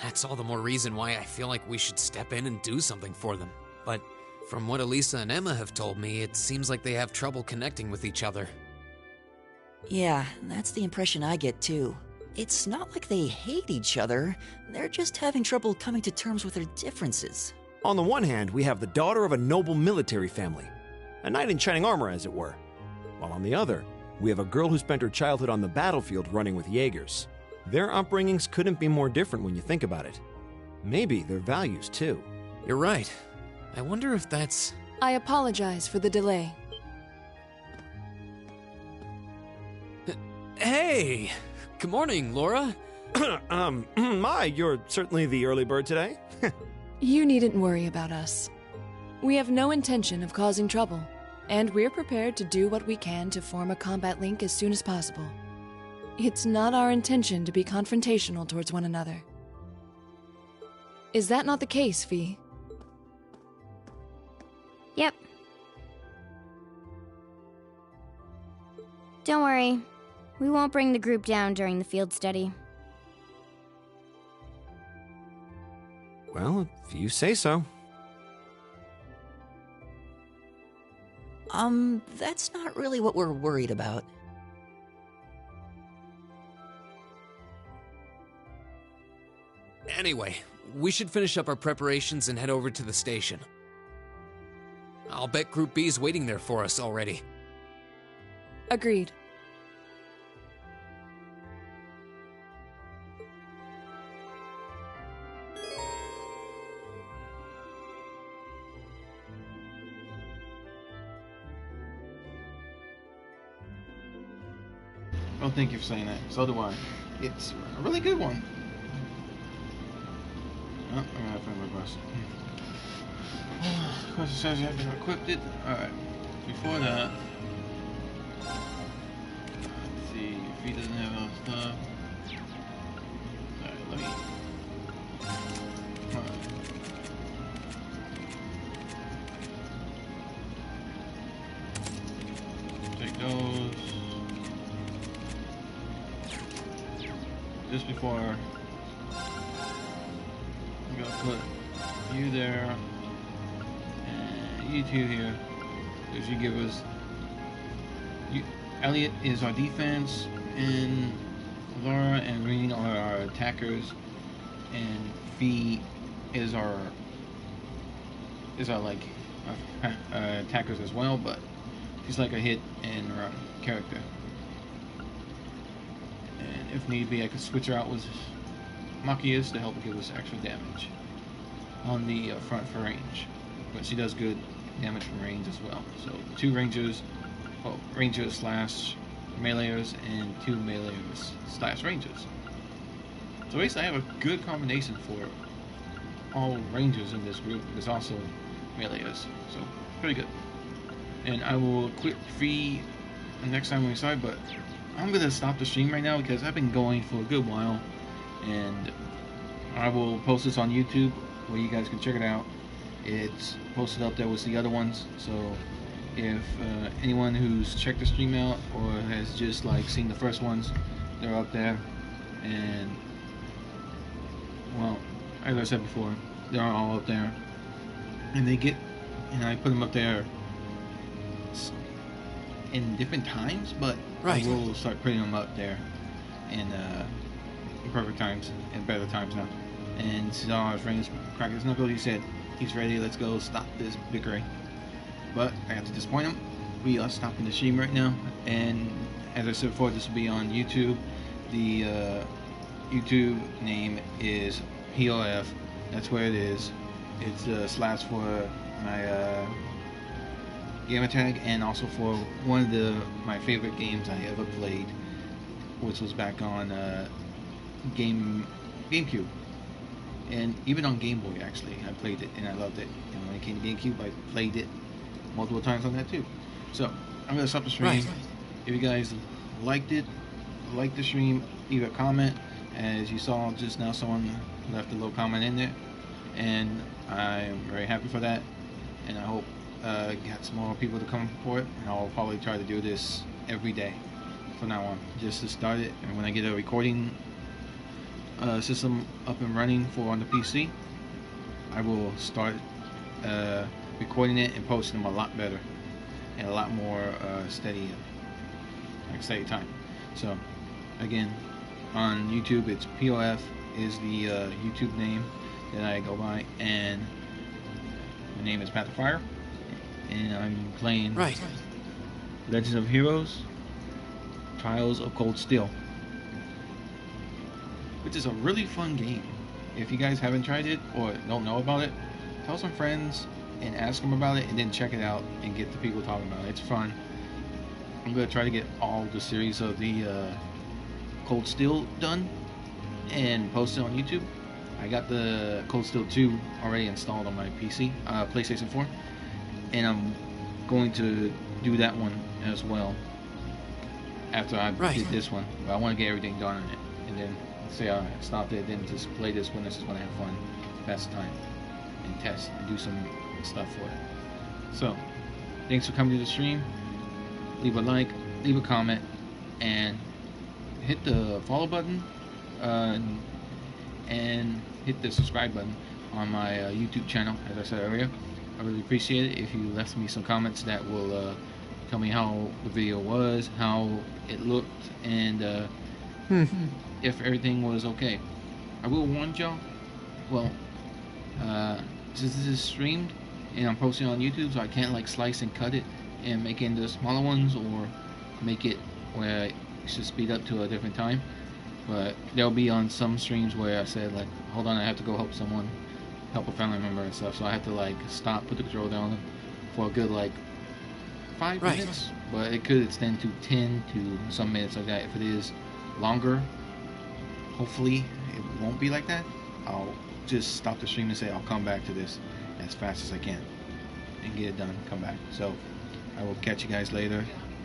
that's all the more reason why I feel like we should step in and do something for them. But from what Elisa and Emma have told me, it seems like they have trouble connecting with each other. Yeah, that's the impression I get too. It's not like they hate each other, they're just having trouble coming to terms with their differences. On the one hand, we have the daughter of a noble military family, a knight in shining armor as it were. While on the other, we have a girl who spent her childhood on the battlefield running with Jaegers. Their upbringings couldn't be more different when you think about it. Maybe their values too. You're right. I wonder if that's... I apologize for the delay. Hey! Good morning, Laura. You're certainly the early bird today. You needn't worry about us. We have no intention of causing trouble, and we're prepared to do what we can to form a combat link as soon as possible. It's not our intention to be confrontational towards one another. Is that not the case, Fee? Yep. Don't worry. We won't bring the group down during the field study. Well, if you say so. That's not really what we're worried about. Anyway, we should finish up our preparations and head over to the station. I'll bet Group B is waiting there for us already. Agreed. Oh, thank you for saying that. So do I. It's a really good one. Oh, I'm gonna have to request. Question says you have been equipped it. Alright. Before that. Let's see if he doesn't have enough stuff. Alright, let me. Alright. Take those. Just before I'm gonna put you there and you two here, because you give us Elliot is our defense and Laura and Rean are our attackers and Fee is our like attackers as well, but she's like a hit and run character. And if need be, I could switch her out with Machias to help give us extra damage on the front for range. But she does good damage from range as well. So 2 rangers, well, rangers slash meleeers, and 2 meleeers slash rangers. So basically I have a good combination for all rangers in this group. There's also meleeers, so pretty good. And I will quit free next time we start, but I'm gonna stop the stream right now because I've been going for a good while, and I will post this on YouTube where you guys can check it out. It's posted up there with the other ones, so if anyone who's checked the stream out or has just like seen the first ones, they're up there. And well, as I said before, they're all up there, and I put them up there in different times, but I will start putting them up there in perfect times and better times now. And Cesar is ready to crack his knuckles. He said he's ready. Let's go stop this bickering. But I have to disappoint him. We are stopping the stream right now, and as I said before, this will be on YouTube. The YouTube name is POF. That's where it is. It's slash for my gamer tag, and also for one of my favorite games I ever played, which was back on GameCube, and even on Game Boy. Actually, I played it and I loved it. And when it came to GameCube, I played it multiple times on that too. So I'm gonna stop the stream. If you guys liked it, like the stream, leave a comment. As you saw just now, someone left a little comment in there, and I'm very happy for that. And I hope get some more people to come for it, and I'll probably try to do this every day from now on, just to start it. And when I get a recording system up and running for on the PC, I will start recording it and posting them a lot better and a lot more steady time. So again, on YouTube it's POF is the YouTube name that I go by, and my name is Path of Fire, and I'm playing Legends of Heroes Trials of Cold Steel, which is a really fun game. If you guys haven't tried it or don't know about it, tell some friends and ask them about it, and then check it out and get the people talking about it. It's fun. I'm going to try to get all the series of the Cold Steel done and post it on YouTube. I got the Cold Steel 2 already installed on my PC, PlayStation 4, and I'm going to do that one as well after I did this one. But I want to get everything done on it, and then say I stopped it, then just play this one. This is when I have fun, pass the time, and test and do some stuff for it. So thanks for coming to the stream. Leave a like, leave a comment, and hit the follow button, and hit the subscribe button on my YouTube channel. As I said earlier, I really appreciate it if you left me some comments that will tell me how the video was, how it looked, and if everything was okay. I will warn y'all, well, since this is streamed and I'm posting on YouTube, so I can't like slice and cut it and make it into smaller ones, or make it where it should speed up to a different time. But there'll be on some streams where I said like, hold on, I have to go help someone, help a family member and stuff, so I have to like stop, put the control down for a good like 5 minutes, but it could extend to 10 to some minutes like that. If it is longer, hopefully it won't be like that. I'll just stop the stream and say I'll come back to this as fast as I can and get it done, come back. So I will catch you guys later.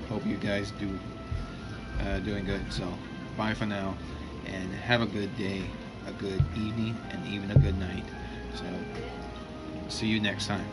Hope you guys doing good. So bye for now, and have a good day, a good evening, and even a good night. So see you next time.